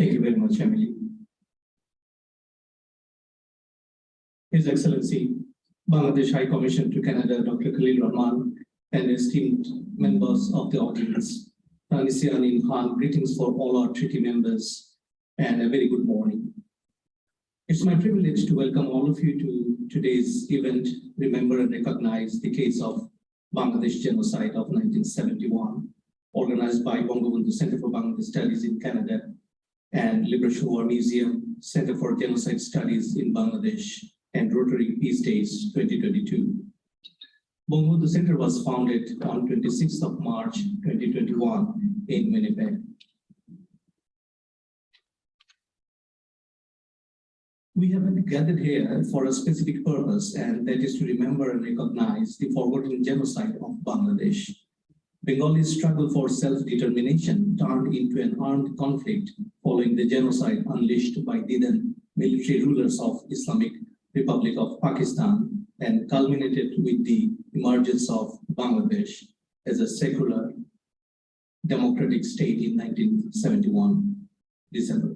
Thank you very much, Emily. His Excellency, Bangladesh High Commission to Canada, Dr. Khalil Rahman, and esteemed members of the audience, Tanisian in Khan, greetings for all our treaty members, and a very good morning. It's my privilege to welcome all of you to today's event, Remember and Recognize the Case of Bangladesh Genocide of 1971, organized by Bangabandhu Center for Bangladesh Studies in Canada and Liberation War Museum, Center for Genocide Studies in Bangladesh, and Rotary Peace Days 2022. Bangabandhu Center was founded on 26th of March 2021 in Winnipeg. We have gathered here for a specific purpose, and that is to remember and recognize the forgotten genocide of Bangladesh. Bengalis' struggle for self-determination turned into an armed conflict following the genocide unleashed by the then military rulers of Islamic Republic of Pakistan and culminated with the emergence of Bangladesh as a secular democratic state in 1971, December.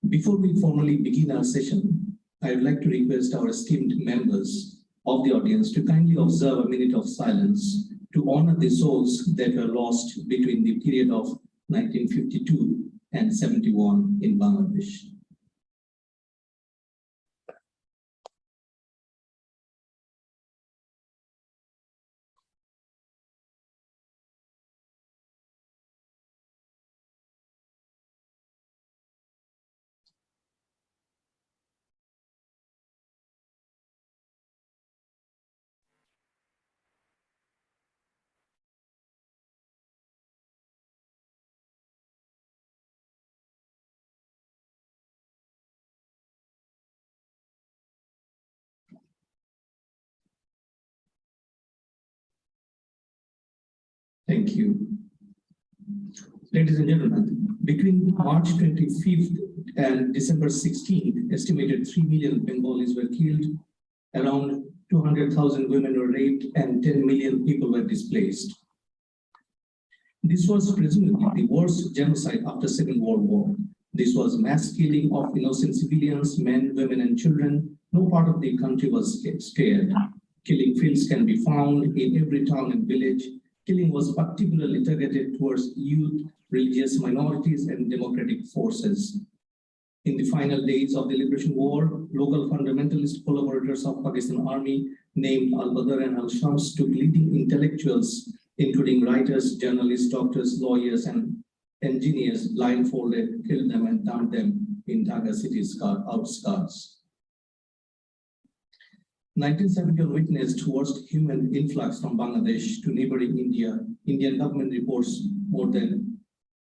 Before we formally begin our session, I would like to request our esteemed members of the audience to kindly observe a minute of silence to honor the souls that were lost between the period of 1952 and 71 in Bangladesh. Thank you. Ladies and gentlemen, between March 25th and December 16th, estimated 3 million Bengalis were killed, around 200,000 women were raped, and 10 million people were displaced. This was presumably the worst genocide after Second World War. This was mass killing of innocent civilians, men, women, and children. No part of the country was spared. Killing fields can be found in every town and village. Killing was particularly targeted towards youth, religious minorities, and democratic forces. In the final days of the Liberation War, local fundamentalist collaborators of Pakistan Army named Al-Badr and Al-Shams took leading intellectuals, including writers, journalists, doctors, lawyers, and engineers, blindfolded, killed them, and dumped them in Dhaka city's outskirts. 1971 witnessed worst human influx from Bangladesh to neighboring India. Indian government reports more than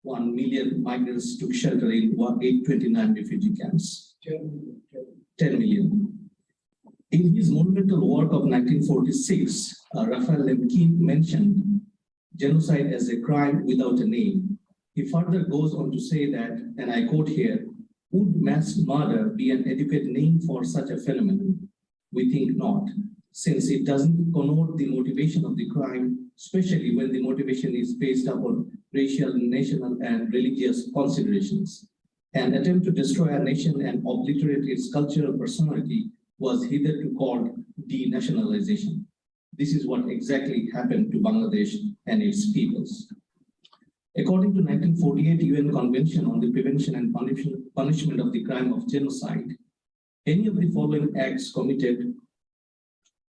1 million migrants took shelter in 829 refugee camps. 10 million. In his monumental work of 1946, Raphael Lemkin mentioned genocide as a crime without a name. He further goes on to say that, and I quote here, "Would mass murder be an adequate name for such a phenomenon? We think not, since it doesn't connote the motivation of the crime, especially when the motivation is based upon racial, national, and religious considerations. An attempt to destroy a nation and obliterate its cultural personality was hitherto called denationalization. This is what exactly happened to Bangladesh and its peoples." According to 1948 UN Convention on the Prevention and Punishment of the Crime of Genocide, any of the following acts committed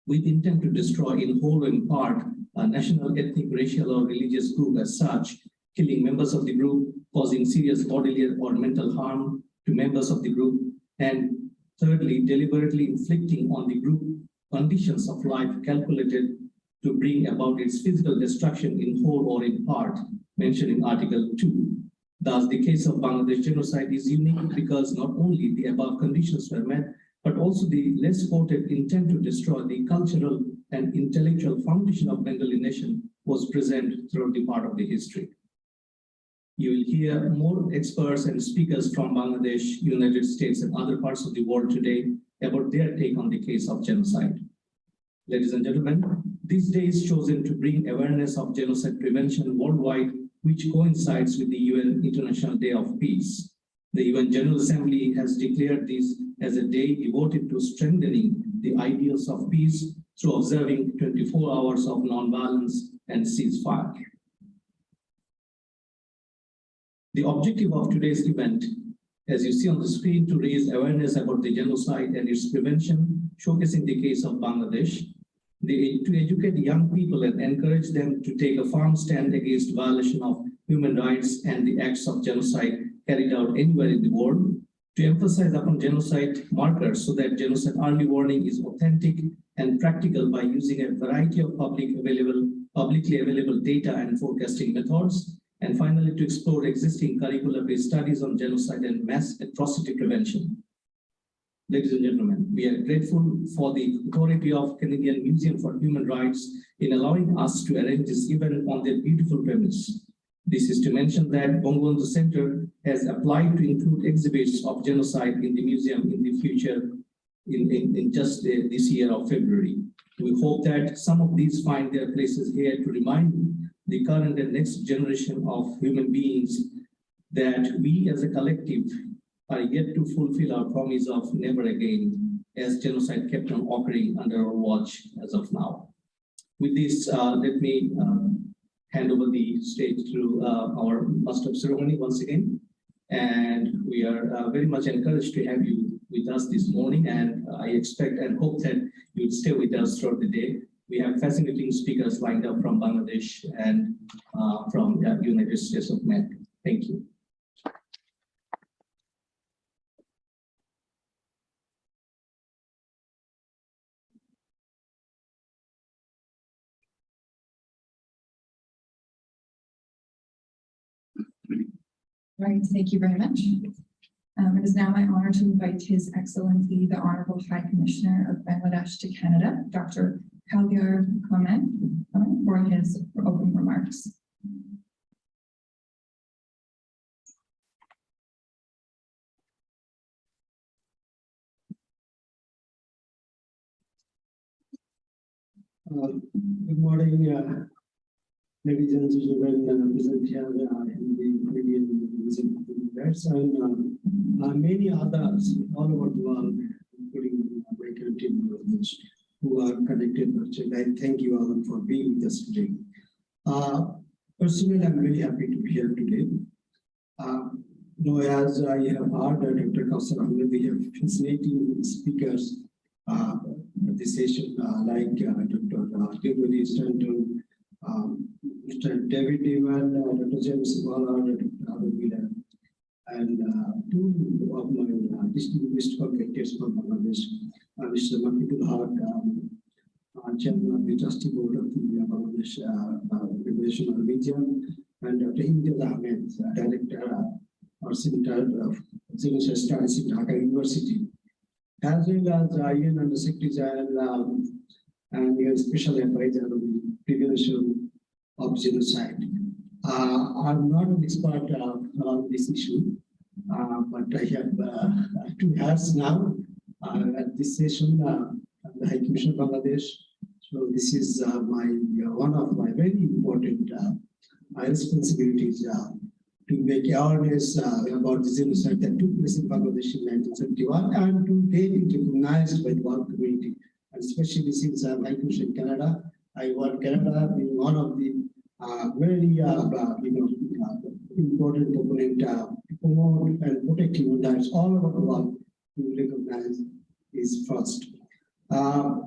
with intent to destroy in whole or in part a national, ethnic, racial, or religious group as such, killing members of the group, causing serious bodily or mental harm to members of the group, and thirdly, deliberately inflicting on the group conditions of life calculated to bring about its physical destruction in whole or in part, mentioned in Article 2. Thus, the case of Bangladesh genocide is unique because not only the above conditions were met, but also the less quoted intent to destroy the cultural and intellectual foundation of Bengali nation was present throughout the part of the history. You will hear more experts and speakers from Bangladesh, United States, and other parts of the world today about their take on the case of genocide. Ladies and gentlemen, this day is chosen to bring awareness of genocide prevention worldwide, which coincides with the UN International Day of Peace. The UN General Assembly has declared this as a day devoted to strengthening the ideals of peace through observing 24 hours of non-violence and ceasefire. The objective of today's event, as you see on the screen, to raise awareness about the genocide and its prevention, showcasing the case of Bangladesh, to educate young people and encourage them to take a firm stand against violation of human rights and the acts of genocide carried out anywhere in the world, to emphasize upon genocide markers so that genocide early warning is authentic and practical by using a variety of publicly available data and forecasting methods, and finally to explore existing curricular-based studies on genocide and mass atrocity prevention. Ladies and gentlemen, we are grateful for the authority of Canadian Museum for Human Rights in allowing us to arrange this event on their beautiful premise. This is to mention that Bangabandhu Center has applied to include exhibits of genocide in the museum in the future in just this year of February. We hope that some of these find their places here to remind the current and next generation of human beings that we as a collective are yet to fulfill our promise of never again, as genocide kept on occurring under our watch as of now. With this, let me hand over the stage to our master of ceremony once again. And we are very much encouraged to have you with us this morning, and I expect and hope that you'll stay with us throughout the day. We have fascinating speakers lined up from Bangladesh and from the United States of America. Thank you. Right, thank you very much. It is now my honor to invite His Excellency, the Honorable High Commissioner of Bangladesh to Canada, Dr. Khalgar Komen, for his opening remarks. Good morning, ladies and gentlemen, present here in the Canadian Museum of Human Rights, and many others all over the world, including my country, who are connected virtually. I thank you all for being with us today. Personally, I'm very happy to be here today. As I have heard Dr. Kausar Ahmed, we have fascinating speakers at this session, like Dr. Timothy Stanton, Mr. David Evan, Dr. James Waller, Dr. Adam Miller, and two of my distinguished commentators from Bangladesh, Mr. Makibul Haq, Chairman of the Trustee Board of the Bangladesh Regulational Museum, and Dr. Imtiaz Ahmed, Director or Center of Genocide Studies in Dhaka University, as well as Ian and the Secretary General and your special advisor on the prevention of genocide. I'm not an expert on this issue, but I have 2 years now at this session, the High Commission of Bangladesh. So this is one of my very important responsibilities to make awareness about the genocide that took place in Bangladesh in 1971 and to get it recognized by the world community. And especially since I'm High Commission in Canada, I want Canada being one of the very important component to promote and protect human rights all over the world to recognize is first.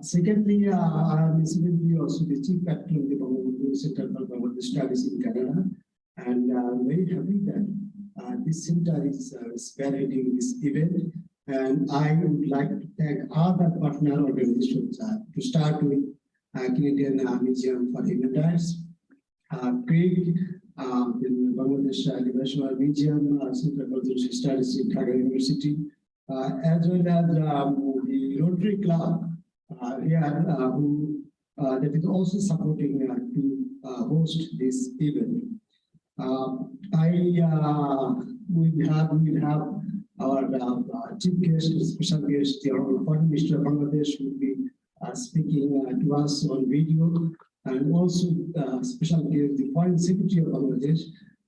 Secondly, I'm incidentally also the chief actor of the Bangladesh Center for Bangladesh Studies in Canada, and I'm very happy that this center is spearheading this event. And I would like to thank other partner organizations to start with Canadian Museum for Human Rights, Craig, in Bangladesh Regulational Museum, Center for Genocide Studies in Dhaka University, as well as the Rotary Club here, who that is also supporting to host this event. We will have our chief guest, special guest, the Honorable Foreign Minister of Bangladesh, will be speaking to us on video, and also special guest, the Foreign Secretary of Bangladesh,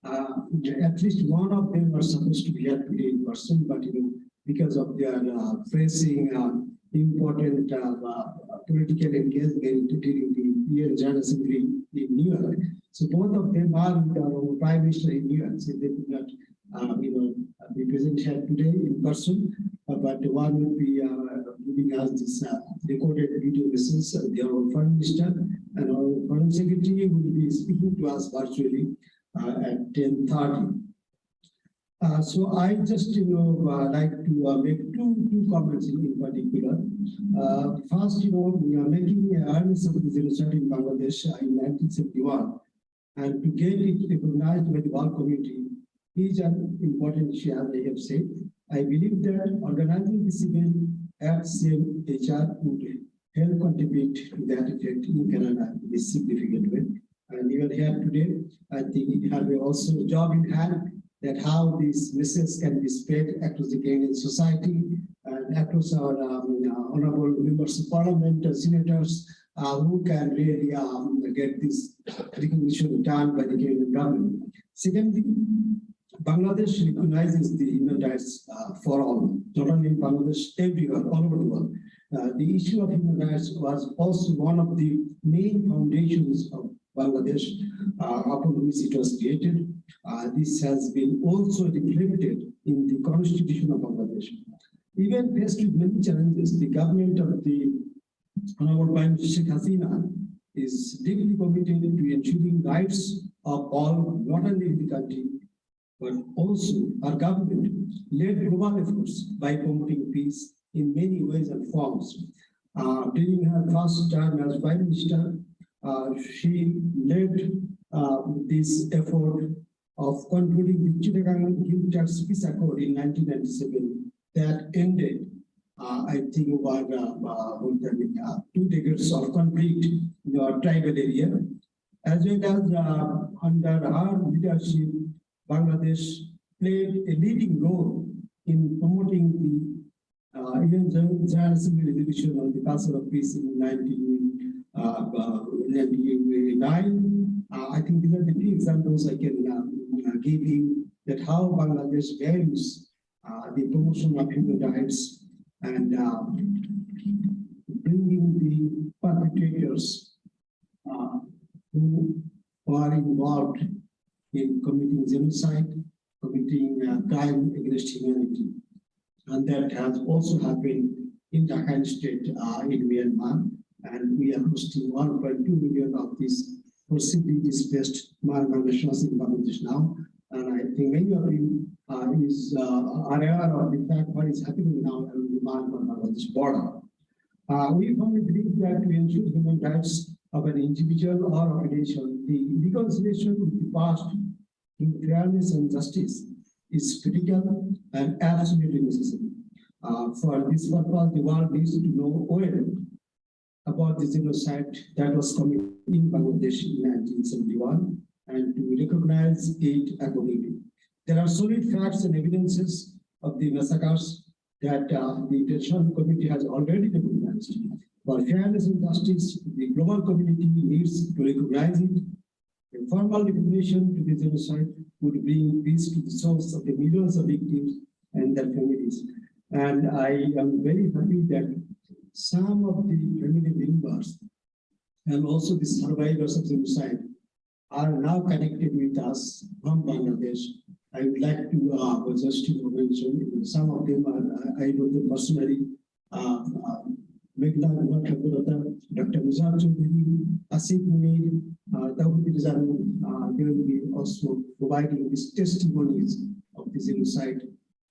At least one of them are supposed to be here today in person, but because of their facing important political engagement during the UN General Assembly in New York. So both of them are with our Prime Minister in New York, so they could not be present here today in person, but one will be giving us this recorded video message. Their Foreign Minister and our Foreign Secretary will be speaking to us virtually at 10:30. So I just like to make two comments in particular. First, making awareness of the genocide in Bangladesh in 1971 and to get it recognized by the world community is an important issue, as I have said. I believe that organizing this event at CMHR would help contribute to that effect in Canada in a significant way. And even here today, I think it has also a job in hand that how this message can be spread across the Canadian society and across our honorable members of parliament, senators, who can really get this recognition done by the Canadian government. Secondly, Bangladesh recognizes the human rights for all, not only in Bangladesh, everywhere, all over the world. The issue of human rights was also one of the main foundations of Bangladesh, upon which it was created. This has been also reflected in the constitution of Bangladesh. Even faced with many challenges, the government of the Honorable Prime Minister Sheikh Hasina is deeply committed to ensuring rights of all, not only in the country, but also our government led global efforts by promoting peace in many ways and forms. During her first term as Prime Minister, she led this effort of concluding the Chittagong Hilltop Peace Accord in 1997 that ended, I think, about 2 decades of conflict in our tribal area. As well as under her leadership, Bangladesh played a leading role in promoting the UN General Assembly resolution on the culture of peace in 1999. I think these are the few examples I can give you that how Bangladesh values the promotion of human rights and bringing the perpetrators who are involved in committing genocide, committing crime against humanity. And that has also happened in Rakhine State in Myanmar. And we are hosting 1.2 million of these forcibly displaced Myanmar nationals in Bangladesh now. And I think many of you are aware of the fact what is happening now in the Myanmar-Bangladesh border. We firmly believe that to ensure human rights of an individual or of a nation, the reconciliation with the past in fairness and justice is critical and absolutely necessary. For this purpose, the world needs to know well about the genocide that was committed in Bangladesh in 1971 and to recognize it accordingly. There are solid facts and evidences of the massacres that the International Committee has already recognized. For fairness and justice, the global community needs to recognize it. A formal recognition to the genocide would bring peace to the souls of the millions of victims and their families. And I am very happy that some of the family members and also the survivors of genocide are now connected with us from Bangladesh. I would like to just mention some of them I know them personally. Megla Dr. Muzar Choudhury, Asif Munir, Tawhid Rizanu, they will be also providing these testimonies of the genocide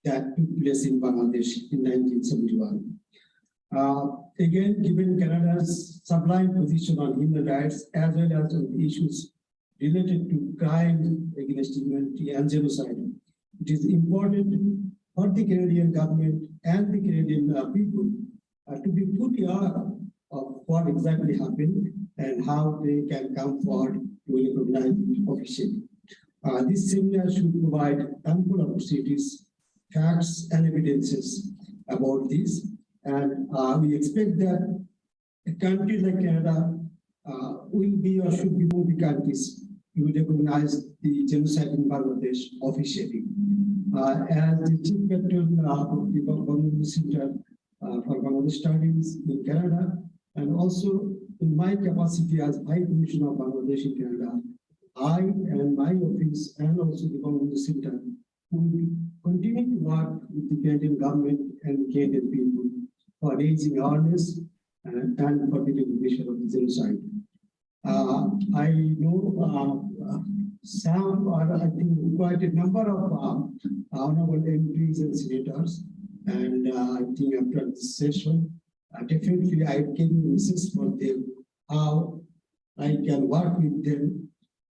that took place in Bangladesh in 1971. Again, given Canada's sublime position on human rights as well as on the issues related to crime against humanity and genocide, it is important for the Canadian government and the Canadian people to be fully aware of what exactly happened and how they can come forward to recognize it officially. This seminar should provide ample opportunities, facts, and evidences about this. And we expect that a country like Canada will be or should be one of the countries to recognize the genocide in Bangladesh officially. As the Chief Patron of the Bangladesh Center for Bangladesh Studies in Canada, and also in my capacity as High Commissioner of Bangladesh in Canada, I and my office and also the Bangladesh Center will continue to work with the Canadian government and Canadian people for raising awareness and for the recognition of the genocide. I know some, or I think quite a number of honorable MPs and senators, and I think after this session, definitely I can insist for them how I can work with them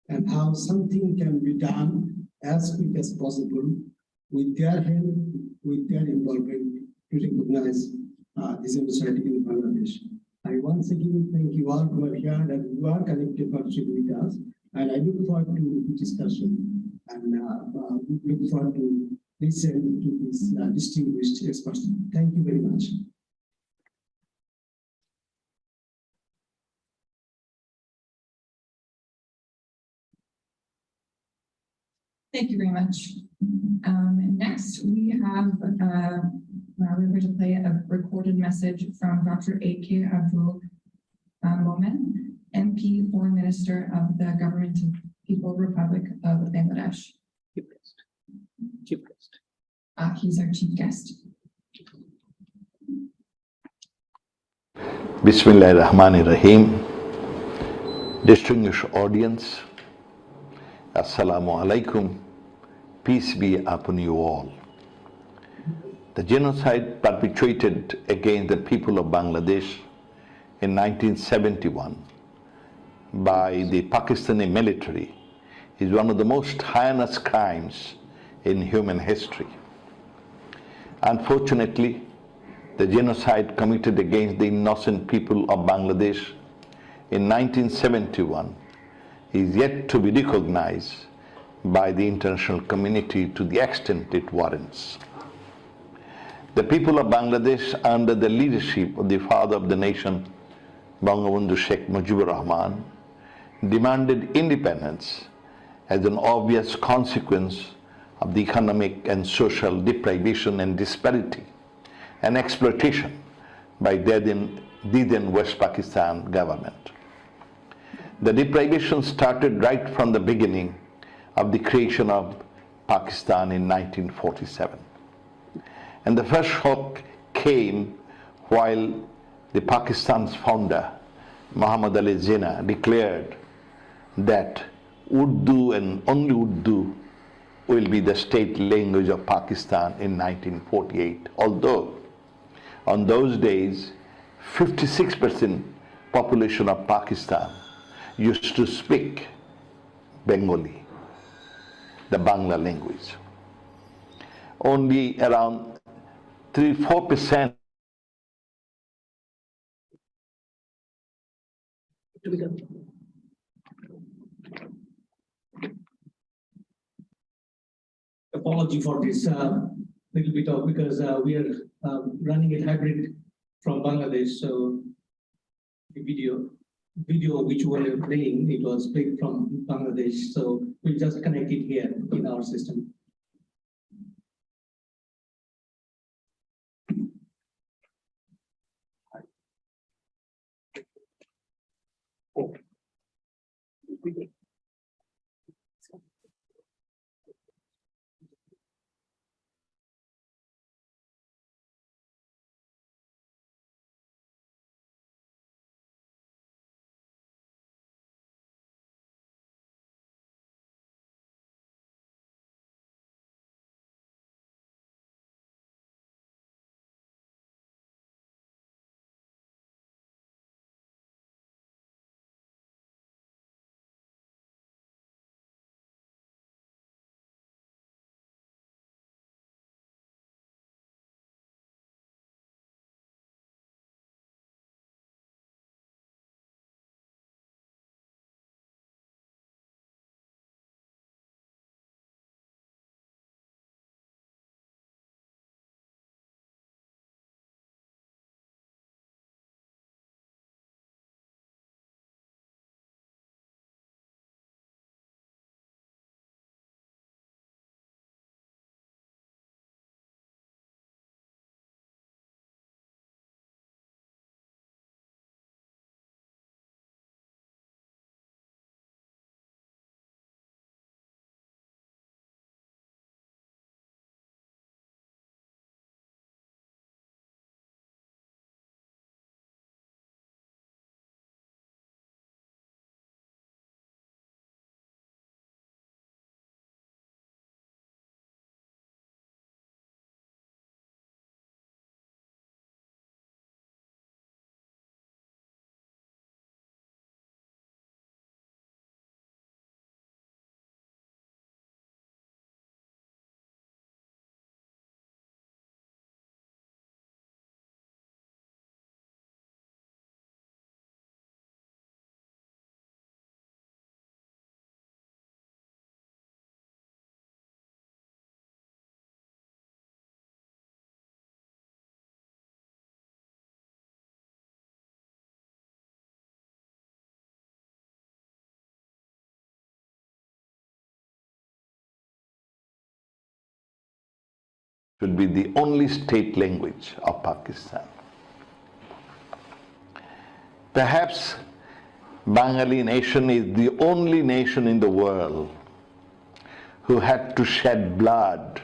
and how something can be done as quick as possible with their help, with their involvement to recognize the genocide in Bangladesh. I once again thank you all who are here and who are connected virtually with us, and I look forward to the discussion and look forward to listen to these distinguished experts. Thank you very much. Thank you very much. Next, we have we're going to play a recorded message from Dr. A.K. Abdul Momen, MP, Foreign Minister of the Government of People Republic of Bangladesh. Chief guest. Chief guest. He's our chief guest. Bismillahirrahmanirrahim. Distinguished audience, Assalamu alaikum. Peace be upon you all. The genocide perpetrated against the people of Bangladesh in 1971 by the Pakistani military is one of the most heinous crimes in human history. Unfortunately, the genocide committed against the innocent people of Bangladesh in 1971 is yet to be recognized by the international community to the extent it warrants. The people of Bangladesh, under the leadership of the father of the nation, Bangabandhu Sheikh Mujibur Rahman, demanded independence as an obvious consequence of the economic and social deprivation and disparity and exploitation by the then West Pakistan government. The deprivation started right from the beginning of the creation of Pakistan in 1947. And the first shock came while the Pakistan's founder, Muhammad Ali Jinnah, declared that Urdu and only Urdu will be the state language of Pakistan in 1948. Although on those days, 56% population of Pakistan used to speak Bengali, the Bangla language. Only around 3-4% Apology for this little bit of, because we are running a hybrid from Bangladesh, so the video which we were playing, it was played from Bangladesh, so we'll just connect it here in our system. should be the only state language of Pakistan. Perhaps Bengali nation is the only nation in the world who had to shed blood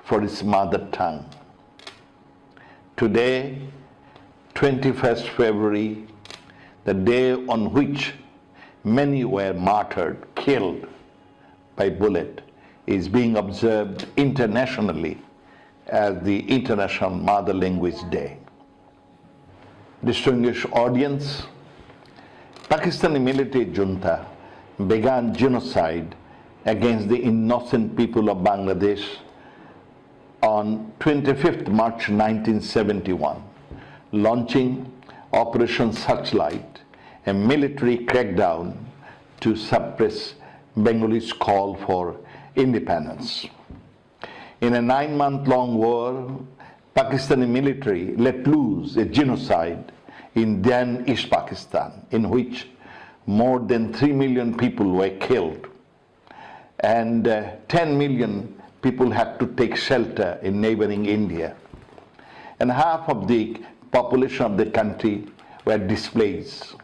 for its mother tongue. Today, 21st February, the day on which many were martyred, killed by bullet, is being observed internationally as the International Mother Language Day. Distinguished audience, Pakistani military junta began genocide against the innocent people of Bangladesh on 25th March 1971, launching Operation Searchlight, a military crackdown to suppress Bengalis' call for independence. In a 9-month-long war, Pakistani military let loose a genocide in then East Pakistan, in which more than 3 million people were killed, and 10 million people had to take shelter in neighboring India, and half of the population of the country were displaced,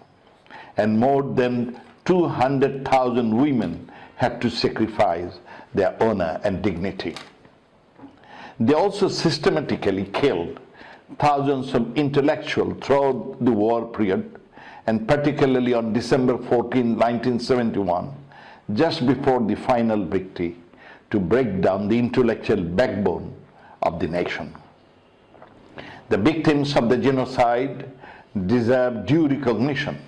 and more than 200,000 women had to sacrifice their honor and dignity. They also systematically killed thousands of intellectuals throughout the war period, and particularly on December 14, 1971, just before the final victory, to break down the intellectual backbone of the nation. The victims of the genocide deserve due recognition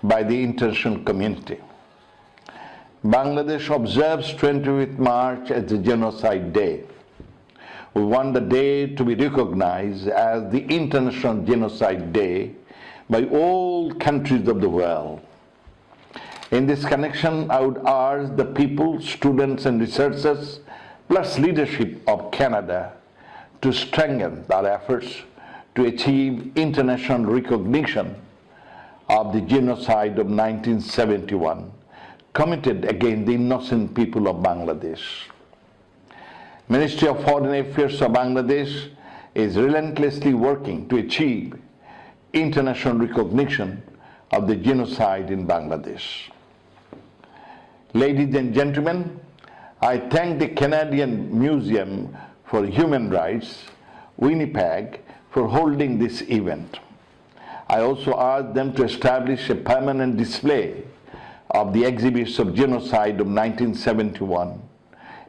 by the international community. Bangladesh observes 25th March as the Genocide Day. We want the day to be recognized as the International Genocide Day by all countries of the world. In this connection, I would urge the people, students and researchers, plus leadership of Canada to strengthen their efforts to achieve international recognition of the genocide of 1971 committed against the innocent people of Bangladesh. Ministry of Foreign Affairs of Bangladesh is relentlessly working to achieve international recognition of the genocide in Bangladesh. Ladies and gentlemen, I thank the Canadian Museum for Human Rights, Winnipeg, for holding this event. I also ask them to establish a permanent display of the exhibits of genocide of 1971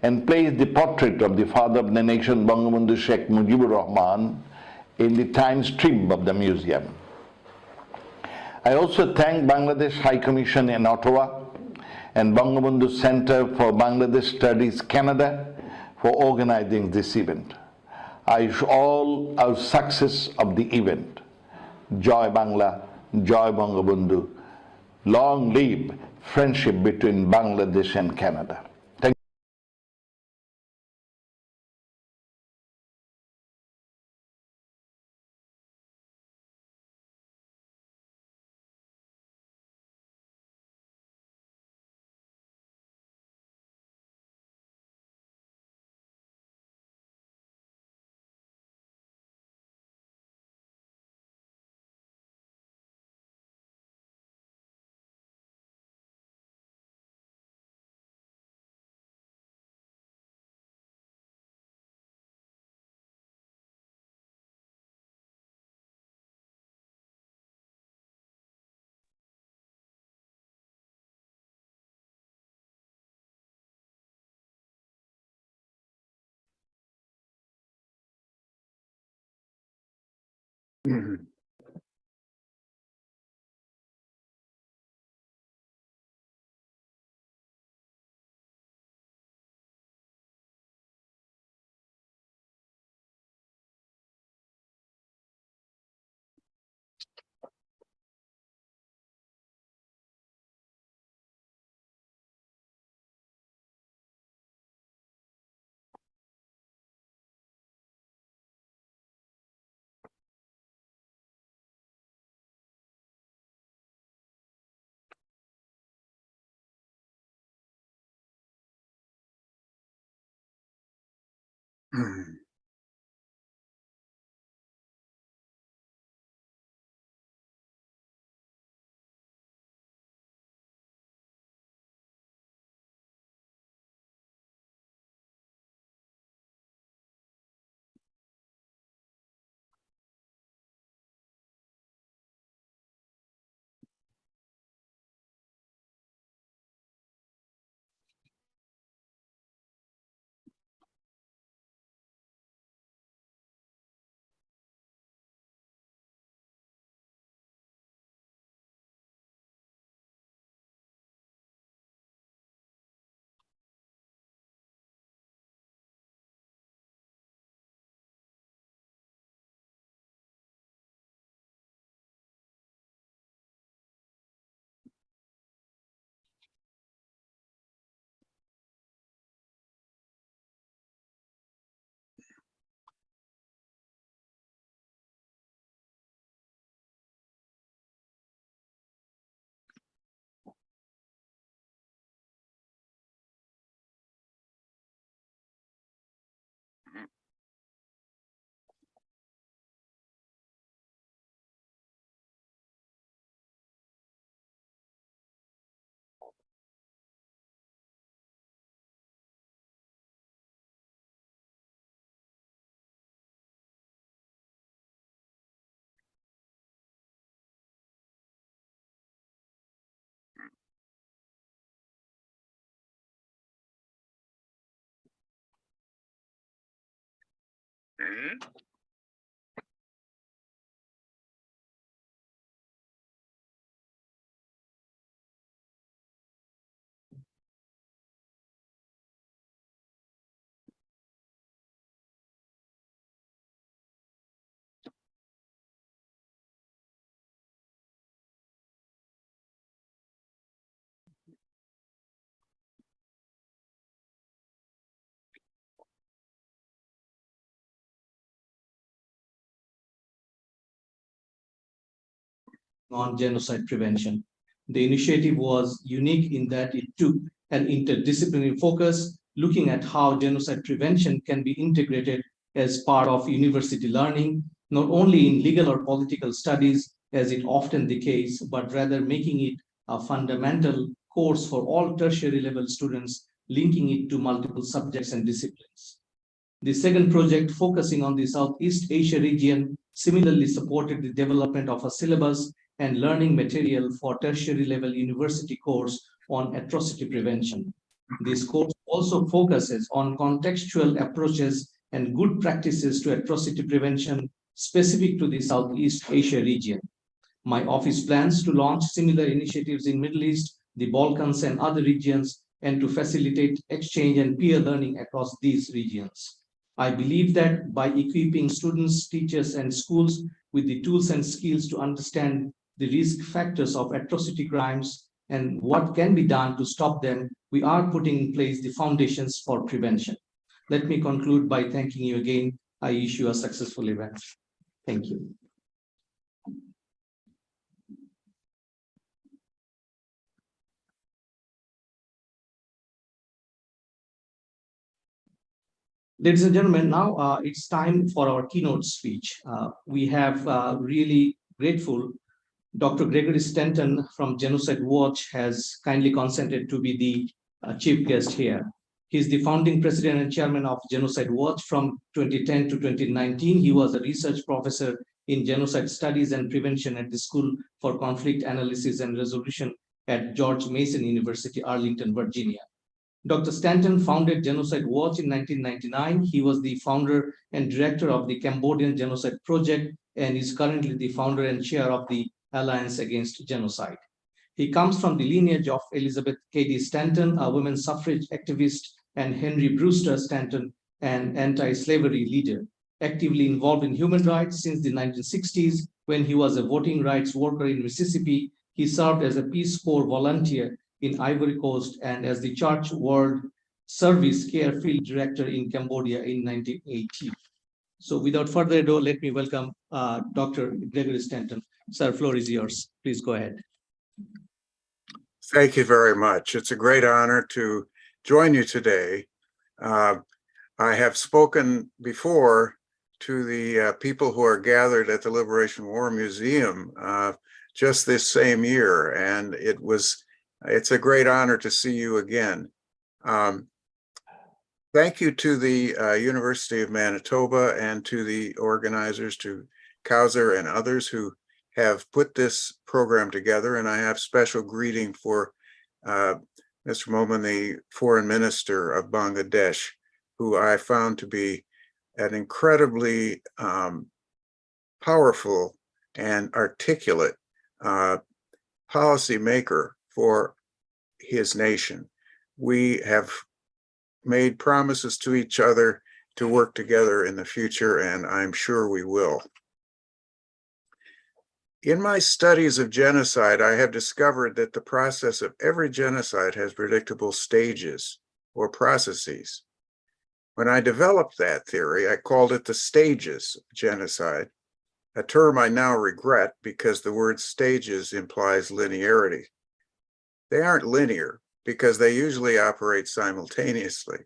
and place the portrait of the father of the nation, Bangabandhu Sheikh Mujibur Rahman, in the time strip of the museum. I also thank Bangladesh High Commission in Ottawa and Bangabandhu Center for Bangladesh Studies Canada for organizing this event. I wish all our success of the event. Joy Bangla, Joy Bangabandhu. Long live friendship between Bangladesh and Canada. Thank Mhm. Mhm. on genocide prevention. The initiative was unique in that it took an interdisciplinary focus, looking at how genocide prevention can be integrated as part of university learning, not only in legal or political studies, as is often the case, but rather making it a fundamental course for all tertiary level students, linking it to multiple subjects and disciplines. The second project, focusing on the Southeast Asia region, similarly supported the development of a syllabus and learning material for tertiary level university course on atrocity prevention. This course also focuses on contextual approaches and good practices to atrocity prevention specific to the Southeast Asia region. My office plans to launch similar initiatives in Middle East, the Balkans, and other regions, and to facilitate exchange and peer learning across these regions. I believe that by equipping students, teachers, and schools with the tools and skills to understand the risk factors of atrocity crimes and what can be done to stop them, we are putting in place the foundations for prevention. Let me conclude by thanking you again. I wish you a successful event. Thank you. Ladies and gentlemen, now it's time for our keynote speech. We have really grateful Dr. Gregory Stanton from Genocide Watch has kindly consented to be the chief guest here. He's the founding president and chairman of Genocide Watch from 2010 to 2019. He was a research professor in genocide studies and prevention at the School for Conflict Analysis and Resolution at George Mason University, Arlington, Virginia. Dr. Stanton founded Genocide Watch in 1999. He was the founder and director of the Cambodian Genocide Project and is currently the founder and chair of the Alliance Against Genocide. He comes from the lineage of Elizabeth Cady Stanton, a women's suffrage activist, and Henry Brewster Stanton, an anti-slavery leader, actively involved in human rights since the 1960s. When he was a voting rights worker in Mississippi, he served as a Peace Corps volunteer in Ivory Coast and as the Church World Service Care Field Director in Cambodia in 1980. So without further ado, let me welcome Dr. Gregory Stanton. Sir, floor is yours. Please go ahead. Thank you very much. It's a great honor to join you today. I have spoken before to the people who are gathered at the Liberation War Museum just this same year, and it's a great honor to see you again. Thank you to the University of Manitoba and to the organizers, to Kauser and others who have put this program together. And I have special greeting for Mr. Momen, the Foreign Minister of Bangladesh, who I found to be an incredibly powerful and articulate policy maker for his nation. We have made promises to each other to work together in the future, and I'm sure we will. In my studies of genocide, I have discovered that the process of every genocide has predictable stages or processes. When I developed that theory, I called it the stages of genocide, a term I now regret because the word stages implies linearity. They aren't linear because they usually operate simultaneously.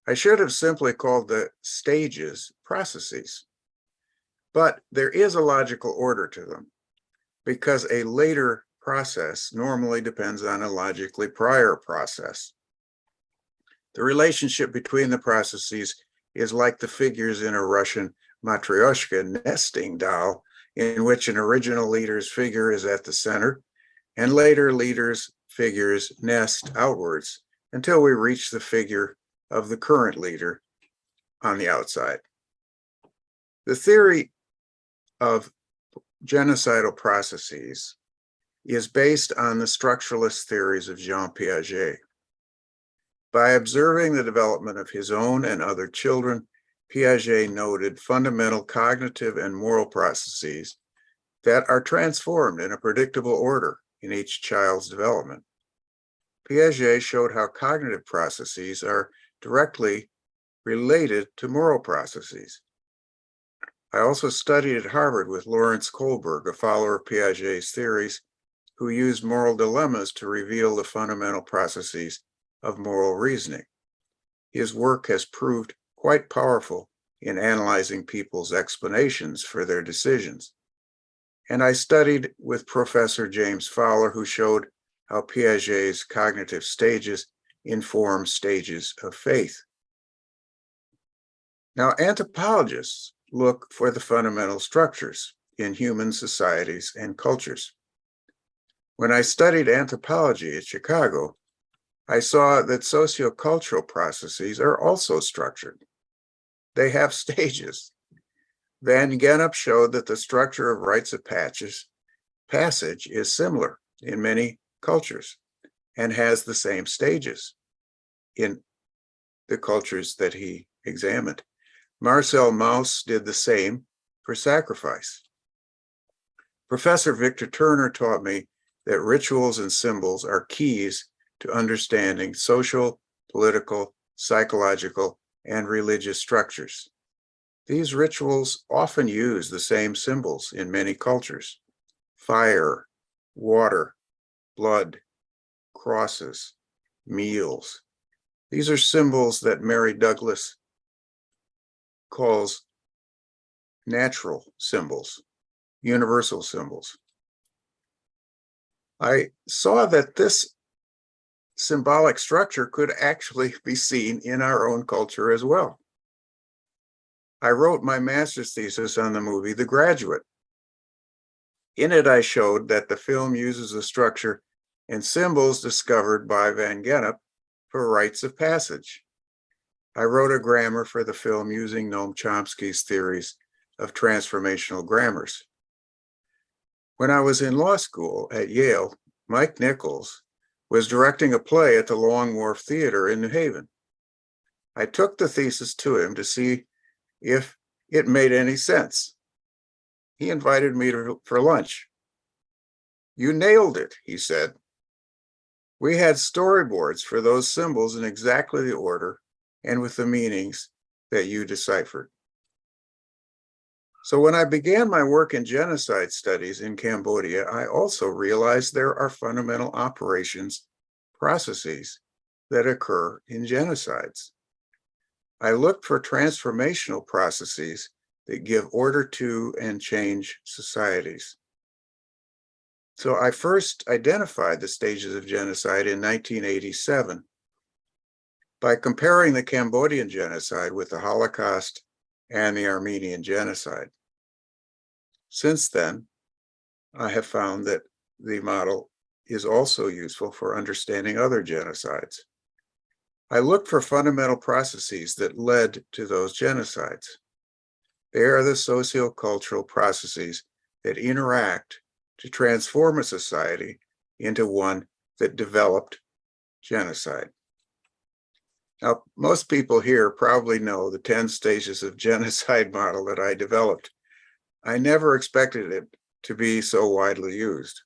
I should have simply called the stages processes. But there is a logical order to them because a later process normally depends on a logically prior process. The relationship between the processes is like the figures in a Russian matryoshka nesting doll, in which an original leader's figure is at the center and later leaders' figures nest outwards until we reach the figure of the current leader on the outside. The theory of genocidal processes is based on the structuralist theories of Jean Piaget. By observing the development of his own and other children, Piaget noted fundamental cognitive and moral processes that are transformed in a predictable order in each child's development. Piaget showed how cognitive processes are directly related to moral processes. I also studied at Harvard with Lawrence Kohlberg, a follower of Piaget's theories, who used moral dilemmas to reveal the fundamental processes of moral reasoning. His work has proved quite powerful in analyzing people's explanations for their decisions. And I studied with Professor James Fowler, who showed how Piaget's cognitive stages inform stages of faith. Now, anthropologists look for the fundamental structures in human societies and cultures. When I studied anthropology at Chicago, I saw that sociocultural processes are also structured. They have stages. Van Gennep showed that the structure of rites of passage is similar in many cultures and has the same stages in the cultures that he examined. Marcel Mauss did the same for sacrifice. Professor Victor Turner taught me that rituals and symbols are keys to understanding social, political, psychological, and religious structures. These rituals often use the same symbols in many cultures: fire, water, blood, crosses, meals. These are symbols that Mary Douglas calls natural symbols, universal symbols. I saw that this symbolic structure could actually be seen in our own culture as well. I wrote my master's thesis on the movie The Graduate. In it, I showed that the film uses a structure and symbols discovered by Van Gennep for rites of passage. I wrote a grammar for the film using Noam Chomsky's theories of transformational grammars. When I was in law school at Yale, Mike Nichols was directing a play at the Long Wharf Theater in New Haven. I took the thesis to him to see if it made any sense. He invited me for lunch. "You nailed it," he said. "We had storyboards for those symbols in exactly the order and with the meanings that you deciphered." So when I began my work in genocide studies in Cambodia, I also realized there are fundamental operations, processes that occur in genocides. I looked for transformational processes that give order to and change societies. So I first identified the stages of genocide in 1987 by comparing the Cambodian genocide with the Holocaust and the Armenian genocide. Since then, I have found that the model is also useful for understanding other genocides. I looked for fundamental processes that led to those genocides. They are the sociocultural processes that interact to transform a society into one that developed genocide. Now, most people here probably know the 10 stages of genocide model that I developed. I never expected it to be so widely used.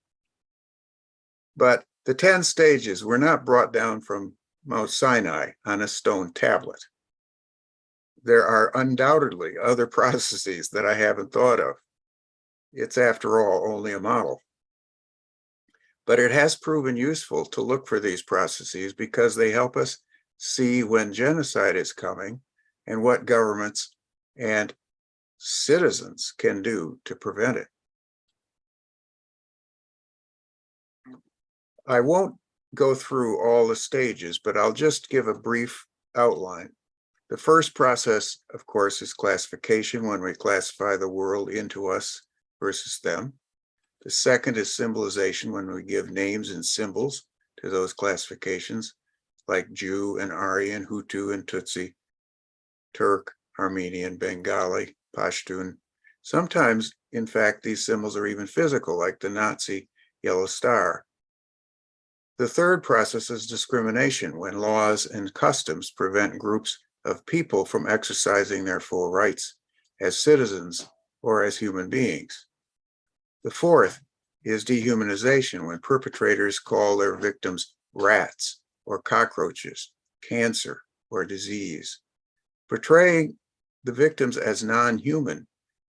But the 10 stages were not brought down from Mount Sinai on a stone tablet. There are undoubtedly other processes that I haven't thought of. It's, after all, only a model. But it has proven useful to look for these processes because they help us see when genocide is coming and what governments and citizens can do to prevent it. I won't go through all the stages, but I'll just give a brief outline. The first process, of course, is classification, when we classify the world into us versus them. The second is symbolization, when we give names and symbols to those classifications, like Jew and Aryan, Hutu and Tutsi, Turk, Armenian, Bengali, Pashtun. Sometimes, in fact, these symbols are even physical, like the Nazi yellow star. The third process is discrimination, when laws and customs prevent groups of people from exercising their full rights as citizens or as human beings. The fourth is dehumanization, when perpetrators call their victims rats or cockroaches, cancer or disease. Portraying the victims as non-human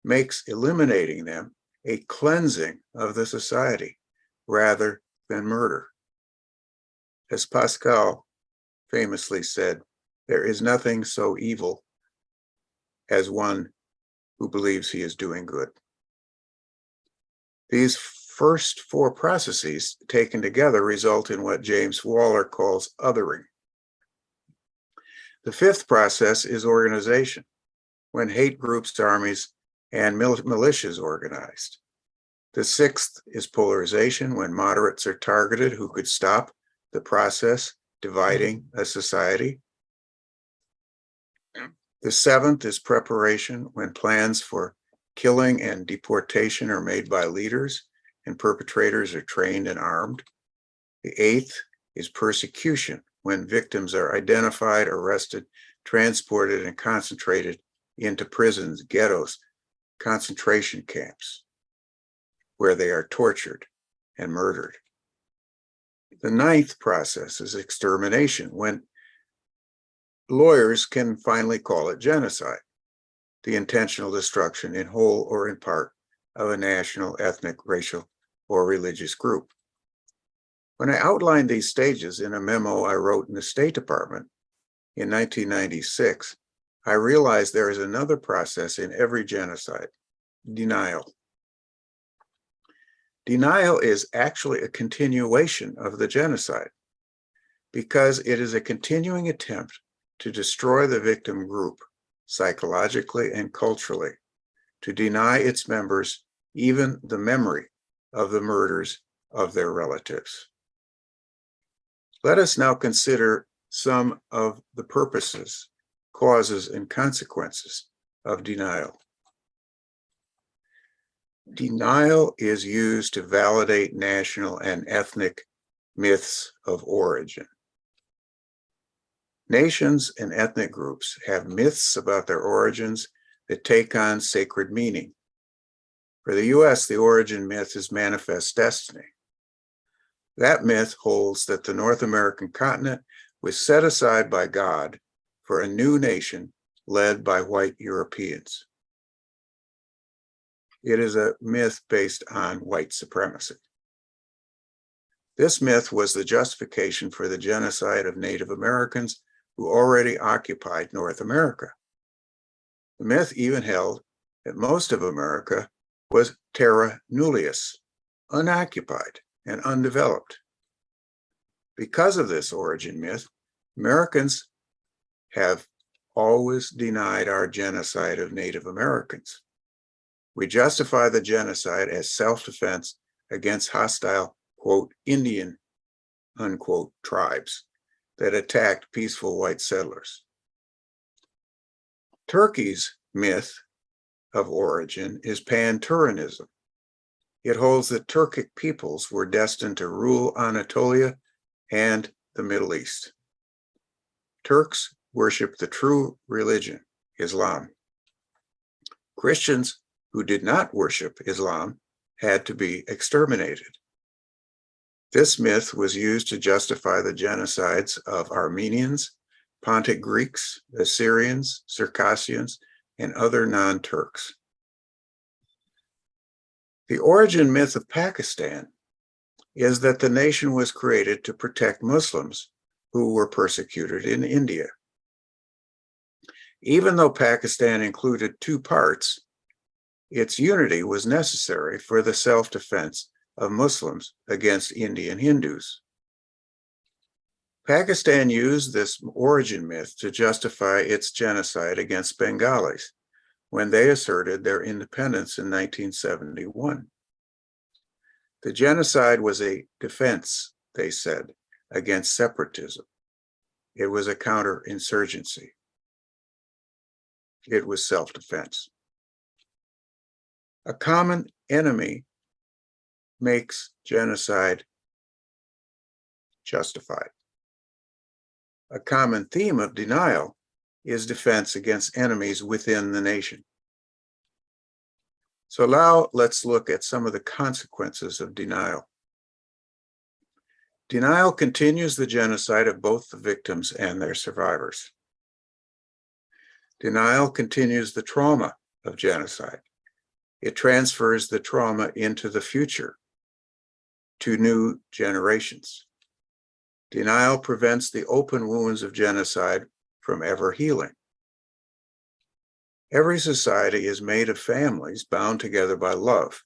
makes eliminating them a cleansing of the society rather than murder. As Pascal famously said, there is nothing so evil as one who believes he is doing good. These first four processes taken together result in what James Waller calls othering. The fifth process is organization, when hate groups, armies, and militias organized. The sixth is polarization, when moderates are targeted who could stop the process dividing a society. The seventh is preparation, when plans for killing and deportation are made by leaders and perpetrators are trained and armed. The eighth is persecution, when victims are identified, arrested, transported, and concentrated into prisons, ghettos, concentration camps, where they are tortured and murdered. The ninth process is extermination, when lawyers can finally call it genocide, the intentional destruction in whole or in part of a national, ethnic, racial, or religious group. When I outlined these stages in a memo I wrote in the State Department in 1996, I realized there is another process in every genocide: denial. Denial is actually a continuation of the genocide because it is a continuing attempt to destroy the victim group psychologically and culturally, to deny its members even the memory of the murders of their relatives. Let us now consider some of the purposes, causes, and consequences of denial. Denial is used to validate national and ethnic myths of origin. Nations and ethnic groups have myths about their origins that take on sacred meaning. For the US, the origin myth is manifest destiny. That myth holds that the North American continent was set aside by God for a new nation led by white Europeans. It is a myth based on white supremacy. This myth was the justification for the genocide of Native Americans who already occupied North America. The myth even held that most of America was terra nullius, unoccupied and undeveloped. Because of this origin myth, Americans have always denied our genocide of Native Americans. We justify the genocide as self-defense against hostile, quote, Indian, unquote, tribes that attacked peaceful white settlers. Turkey's myth of origin is pan-Turanism. It holds that Turkic peoples were destined to rule Anatolia and the Middle East. Turks worship the true religion, Islam. Christians who did not worship Islam had to be exterminated. This myth was used to justify the genocides of Armenians, Pontic Greeks, Assyrians, Circassians, and other non-Turks. The origin myth of Pakistan is that the nation was created to protect Muslims who were persecuted in India. Even though Pakistan included two parts, its unity was necessary for the self-defense of Muslims against Indian Hindus. Pakistan used this origin myth to justify its genocide against Bengalis when they asserted their independence in 1971. The genocide was a defense, they said, against separatism. It was a counterinsurgency. It was self-defense. A common enemy makes genocide justified. A common theme of denial is defense against enemies within the nation. So now let's look at some of the consequences of denial. Denial continues the genocide of both the victims and their survivors. Denial continues the trauma of genocide. It transfers the trauma into the future to new generations. Denial prevents the open wounds of genocide from ever healing. Every society is made of families bound together by love,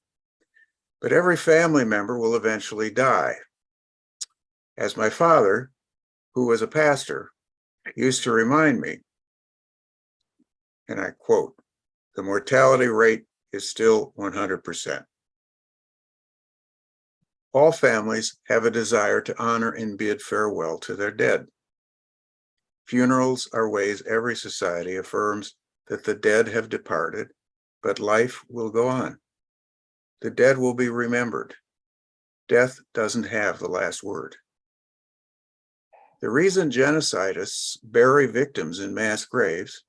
but every family member will eventually die. As my father, who was a pastor, used to remind me, and I quote, "The mortality rate is still 100%. All families have a desire to honor and bid farewell to their dead. Funerals are ways every society affirms that the dead have departed, but life will go on. The dead will be remembered. Death doesn't have the last word." The reason genocidists bury victims in mass graves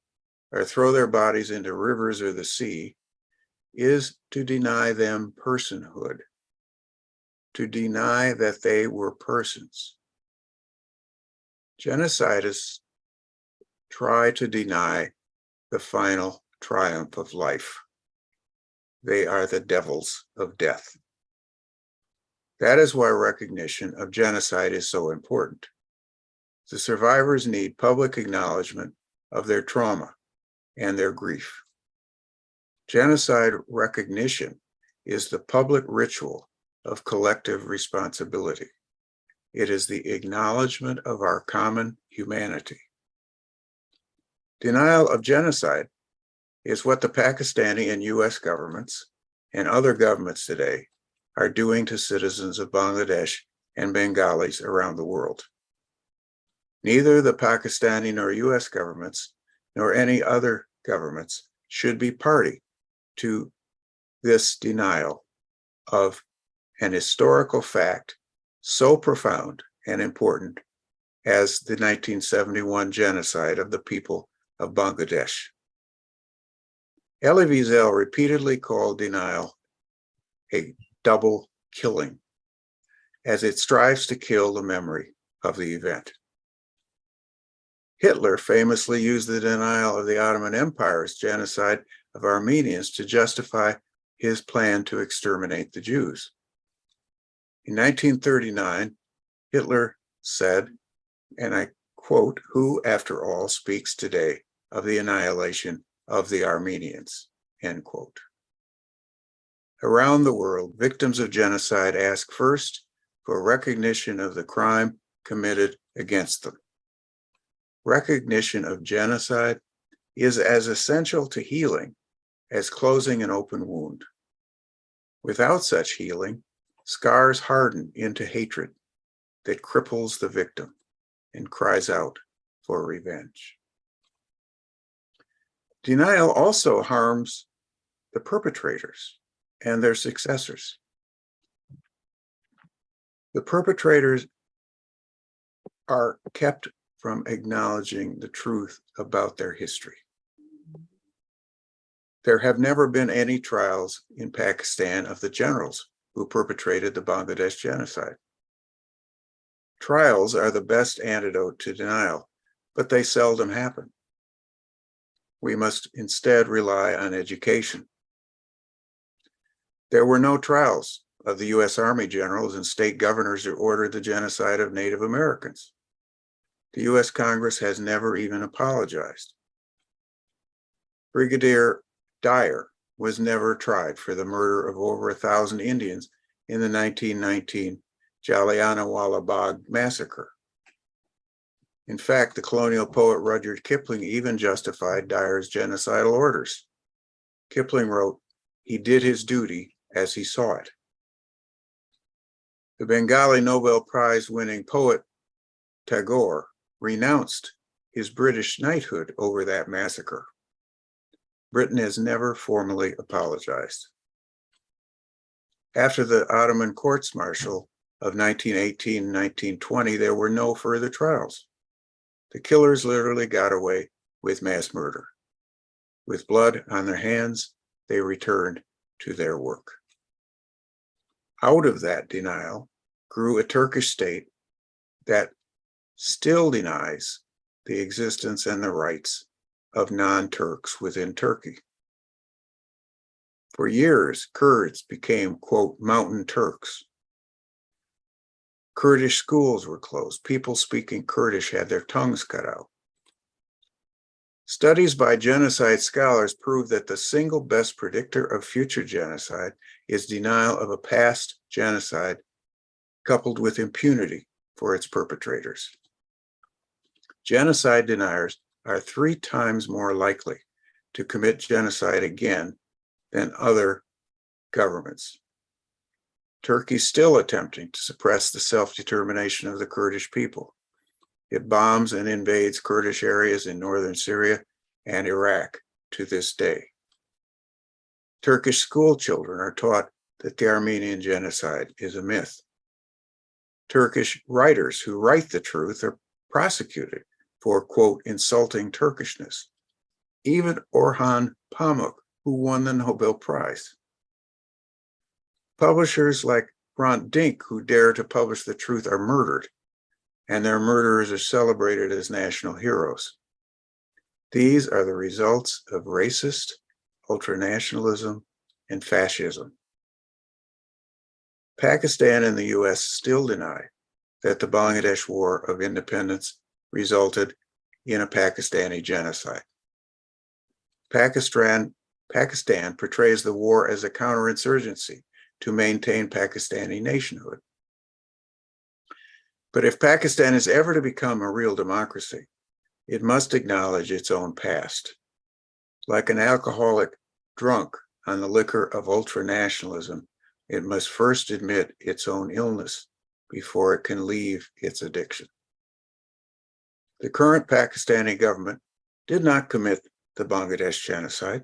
or throw their bodies into rivers or the sea is to deny them personhood, to deny that they were persons. Genocidists try to deny the final triumph of life. They are the devils of death. That is why recognition of genocide is so important. The survivors need public acknowledgement of their trauma and their grief. Genocide recognition is the public ritual of collective responsibility. It is the acknowledgement of our common humanity. Denial of genocide is what the Pakistani and US governments and other governments today are doing to citizens of Bangladesh and Bengalis around the world. Neither the Pakistani nor US governments, nor any other governments, should be party to this denial of an historical fact so profound and important as the 1971 genocide of the people of Bangladesh. Elie Wiesel repeatedly called denial a double killing, as it strives to kill the memory of the event. Hitler famously used the denial of the Ottoman Empire's genocide of Armenians to justify his plan to exterminate the Jews. In 1939, Hitler said, and I quote, "Who, after all, speaks today of the annihilation of the Armenians?" End quote. Around the world, victims of genocide ask first for recognition of the crime committed against them. Recognition of genocide is as essential to healing as closing an open wound. Without such healing, scars harden into hatred that cripples the victim and cries out for revenge. Denial also harms the perpetrators and their successors. The perpetrators are kept from acknowledging the truth about their history. There have never been any trials in Pakistan of the generals who perpetrated the Bangladesh genocide. Trials are the best antidote to denial, but they seldom happen. We must instead rely on education. There were no trials of the US Army generals and state governors who ordered the genocide of Native Americans. The US Congress has never even apologized. Brigadier Dyer was never tried for the murder of over 1,000 Indians in the 1919 Jallianwala Bagh massacre. In fact, the colonial poet Rudyard Kipling even justified Dyer's genocidal orders. Kipling wrote, "He did his duty as he saw it." The Bengali Nobel Prize winning poet Tagore renounced his British knighthood over that massacre. Britain has never formally apologized. After the Ottoman courts-martial of 1918 and 1920, there were no further trials. The killers literally got away with mass murder. With blood on their hands, they returned to their work. Out of that denial grew a Turkish state that still denies the existence and the rights of non-Turks within Turkey. For years, Kurds became, quote, mountain Turks. Kurdish schools were closed. People speaking Kurdish had their tongues cut out. Studies by genocide scholars prove that the single best predictor of future genocide is denial of a past genocide coupled with impunity for its perpetrators. Genocide deniers are 3 times more likely to commit genocide again than other governments. Turkey's still attempting to suppress the self-determination of the Kurdish people. It bombs and invades Kurdish areas in northern Syria and Iraq to this day. Turkish school children are taught that the Armenian genocide is a myth. Turkish writers who write the truth are prosecuted for, quote, insulting Turkishness. Even Orhan Pamuk, who won the Nobel Prize. Publishers like Hrant Dink, who dare to publish the truth, are murdered, and their murderers are celebrated as national heroes. These are the results of racist, ultranationalism, and fascism. Pakistan and the US still deny that the Bangladesh War of Independence resulted in a Pakistani genocide. Pakistan portrays the war as a counterinsurgency to maintain Pakistani nationhood. But if Pakistan is ever to become a real democracy, it must acknowledge its own past. Like an alcoholic drunk on the liquor of ultranationalism, it must first admit its own illness before it can leave its addiction. The current Pakistani government did not commit the Bangladesh genocide.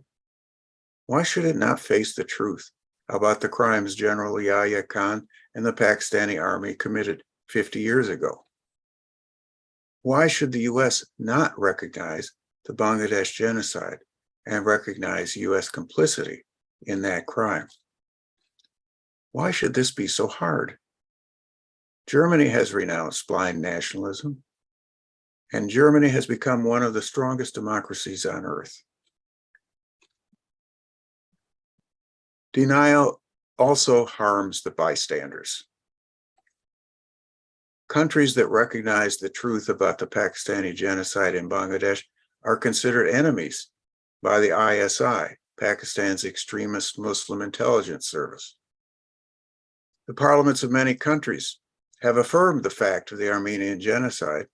Why should it not face the truth about the crimes General Yahya Khan and the Pakistani army committed 50 years ago? Why should the US not recognize the Bangladesh genocide and recognize US complicity in that crime? Why should this be so hard? Germany has renounced blind nationalism, and Germany has become one of the strongest democracies on earth. Denial also harms the bystanders. Countries that recognize the truth about the Pakistani genocide in Bangladesh are considered enemies by the ISI, Pakistan's extremist Muslim intelligence service. The parliaments of many countries have affirmed the fact of the Armenian genocide,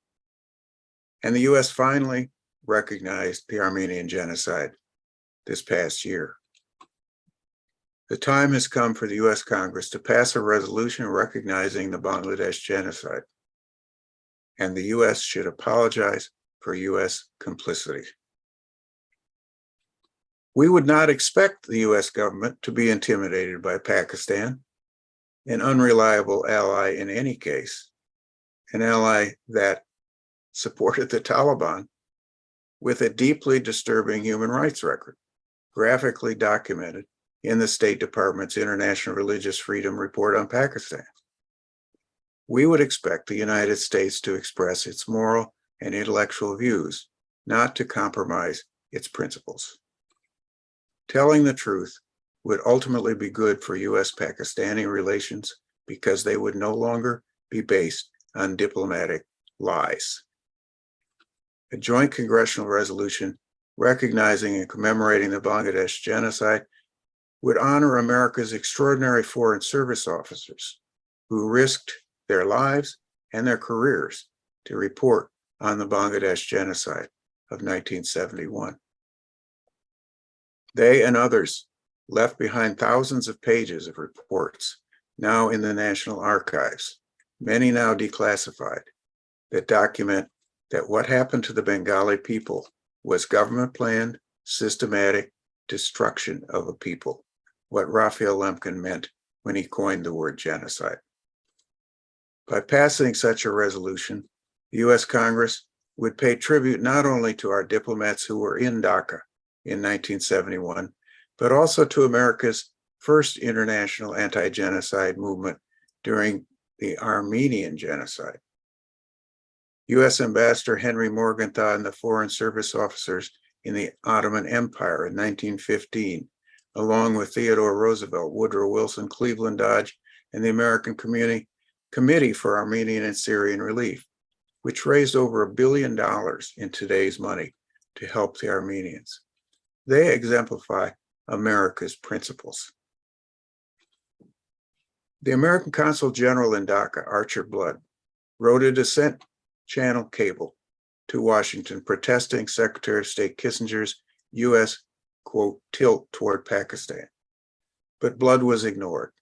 and the US finally recognized the Armenian genocide this past year. The time has come for the US Congress to pass a resolution recognizing the Bangladesh genocide, and the US should apologize for US complicity. We would not expect the US government to be intimidated by Pakistan, an unreliable ally in any case, an ally that supported the Taliban with a deeply disturbing human rights record, graphically documented in the State Department's International Religious Freedom Report on Pakistan. We would expect the United States to express its moral and intellectual views, not to compromise its principles. Telling the truth would ultimately be good for US-Pakistani relations because they would no longer be based on diplomatic lies. A joint congressional resolution recognizing and commemorating the Bangladesh genocide would honor America's extraordinary foreign service officers who risked their lives and their careers to report on the Bangladesh genocide of 1971. They and others left behind thousands of pages of reports, now in the National Archives, many now declassified, that document that what happened to the Bengali people was government-planned, systematic destruction of a people, what Raphael Lemkin meant when he coined the word genocide. By passing such a resolution, the U.S. Congress would pay tribute not only to our diplomats who were in Dhaka in 1971, but also to America's first international anti-genocide movement during the Armenian genocide. U.S. Ambassador Henry Morgenthau and the Foreign Service officers in the Ottoman Empire in 1915, along with Theodore Roosevelt, Woodrow Wilson, Cleveland Dodge, and the American Committee for Armenian and Syrian Relief, which raised over $1 billion in today's money to help the Armenians. They exemplify America's principles. The American Consul General in Dhaka, Archer Blood, wrote a dissent channel cable to Washington protesting Secretary of State Kissinger's U.S., quote, tilt toward Pakistan. But Blood was ignored.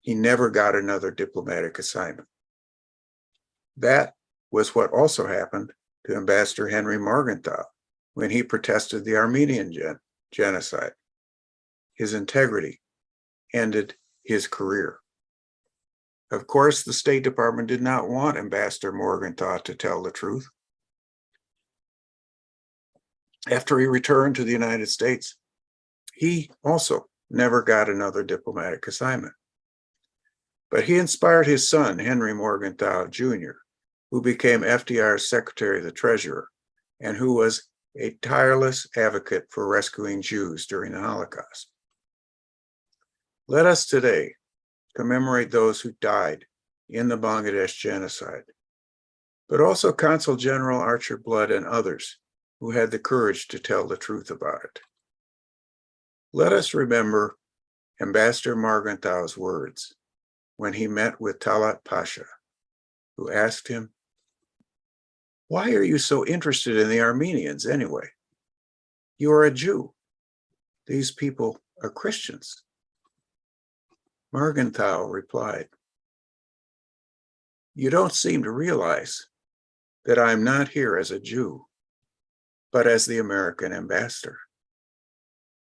He never got another diplomatic assignment. That was what also happened to Ambassador Henry Morgenthau when he protested the Armenian genocide. His integrity ended his career. Of course, the State Department did not want Ambassador Morgenthau to tell the truth. After he returned to the United States, he also never got another diplomatic assignment. But he inspired his son, Henry Morgenthau Jr., who became FDR's Secretary of the Treasury and who was a tireless advocate for rescuing Jews during the Holocaust. Let us today commemorate those who died in the Bangladesh genocide, but also Consul General Archer Blood and others who had the courage to tell the truth about it. Let us remember Ambassador Morgenthau's words when he met with Talat Pasha, who asked him, "Why are you so interested in the Armenians anyway? You are a Jew. These people are Christians." Morgenthau replied, "You don't seem to realize that I'm not here as a Jew, but as the American ambassador.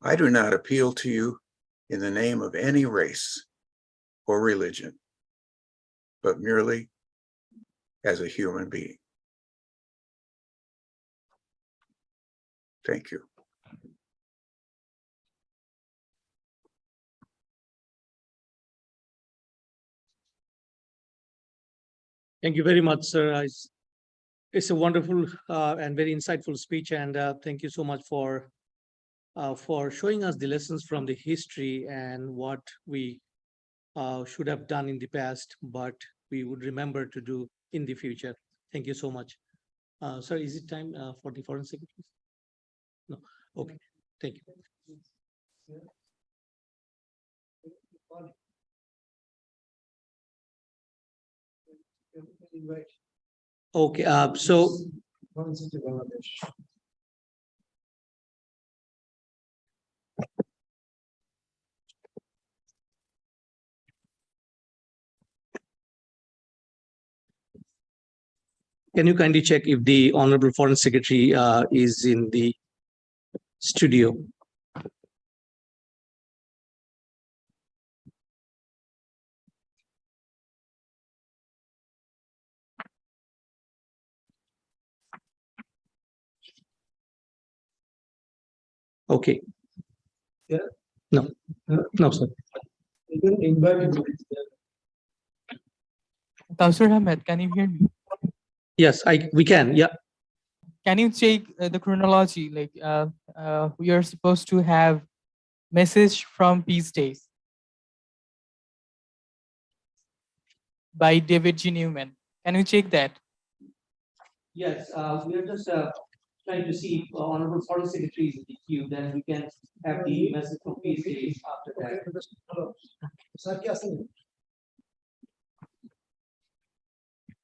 I do not appeal to you in the name of any race or religion, but merely as a human being." Thank you. Thank you very much, sir. It's a wonderful and very insightful speech, and thank you so much for showing us the lessons from the history and what we should have done in the past, but we would remember to do in the future. Thank you so much. Sir, is it time for the Foreign Secretary? No. Okay. Thank you. Okay. So. Can you kindly check if the Honorable Foreign Secretary is in the studio? Okay. Yeah. No. No, sir. You can invite him. Councillor Ahmed, can you hear me? Yes, we can. Yeah. Can you check the chronology? Like we are supposed to have message from Peace Days by David G. Newman. Can you check that? Yes, we are just trying to see if Honorable Foreign Secretary is in the queue, then we can have the message from Peace Days after that. Hello. Sir,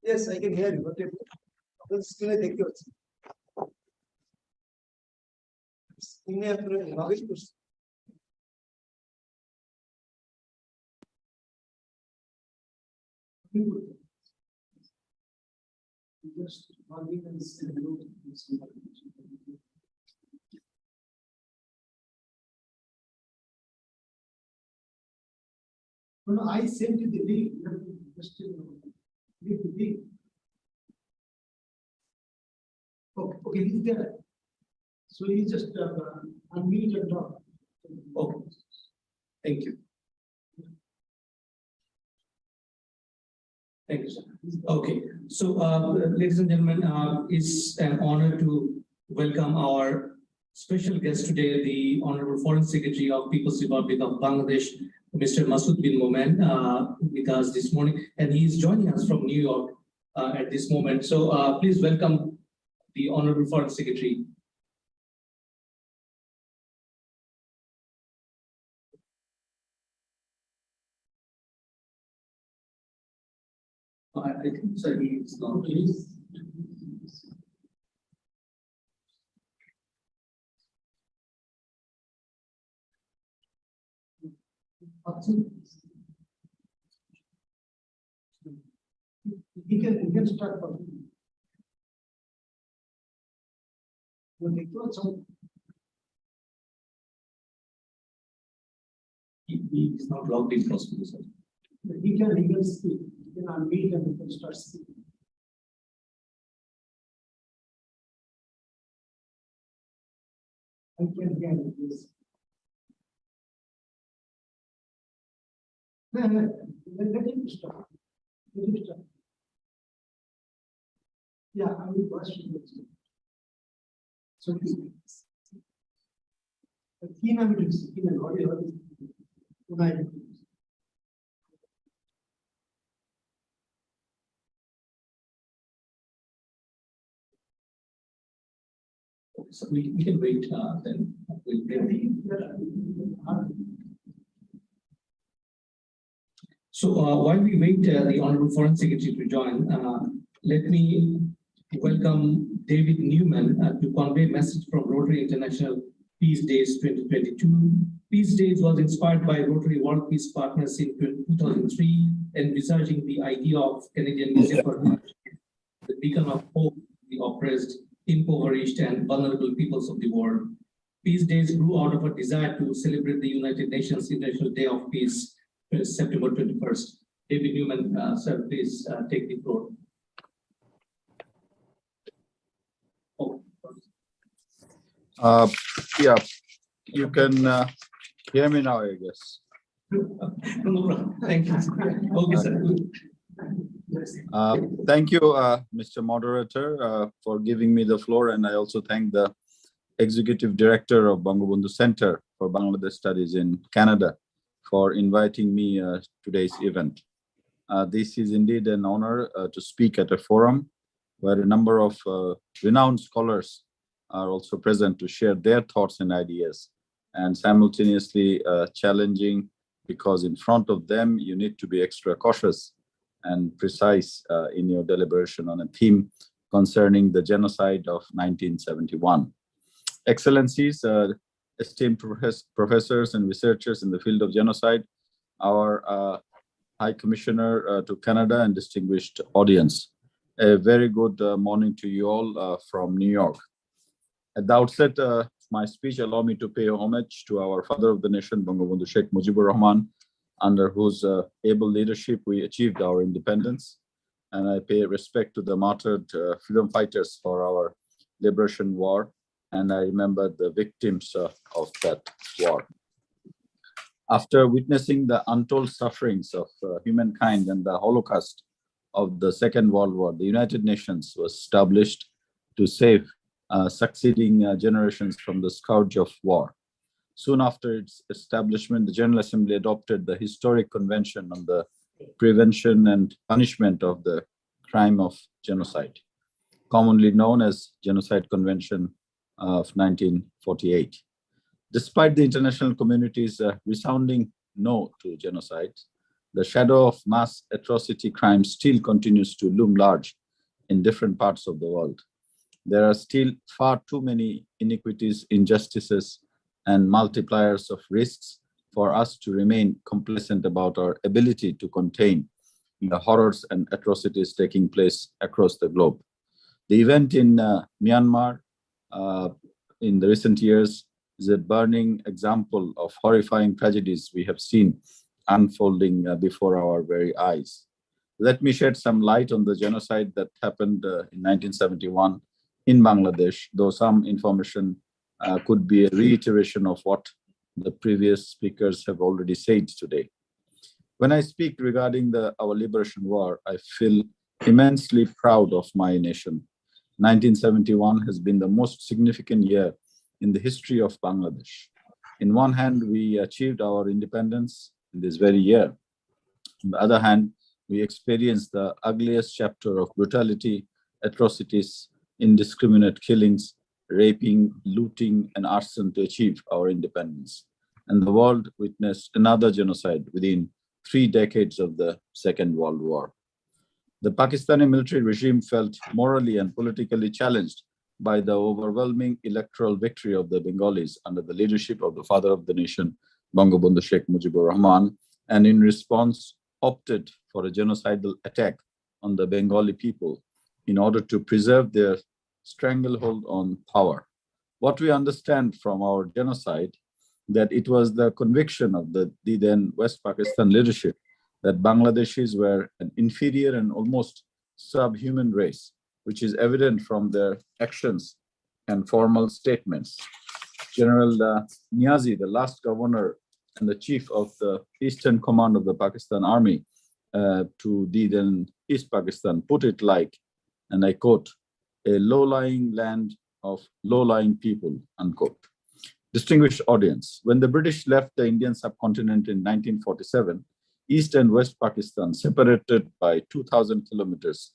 yes, I can hear you. Okay. Thank you. No, no, I sent you the link. You have to just read the link. Okay, he's there. So he just unmute and talk. Okay, thank you. Thank you, sir. Okay, so ladies and gentlemen, it's an honor to welcome our special guest today, the Honorable Foreign Secretary of People's Republic of Bangladesh, Mr. Masood bin Momen, with us this morning, and he is joining us from New York at this moment. So please welcome the Honorable Foreign Secretary. I think so. He's not. He can start from. He is not logged in possibly, sir. He can speak. He can unmute and he can start speaking. I can hear it, yes. No, let him start. Let him start. Yeah, I will question it. So please. He may be speaking and audio. So we can wait then. We'll bring So while we wait the Honorable Foreign Secretary to join, let me welcome David Newman to convey a message from Rotary International Peace Days 2022. Peace Days was inspired by Rotary World Peace Partners in 2003, envisaging the idea of Canadian Museum for the beacon of hope, the oppressed, impoverished, and vulnerable peoples of the world. Peace Days grew out of a desire to celebrate the United Nations International Day of Peace, September 21st. David Newman, sir, please take the floor. Yeah, you can hear me now, I guess. No problem. Thank you. Okay, sir. Thank you, Mr. Moderator, for giving me the floor, and I also thank the Executive Director of Bangabandhu Center for Bangladesh Studies in Canada for inviting me today's event. This is indeed an honor to speak at a forum where a number of renowned scholars are also present to share their thoughts and ideas, and simultaneously challenging, because in front of them you need to be extra cautious and precise in your deliberation on a theme concerning the genocide of 1971. Excellencies, esteemed professors and researchers in the field of genocide, our High Commissioner to Canada, and distinguished audience. A very good morning to you all from New York. At the outset of my speech, allow me to pay homage to our father of the nation, Bangabandhu Sheikh Mujibur Rahman, under whose able leadership we achieved our independence. And I pay respect to the martyred freedom fighters for our liberation war. And I remember the victims of that war. After witnessing the untold sufferings of humankind and the Holocaust of the Second World War, the United Nations was established to save succeeding generations from the scourge of war. Soon after its establishment, the General Assembly adopted the Historic Convention on the Prevention and Punishment of the Crime of Genocide, commonly known as Genocide Convention of 1948. Despite the international community's resounding no to genocide, the shadow of mass atrocity crime still continues to loom large in different parts of the world. There are still far too many iniquities, injustices, and multipliers of risks for us to remain complacent about our ability to contain the horrors and atrocities taking place across the globe. The event in Myanmar in the recent years is a burning example of horrifying tragedies we have seen unfolding before our very eyes. Let me shed some light on the genocide that happened in 1971 in Bangladesh, though some information could be a reiteration of what the previous speakers have already said today. When I speak regarding our liberation war, I feel immensely proud of my nation. 1971 has been the most significant year in the history of Bangladesh. In one hand, we achieved our independence in this very year. On the other hand, we experienced the ugliest chapter of brutality, atrocities, indiscriminate killings, raping, looting, and arson to achieve our independence. And the world witnessed another genocide within 3 decades of the Second World War. The Pakistani military regime felt morally and politically challenged by the overwhelming electoral victory of the Bengalis under the leadership of the father of the nation, Bangabandhu Sheikh Mujibur Rahman, and in response opted for a genocidal attack on the Bengali people in order to preserve their stranglehold on power. What we understand from our genocide that it was the conviction of the then West Pakistan leadership that Bangladeshis were an inferior and almost subhuman race, which is evident from their actions and formal statements. General Niazi, the last governor and the chief of the Eastern Command of the Pakistan Army to the then East Pakistan, put it like, and I quote, a low-lying land of low-lying people, unquote. Distinguished audience, when the British left the Indian subcontinent in 1947, East and West Pakistan, separated by 2,000 kilometers,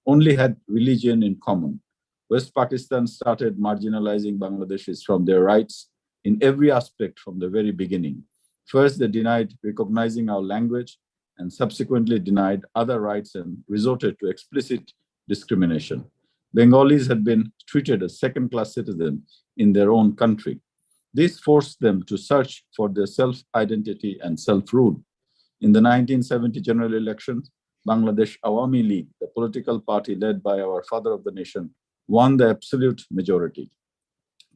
only had religion in common. West Pakistan started marginalizing Bangladeshis from their rights in every aspect from the very beginning. First, they denied recognizing our language and subsequently denied other rights and resorted to explicit discrimination. Bengalis had been treated as second-class citizens in their own country. This forced them to search for their self-identity and self-rule. In the 1970 general elections, Bangladesh Awami League, the political party led by our father of the nation, won the absolute majority.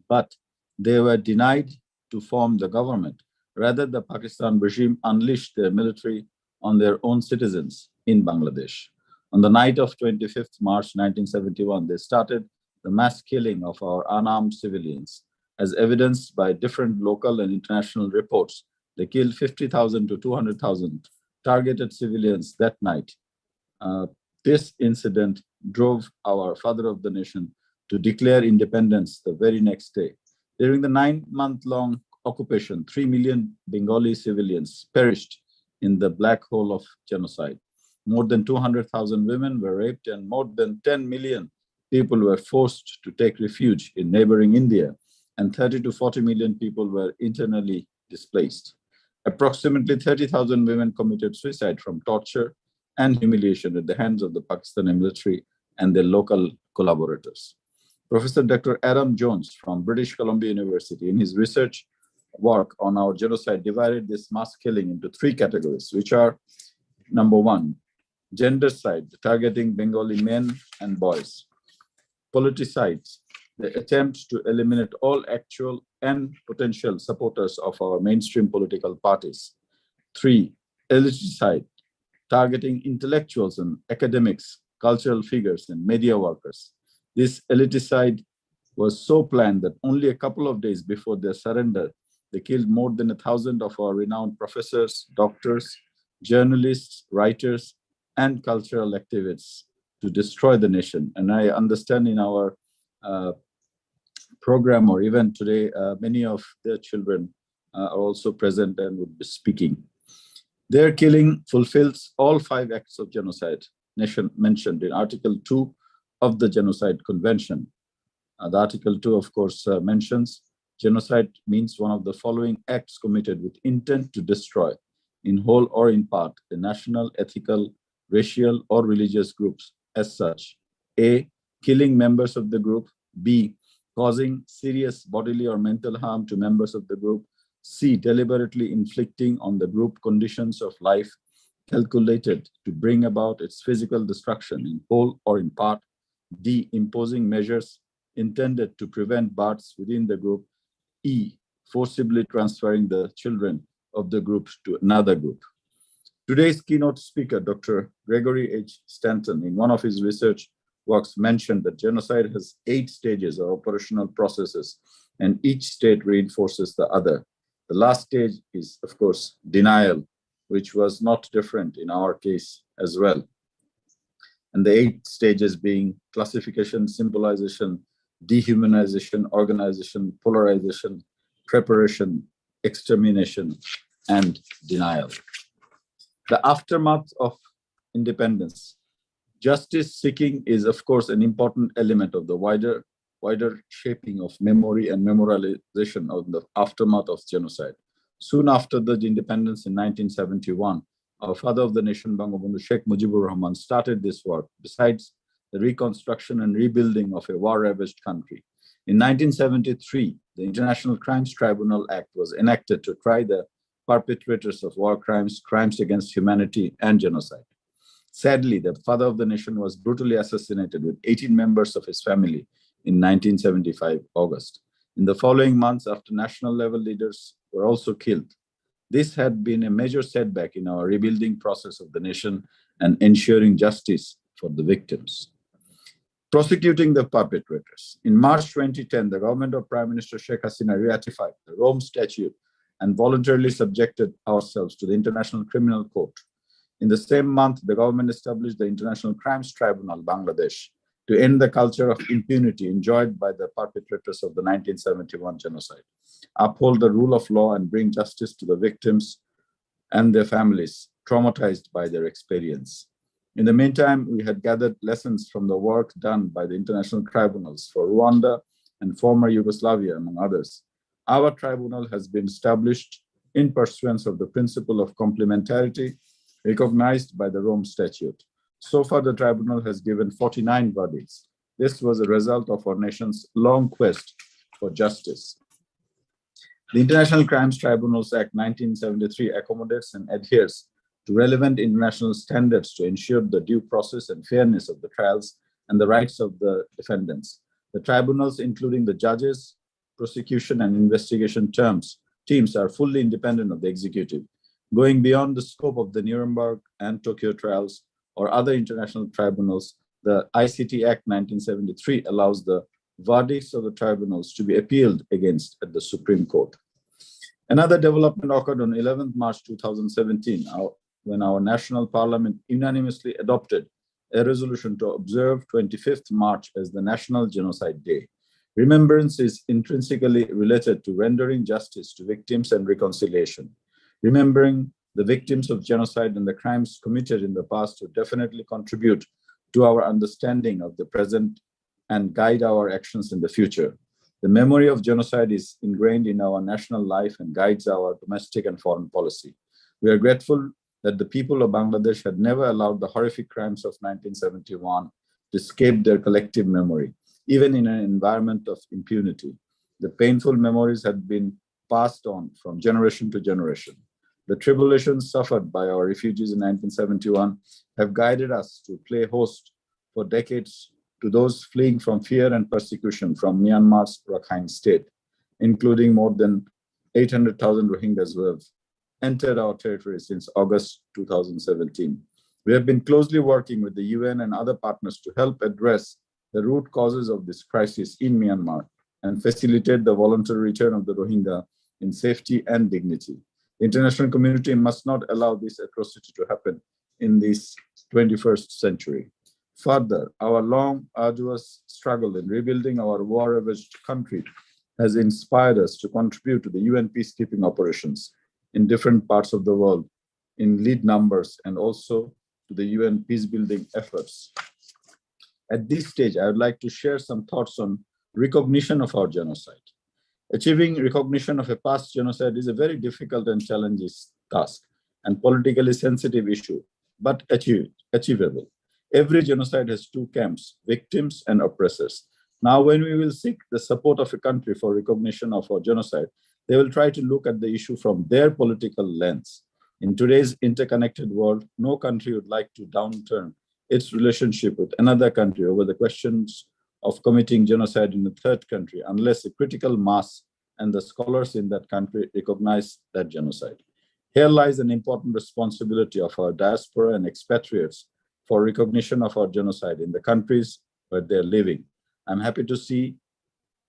But they were denied to form the government. Rather, the Pakistan regime unleashed their military on their own citizens in Bangladesh. On the night of 25th March 1971, they started the mass killing of our unarmed civilians. As evidenced by different local and international reports, they killed 50,000 to 200,000 targeted civilians that night. This incident drove our father of the nation to declare independence the very next day. During the 9-month-long occupation, 3 million Bengali civilians perished in the black hole of genocide. More than 200,000 women were raped and more than 10 million people were forced to take refuge in neighboring India, and 30 to 40 million people were internally displaced. Approximately 30,000 women committed suicide from torture and humiliation at the hands of the Pakistani military and their local collaborators. Professor Dr. Adam Jones from British Columbia University, in his research work on our genocide, divided this mass killing into 3 categories, which are: number 1, gendercide, targeting Bengali men and boys; politicides, the attempt to eliminate all actual and potential supporters of our mainstream political parties; 3, eliticide, targeting intellectuals and academics, cultural figures, and media workers. This eliticide was so planned that only a couple of days before their surrender, they killed more than 1,000 of our renowned professors, doctors, journalists, writers, and cultural activists to destroy the nation. And I understand in our program or event today, many of their children are also present and would be speaking. Their killing fulfills all 5 acts of genocide mentioned in Article 2 of the Genocide Convention. The Article 2, of course, mentions genocide means one of the following acts committed with intent to destroy, in whole or in part, the national, ethical, racial, or religious groups as such. A, killing members of the group. B, causing serious bodily or mental harm to members of the group. C, deliberately inflicting on the group conditions of life calculated to bring about its physical destruction in whole or in part. D, imposing measures intended to prevent births within the group. E, forcibly transferring the children of the group to another group. Today's keynote speaker, Dr. Gregory H. Stanton, in one of his research works mentioned that genocide has 8 stages or operational processes, and each state reinforces the other. The last stage is, of course, denial, which was not different in our case as well. And the 8 stages being classification, symbolization, dehumanization, organization, polarization, preparation, extermination, and denial. The aftermath of independence. Justice seeking is, of course, an important element of the wider shaping of memory and memorialization of the aftermath of genocide. Soon after the independence in 1971, our father of the nation, Bangabandhu Sheikh Mujibur Rahman, started this work, besides the reconstruction and rebuilding of a war-ravaged country. In 1973, the International Crimes Tribunal Act was enacted to try the perpetrators of war crimes, crimes against humanity, and genocide. Sadly, the father of the nation was brutally assassinated with 18 members of his family in 1975 August. In the following months, after national level leaders were also killed, this had been a major setback in our rebuilding process of the nation and ensuring justice for the victims. Prosecuting the perpetrators. In March 2010, the government of Prime Minister Sheikh Hasina ratified the Rome Statute and voluntarily subjected ourselves to the International Criminal Court. In the same month, the government established the International Crimes Tribunal, Bangladesh, to end the culture of impunity enjoyed by the perpetrators of the 1971 genocide, uphold the rule of law, and bring justice to the victims and their families traumatized by their experience. In the meantime, we had gathered lessons from the work done by the international tribunals for Rwanda and former Yugoslavia, among others. Our tribunal has been established in pursuance of the principle of complementarity recognized by the Rome Statute. So far, the tribunal has given 49 verdicts. This was a result of our nation's long quest for justice. The International Crimes Tribunals Act 1973 accommodates and adheres to relevant international standards to ensure the due process and fairness of the trials and the rights of the defendants. The tribunals, including the judges, prosecution, and investigation teams are fully independent of the executive, going beyond the scope of the Nuremberg and Tokyo trials or other international tribunals. The ICT Act 1973 allows the verdicts of the tribunals to be appealed against at the Supreme Court. Another development occurred on 11th March 2017, when our national parliament unanimously adopted a resolution to observe 25th March as the National Genocide Day. Remembrance is intrinsically related to rendering justice to victims and reconciliation. Remembering the victims of genocide and the crimes committed in the past will definitely contribute to our understanding of the present and guide our actions in the future. The memory of genocide is ingrained in our national life and guides our domestic and foreign policy. We are grateful that the people of Bangladesh had never allowed the horrific crimes of 1971 to escape their collective memory, even in an environment of impunity. The painful memories had been passed on from generation to generation. The tribulations suffered by our refugees in 1971 have guided us to play host for decades to those fleeing from fear and persecution from Myanmar's Rakhine state, including more than 800,000 Rohingyas who have entered our territory since August 2017. We have been closely working with the UN and other partners to help address the root causes of this crisis in Myanmar and facilitate the voluntary return of the Rohingya in safety and dignity. The international community must not allow this atrocity to happen in this 21st century. Further, our long, arduous struggle in rebuilding our war-ravaged country has inspired us to contribute to the UN peacekeeping operations in different parts of the world in lead numbers and also to the UN peacebuilding efforts. At this stage, I would like to share some thoughts on recognition of our genocide. Achieving recognition of a past genocide is a very difficult and challenging task and politically sensitive issue, but achievable. Every genocide has 2 camps, victims and oppressors. Now, when we will seek the support of a country for recognition of our genocide, they will try to look at the issue from their political lens. In today's interconnected world, no country would like to downturn its relationship with another country over the questions of committing genocide in a third country unless a critical mass and the scholars in that country recognize that genocide. Here lies an important responsibility of our diaspora and expatriates for recognition of our genocide in the countries where they're living. I'm happy to see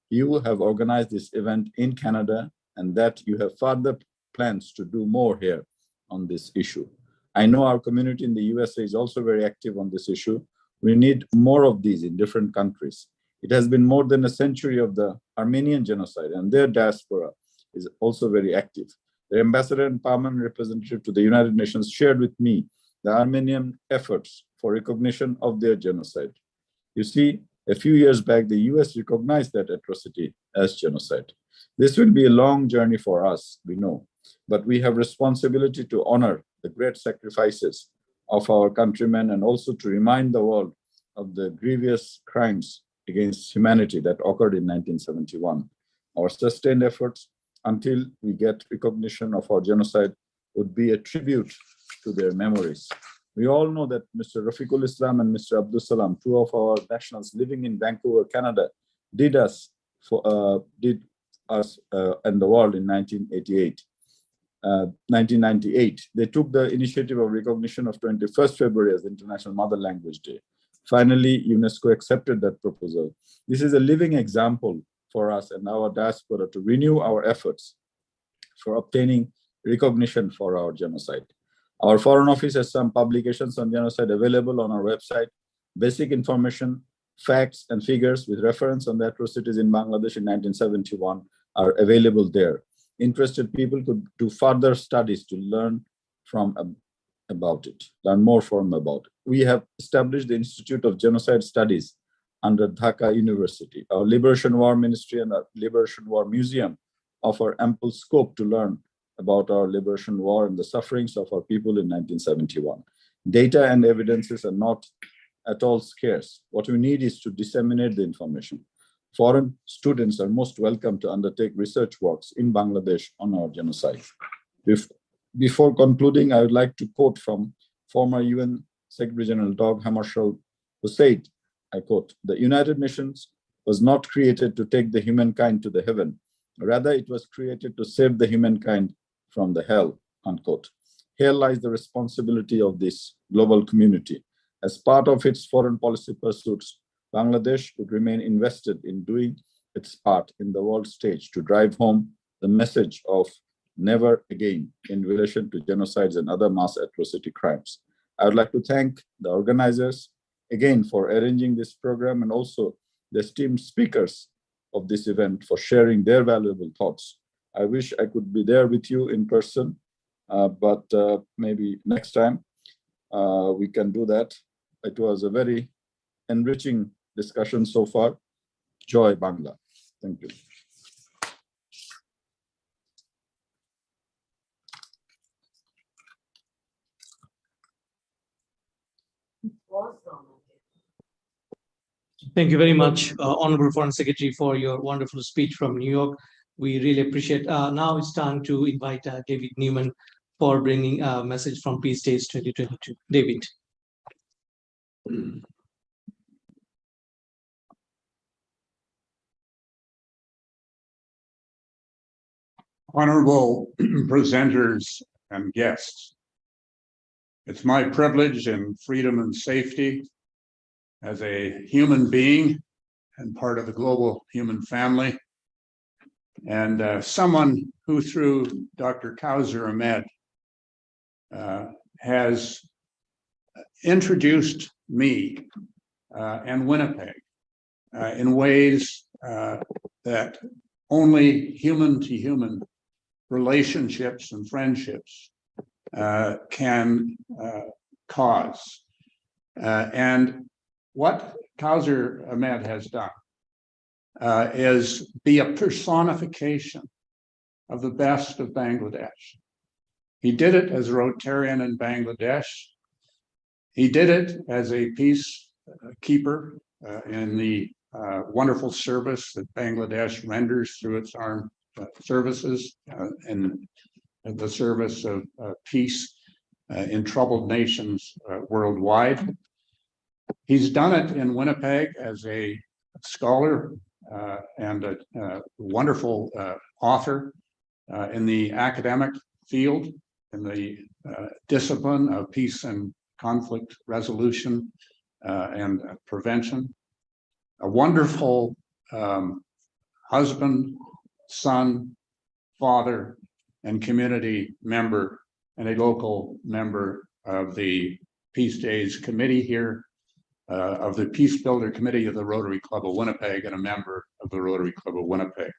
you have organized this event in Canada and that you have further plans to do more here on this issue. I know our community in the USA is also very active on this issue. We need more of these in different countries. It has been more than a century of the Armenian genocide, and their diaspora is also very active. The ambassador and permanent representative to the United Nations shared with me the Armenian efforts for recognition of their genocide. You see, a few years back, the US recognized that atrocity as genocide. This will be a long journey for us, we know, but we have responsibility to honor the great sacrifices of our countrymen and also to remind the world of the grievous crimes against humanity that occurred in 1971. Our sustained efforts until we get recognition of our genocide would be a tribute to their memories. We all know that Mr. Rafiqul Islam and Mr. Abdul Salam, two of our nationals living in Vancouver, Canada, did us and the world in 1998. They took the initiative of recognition of 21st February as International Mother Language Day. Finally, UNESCO accepted that proposal. This is a living example for us and our diaspora to renew our efforts for obtaining recognition for our genocide. Our Foreign Office has some publications on genocide available on our website. Basic information, facts, and figures with reference on the atrocities in Bangladesh in 1971 are available there. Interested people could do further studies to learn about it, learn more from about it. We have established the Institute of Genocide Studies under Dhaka University. Our Liberation War Ministry and our Liberation War Museum offer ample scope to learn about our liberation war and the sufferings of our people in 1971. Data and evidences are not at all scarce. What we need is to disseminate the information. Foreign students are most welcome to undertake research works in Bangladesh on our genocide. Before concluding, I would like to quote from former UN Secretary General Dag Hammarskjöld, who said, I quote, "The United Nations was not created to take the humankind to the heaven. Rather, it was created to save the humankind from the hell," unquote. Here lies the responsibility of this global community. As part of its foreign policy pursuits, Bangladesh would remain invested in doing its part in the world stage to drive home the message of never again in relation to genocides and other mass atrocity crimes. I would like to thank the organizers again for arranging this program and also the esteemed speakers of this event for sharing their valuable thoughts. I wish I could be there with you in person, but maybe next time we can do that. It was a very enriching discussion so far. Joy Bangla. Thank you. Thank you very much, Honorable Foreign Secretary, for your wonderful speech from New York. We really appreciate. Now it's time to invite David Newman for bringing a message from Peace Days 2022. David. Honorable presenters and guests, it's my privilege and freedom and safety as a human being and part of the global human family, and someone who through Dr. Kauser Ahmed has introduced me and Winnipeg in ways that only human-to-human relationships and friendships can cause. And what Kauser Ahmed has done is be a personification of the best of Bangladesh. He did it as a Rotarian in Bangladesh. He did it as a peacekeeper in the wonderful service that Bangladesh renders through its armed services in the service of peace in troubled nations worldwide. He's done it in Winnipeg as a scholar and a wonderful author in the academic field. in the discipline of peace and conflict resolution and prevention. A wonderful husband, son, father, and community member, and a local member of the Peace Days Committee here, of the Peace Builder Committee of the Rotary Club of Winnipeg, and a member of the Rotary Club of Winnipeg.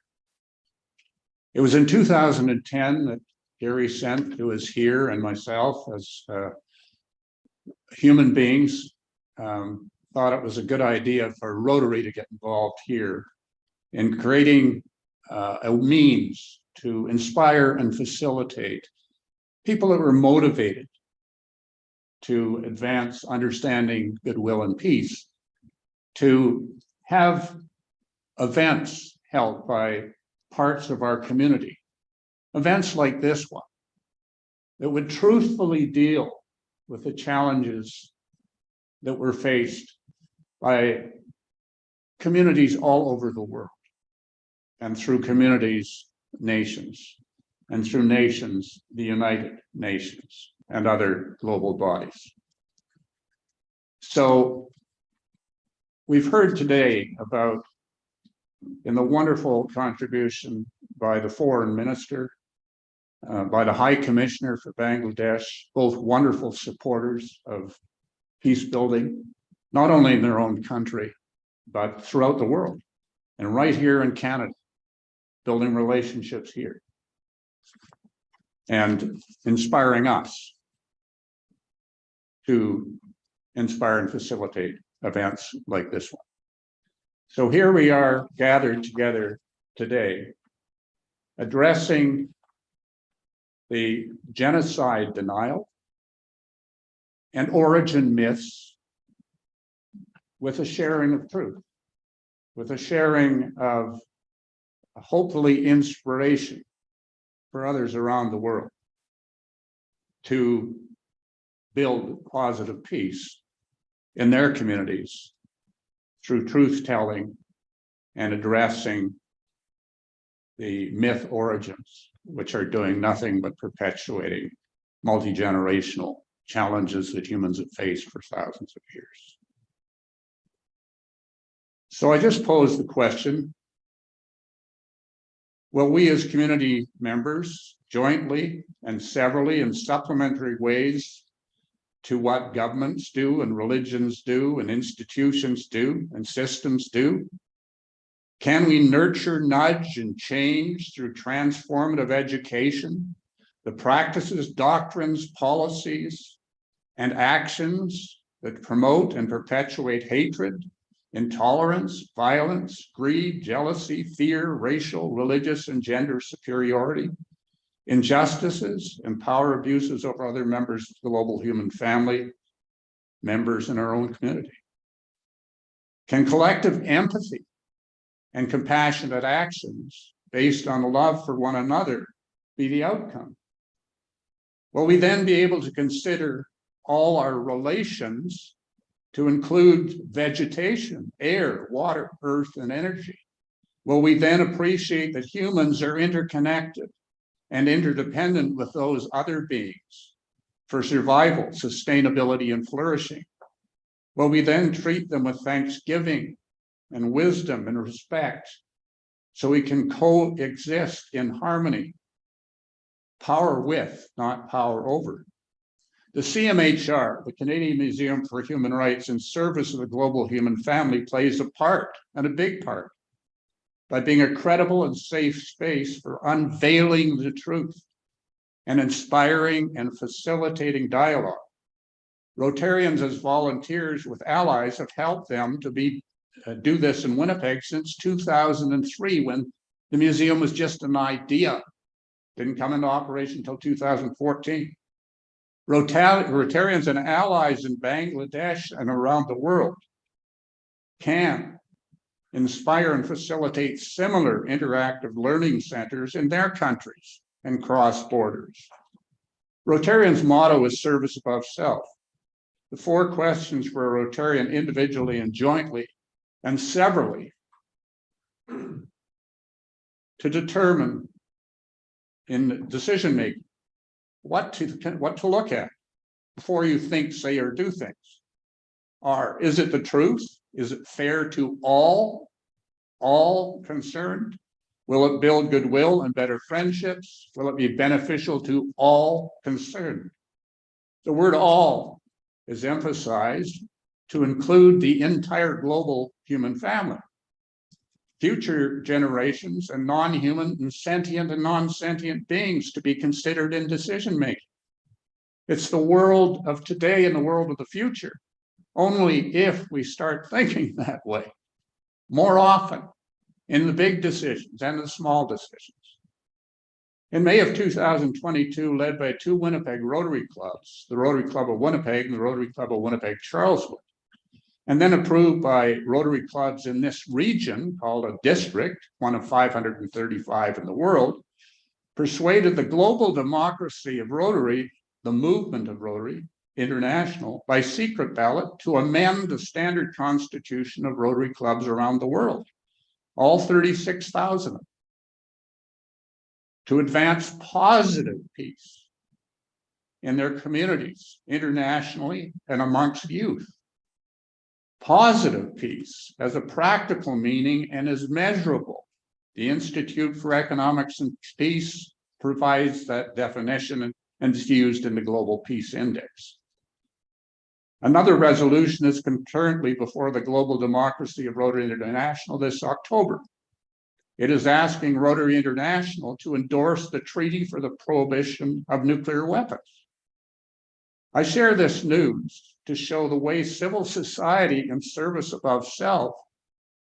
It was in 2010 that Gary Sent, who is here, and myself as human beings, thought it was a good idea for Rotary to get involved here in creating a means to inspire and facilitate people that were motivated to advance understanding, goodwill, and peace, to have events held by parts of our community, events like this one, that would truthfully deal with the challenges that were faced by communities all over the world, and through communities, nations, and through nations, the United Nations, and other global bodies. So we've heard today about, in the wonderful contribution by the Foreign Minister, by the High Commissioner for Bangladesh, both wonderful supporters of peace building, not only in their own country, but throughout the world, and right here in Canada, building relationships here, and inspiring us to inspire and facilitate events like this one. So here we are gathered together today, addressing the genocide denial and origin myths with a sharing of truth, with a sharing of hopefully inspiration for others around the world to build positive peace in their communities through truth telling and addressing the myth origins, which are doing nothing but perpetuating multi-generational challenges that humans have faced for thousands of years. So I just posed the question, will we as community members jointly and severally in supplementary ways to what governments do and religions do and institutions do and systems do, can we nurture, nudge, and change through transformative education the practices, doctrines, policies, and actions that promote and perpetuate hatred, intolerance, violence, greed, jealousy, fear, racial, religious, and gender superiority, injustices, and power abuses over other members of the global human family, members in our own community? Can collective empathy and compassionate actions based on love for one another be the outcome? Will we then be able to consider all our relations to include vegetation, air, water, earth, and energy? Will we then appreciate that humans are interconnected and interdependent with those other beings for survival, sustainability, and flourishing? Will we then treat them with thanksgiving and wisdom and respect so we can coexist in harmony, power with, not power over? The CMHR, the Canadian Museum for Human Rights, in service of the global human family, plays a part, and a big part, by being a credible and safe space for unveiling the truth and inspiring and facilitating dialogue. Rotarians as volunteers with allies have helped them to do this in Winnipeg since 2003, when the museum was just an idea. Didn't come into operation until 2014. Rotarians and allies in Bangladesh and around the world can inspire and facilitate similar interactive learning centers in their countries and cross borders. Rotarians' motto is service above self. The 4 questions for a Rotarian individually and jointly and severally to determine in decision-making what to look at before you think, say, or do things. Is it the truth? Is it fair to all concerned? Will it build goodwill and better friendships? Will it be beneficial to all concerned? The word all is emphasized to include the entire global human family, future generations and non-human and sentient and non-sentient beings to be considered in decision-making. It's the world of today and the world of the future. Only if we start thinking that way more often in the big decisions and the small decisions. In May of 2022, led by two Winnipeg Rotary clubs, the Rotary Club of Winnipeg and the Rotary Club of Winnipeg Charleswood, and then approved by Rotary clubs in this region called a district, one of 535 in the world, persuaded the global democracy of Rotary, the movement of Rotary International, by secret ballot to amend the standard constitution of Rotary clubs around the world, all 36,000 of them, to advance positive peace in their communities, internationally and amongst youth. Positive peace as a practical meaning and is measurable. The Institute for Economics and Peace provides that definition and is used in the Global Peace Index. Another resolution is currently before the Global Democracy of Rotary International this October. It is asking Rotary International to endorse the Treaty for the Prohibition of Nuclear Weapons. I share this news to show the way civil society in service above self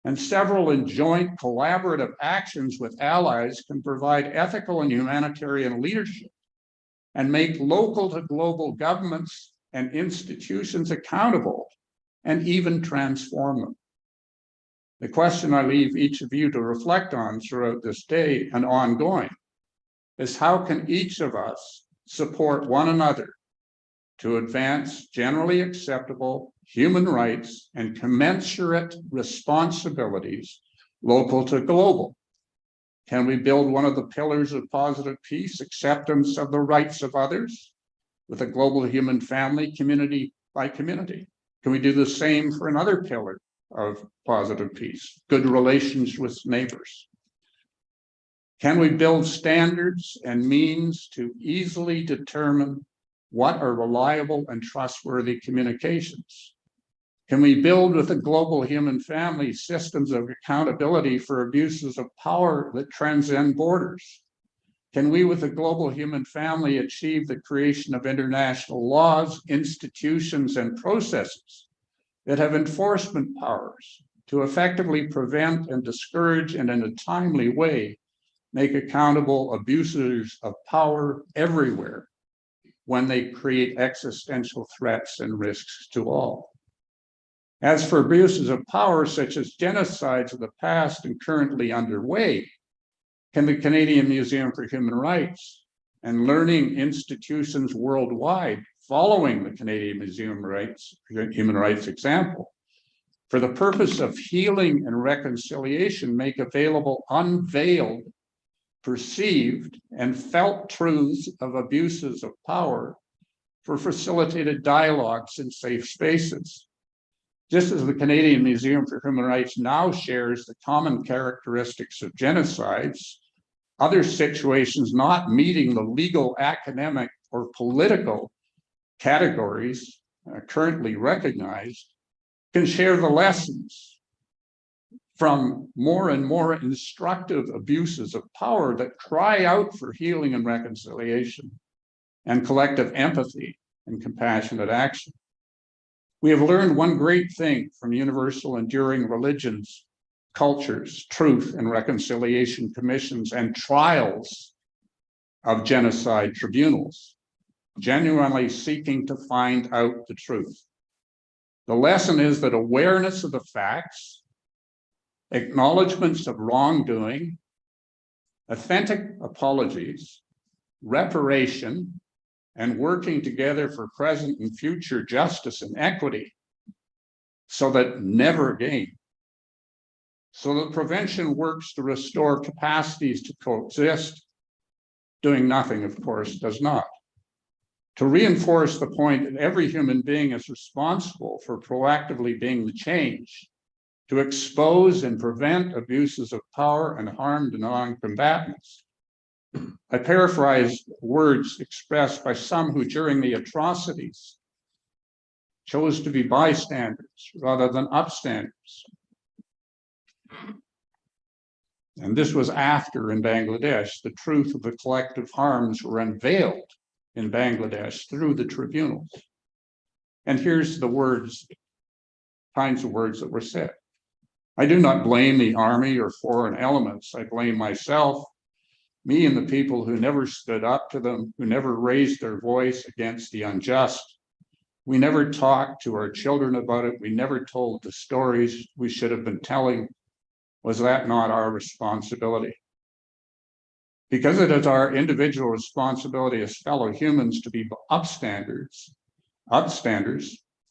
and several in joint collaborative actions with allies can provide ethical and humanitarian leadership and make local to global governments and institutions accountable and even transform them. The question I leave each of you to reflect on throughout this day and ongoing is how can each of us support one another to advance generally acceptable human rights and commensurate responsibilities local to global? Can we build one of the pillars of positive peace, acceptance of the rights of others, with a global human family, community by community? Can we do the same for another pillar of positive peace, good relations with neighbors? Can we build standards and means to easily determine what are reliable and trustworthy communications? Can we build with the global human family systems of accountability for abuses of power that transcend borders? Can we, with the global human family, achieve the creation of international laws, institutions, and processes that have enforcement powers to effectively prevent and discourage and in a timely way make accountable abusers of power everywhere when they create existential threats and risks to all? As for abuses of power, such as genocides of the past and currently underway, can the Canadian Museum for Human Rights and learning institutions worldwide following the Canadian Museum Human Rights example, for the purpose of healing and reconciliation, make available unveiled, perceived, and felt truths of abuses of power for facilitated dialogues in safe spaces? Just as the Canadian Museum for Human Rights now shares the common characteristics of genocides, other situations not meeting the legal, academic, or political categories currently recognized can share the lessons from more and more instructive abuses of power that cry out for healing and reconciliation and collective empathy and compassionate action. We have learned one great thing from universal enduring religions, cultures, truth and reconciliation commissions, and trials of genocide tribunals, genuinely seeking to find out the truth. The lesson is that awareness of the facts, acknowledgements of wrongdoing, authentic apologies, reparation, and working together for present and future justice and equity, so that never again. So that prevention works to restore capacities to coexist. Doing nothing, of course, does not. to reinforce the point that every human being is responsible for proactively being the change, to expose and prevent abuses of power and harm to non-combatants. I paraphrase words expressed by some who during the atrocities chose to be bystanders rather than upstanders. And this was after in Bangladesh, the truth of the collective harms were unveiled in Bangladesh through the tribunals. And here's the words, kinds of words that were said. I do not blame the army or foreign elements. I blame myself, me and the people who never stood up to them, who never raised their voice against the unjust. We never talked to our children about it. We never told the stories we should have been telling. Was that not our responsibility? Because it is our individual responsibility as fellow humans to be upstanders,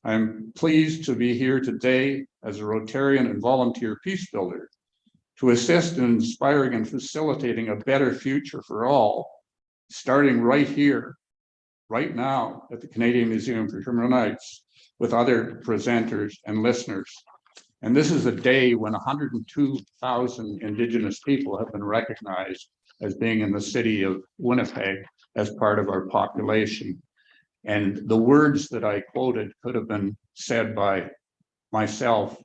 I'm pleased to be here today as a Rotarian and volunteer peace builder to assist in inspiring and facilitating a better future for all, starting right here, right now at the Canadian Museum for Human Rights with other presenters and listeners. And this is a day when 102,000 Indigenous people have been recognized as being in the city of Winnipeg as part of our population. And the words that I quoted could have been said by myself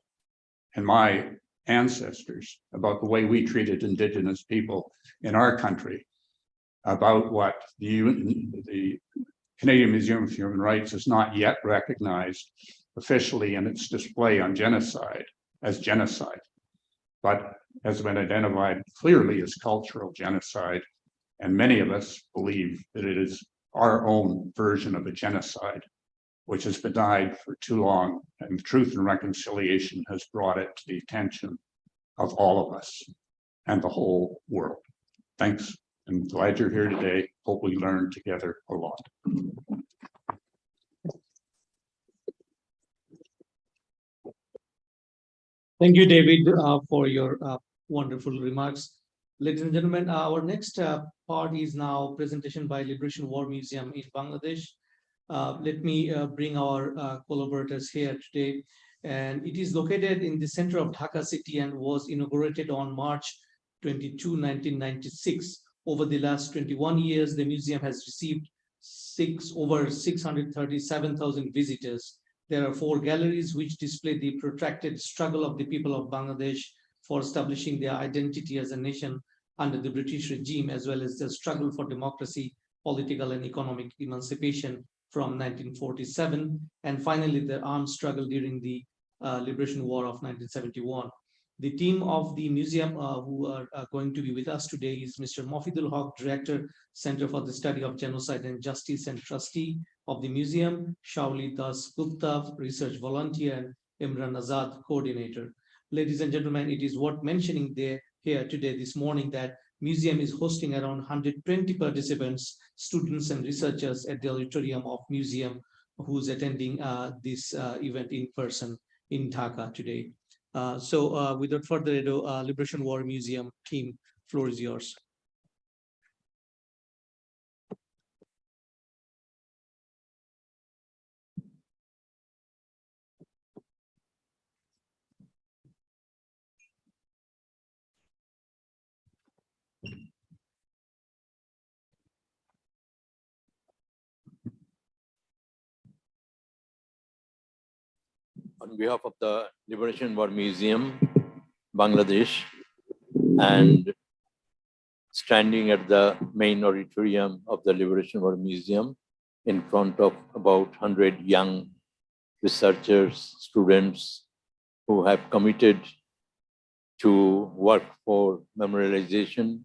and my ancestors about the way we treated Indigenous people in our country, about what the Canadian Museum for Human Rights has not yet recognized officially in its display on genocide as genocide, but has been identified clearly as cultural genocide. And many of us believe that it is our own version of a genocide, which has been denied for too long. And Truth and Reconciliation has brought it to the attention of all of us and the whole world. Thanks. I'm glad you're here today. Hope we learned together a lot. Thank you, David, for your wonderful remarks. Ladies and gentlemen, our next part is now presentation by Liberation War Museum in Bangladesh. Let me bring our collaborators here today. And it is located in the center of Dhaka city and was inaugurated on March 22, 1996. Over the last 21 years, the museum has received over 637,000 visitors. There are 4 galleries which display the protracted struggle of the people of Bangladesh for establishing their identity as a nation under the British regime, as well as the struggle for democracy, political and economic emancipation from 1947, and finally the armed struggle during the Liberation War of 1971. The team of the museum who are going to be with us today is Mr. Mofidul Haq, Director, Center for the Study of Genocide and Justice and Trustee of the museum, Shauli Das Gupta, Research Volunteer, and Imran Azad, Coordinator. Ladies and gentlemen, it is worth mentioning here today, this morning, that museum is hosting around 120 participants, students and researchers at the auditorium of museum who's attending this event in person in Dhaka today. So without further ado, Liberation War Museum team, floor is yours. On behalf of the Liberation War Museum, Bangladesh, and standing at the main auditorium of the Liberation War Museum in front of about 100 young researchers, students who have committed to work for memorialization,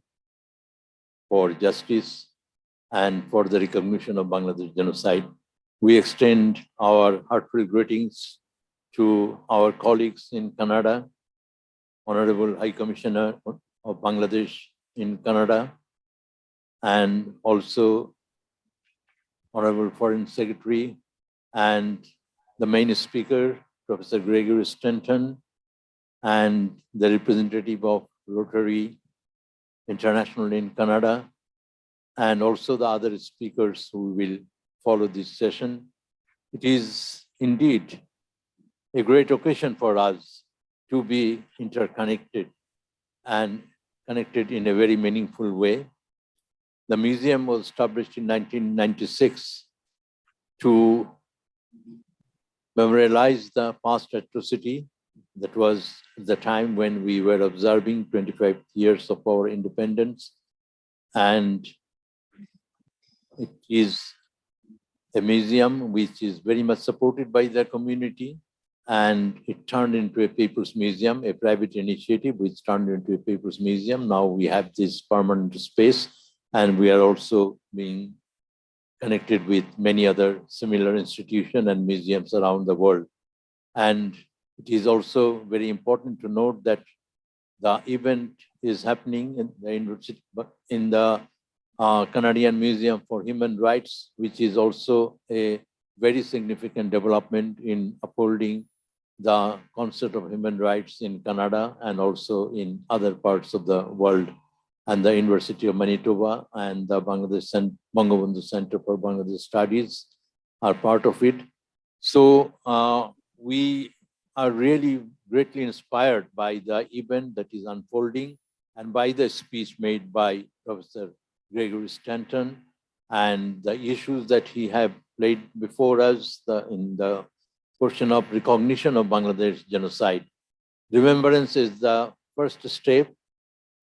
for justice, and for the recognition of Bangladesh genocide. We extend our heartfelt greetings to our colleagues in Canada, Honorable High Commissioner of Bangladesh in Canada, and also Honorable Foreign Secretary, and the main speaker, Professor Gregory Stanton, and the representative of Rotary International in Canada, and also the other speakers who will follow this session. It is indeed a great occasion for us to be interconnected and connected in a very meaningful way. The museum was established in 1996 to memorialize the past atrocity. That was the time when we were observing 25 years of our independence. And it is a museum which is very much supported by the community, and it turned into a people's museum, a private initiative which turned into a people's museum. Now we have this permanent space, and we are also being connected with many other similar institutions and museums around the world. And it is also very important to note that the event is happening in the university, in the Canadian Museum for Human Rights, which is also a very significant development in upholding the concept of human rights in Canada and also in other parts of the world. And the University of Manitoba and the Bangabandhu Center for Bangladesh Studies are part of it. So we are really greatly inspired by the event that is unfolding and by the speech made by Professor Gregory Stanton and the issues that he have laid before us in the question of recognition of Bangladesh genocide. Remembrance is the first step.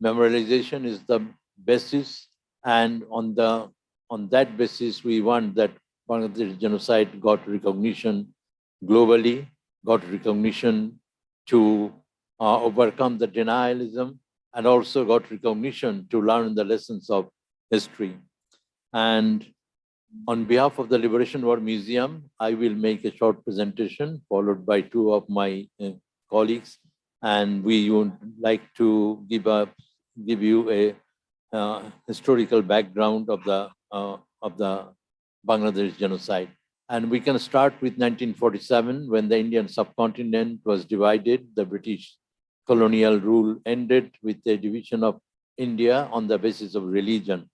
Memorialization is the basis, and on that basis, we want that Bangladesh genocide got recognition globally, got recognition to overcome the denialism, and also got recognition to learn the lessons of history. And on behalf of the Liberation War Museum, I will make a short presentation followed by two of my colleagues, and we would like to give you a historical background of the Bangladesh genocide. And we can start with 1947, when the Indian subcontinent was divided. The British colonial rule ended with the division of India on the basis of religion.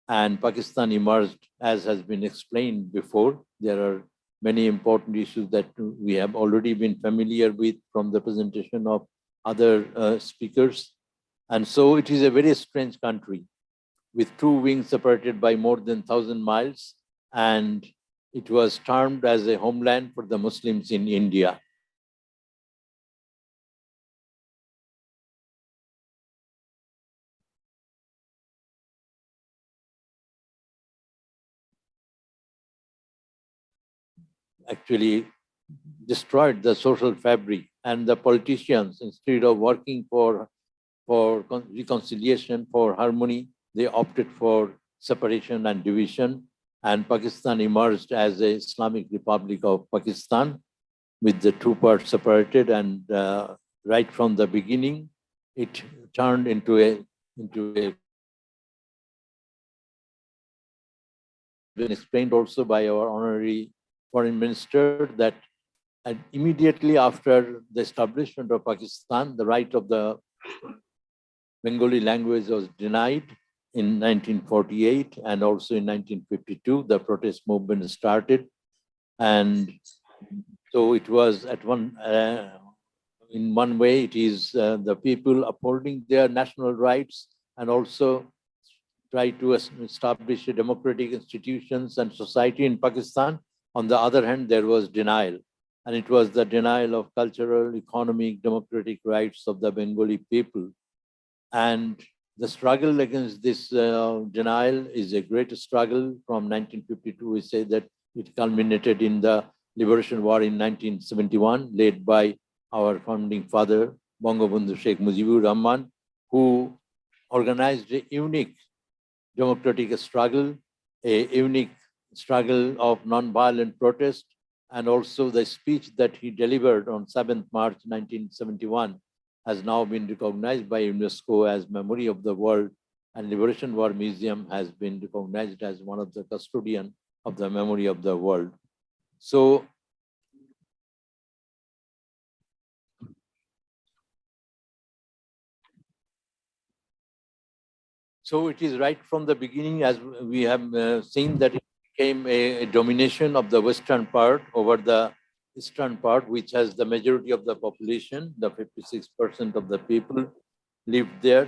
And Pakistan emerged, as has been explained before. There are many important issues that we have already been familiar with from the presentation of other speakers. And so it is a very strange country with two wings separated by more than 1,000 miles. And it was termed as a homeland for the Muslims in India. Actually destroyed the social fabric, and the politicians, instead of working for reconciliation, for harmony, they opted for separation and division. And Pakistan emerged as a Islamic Republic of Pakistan with the two parts separated. And right from the beginning, it turned into a been explained also by our honorary foreign minister that immediately after the establishment of Pakistan, the right of the Bengali language was denied in 1948, and also in 1952, the protest movement started. And so it was in one way, it is the people upholding their national rights and also try to establish democratic institutions and society in Pakistan. On the other hand, there was denial. And it was the denial of cultural, economic, democratic rights of the Bengali people. And the struggle against this denial is a great struggle from 1952. We say that it culminated in the Liberation War in 1971, led by our founding father, Bangabandhu Sheikh Mujibur Rahman, who organized a unique democratic struggle, a unique struggle of non-violent protest, and also the speech that he delivered on 7th March 1971 has now been recognized by UNESCO as Memory of the World, and Liberation War Museum has been recognized as one of the custodian of the memory of the world. So it is right from the beginning, as we have seen, that it came a domination of the western part over the eastern part, which has the majority of the population, the 56% of the people lived there.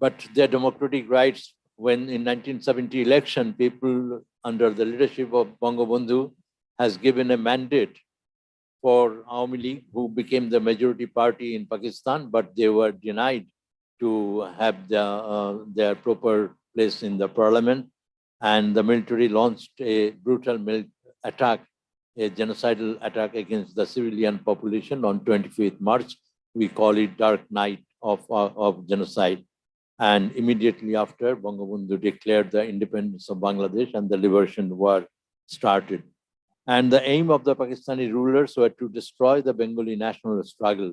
But their democratic rights, when in 1970 election, people under the leadership of Bangabandhu has given a mandate for Awami League, who became the majority party in Pakistan, but they were denied to have their proper place in the parliament. And the military launched a brutal attack, a genocidal attack against the civilian population on 25th March. We call it Dark Night of genocide. And immediately after, Bangabandhu declared the independence of Bangladesh and the liberation war started. And the aim of the Pakistani rulers were to destroy the Bengali national struggle.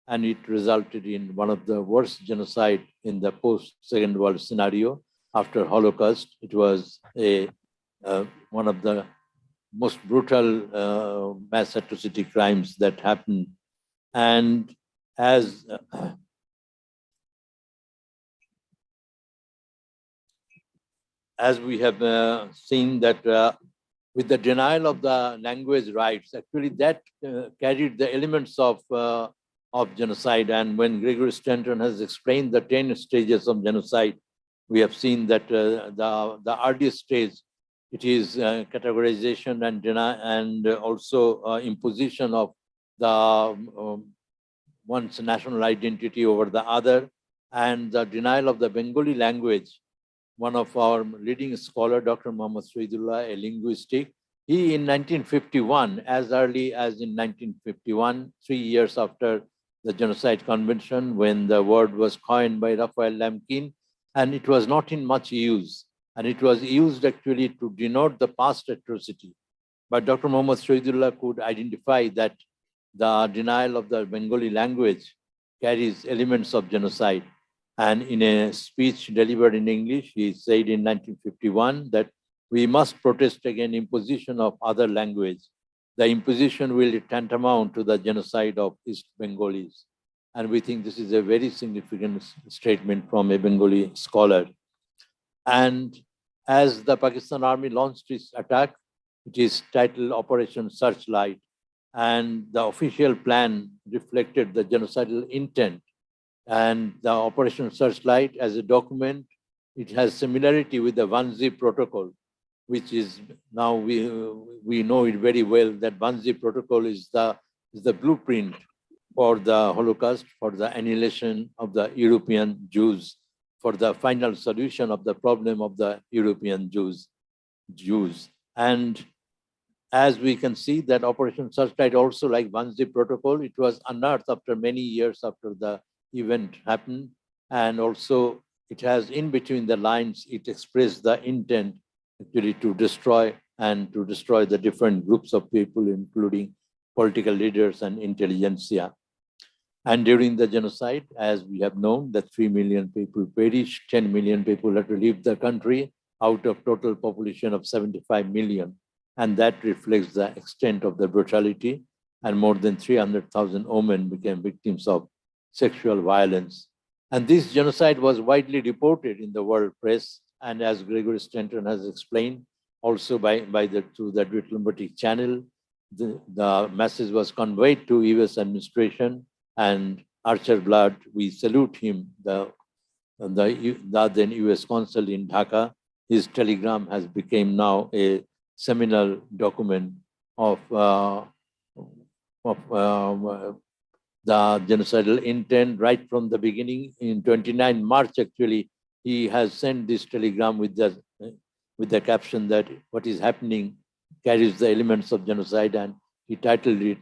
And it resulted in one of the worst genocide in the post-Second World scenario. After Holocaust, it was one of the most brutal mass atrocity crimes that happened. And as we have seen that with the denial of the language rights, actually that carried the elements of genocide. And when Gregory Stanton has explained the 10 stages of genocide, we have seen that the earliest stage, it is categorization and and also imposition of the one's national identity over the other, and the denial of the Bengali language. One of our leading scholar, Dr. Muhammad Sahidullah, a linguistic, he in 1951, as early as in 1951, 3 years after the Genocide Convention, when the word was coined by Raphael Lemkin, and it was not in much use. And it was used actually to denote the past atrocity. But Dr. Muhammad Sahidullah could identify that the denial of the Bengali language carries elements of genocide. And in a speech delivered in English, he said in 1951 that we must protest against imposition of other language. The imposition will tantamount to the genocide of East Bengalis. And we think this is a very significant statement from a Bengali scholar. And as the Pakistan Army launched its attack, it is titled Operation Searchlight. And the official plan reflected the genocidal intent. And the Operation Searchlight as a document, it has similarity with the Wannsee Protocol, which is now we know it very well that Wannsee Protocol is the blueprint for the Holocaust, for the annihilation of the European Jews, for the final solution of the problem of the European Jews. And as we can see that Operation Searchlight also, like Wannsee Protocol, it was unearthed after many years after the event happened. And also it has in between the lines, it expressed the intent actually to destroy the different groups of people, including political leaders and intelligentsia. And during the genocide, as we have known, that 3 million people perished, 10 million people had to leave the country out of total population of 75 million. And that reflects the extent of the brutality. And more than 300,000 women became victims of sexual violence. And this genocide was widely reported in the world press. And as Gregory Stanton has explained, also through the diplomatic channel, the message was conveyed to US administration. And Archer Blood, we salute him, the then US consul in Dhaka. His telegram has become now a seminal document of the genocidal intent right from the beginning. In 29 March, actually, he has sent this telegram with the caption that what is happening carries the elements of genocide, and he titled it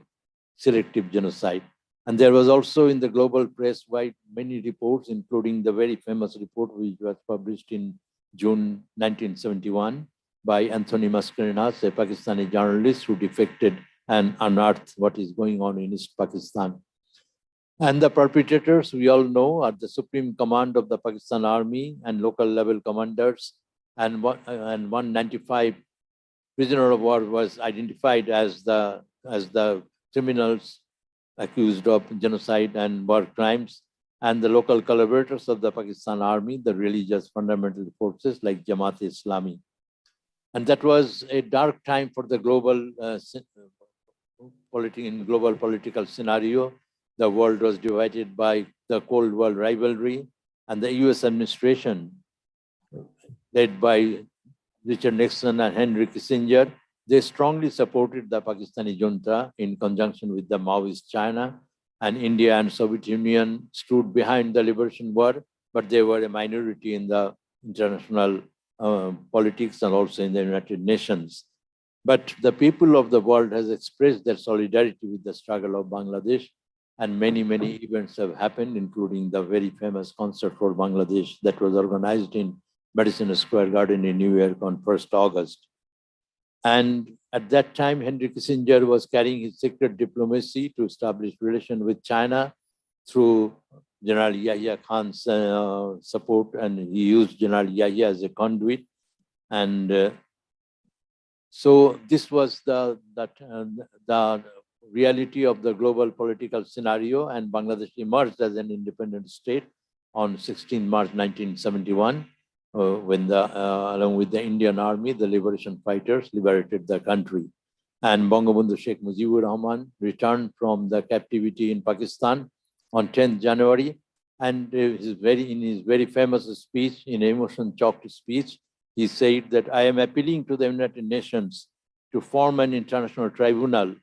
Selective Genocide. And there was also in the global press many reports, including the very famous report which was published in June 1971 by Anthony Mascarenhas, a Pakistani journalist who defected and unearthed what is going on in East Pakistan. And the perpetrators, we all know, are the Supreme Command of the Pakistan Army and local level commanders. And 195 prisoner of war was identified as the criminals accused of genocide and war crimes, and the local collaborators of the Pakistan Army, the religious fundamental forces like Jamaat-e-Islami. And that was a dark time for the global global political scenario. The world was divided by the Cold War rivalry, and the US administration, led by Richard Nixon and Henry Kissinger, they strongly supported the Pakistani junta in conjunction with the Maoist China, and India and Soviet Union stood behind the liberation war, but they were a minority in the international politics and also in the United Nations. But the people of the world has expressed their solidarity with the struggle of Bangladesh, and many, many events have happened, including the very famous concert for Bangladesh that was organized in Madison Square Garden in New York on 1st August. And at that time, Henry Kissinger was carrying his secret diplomacy to establish relations with China through General Yahya Khan's support, and he used General Yahya as a conduit. And so this was the reality of the global political scenario, and Bangladesh emerged as an independent state on 16 March 1971, when along with the Indian Army, the liberation fighters liberated the country. And Bangabandhu Sheikh Mujibur Rahman returned from the captivity in Pakistan on 10th January. And in his very famous speech, in emotion-choked speech, he said that I am appealing to the United Nations to form an international tribunal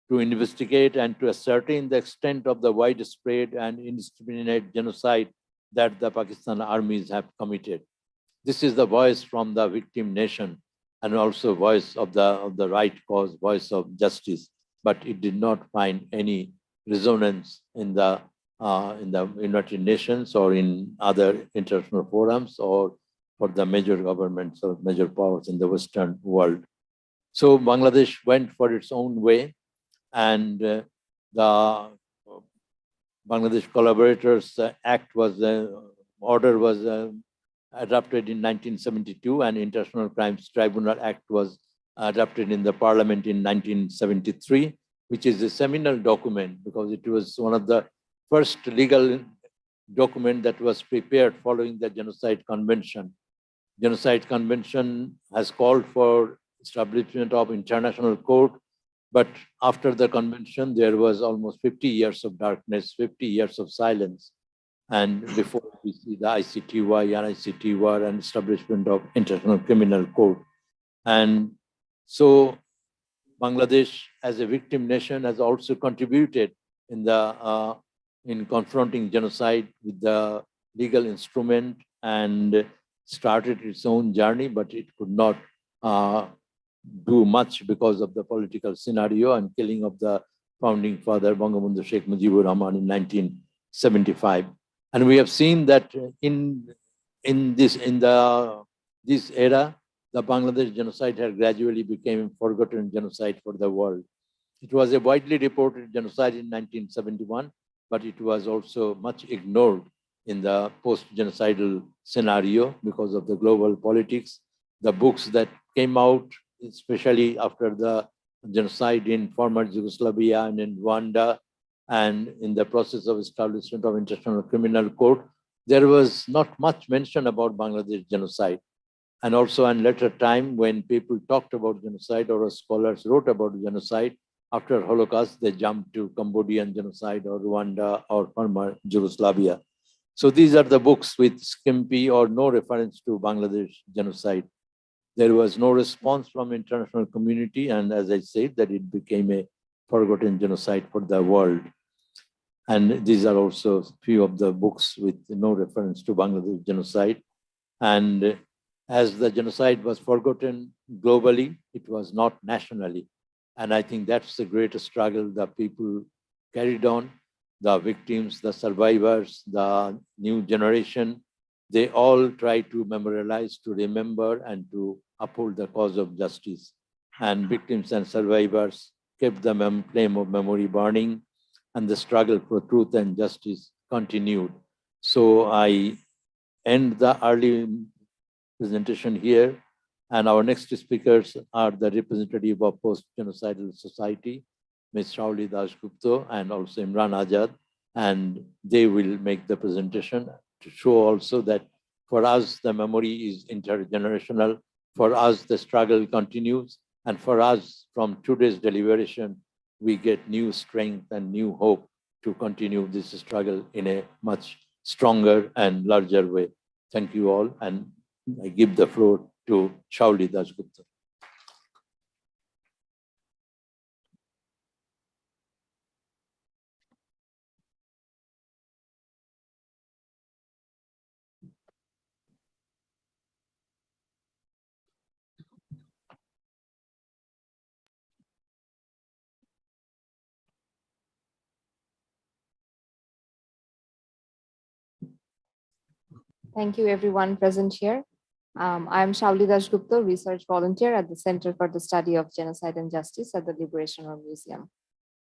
to investigate and to ascertain the extent of the widespread and indiscriminate genocide that the Pakistan armies have committed. This is the voice from the victim nation, and also voice of the right cause, voice of justice. But it did not find any resonance in the United Nations or in other international forums or for the major governments or major powers in the Western world. So Bangladesh went for its own way, and the Bangladesh Collaborators Act order was adopted in 1972, and International Crimes Tribunal Act was adopted in the Parliament in 1973, which is a seminal document because it was one of the first legal document that was prepared following the Genocide Convention. Genocide Convention has called for establishment of international court, but after the convention, there was almost 50 years of darkness, 50 years of silence. And before we see the ICTY and ICTY and establishment of International Criminal Court. And so Bangladesh as a victim nation has also contributed in confronting genocide with the legal instrument and started its own journey, but it could not do much because of the political scenario and killing of the founding father, Bangabandhu Sheikh Mujibur Rahman in 1975. And we have seen that in this era, the Bangladesh genocide had gradually become forgotten genocide for the world. It was a widely reported genocide in 1971, but it was also much ignored in the post-genocidal scenario because of the global politics. The books that came out, especially after the genocide in former Yugoslavia and in Rwanda, and in the process of establishment of International Criminal Court, there was not much mention about Bangladesh genocide. And also in later time, when people talked about genocide or scholars wrote about genocide, after Holocaust, they jumped to Cambodian genocide or Rwanda or former Yugoslavia. So these are the books with skimpy or no reference to Bangladesh genocide. There was no response from international community, and as I said, that it became a forgotten genocide for the world. And these are also few of the books with no reference to Bangladesh genocide. And as the genocide was forgotten globally, it was not nationally. And I think that's the greatest struggle that people carried on. The victims, the survivors, the new generation, they all try to memorialize, to remember, and to uphold the cause of justice. And victims and survivors kept the flame of memory burning, and the struggle for truth and justice continued. So I end the early presentation here, and our next speakers are the representative of Post-Genocidal Society, Ms. Shauli Dasgupta, and also Imran Azad, and they will make the presentation to show also that for us, the memory is intergenerational For us, the struggle continues. And for us, from today's deliberation, we get new strength and new hope to continue this struggle in a much stronger and larger way. Thank you all. And I give the floor to Shauli Dasgupta. Thank you, everyone present here. I'm Shauli Dasgupta, research volunteer at the Center for the Study of Genocide and Justice at the Liberation War Museum.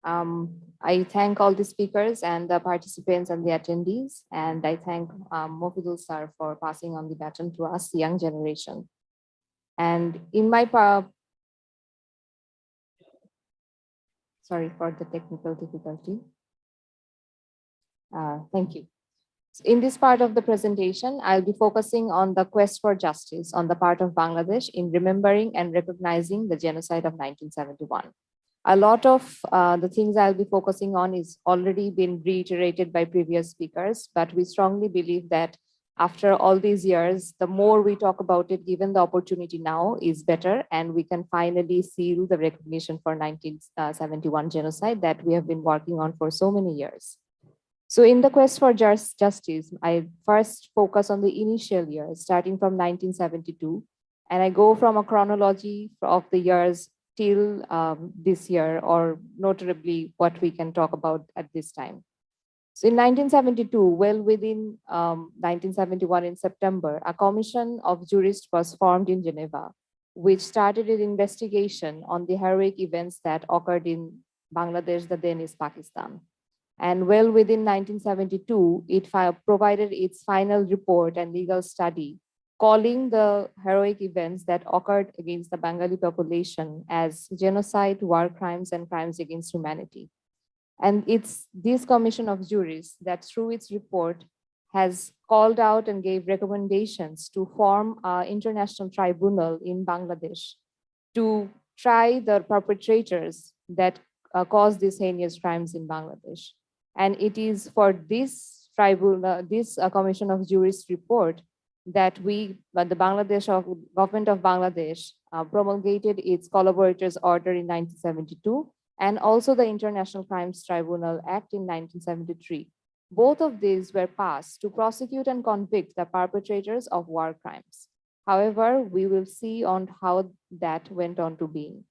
I thank all the speakers and the participants and the attendees, and I thank Mofidul sir for passing on the baton to us, the young generation. And in my sorry for the technical difficulty. Thank you. In this part of the presentation, I'll be focusing on the quest for justice on the part of Bangladesh in remembering and recognizing the genocide of 1971. A lot of the things I'll be focusing on is already been reiterated by previous speakers, but we strongly believe that after all these years, the more we talk about it, given the opportunity now is better, and we can finally seal the recognition for 1971 genocide that we have been working on for so many years. So in the quest for justice, I first focus on the initial years, starting from 1972, and I go from a chronology of the years till this year, or notably what we can talk about at this time. So in 1972, well within 1971 in September, a commission of jurists was formed in Geneva, which started an investigation on the heroic events that occurred in Bangladesh, the then is Pakistan. And well within 1972, it provided its final report and legal study, calling the heroic events that occurred against the Bengali population as genocide, war crimes, and crimes against humanity. And it's this commission of jurists that through its report has called out and gave recommendations to form an international tribunal in Bangladesh to try the perpetrators that caused these heinous crimes in Bangladesh. And it is for this tribunal, this commission of jurists report that the government of Bangladesh promulgated its collaborators order in 1972, and also the International Crimes Tribunal Act in 1973. Both of these were passed to prosecute and convict the perpetrators of war crimes. However, we will see on how that went on to being.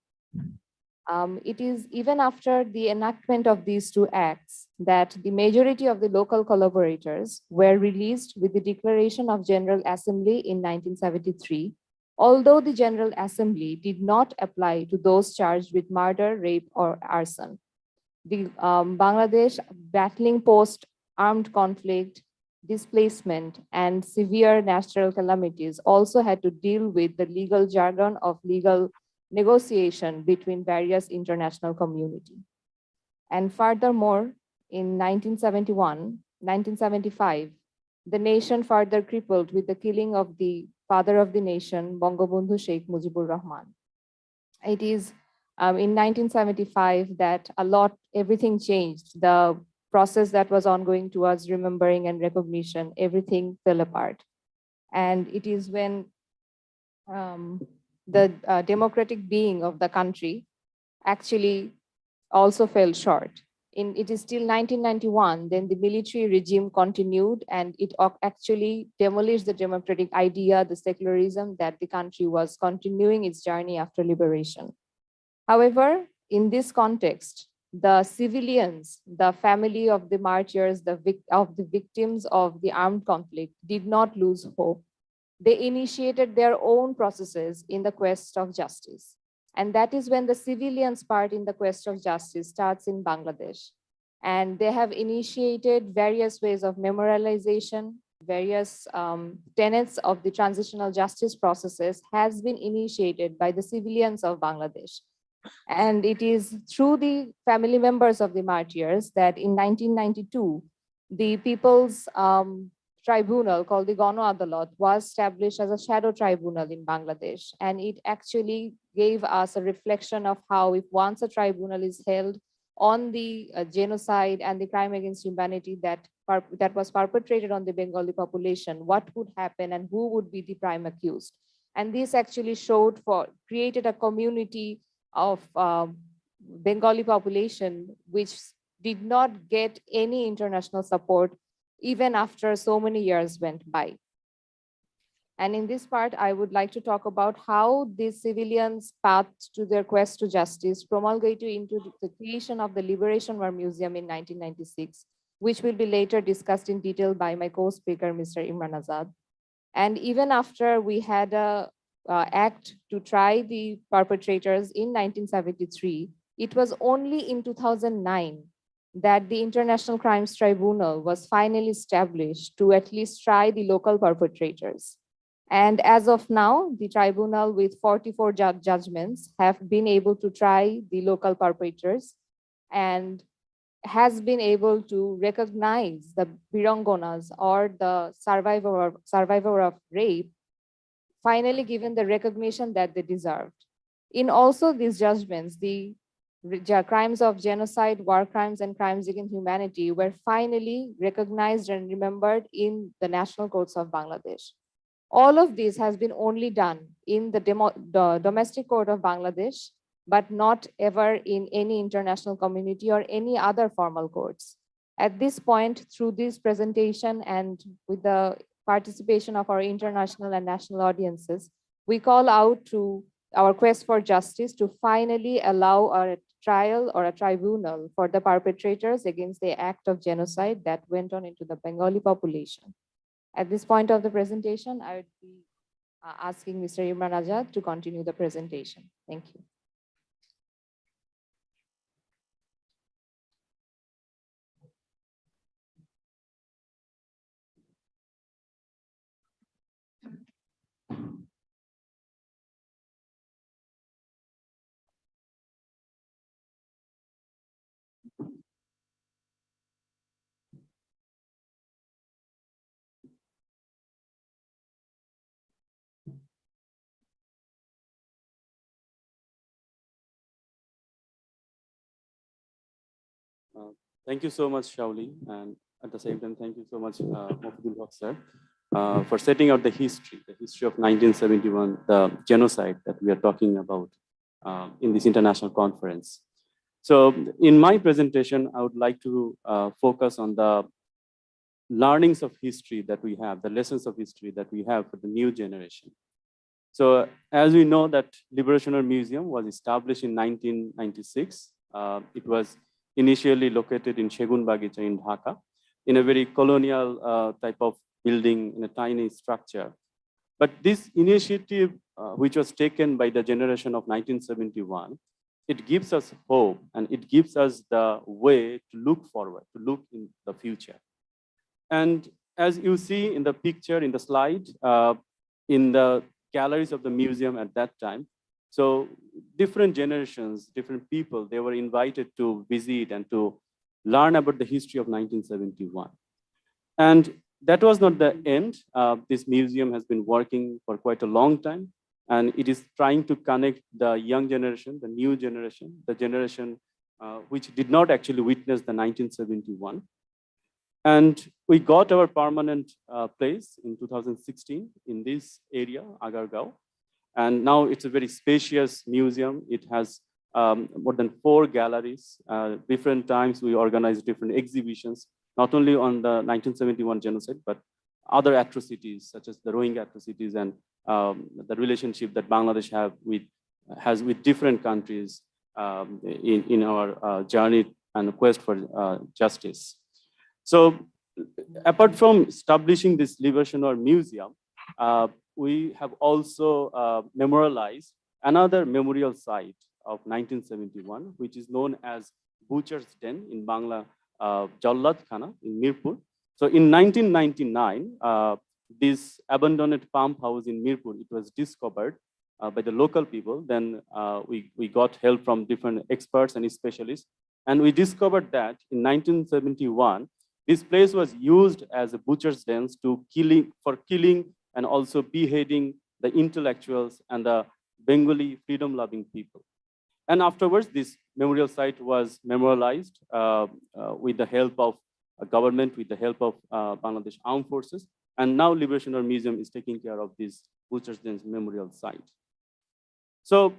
It is even after the enactment of these two acts that the majority of the local collaborators were released with the Declaration of General Assembly in 1973, although the General Assembly did not apply to those charged with murder, rape, or arson. The Bangladesh battling post-armed conflict, displacement, and severe natural calamities also had to deal with the legal jargon of legal negotiation between various international community. And furthermore, in 1975, the nation further crippled with the killing of the father of the nation, Bangabandhu Sheikh Mujibur Rahman. It is in 1975 that everything changed. The process that was ongoing towards remembering and recognition, everything fell apart. And it is when the democratic being of the country actually also fell short. It is till 1991, then the military regime continued, and it actually demolished the democratic idea, the secularism that the country was continuing its journey after liberation. However, in this context, the civilians, the family of the martyrs, the victims of the armed conflict did not lose hope. They initiated their own processes in the quest of justice. And that is when the civilians' part in the quest of justice starts in Bangladesh. And they have initiated various ways of memorialization, various tenets of the transitional justice processes has been initiated by the civilians of Bangladesh. And it is through the family members of the martyrs that in 1992, the People's tribunal called the Gano Adalat was established as a shadow tribunal in Bangladesh. And it actually gave us a reflection of how if once a tribunal is held on the genocide and the crime against humanity that was perpetrated on the Bengali population, what would happen and who would be the prime accused. And this actually created a community of Bengali population which did not get any international support even after so many years went by. And in this part, I would like to talk about how these civilians' path to their quest to justice promulgated into the creation of the Liberation War Museum in 1996, which will be later discussed in detail by my co-speaker, Mr. Imran Azad. And even after we had a act to try the perpetrators in 1973, it was only in 2009 that the International Crimes Tribunal was finally established to at least try the local perpetrators. And as of now, the tribunal with 44 judgments have been able to try the local perpetrators and has been able to recognize the Birangonas or the survivor of rape, finally given the recognition that they deserved. In also these judgments, the crimes of genocide, war crimes, and crimes against humanity were finally recognized and remembered in the national courts of Bangladesh. All of this has been only done in the domestic court of Bangladesh, but not ever in any international community or any other formal courts. At this point, through this presentation and with the participation of our international and national audiences, we call out to our quest for justice to finally allow a trial or a tribunal for the perpetrators against the act of genocide that went on into the Bengali population. At this point of the presentation, I would be asking Mr. Imran Azad to continue the presentation. Thank you. Thank you so much, Shauli, and at the same time, thank you so much, Mofidul Haq sir, for setting out the history of 1971, the genocide that we are talking about in this international conference. So in my presentation, I would like to focus on the learnings of history that we have, the lessons of history that we have for the new generation. So as we know that Liberation War Museum was established in 1996. It was initially located in Segun Bagicha in Dhaka, in a very colonial type of building in a tiny structure. But this initiative, which was taken by the generation of 1971, it gives us hope and it gives us the way to look forward, to look in the future. And as you see in the picture, in the slide, in the galleries of the museum at that time, so different generations, different people, they were invited to visit and to learn about the history of 1971. And that was not the end. This museum has been working for quite a long time, and it is trying to connect the young generation, the new generation, the generation which did not actually witness the 1971. And we got our permanent place in 2016 in this area, Agargaon. And now it's a very spacious museum. It has more than 4 galleries. Different times we organize different exhibitions, not only on the 1971 genocide, but other atrocities such as the Rohingya atrocities and the relationship that Bangladesh has with different countries in our journey and quest for justice. So apart from establishing this Liberation War Museum, we have also memorialized another memorial site of 1971, which is known as Butcher's Den in Bangla, Jallad Khana in Mirpur. So in 1999, this abandoned pump house in Mirpur, it was discovered by the local people. Then we got help from different experts and specialists. And we discovered that in 1971, This place was used as a butcher's den for killing and also beheading the intellectuals and the Bengali freedom-loving people. And afterwards, this memorial site was memorialized with the help of a government, with the help of Bangladesh Armed Forces. And now Liberation War Museum is taking care of this Butcher's Den memorial site. So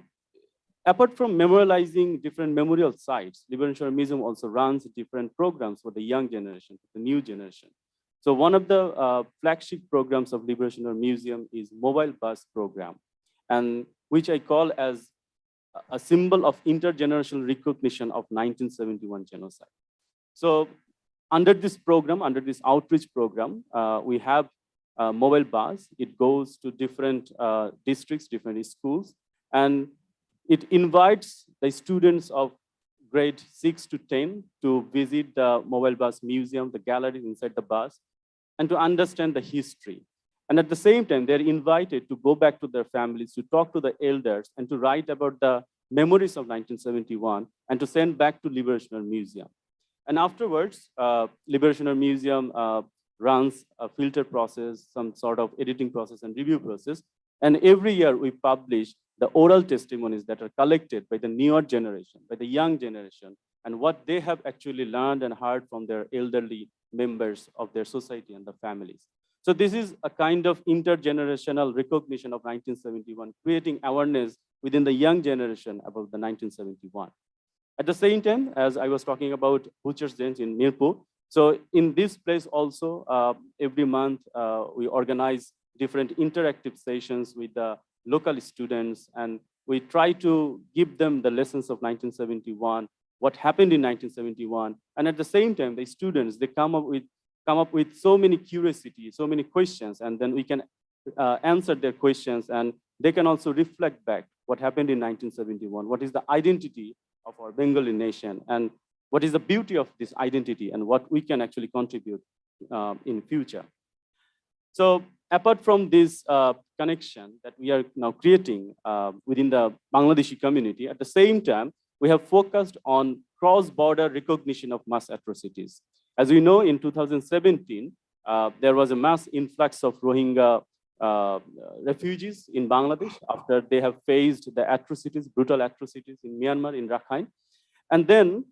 apart from memorializing different memorial sites, Liberation War Museum also runs different programs for the young generation, the new generation. So one of the flagship programs of Liberation War Museum is mobile bus program, and which I call as a symbol of intergenerational recognition of 1971 genocide. So under this program, under this outreach program, we have a mobile bus. It goes to different districts, different schools, and it invites the students of grade 6 to 10 to visit the mobile bus museum, the galleries inside the bus, and to understand the history. And at the same time, they're invited to go back to their families, to talk to the elders, and to write about the memories of 1971, and to send back to Liberation War Museum. And afterwards, Liberation War Museum runs a filter process, some sort of editing process and review process. And every year we publish the oral testimonies that are collected by the newer generation, by the young generation, and what they have actually learned and heard from their elderly members of their society and the families. So this is a kind of intergenerational recognition of 1971, creating awareness within the young generation about the 1971. At the same time, as I was talking about Butcher's Dens in Mirpur, so in this place also, every month we organize different interactive sessions with the local students, and we try to give them the lessons of 1971, what happened in 1971, and at the same time, the students, they come up with so many curiosity, so many questions, and then we can answer their questions, and they can also reflect back what happened in 1971, what is the identity of our Bengali nation, and what is the beauty of this identity, and what we can actually contribute in future. So apart from this connection that we are now creating within the Bangladeshi community, at the same time, we have focused on cross-border recognition of mass atrocities. As we know, in 2017, there was a mass influx of Rohingya refugees in Bangladesh after they have faced the atrocities, brutal atrocities in Myanmar, in Rakhine. And then,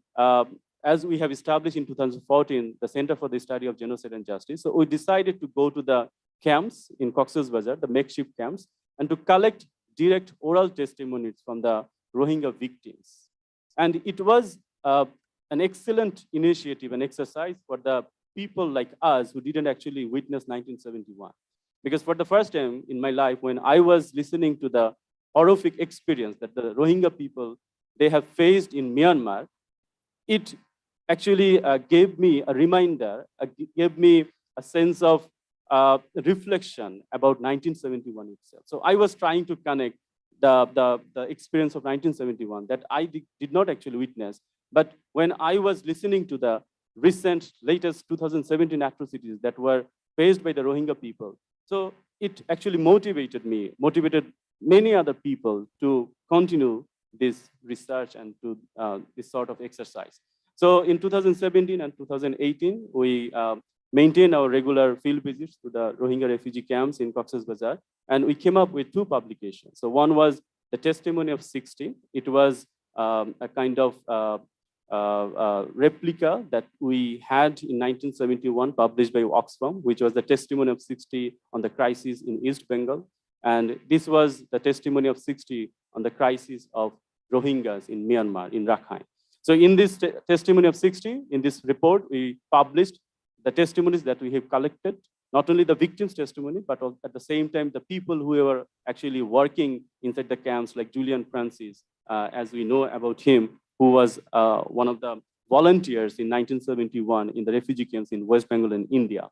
as we have established in 2014, the Center for the Study of Genocide and Justice, so we decided to go to the camps in Cox's Bazar, the makeshift camps, and to collect direct oral testimonies from the Rohingya victims. And it was an excellent initiative, an exercise for the people like us who didn't actually witness 1971. Because for the first time in my life, when I was listening to the horrific experience that the Rohingya people, they have faced in Myanmar, it actually gave me a reminder, gave me a sense of reflection about 1971 itself. So I was trying to connect the experience of 1971 that I did not actually witness. But when I was listening to the recent, latest 2017 atrocities that were faced by the Rohingya people, so it actually motivated me, motivated many other people to continue this research and to this sort of exercise. So in 2017 and 2018, we maintained our regular field visits to the Rohingya refugee camps in Cox's Bazar, and we came up with two publications. So one was the Testimony of 60. It was a kind of replica that we had in 1971, published by Oxfam, which was the Testimony of 60 on the crisis in East Bengal. And this was the Testimony of 60 on the crisis of Rohingyas in Myanmar, in Rakhine. So in this Testimony of 60, in this report, we published the testimonies that we have collected, not only the victims' testimony, but at the same time, the people who were actually working inside the camps, like Julian Francis, as we know about him, who was one of the volunteers in 1971 in the refugee camps in West Bengal and India.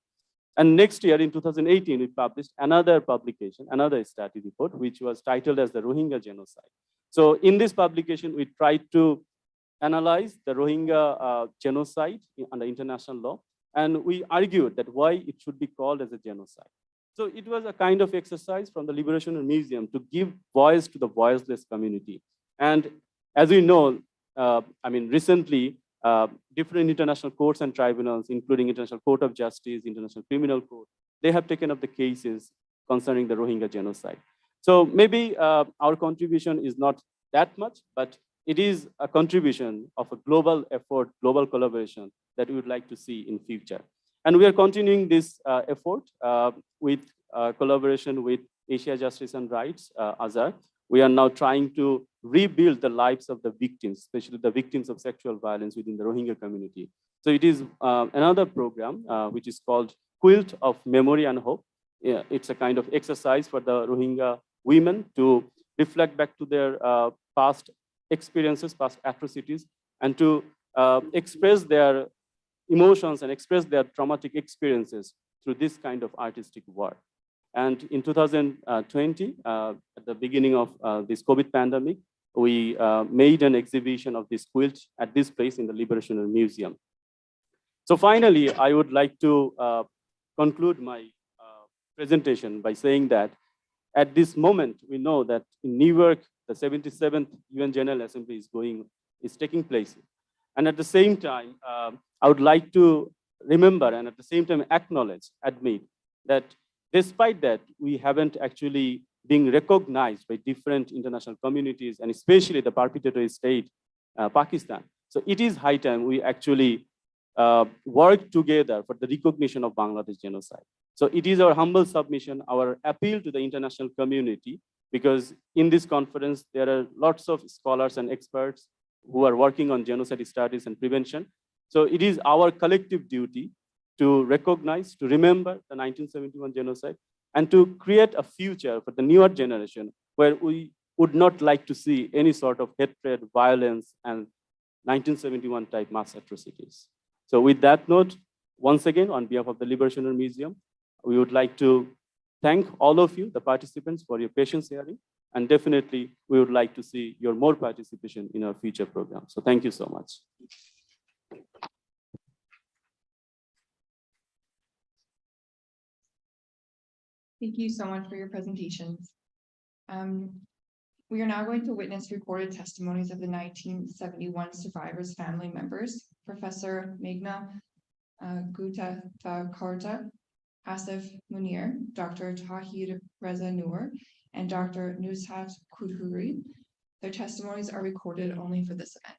And next year, in 2018, we published another publication, another study report, which was titled as the Rohingya Genocide. So in this publication, we tried to analyze the Rohingya genocide under international law, and we argued that why it should be called as a genocide. So it was a kind of exercise from the Liberation War Museum to give voice to the voiceless community. And as we know, recently, different international courts and tribunals, including International Court of Justice, International Criminal Court, they have taken up the cases concerning the Rohingya genocide. So maybe our contribution is not that much, but it is a contribution of a global effort, global collaboration that we would like to see in future. And we are continuing this effort with collaboration with Asia Justice and Rights, AZAR. We are now trying to rebuild the lives of the victims, especially the victims of sexual violence within the Rohingya community. So it is another program which is called Quilt of Memory and Hope. Yeah, it's a kind of exercise for the Rohingya women to reflect back to their past experiences, past atrocities, and to express their emotions and express their traumatic experiences through this kind of artistic work. And in 2020, at the beginning of this COVID pandemic, we made an exhibition of this quilt at this place in the Liberation Museum. So finally, I would like to conclude my presentation by saying that at this moment, we know that in New York, the 77th UN General Assembly is taking place. And at the same time, I would like to remember and at the same time acknowledge, admit that despite that, we haven't actually been recognized by different international communities and especially the perpetrator state, Pakistan. So it is high time we actually work together for the recognition of Bangladesh genocide. So it is our humble submission, our appeal to the international community, because in this conference, there are lots of scholars and experts who are working on genocide studies and prevention. So it is our collective duty to recognize, to remember the 1971 genocide, and to create a future for the newer generation where we would not like to see any sort of hatred, violence, and 1971 type mass atrocities. So with that note, once again, on behalf of the Liberation Museum, we would like to thank all of you, the participants, for your patience hearing. And definitely, we would like to see your more participation in our future program. So thank you so much. Thank you so much for your presentations. We are now going to witness recorded testimonies of the 1971 survivors' family members, Professor Meghna Gutakarta, Asif Munir, Dr. Tahir Reza Noor, and Dr. Nushat Kudhuri. Their testimonies are recorded only for this event.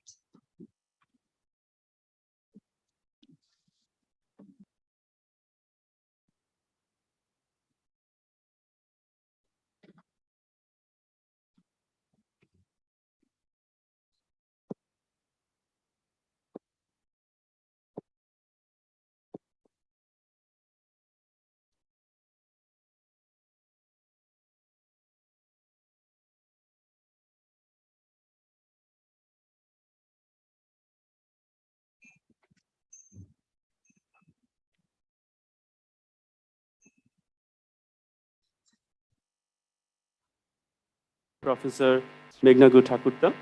Professor Meghna Gutakarta.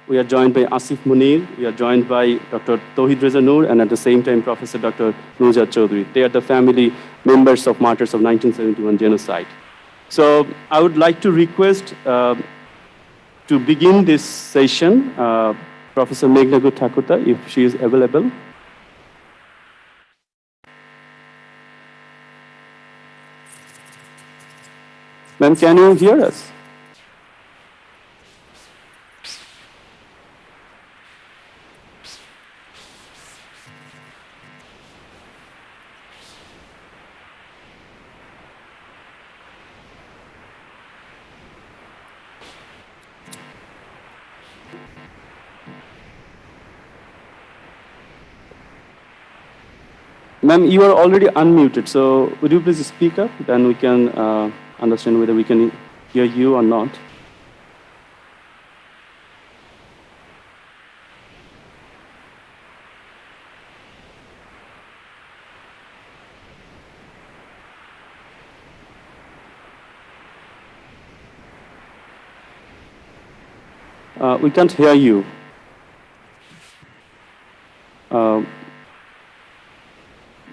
We are joined by Asif Munir. We are joined by Dr. Tawhid Reza Noor, and at the same time, Professor Dr. Nujat Chaudhary. They are the family members of martyrs of 1971 genocide. So I would like to request to begin this session, Professor Meghna Gutakarta, if she is available. Ma'am, can you hear us? Ma'am, you are already unmuted, so would you please speak up? Then we can understand whether we can hear you or not. We can't hear you.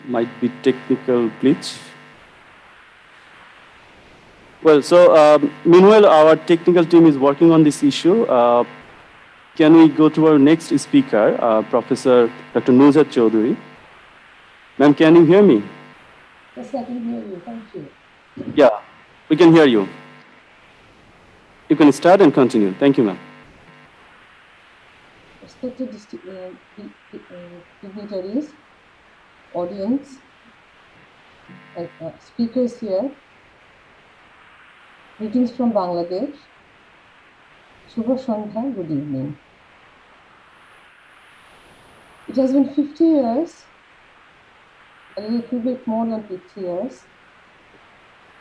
Might be technical glitch. Well, so meanwhile, our technical team is working on this issue. Can we go to our next speaker, Professor Dr. Nuzhat Chaudhary? Ma'am, can you hear me? Yes, I can hear you. Thank you. Yeah, we can hear you. You can start and continue. Thank you, ma'am. Respected dignitaries, audience, speakers here, greetings from Bangladesh. Shubha Sandhya, good evening. It has been 50 years, a little bit more than 50 years,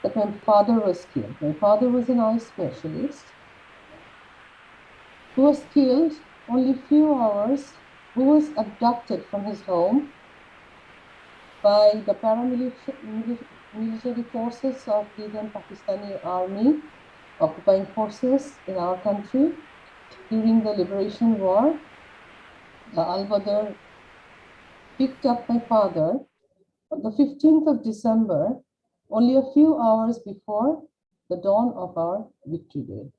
that my father was killed. My father was an eye specialist who was killed only a few hours, who was abducted from his home by the paramilitary forces of the then Pakistani army, occupying forces in our country during the liberation war. The Al-Badr picked up my father on the 15th of December, only a few hours before the dawn of our Victory Day.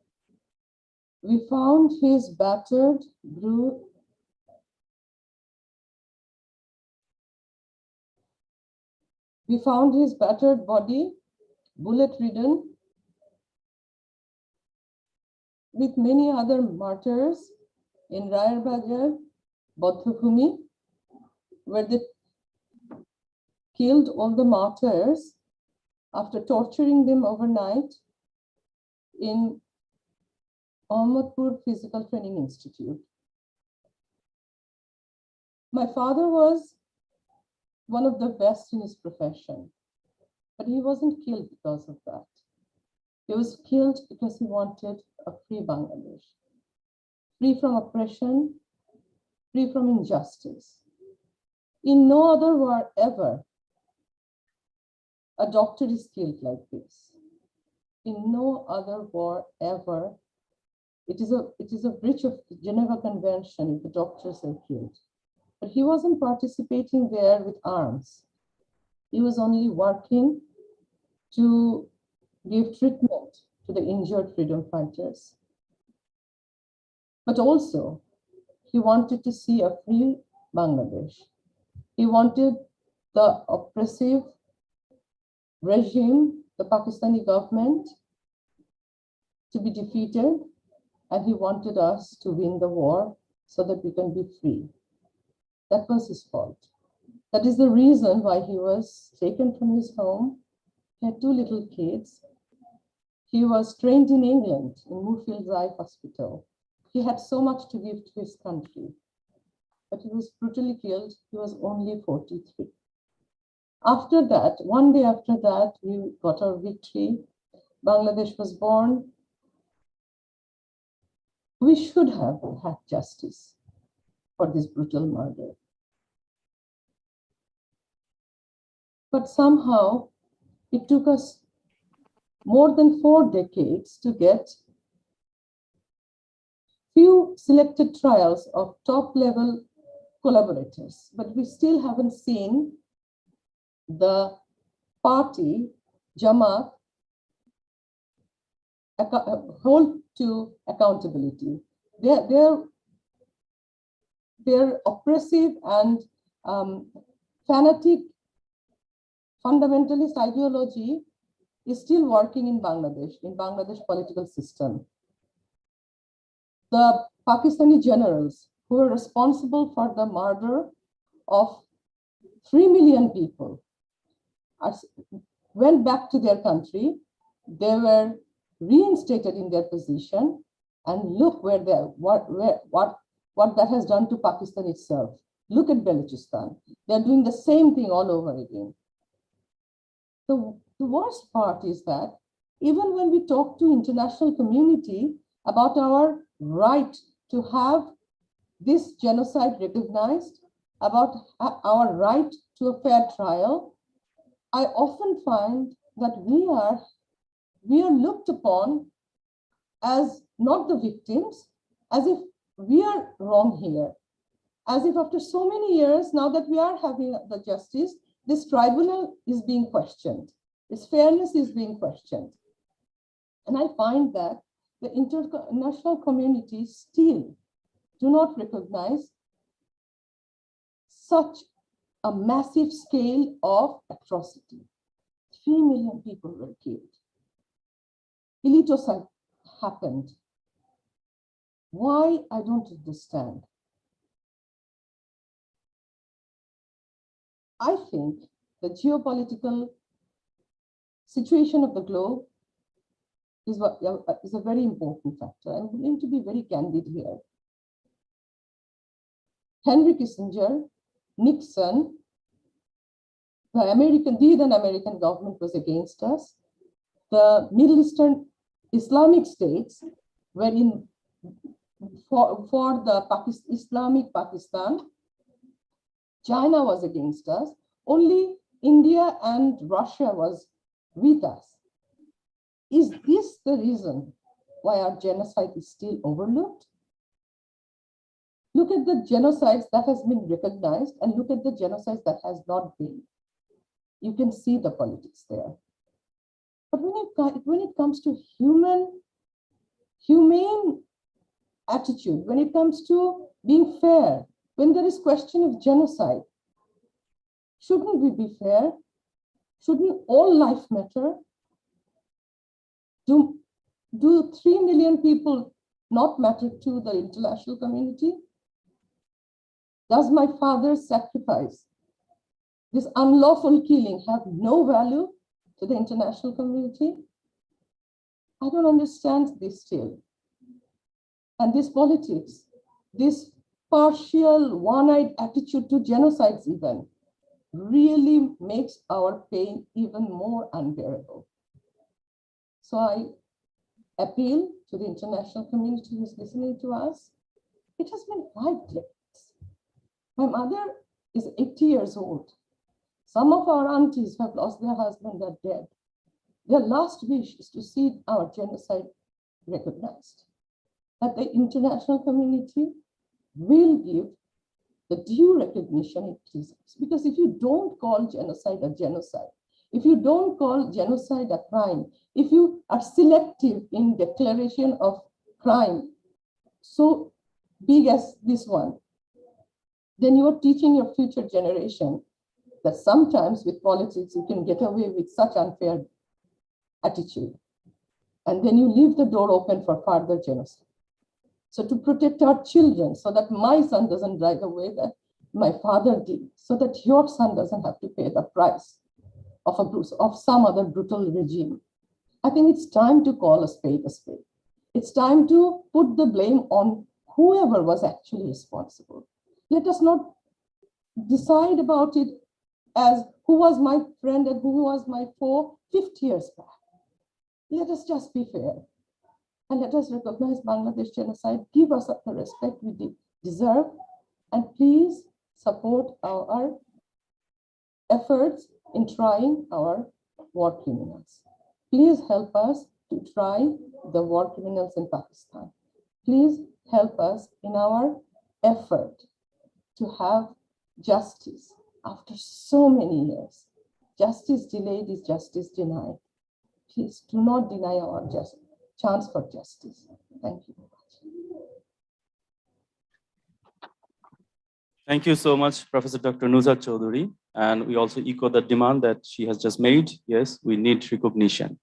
We found his battered, bruised, body, bullet-ridden, with many other martyrs in Rayarbagar, Bodhbhumi, where they killed all the martyrs after torturing them overnight in Ahmadpur Physical Training Institute. My father was one of the best in his profession, but he wasn't killed because of that. He was killed because he wanted a free Bangladesh, free from oppression, free from injustice. In no other war ever, a doctor is killed like this. In no other war ever, it is a breach of the Geneva Convention if the doctors are killed. But he wasn't participating there with arms. He was only working to give treatment to the injured freedom fighters. But also, he wanted to see a free Bangladesh. He wanted the oppressive regime, the Pakistani government, to be defeated, and he wanted us to win the war so that we can be free. That was his fault. That is the reason why he was taken from his home. He had 2 little kids. He was trained in England, in Moorfields Eye Hospital. He had so much to give to his country, but he was brutally killed. He was only 43. After that, one day after that, we got our victory. Bangladesh was born. We should have had justice for this brutal murder. But somehow, it took us more than 4 decades to get few selected trials of top-level collaborators, but we still haven't seen the party, Jamaat, hold to accountability. Their oppressive and fanatic fundamentalist ideology is still working in Bangladesh political system. The Pakistani generals who were responsible for the murder of 3 million people went back to their country. They were reinstated in their position, and look what that has done to Pakistan itself. Look at Balochistan. They're doing the same thing all over again. The worst part is that even when we talk to international community about our right to have this genocide recognized, about our right to a fair trial, I often find that we are looked upon as not the victims, as if we are wrong here, as if after so many years, now that we are having the justice, this tribunal is being questioned, its fairness is being questioned. And I find that the international community still do not recognize such a massive scale of atrocity. 3 million people were killed. Elitocide happened. Why? I don't understand. I think the geopolitical situation of the globe is a very important factor. I'm going to be very candid here. Henry Kissinger, Nixon, the then American government was against us. The Middle Eastern Islamic states were in for the Islamic Pakistan. China was against us. Only India and Russia was with us. Is this the reason why our genocide is still overlooked? Look at the genocides that has been recognized and look at the genocides that has not been. You can see the politics there. But when it comes to humane attitude, when it comes to being fair, when there is question of genocide, shouldn't we be fair? Shouldn't all life matter? Do 3 million people not matter to the international community? Does my father's sacrifice, this unlawful killing, have no value to the international community? I don't understand this still. And this politics, this partial, one-eyed attitude to genocides even, really makes our pain even more unbearable. So I appeal to the international community who's listening to us. It has been 5 decades. My mother is 80 years old. Some of our aunties who have lost their husband are dead. Their last wish is to see our genocide recognized. That the international community will give the due recognition it deserves. Because if you don't call genocide a genocide, if you don't call genocide a crime, if you are selective in declaration of crime so big as this one, then you are teaching your future generation that sometimes with politics you can get away with such unfair attitude. And then you leave the door open for further genocide. So to protect our children, so that my son doesn't die the way that my father did, so that your son doesn't have to pay the price of some other brutal regime. I think it's time to call a spade a spade. It's time to put the blame on whoever was actually responsible. Let us not decide about it as who was my friend and who was my foe 50 years back. Let us just be fair. And let us recognize Bangladesh genocide, give us the respect we deserve, and please support our efforts in trying our war criminals. Please help us to try the war criminals in Pakistan. Please help us in our effort to have justice after so many years. Justice delayed is justice denied. Please do not deny our chance for justice. Thank you very much. Thank you so much, Professor Dr. Nuzhat Chaudhary. And we also echo the demand that she has just made. Yes, we need recognition.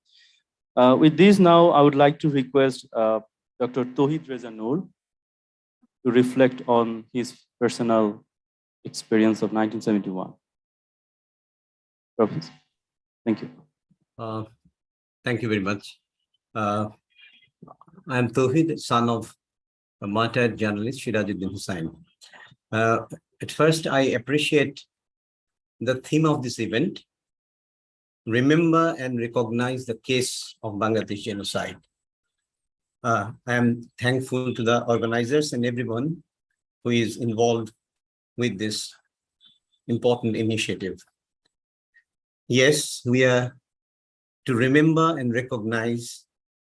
With this now, I would like to request Dr. Tauhid Reza Noor to reflect on his personal experience of 1971. Professor, thank you. Thank you very much. I'm Tauhid, son of a martyred journalist, Shirajuddin Hussain. At first, I appreciate the theme of this event, remember and recognize the case of Bangladesh genocide. I am thankful to the organizers and everyone who is involved with this important initiative. Yes, we are to remember and recognize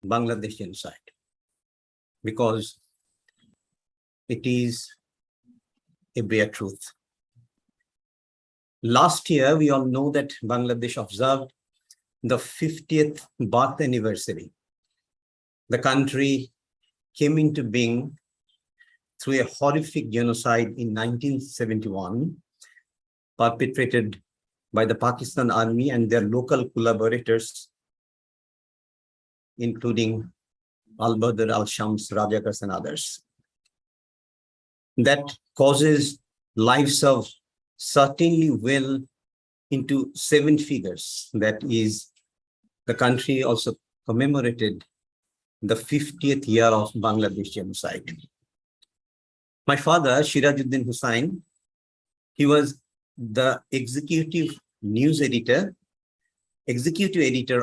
Bangladesh genocide because it is a bare truth. Last year, we all know that Bangladesh observed the 50th birth anniversary. The country came into being through a horrific genocide in 1971, perpetrated by the Pakistan Army and their local collaborators, including Al-Badr, Al-Shams, Rajakars, and others. That causes lives of certainly well into 7 figures. That is, the country also commemorated the 50th year of Bangladesh genocide. My father, Sirajuddin Hussain, he was the executive editor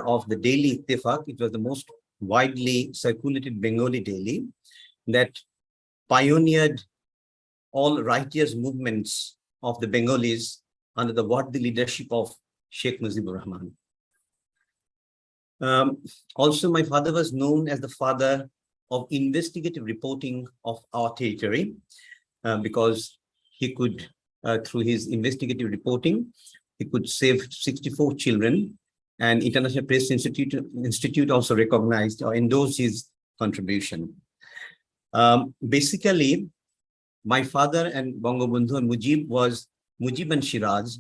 of the Daily Ittifaq. It was the most widely circulated Bengali daily that pioneered all righteous movements of the Bengalis under the worthy leadership of Sheikh Mujibur Rahman. Also, my father was known as the father of investigative reporting of our territory because he could, through his investigative reporting, he could save 64 children, and International Press Institute also recognized or endorsed his contribution. Basically, my father and Bangabandhu and Mujib and Shiraz,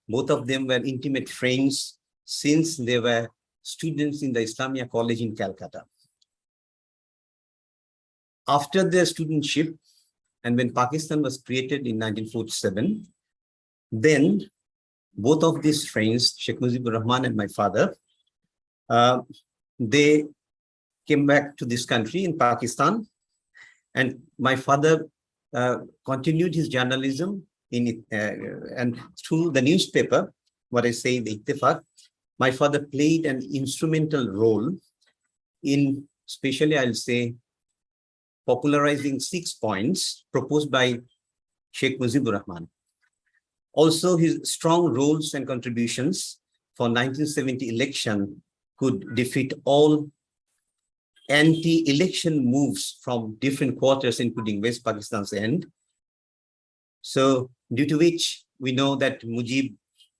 both of them were intimate friends since they were students in the Islamia College in Calcutta. After their studentship, and when Pakistan was created in 1947, then both of these friends, Sheikh Mujibur Rahman and my father, they came back to this country in Pakistan, and my father continued his journalism in and through the newspaper, what I say, the Ittifaq. My father played an instrumental role in, especially I'll say, popularizing 6 points proposed by Sheikh Mujibur Rahman. Also, his strong roles and contributions for 1970 election could defeat all anti-election moves from different quarters, including West Pakistan's end. So, due to which we know that Mujib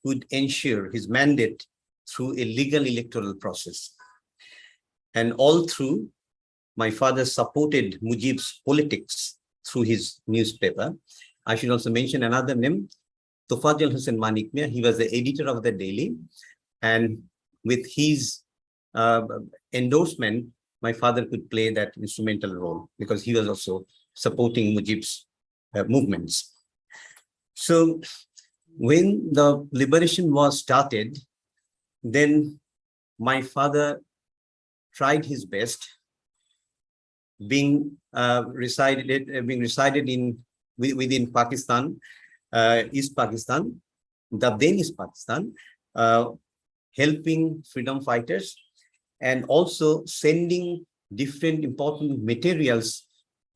could ensure his mandate through a legal electoral process. And all through, my father supported Mujib's politics through his newspaper. I should also mention another name, Tofajal Hussain Manik Mia. He was the editor of the daily. And with his endorsement, my father could play that instrumental role because he was also supporting Mujib's movements. So when the liberation war started, then my father tried his best, being resided in within Pakistan, East Pakistan, the then East Pakistan, helping freedom fighters and also sending different important materials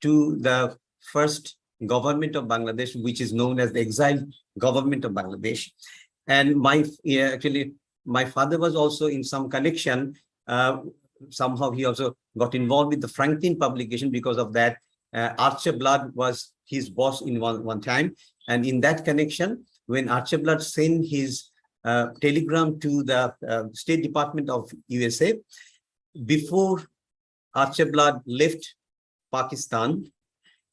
to the first government of Bangladesh, which is known as the exiled government of Bangladesh. And actually, my father was also in some connection. Somehow he also got involved with the Franklin publication. Because of that, Archibald was his boss in one time. And in that connection, when Archibald sent his telegram to the State Department of USA, before Archibald left Pakistan,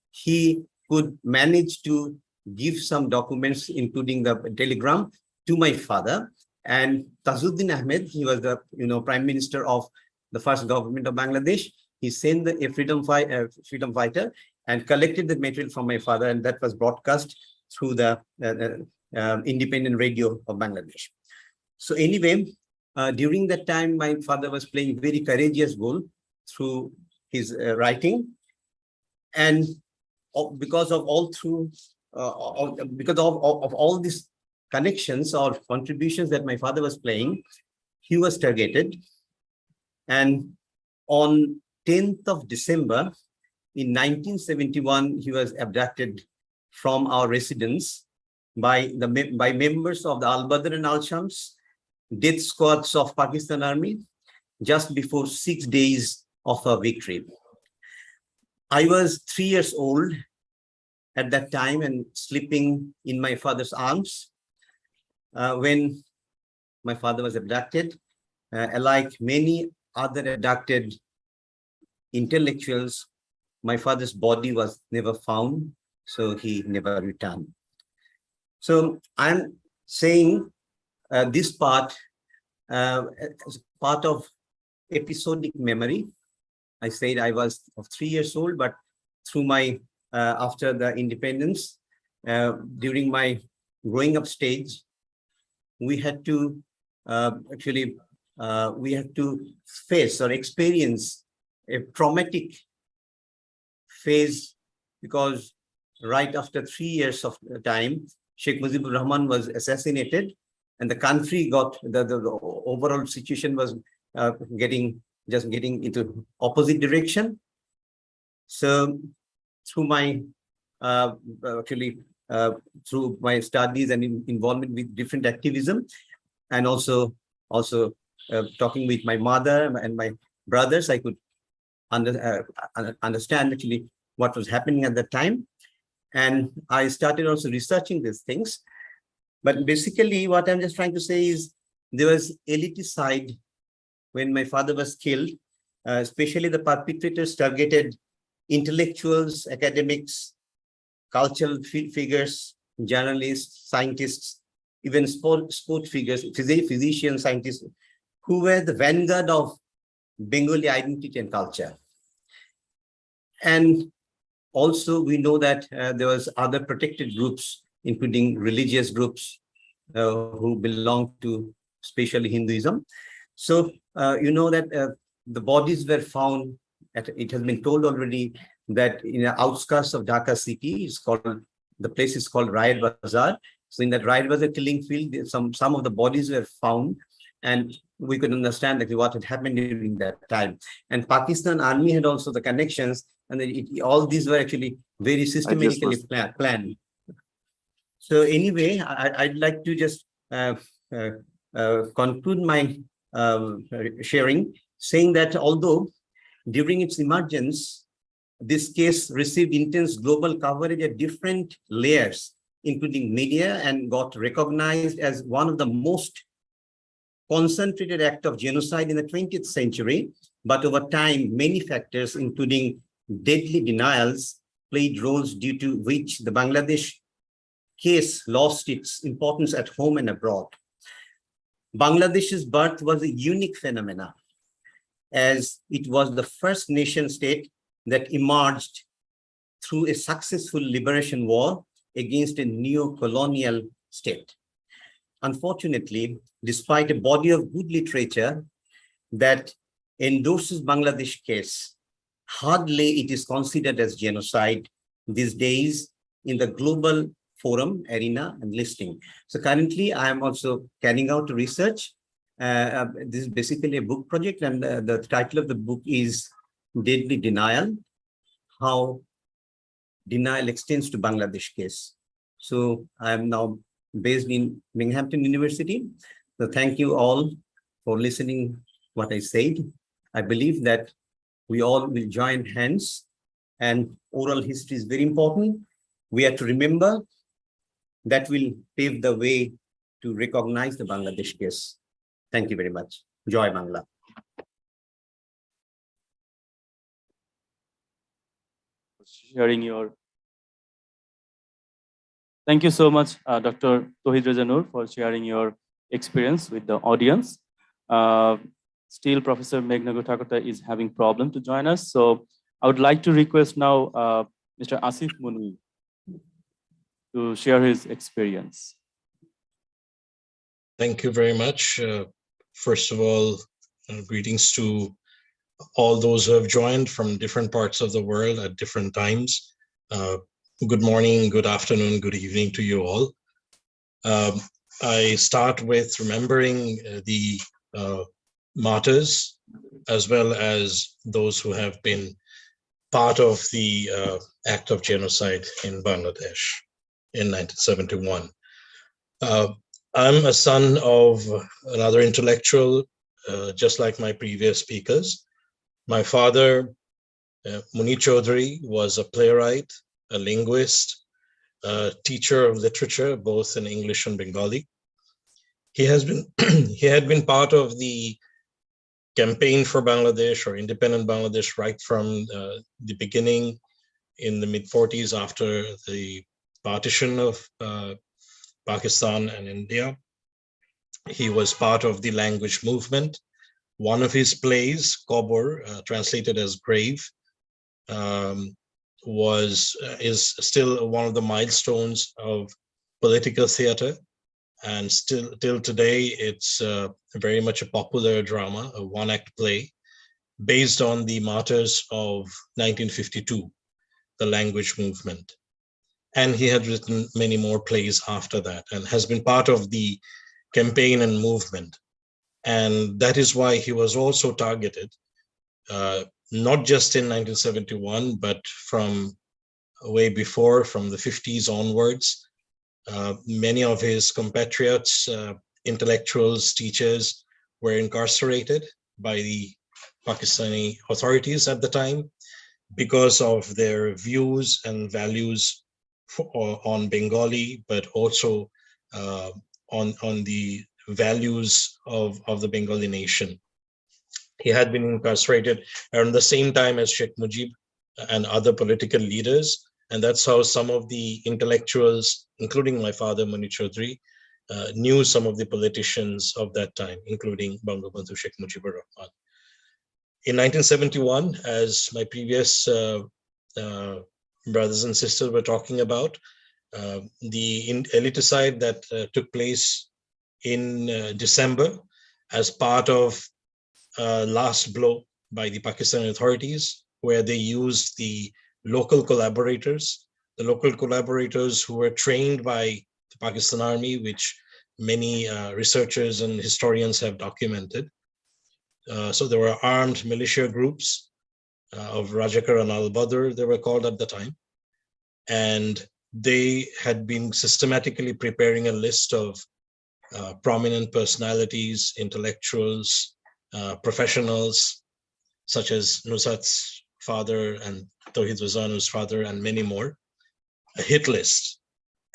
he could manage to give some documents, including the telegram, to my father. And Tajuddin Ahmed, he was the Prime Minister of the first government of Bangladesh. He sent a freedom fighter and collected the material from my father, and that was broadcast through the independent radio of Bangladesh. So anyway, during that time, my father was playing very courageous role through his writing, and because of all these connections or contributions that my father was playing, he was targeted. And on 10th of December in 1971, he was abducted from our residence by members of the Al-Badr and Al-Shams, death squads of Pakistan Army, just before 6 days of our victory. I was 3 years old at that time and sleeping in my father's arms when my father was abducted. Like many other abducted intellectuals, my father's body was never found, so he never returned. So I'm saying this part as part of episodic memory. I said I was of 3 years old, but through my after the independence, during my growing up stage, we had to we had to face or experience a traumatic phase, because right after 3 years of time, Sheikh Mujibur Rahman was assassinated, and the country got the overall situation was getting into opposite direction. So through my through my studies and involvement with different activism, and also talking with my mother and my brothers, I could understand actually what was happening at that time. And I started also researching these things. But basically what I'm just trying to say is there was eliticide when my father was killed, especially the perpetrators targeted intellectuals, academics, cultural figures, journalists, scientists, even sport figures, physicians, scientists, who were the vanguard of Bengali identity and culture. And also we know that there was other protected groups, including religious groups who belong to especially Hinduism. So you know that the bodies were found, it has been told already that in the outskirts of Dhaka city, the place is called Riot Bazaar. So in that Riot Bazaar killing field, some of the bodies were found, and we could understand actually what had happened during that time. And Pakistan Army had also the connections, and all these were actually very systematically planned. So anyway, I'd like to just conclude my sharing, saying that although during its emergence, this case received intense global coverage at different layers, including media, and got recognized as one of the most concentrated act of genocide in the 20th century. But over time, many factors, including deadly denials, played roles due to which the Bangladesh case lost its importance at home and abroad. Bangladesh's birth was a unique phenomenon, as it was the first nation state that emerged through a successful liberation war against a neo-colonial state. Unfortunately, despite a body of good literature that endorses Bangladesh case, hardly it is considered as genocide these days in the global forum, arena, and listing. So currently, I am also carrying out research. This is basically a book project, and the title of the book is Deadly Denial, How Denial Extends to Bangladesh Case. So I am now based in Binghamton University. So thank you all for listening what I said. I believe that we all will join hands, and oral history is very important. We have to remember that will pave the way to recognize the Bangladesh case. Thank you very much. Joy Bangla. Thank you so much, Dr. Tohid Reza Noor, for sharing your experience with the audience. Still, Professor Meghna Gothakotta is having problem to join us. So I would like to request now Mr. Asif Munwi to share his experience. Thank you very much. First of all, greetings to all those who have joined from different parts of the world at different times. Good morning, good afternoon, good evening to you all. I start with remembering the martyrs, as well as those who have been part of the act of genocide in Bangladesh in 1971. I'm a son of another intellectual, just like my previous speakers. My father, Muni Chaudhary, was a playwright, a linguist, a teacher of literature, both in English and Bengali. He had been part of the campaign for Bangladesh or independent Bangladesh right from the beginning in the mid-40s after the partition of Pakistan and India. He was part of the language movement. One of his plays, Kobor, translated as grave, is still one of the milestones of political theater, and still till today it's very much a popular drama, a one-act play based on the martyrs of 1952, the language movement. And he had written many more plays after that and has been part of the campaign and movement. And that is why he was also targeted, not just in 1971, but from way before, from the 50s onwards. Many of his compatriots, intellectuals, teachers were incarcerated by the Pakistani authorities at the time because of their views and values on Bengali, but also on the values of the Bengali nation. He had been incarcerated around the same time as Sheikh Mujib and other political leaders. And that's how some of the intellectuals, including my father, Mani Chaudhry, knew some of the politicians of that time, including Bangabandhu Sheikh Mujibur Rahman. In 1971, as my previous brothers and sisters were talking about, the eliticide that took place in December as part of last blow by the Pakistani authorities, where they used the local collaborators who were trained by the Pakistan Army, which many researchers and historians have documented. So there were armed militia groups of Rajakar and Al-Badr, they were called at the time. And they had been systematically preparing a list of prominent personalities, intellectuals, professionals, such as Nusrat's father and Tawhid Razanu's father and many more, a hit list.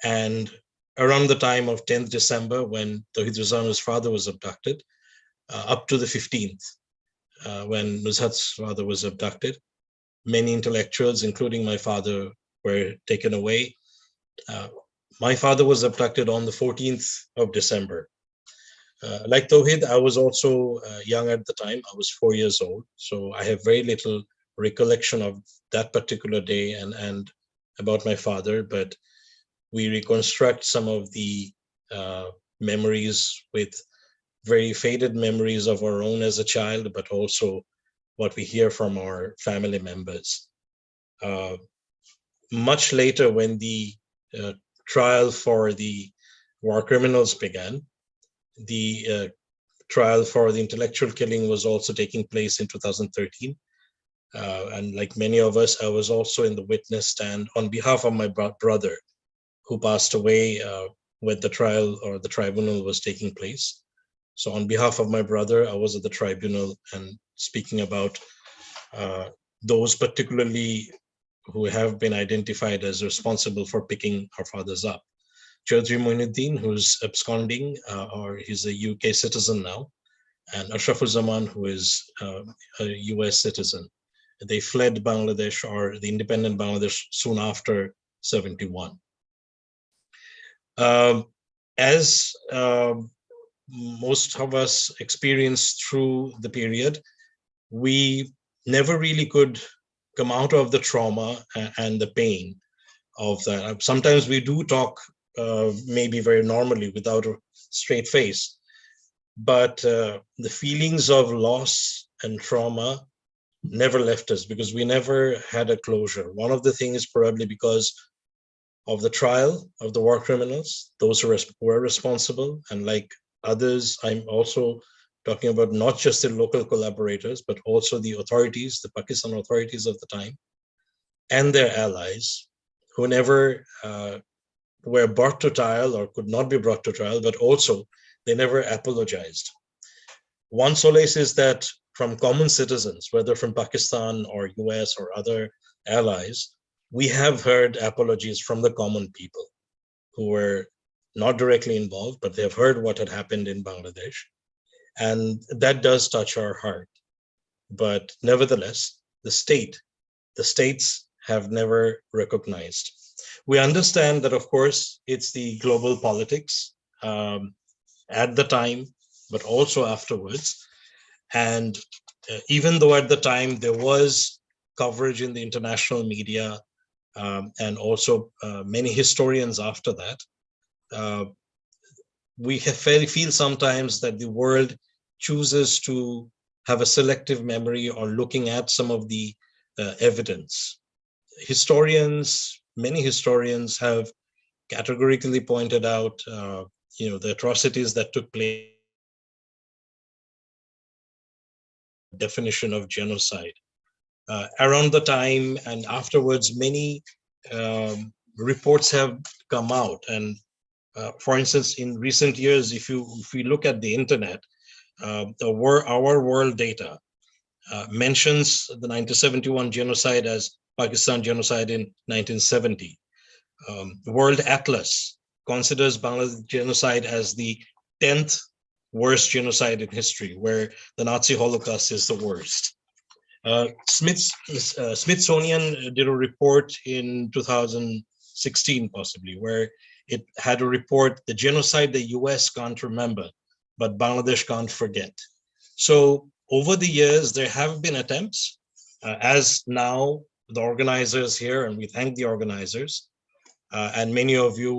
And around the time of 10th December, when Tawhid Razanu's father was abducted, up to the 15th, when Nusrat's father was abducted, many intellectuals, including my father, were taken away. My father was abducted on the 14th of December. Like Tawhid, I was also young at the time. I was 4 years old. So I have very little recollection of that particular day and about my father, but we reconstruct some of the memories with very faded memories of our own as a child, but also what we hear from our family members. Much later, when the trial for the war criminals began, the trial for the intellectual killing was also taking place in 2013. And like many of us, I was also in the witness stand on behalf of my brother, who passed away when the trial or the tribunal was taking place. So on behalf of my brother, I was at the tribunal and speaking about those particularly who have been identified as responsible for picking our fathers up. Chaudhry Moinuddin, who's absconding, or he's a UK citizen now, and Ashrafur Zaman, who is a US citizen. They fled Bangladesh or the independent Bangladesh soon after 71. As most of us experienced through the period, we never really could come out of the trauma and the pain of that. Sometimes we do talk maybe very normally without a straight face, but the feelings of loss and trauma never left us because we never had a closure. One of the things probably because of the trial of the war criminals, those who were responsible, and like others, I'm also talking about not just the local collaborators, but also the authorities, the Pakistan authorities of the time, and their allies, who never were brought to trial or could not be brought to trial, but also they never apologized. One solace is that from common citizens, whether from Pakistan or US or other allies, we have heard apologies from the common people who were not directly involved, but they have heard what had happened in Bangladesh. And that does touch our heart. But nevertheless, the states have never recognized. We understand that, of course, it's the global politics at the time, but also afterwards. And even though at the time there was coverage in the international media and also many historians after that, we feel sometimes that the world chooses to have a selective memory or looking at some of the evidence. Many historians have categorically pointed out, the atrocities that took place. Definition of genocide. Around the time and afterwards, many reports have come out. And for instance, in recent years, if we look at the internet, our world data mentions the 1971 genocide as Pakistan genocide in 1970. The World Atlas considers Bangladesh genocide as the 10th worst genocide in history, where the Nazi Holocaust is the worst. Smithsonian did a report in 2016, possibly, where it had a report, the genocide the US can't remember, but Bangladesh can't forget. So over the years, there have been attempts, as now the organizers here, and we thank the organizers, and many of you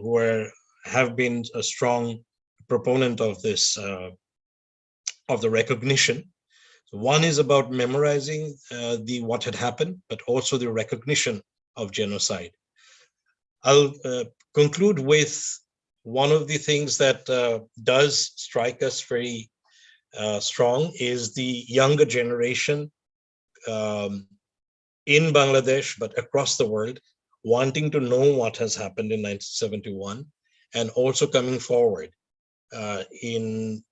who have been a strong proponent of this, of the recognition. So one is about memorizing what had happened, but also the recognition of genocide. I'll conclude with one of the things that does strike us very strong is the younger generation in Bangladesh, but across the world, wanting to know what has happened in 1971, and also coming forward in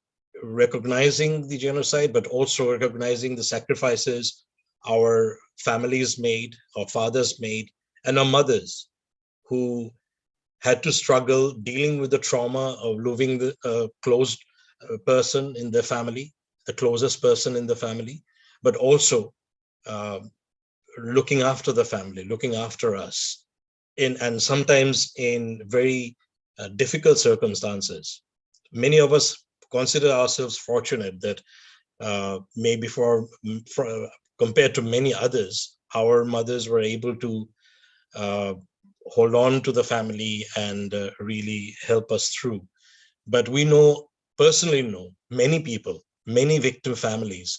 recognizing the genocide, but also recognizing the sacrifices our families made, our fathers made, and our mothers who had to struggle dealing with the trauma of losing the closed person in their family, the closest person in the family, but also looking after the family, looking after us, and sometimes in very difficult circumstances. Many of us consider ourselves fortunate that maybe compared to many others, our mothers were able to hold on to the family and really help us through. But we personally know many people, many victim families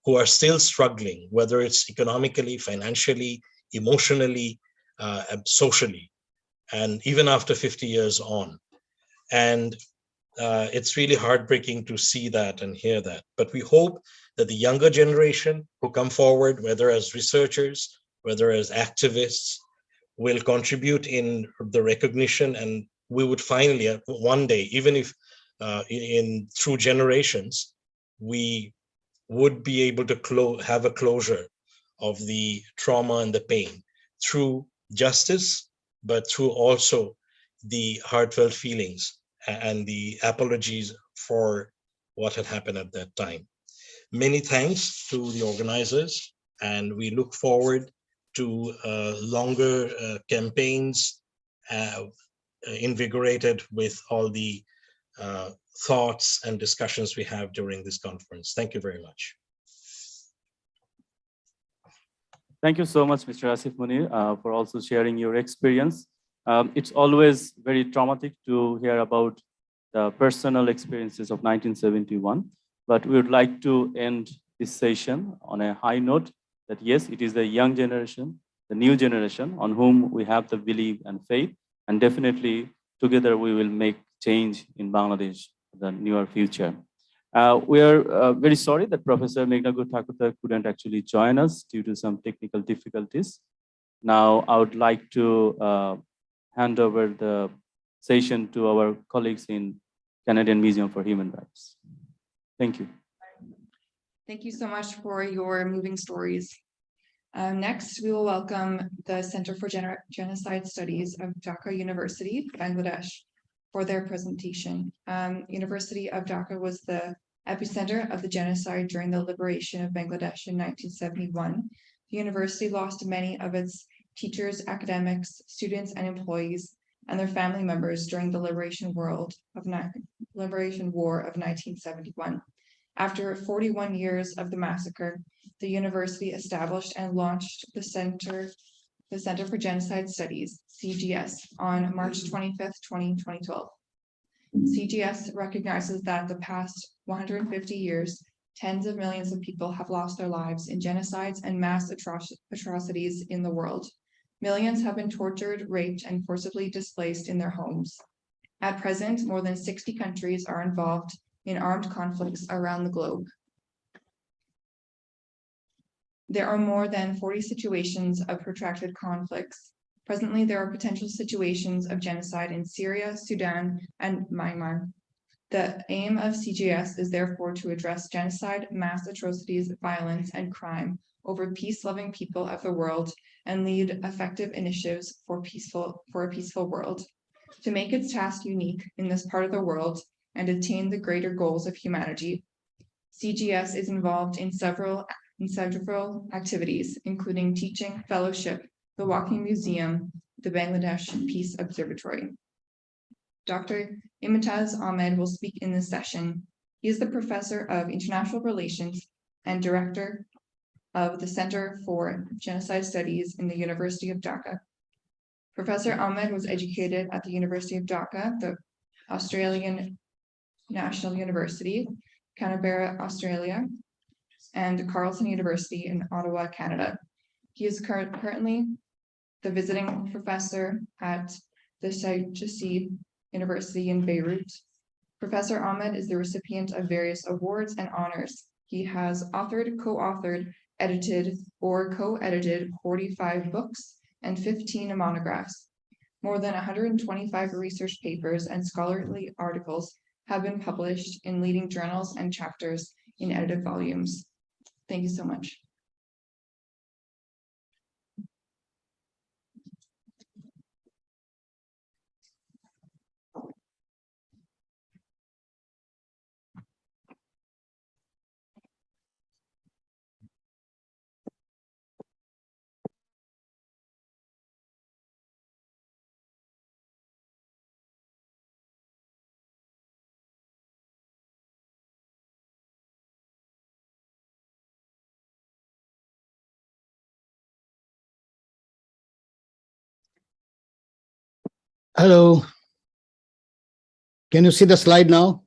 who are still struggling, whether it's economically, financially, emotionally, socially, and even after 50 years on. And it's really heartbreaking to see that and hear that. But we hope that the younger generation who come forward, whether as researchers, whether as activists, will contribute in the recognition, and we would finally, one day, even if through generations, we would be able to have a closure of the trauma and the pain through justice, but through also the heartfelt feelings and the apologies for what had happened at that time. Many thanks to the organizers, and we look forward to longer campaigns invigorated with all the thoughts and discussions we have during this conference. Thank you very much. Thank you so much, Mr. Asif Munir, for also sharing your experience. It's always very traumatic to hear about the personal experiences of 1971, but we would like to end this session on a high note that yes, it is the young generation, the new generation on whom we have the belief and faith, and definitely together we will make change in Bangladesh for the near future. We are very sorry that Professor Meghnagul Thakurta couldn't actually join us due to some technical difficulties. Now, I would like to hand over the session to our colleagues in Canadian Museum for Human Rights. Thank you. Thank you so much for your moving stories. Next, we will welcome the Center for Genocide Studies of Dhaka University, Bangladesh, for their presentation. University of Dhaka was the epicenter of the genocide during the liberation of Bangladesh in 1971, the university lost many of its teachers, academics, students, and employees, and their family members during the Liberation War of 1971. After 41 years of the massacre, the university established and launched the Center for Genocide Studies, CGS, on March 25th, 2012. CGS recognizes that the past 150 years, tens of millions of people have lost their lives in genocides and mass atrocities in the world. Millions have been tortured, raped, and forcibly displaced in their homes. At present, more than 60 countries are involved in armed conflicts around the globe. There are more than 40 situations of protracted conflicts. Presently, there are potential situations of genocide in Syria, Sudan, and Myanmar. The aim of CGS is therefore to address genocide, mass atrocities, violence, and crime over peace-loving people of the world and lead effective initiatives for a peaceful world. To make its task unique in this part of the world and attain the greater goals of humanity, CGS is involved in several activities, including teaching, fellowship, the Walking Museum, the Bangladesh Peace Observatory. Dr. Imtiaz Ahmed will speak in this session. He is the Professor of International Relations and Director of the Center for Genocide Studies in the University of Dhaka. Professor Ahmed was educated at the University of Dhaka, the Australian National University, Canberra, Australia, and Carleton University in Ottawa, Canada. He is currently the visiting professor at the Saïd University in Beirut. Professor Ahmed is the recipient of various awards and honors. He has authored, co-authored, edited, or co-edited 45 books and 15 monographs. More than 125 research papers and scholarly articles have been published in leading journals and chapters in edited volumes. Thank you so much. Hello. Can you see the slide now?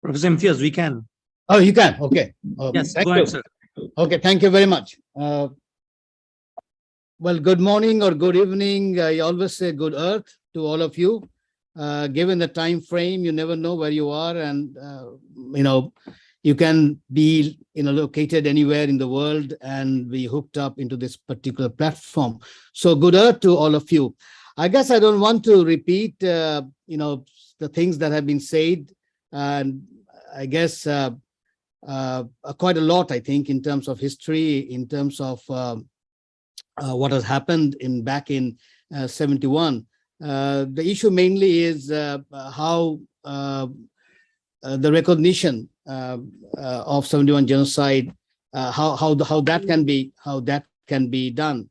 Professor Imtiaz, we can. Oh, you can. Okay. Yes, thank go you. ahead, sir. Okay, thank you very much. Well, good morning or good evening. I always say good earth to all of you. Given the time frame, you never know where you are, and you can be located anywhere in the world and be hooked up into this particular platform. So good earth to all of you. I guess I don't want to repeat the things that have been said, and I guess quite a lot, I think, in terms of history, in terms of what has happened back in 71. The issue mainly is how the recognition of 71 genocide, how that can be done.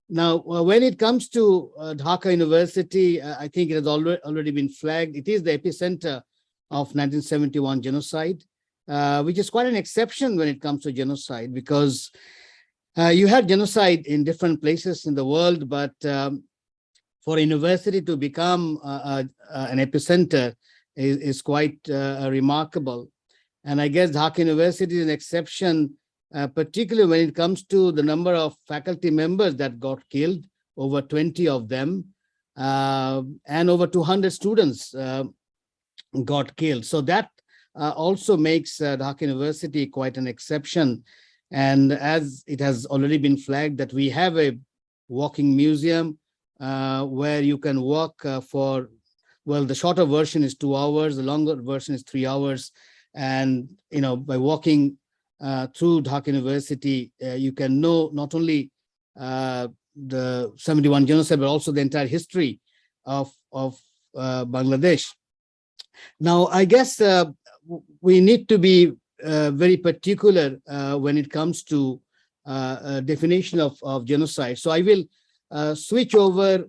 Now, when it comes to Dhaka University, I think it has already been flagged. It is the epicenter of 1971 genocide, which is quite an exception when it comes to genocide, because you had genocide in different places in the world, but for a university to become an epicenter is quite remarkable. And I guess Dhaka University is an exception, particularly when it comes to the number of faculty members that got killed, over 20 of them, and over 200 students got killed. So that also makes Dhaka University quite an exception. And as it has already been flagged, that we have a walking museum where you can walk for, well, the shorter version is 2 hours, the longer version is 3 hours. And, by walking through Dhaka University, you can know not only the 71 genocide, but also the entire history of Bangladesh. Now, I guess we need to be very particular when it comes to definition of genocide. So I will switch over,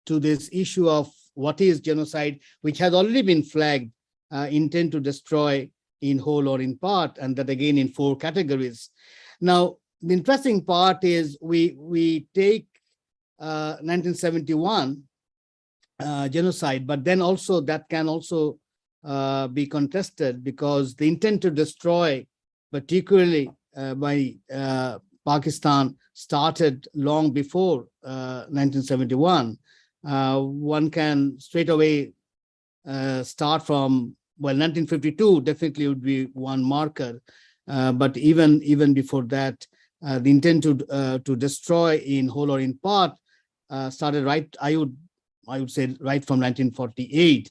to this issue of what is genocide, which has already been flagged, intent to destroy in whole or in part, and that again in 4 categories. Now, the interesting part is we take 1971 genocide, but then also that can also be contested, because the intent to destroy, particularly by Pakistan, started long before 1971. One can straight away start from, well, 1952 definitely would be one marker, but even before that, the intent to destroy in whole or in part started right, I would say right from 1948,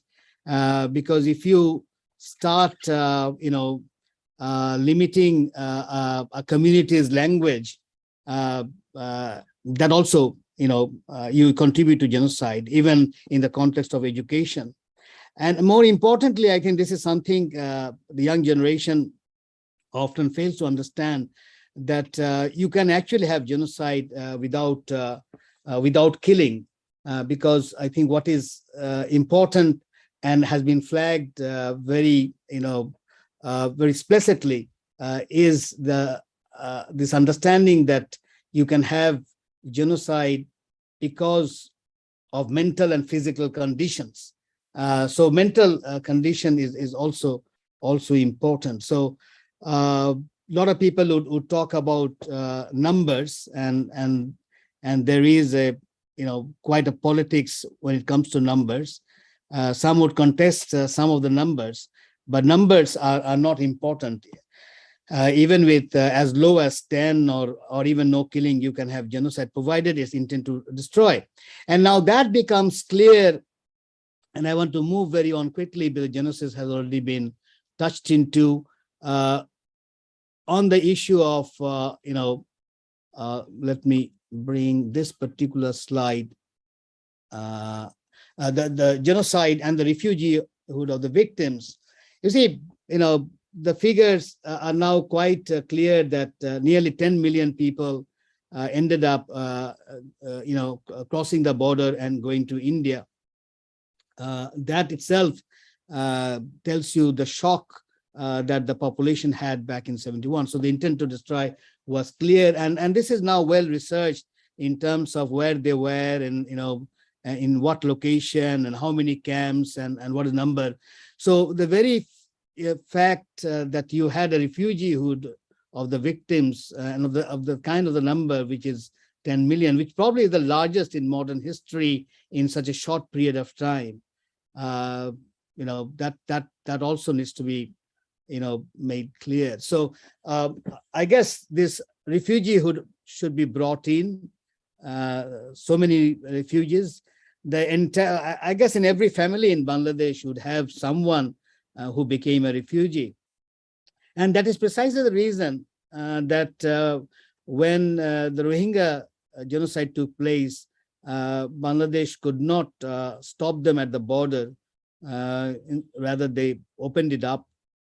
because if you start, limiting a community's language, that also, you contribute to genocide, even in the context of education. And more importantly, I think this is something the young generation often fails to understand, that you can actually have genocide without killing, because I think what is important and has been flagged very explicitly is this understanding that you can have genocide because of mental and physical conditions. So mental condition is also important. So a lot of people would talk about numbers, and there is a quite a politics when it comes to numbers. Some would contest some of the numbers, but numbers are not important. Even with as low as 10 or even no killing, you can have genocide, provided it's intent to destroy. And now that becomes clear, and I want to move very on quickly, because genocide has already been touched into on the issue of, let me bring this particular slide, the genocide and the refugeehood of the victims. You see, the figures are now quite clear that nearly 10 million people ended up, crossing the border and going to India. That itself tells you the shock that the population had back in 71. So the intent to destroy was clear, and this is now well researched in terms of where they were, and in what location, and how many camps, and what is number. So the very fact that you had a refugeehood of the victims and of the kind of the number, which is 10 million, which probably is the largest in modern history in such a short period of time. That also needs to be made clear. So I guess this refugeehood should be brought in. So many refugees, the entire, I guess in every family in Bangladesh would have someone who became a refugee. And that is precisely the reason that when the Rohingya genocide took place, Bangladesh could not stop them at the border. Rather, they opened it up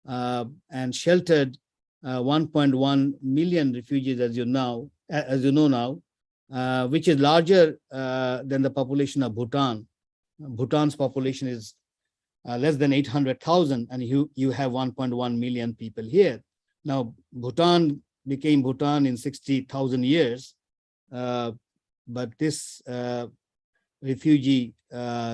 and sheltered 1.1 million refugees, as you know now, which is larger than the population of Bhutan. Bhutan's population is less than 800,000, and you have 1.1 million people here. Now, Bhutan became Bhutan in 60,000 years, but this refugee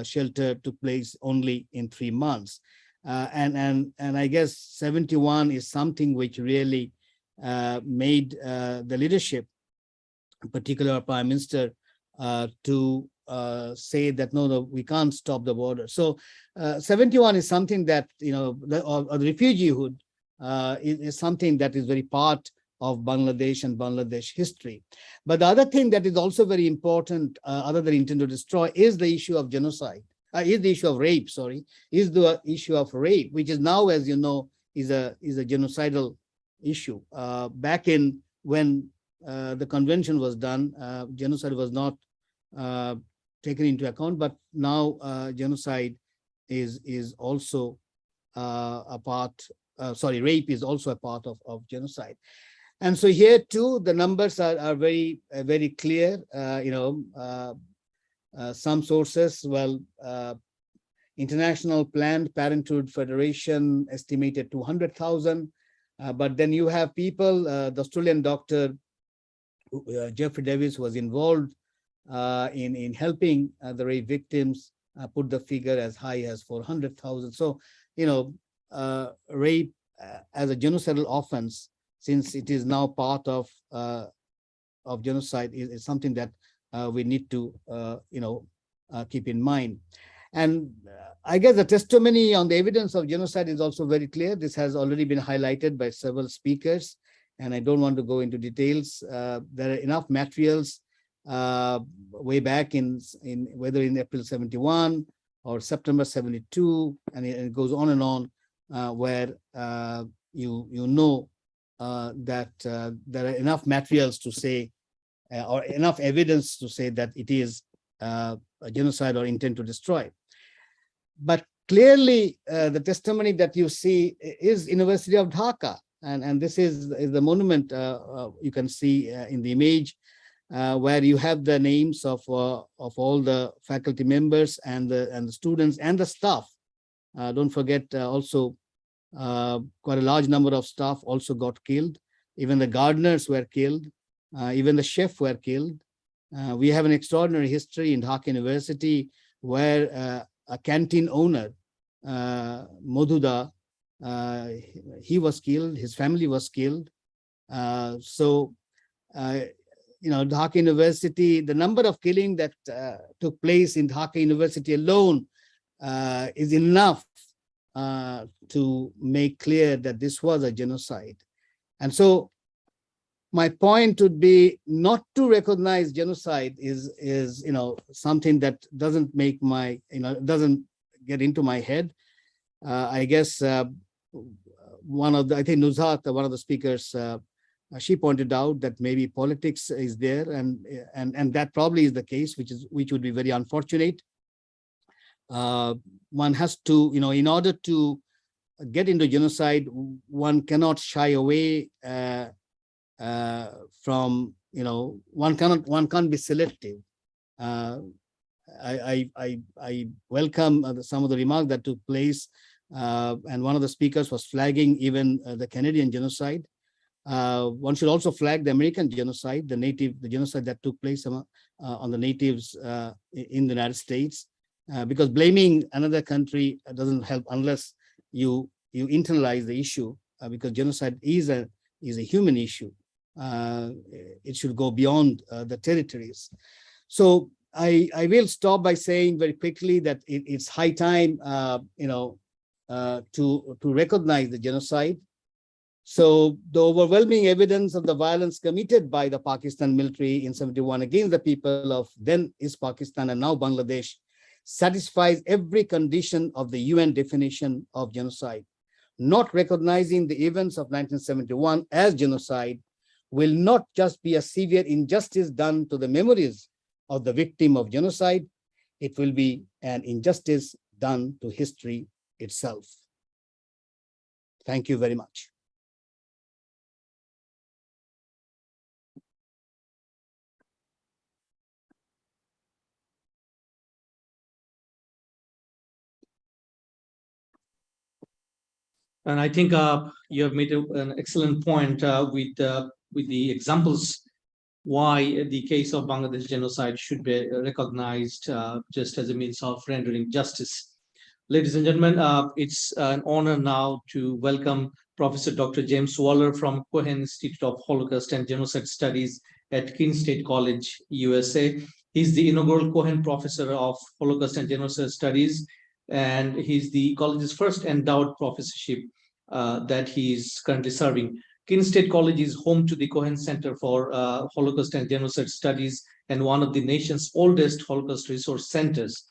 shelter took place only in 3 months. And I guess 71 is something which really made the leadership, in particular our Prime Minister, to say that no, we can't stop the border. So 71 is something that, the refugeehood is something that is very part of Bangladesh and Bangladesh history. But the other thing that is also very important, other than intent to destroy, is the issue of genocide. Is the issue of rape, sorry, is the issue of rape, which is now, as you know, is a genocidal issue. Back in when the convention was done, genocide was not taken into account, but now genocide is also a part. Rape is also a part of genocide. And so here too, the numbers are very clear. Some sources, International Planned Parenthood Federation estimated 200,000. But then you have people, the Australian doctor, Jeffrey Davis, was involved in helping the rape victims, put the figure as high as 400,000. So, rape as a genocidal offense, since it is now part of genocide, is something that we need to, keep in mind. And I guess the testimony on the evidence of genocide is also very clear. This has already been highlighted by several speakers, and I don't want to go into details. There are enough materials way back in whether in April 71 or September 72, and it goes on and on, where you know that there are enough materials to say, or enough evidence to say that it is a genocide or intent to destroy. But clearly, the testimony that you see is University of Dhaka, and this is the monument you can see in the image, where you have the names of all the faculty members and the students and the staff. Don't forget also quite a large number of staff also got killed. Even the gardeners were killed. Even the chef were killed. We have an extraordinary history in Dhaka University where a canteen owner, Modhuda, he was killed, his family was killed. Dhaka University, the number of killing that took place in Dhaka University alone is enough to make clear that this was a genocide. And so my point would be not to recognize genocide is something that doesn't make my, doesn't get into my head. I guess I think Nuzhat, one of the speakers, she pointed out that maybe politics is there, and that probably is the case, which would be very unfortunate. One has to, in order to get into genocide, one cannot shy away from, one can't be selective. I welcome some of the remarks that took place, and one of the speakers was flagging even the Canadian genocide. One should also flag the American genocide, the genocide that took place on the natives in the United States, because blaming another country doesn't help unless you internalize the issue, because genocide is a human issue. It should go beyond the territories. So I will stop by saying very quickly that it's high time, to recognize the genocide. So the overwhelming evidence of the violence committed by the Pakistan military in 71 against the people of then East Pakistan and now Bangladesh satisfies every condition of the UN definition of genocide. Not recognizing the events of 1971 as genocide will not just be a severe injustice done to the memories of the victim of genocide, it will be an injustice done to history itself. Thank you very much. And I think you have made an excellent point with the examples why the case of Bangladesh genocide should be recognized just as a means of rendering justice. Ladies and gentlemen, it's an honor now to welcome Professor Dr. James Waller from Cohen Institute of Holocaust and Genocide Studies at Keene State College, USA. He's the inaugural Cohen Professor of Holocaust and Genocide Studies, and he's the college's first endowed professorship that he's currently serving. Keene State College is home to the Cohen Center for Holocaust and Genocide Studies and one of the nation's oldest Holocaust resource centers.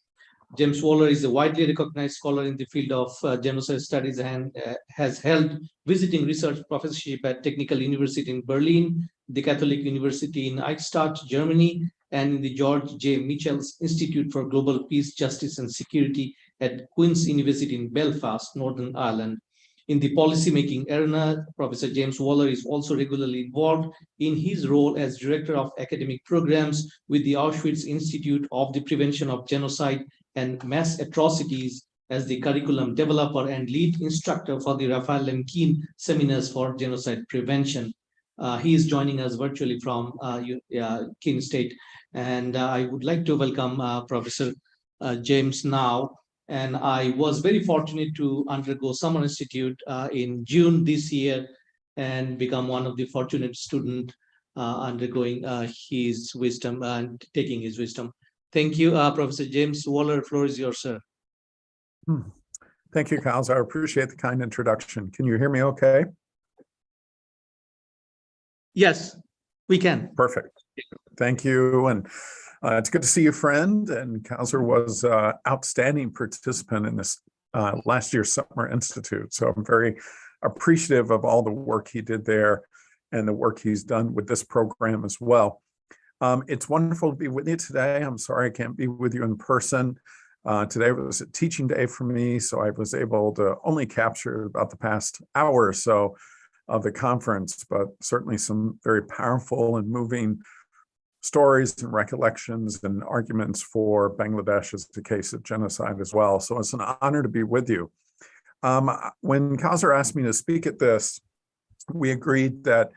James Waller is a widely recognized scholar in the field of genocide studies and has held visiting research professorship at Technical University in Berlin, the Catholic University in Eichstätt, Germany, and in the George J. Mitchell's Institute for Global Peace, Justice and Security at Queen's University in Belfast, Northern Ireland. In the policymaking arena, Professor James Waller is also regularly involved in his role as Director of Academic Programs with the Auschwitz Institute of the Prevention of Genocide and Mass Atrocities as the curriculum developer and lead instructor for the Raphael Lemkin Seminars for Genocide Prevention. He is joining us virtually from Keene State. And I would like to welcome Professor James now. And I was very fortunate to undergo Summer Institute in June this year and become one of the fortunate students undergoing his wisdom and taking his wisdom. Thank you, Professor James Waller. Floor is yours, sir. Thank you, Kaz. I appreciate the kind introduction. Can you hear me okay? Yes, we can. Perfect. Thank you. And it's good to see you, friend. And Kauser was an outstanding participant in this last year's Summer Institute. So I'm very appreciative of all the work he did there and the work he's done with this program as well. It's wonderful to be with you today. I'm sorry I can't be with you in person. Today was a teaching day for me, so I was able to only capture about the past hour or so of the conference, but certainly some very powerful and moving stories and recollections and arguments for Bangladesh as a case of genocide as well. So it's an honor to be with you. When Kauser asked me to speak at this, we agreed that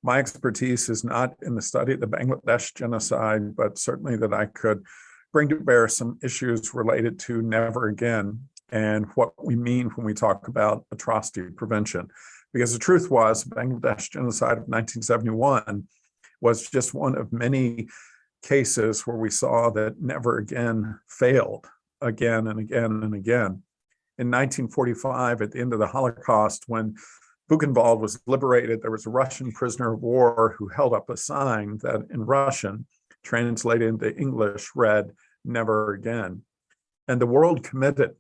my expertise is not in the study of the Bangladesh genocide, but certainly that I could bring to bear some issues related to never again and what we mean when we talk about atrocity prevention. Because the truth was, Bangladesh genocide of 1971 was just one of many cases where we saw that never again failed again and again and again. In 1945, at the end of the Holocaust, when Buchenwald was liberated, there was a Russian prisoner of war who held up a sign that in Russian, translated into English, read, "Never again." And the world committed,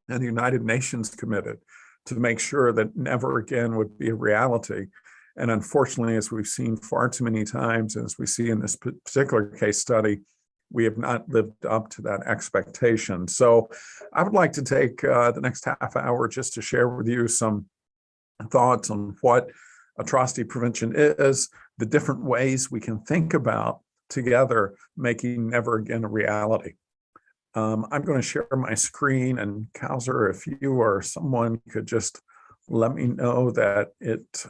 and the United Nations committed to make sure that never again would be a reality. And unfortunately, as we've seen far too many times, as we see in this particular case study, we have not lived up to that expectation. So I would like to take the next half hour just to share with you some thoughts on what atrocity prevention is, the different ways we can think about together making never again a reality. I'm going to share my screen, and Kauser, if you or someone could just let me know that it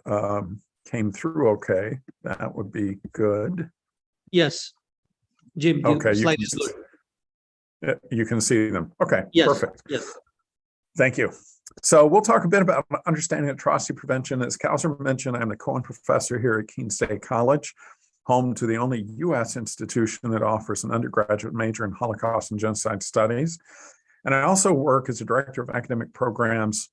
came through okay, that would be good. Yes, Jim, the okay, slide is good. You can see them. Okay, yes, perfect. Yes. Thank you. So we'll talk a bit about understanding atrocity prevention. As Kauser mentioned, I'm the Cohen Professor here at Keene State College, home to the only U.S. institution that offers an undergraduate major in Holocaust and Genocide Studies. And I also work as a Director of Academic Programs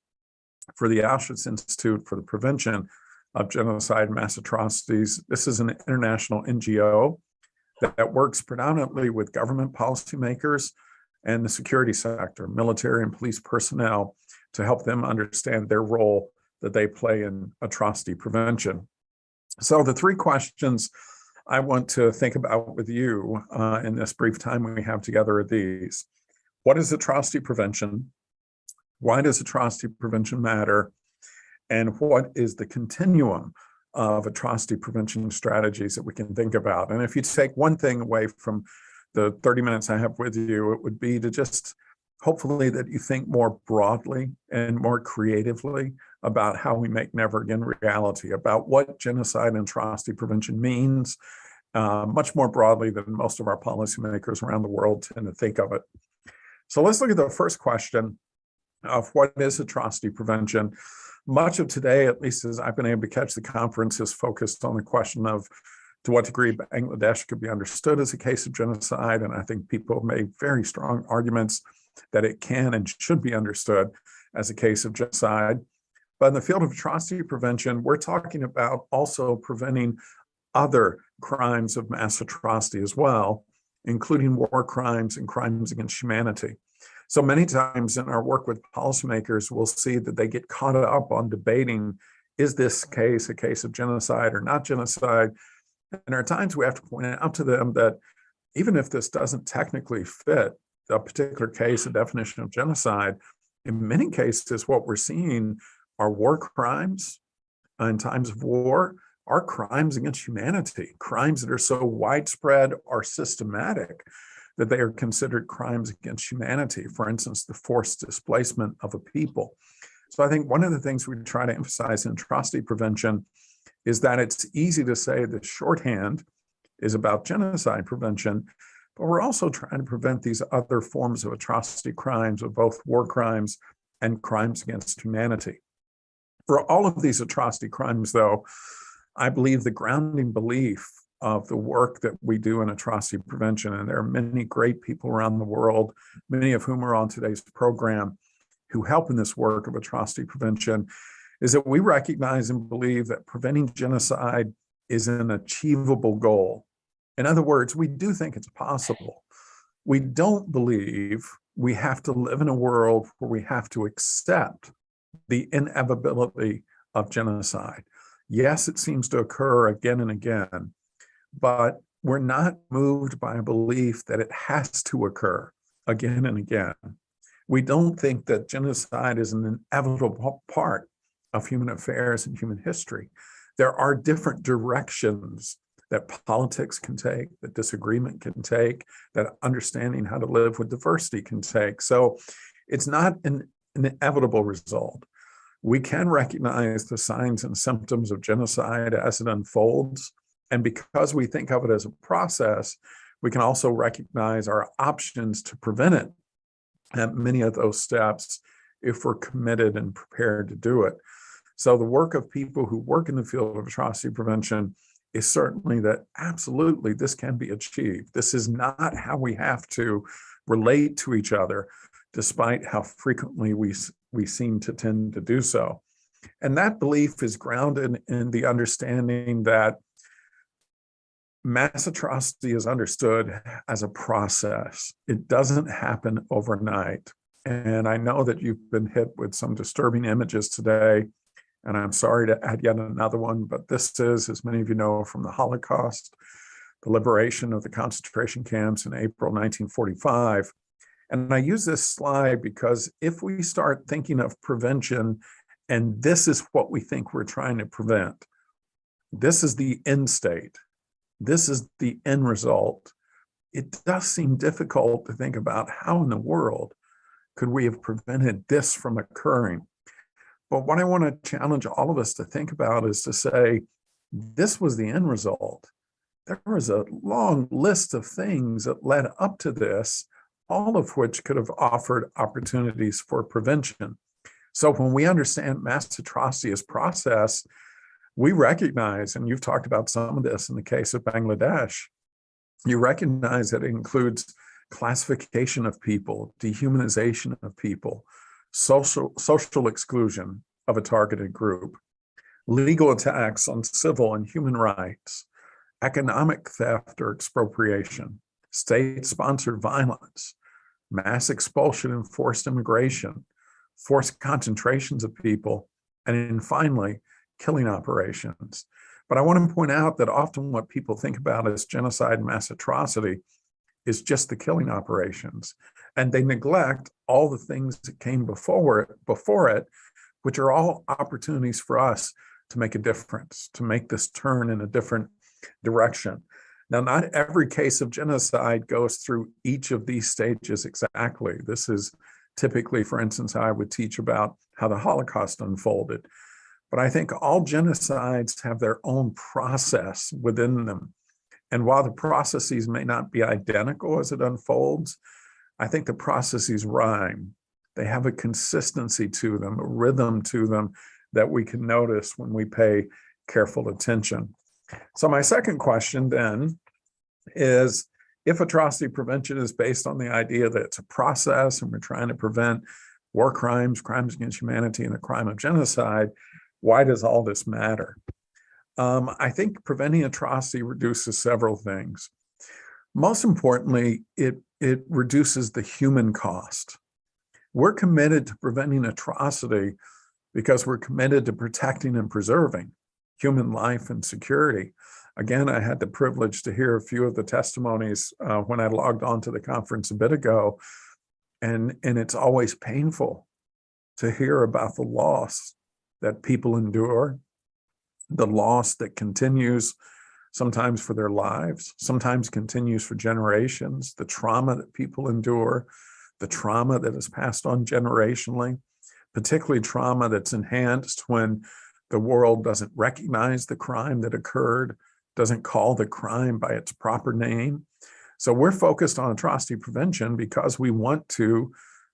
for the Auschwitz Institute for the Prevention of Genocide and Mass Atrocities. This is an international NGO that works predominantly with government policymakers and the security sector, military and police personnel, to help them understand their role that they play in atrocity prevention. So the three questions I want to think about with you in this brief time we have together are these. What is atrocity prevention? Why does atrocity prevention matter? And what is the continuum of atrocity prevention strategies that we can think about? And if you take one thing away from the 30 minutes I have with you, it would be to just hopefully that you think more broadly and more creatively about how we make never again reality, about what genocide and atrocity prevention means, much more broadly than most of our policymakers around the world tend to think of it. So let's look at the first question of what is atrocity prevention. Much of today, at least as I've been able to catch the conference, is focused on the question of to what degree Bangladesh could be understood as a case of genocide. And I think people have made very strong arguments that it can and should be understood as a case of genocide. But in the field of atrocity prevention, we're talking about also preventing other crimes of mass atrocity as well. including war crimes and crimes against humanity. So many times in our work with policymakers, we'll see that they get caught up on debating, is this case a case of genocide or not genocide? And there are times we have to point out to them that even if this doesn't technically fit a particular case, a definition of genocide, in many cases, what we're seeing are war crimes in times of war, are crimes against humanity, crimes that are so widespread or systematic that they are considered crimes against humanity. For instance, the forced displacement of a people. So I think one of the things we try to emphasize in atrocity prevention is that it's easy to say the shorthand is about genocide prevention, but we're also trying to prevent these other forms of atrocity crimes, of both war crimes and crimes against humanity. For all of these atrocity crimes, though, I believe the grounding belief of the work that we do in atrocity prevention, and there are many great people around the world, many of whom are on today's program, who help in this work of atrocity prevention, is that we recognize and believe that preventing genocide is an achievable goal. In other words, we do think it's possible. We don't believe we have to live in a world where we have to accept the inevitability of genocide. Yes, it seems to occur again and again, but we're not moved by a belief that it has to occur again and again. We don't think that genocide is an inevitable part of human affairs and human history. There are different directions that politics can take, that disagreement can take, that understanding how to live with diversity can take. So it's not an inevitable result. We can recognize the signs and symptoms of genocide as it unfolds. And because we think of it as a process, we can also recognize our options to prevent it at many of those steps if we're committed and prepared to do it. So the work of people who work in the field of atrocity prevention is certainly that absolutely this can be achieved. This is not how we have to relate to each other, despite how frequently we seem to tend to do so. And that belief is grounded in the understanding that mass atrocity is understood as a process. It doesn't happen overnight. And I know that you've been hit with some disturbing images today, and I'm sorry to add yet another one, but this is, as many of you know, from the Holocaust, the liberation of the concentration camps in April 1945. And I use this slide because if we start thinking of prevention, and this is what we think we're trying to prevent, this is the end state, this is the end result, it does seem difficult to think about how in the world could we have prevented this from occurring. But what I want to challenge all of us to think about is to say, this was the end result. There was a long list of things that led up to this, all of which could have offered opportunities for prevention. So when we understand mass atrocity as process, we recognize, and you've talked about some of this in the case of Bangladesh, you recognize that it includes classification of people, dehumanization of people, social exclusion of a targeted group, legal attacks on civil and human rights, economic theft or expropriation, state-sponsored violence, mass expulsion and forced immigration, forced concentrations of people, and then finally, killing operations. But I want to point out that often what people think about as genocide and mass atrocity is just the killing operations. And they neglect all the things that came before it, which are all opportunities for us to make a difference, to make this turn in a different direction. Now, not every case of genocide goes through each of these stages exactly. This is typically, for instance, how I would teach about how the Holocaust unfolded. But I think all genocides have their own process within them. And while the processes may not be identical as it unfolds, I think the processes rhyme. They have a consistency to them, a rhythm to them that we can notice when we pay careful attention. So my second question then is, if atrocity prevention is based on the idea that it's a process and we're trying to prevent war crimes, crimes against humanity, and the crime of genocide, why does all this matter? I think preventing atrocity reduces several things. Most importantly, it reduces the human cost. We're committed to preventing atrocity because we're committed to protecting and preserving human life and security. Again, I had the privilege to hear a few of the testimonies when I logged on to the conference a bit ago, and it's always painful to hear about the loss that people endure, the loss that continues sometimes for their lives, sometimes continues for generations, the trauma that people endure, the trauma that is passed on generationally, particularly trauma that's enhanced when the world doesn't recognize the crime that occurred, doesn't call the crime by its proper name. So we're focused on atrocity prevention because we want to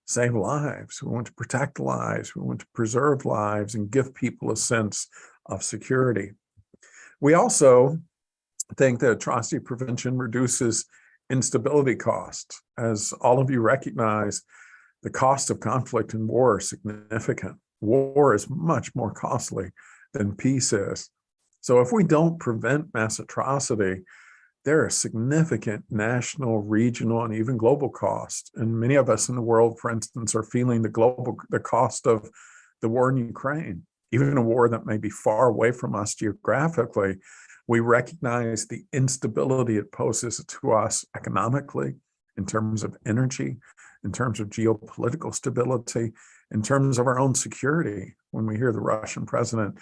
save lives, we want to protect lives, we want to preserve lives and give people a sense of security. We also think that atrocity prevention reduces instability costs. As all of you recognize, the cost of conflict and war are significant. War is much more costly than peace is. So if we don't prevent mass atrocity, there are significant national, regional, and even global costs. And many of us in the world, for instance, are feeling the cost of the war in Ukraine, even a war that may be far away from us geographically. We recognize the instability it poses to us economically, in terms of energy, in terms of geopolitical stability, in terms of our own security. When we hear the Russian president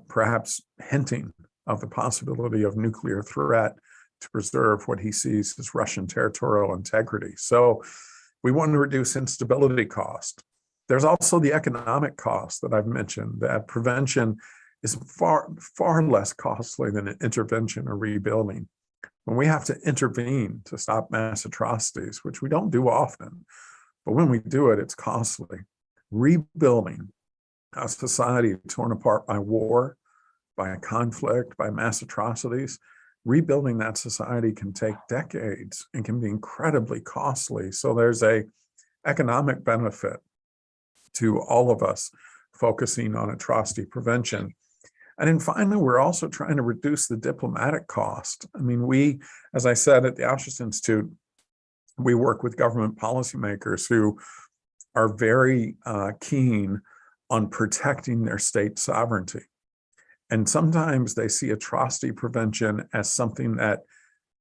perhaps hinting of the possibility of nuclear threat to preserve what he sees as Russian territorial integrity. So we want to reduce instability cost. There's also the economic cost that I've mentioned, that prevention is far less costly than an intervention or rebuilding. When we have to intervene to stop mass atrocities, which we don't do often, but when we do it, it's costly. Rebuilding a society torn apart by war, by conflict, by mass atrocities, rebuilding that society can take decades and can be incredibly costly. So there's an economic benefit to all of us focusing on atrocity prevention. And then finally, we're also trying to reduce the diplomatic cost. I mean, we, as I said, at the Auschwitz Institute, we work with government policymakers who are very keen on protecting their state sovereignty. And sometimes they see atrocity prevention as something that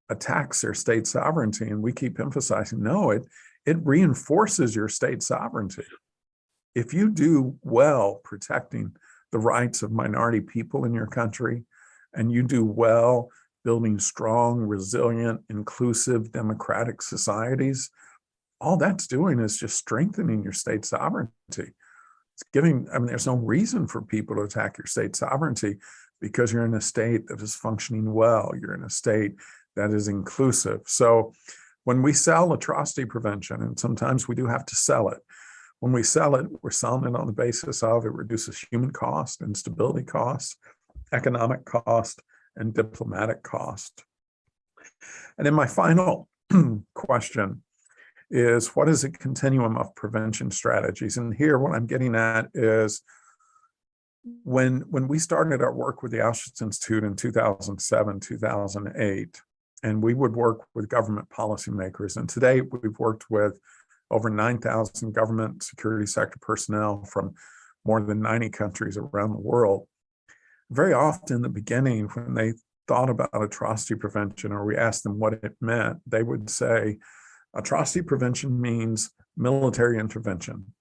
attacks their state sovereignty. And we keep emphasizing, no, it reinforces your state sovereignty. If you do well protecting the rights of minority people in your country, and you do well building strong, resilient, inclusive, democratic societies, all that's doing is just strengthening your state sovereignty. It's giving, I mean, there's no reason for people to attack your state sovereignty because you're in a state that is functioning well. You're in a state that is inclusive. So when we sell atrocity prevention, and sometimes we do have to sell it, when we sell it, we're selling it on the basis of it reduces human cost, instability costs, economic cost, and diplomatic cost. And then my final question is, what is a continuum of prevention strategies? And here what I'm getting at is when we started our work with the Auschwitz Institute in 2007, 2008, and we would work with government policymakers. And today we've worked with over 9,000 government security sector personnel from more than 90 countries around the world. Very often in the beginning, when they thought about atrocity prevention, or we asked them what it meant, they would say, atrocity prevention means military intervention.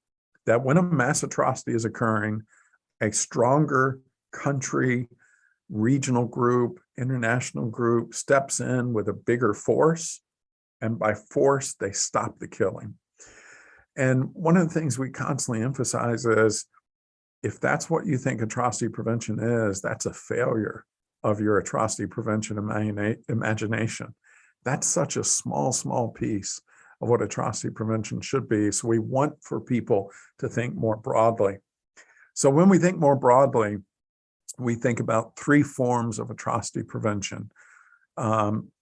That when a mass atrocity is occurring, a stronger country, regional group, international group steps in with a bigger force, and by force, they stop the killing. And one of the things we constantly emphasize is, if that's what you think atrocity prevention is, that's a failure of your atrocity prevention imagination. That's such a small piece of what atrocity prevention should be. So we want for people to think more broadly. So when we think more broadly, we think about three forms of atrocity prevention: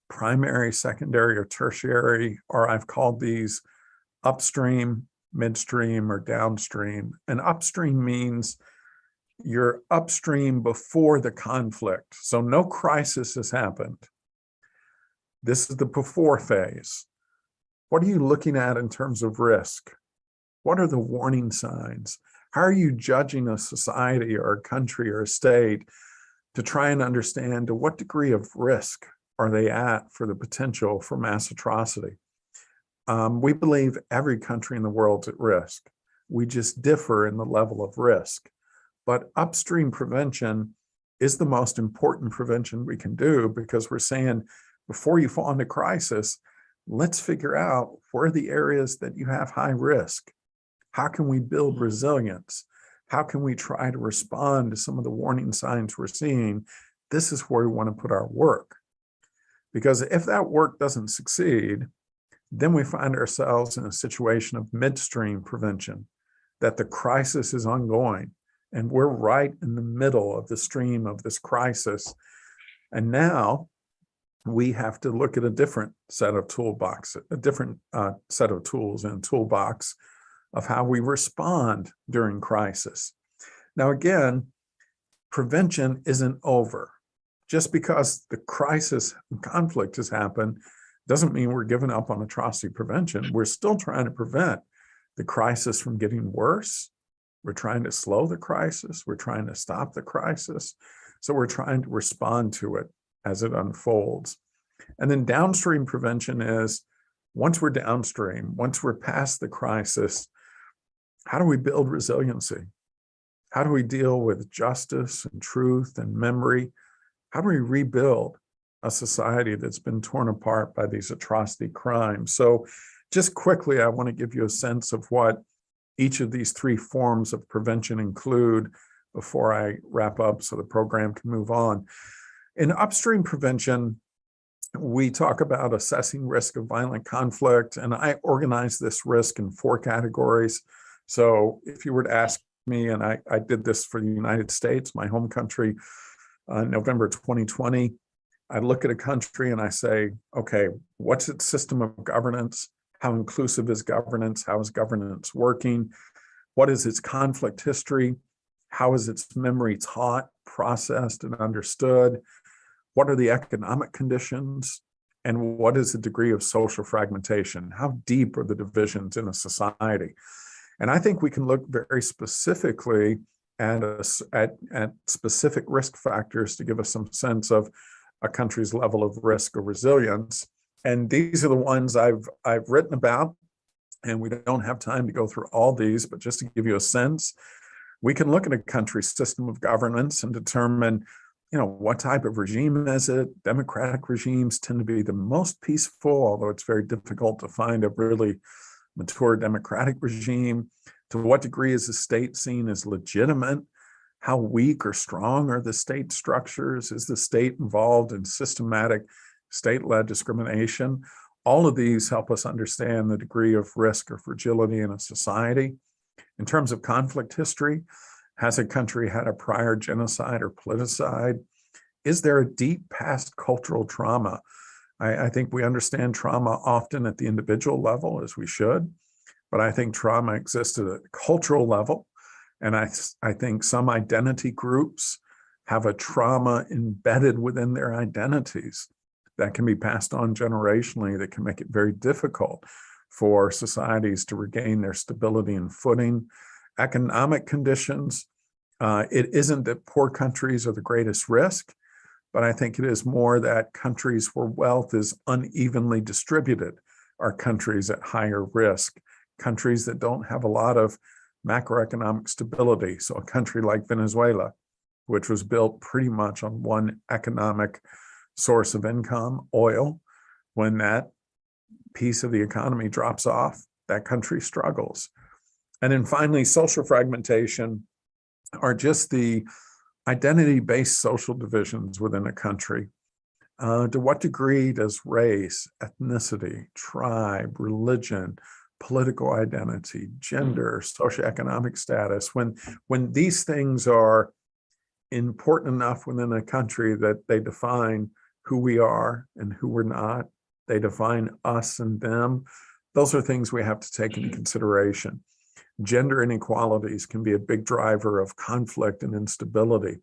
primary, secondary, or tertiary, or I've called these upstream, midstream, or downstream. And upstream means you're upstream before the conflict. So no crisis has happened. This is the before phase. What are you looking at in terms of risk? What are the warning signs? How are you judging a society or a country or a state to try and understand to what degree of risk are they at for the potential for mass atrocity? We believe every country in the world's at risk. We just differ in the level of risk. But upstream prevention is the most important prevention we can do, because we're saying before you fall into crisis, let's figure out where are the areas that you have high risk. How can we build resilience? How can we try to respond to some of the warning signs we're seeing? This is where we want to put our work. Because if that work doesn't succeed, then we find ourselves in a situation of midstream prevention, that the crisis is ongoing and we're right in the middle of the stream of this crisis. And now we have to look at a different set of toolbox, a different set of tools and toolbox of how we respond during crisis. Now, again, prevention isn't over. Just because the crisis and conflict has happened doesn't mean we're giving up on atrocity prevention. We're still trying to prevent the crisis from getting worse. We're trying to slow the crisis. We're trying to stop the crisis. So we're trying to respond to it as it unfolds. And then downstream prevention is, once we're downstream, once we're past the crisis, how do we build resiliency? How do we deal with justice and truth and memory? How do we rebuild a society that's been torn apart by these atrocity crimes? So just quickly, I want to give you a sense of what each of these three forms of prevention include before I wrap up so the program can move on. In upstream prevention, we talk about assessing risk of violent conflict, and I organize this risk in 4 categories. So if you were to ask me, and I did this for the United States, my home country, November 2020, I look at a country and I say, okay, what's its system of governance? How inclusive is governance? How is governance working? What is its conflict history? How is its memory taught, processed, and understood? What are the economic conditions? And what is the degree of social fragmentation? How deep are the divisions in a society? And I think we can look very specifically at specific risk factors to give us some sense of a country's level of risk or resilience. And these are the ones I've written about, and we don't have time to go through all these, but just to give you a sense, we can look at a country's system of governance and determine, what type of regime is it? Democratic regimes tend to be the most peaceful, although it's very difficult to find a really mature democratic regime. To what degree is the state seen as legitimate? How weak or strong are the state structures? Is the state involved in systematic state-led discrimination? All of these help us understand the degree of risk or fragility in a society. In terms of conflict history, has a country had a prior genocide or politicide? Is there a deep past cultural trauma? I think we understand trauma often at the individual level, as we should, but I think trauma exists at a cultural level. And I think some identity groups have a trauma embedded within their identities that can be passed on generationally, that can make it very difficult for societies to regain their stability and footing. Economic conditions, it isn't that poor countries are the greatest risk, but I think it is more that countries where wealth is unevenly distributed are countries at higher risk. Countries that don't have a lot of macroeconomic stability. So a country like Venezuela, which was built pretty much on one economic source of income, oil, when that piece of the economy drops off, that country struggles. And then finally, social fragmentation are just the identity-based social divisions within a country. To what degree does race, ethnicity, tribe, religion, political identity, gender, socioeconomic status, when these things are important enough within a country that they define who we are and who we're not, they define us and them, those are things we have to take into consideration. Gender inequalities can be a big driver of conflict and instability.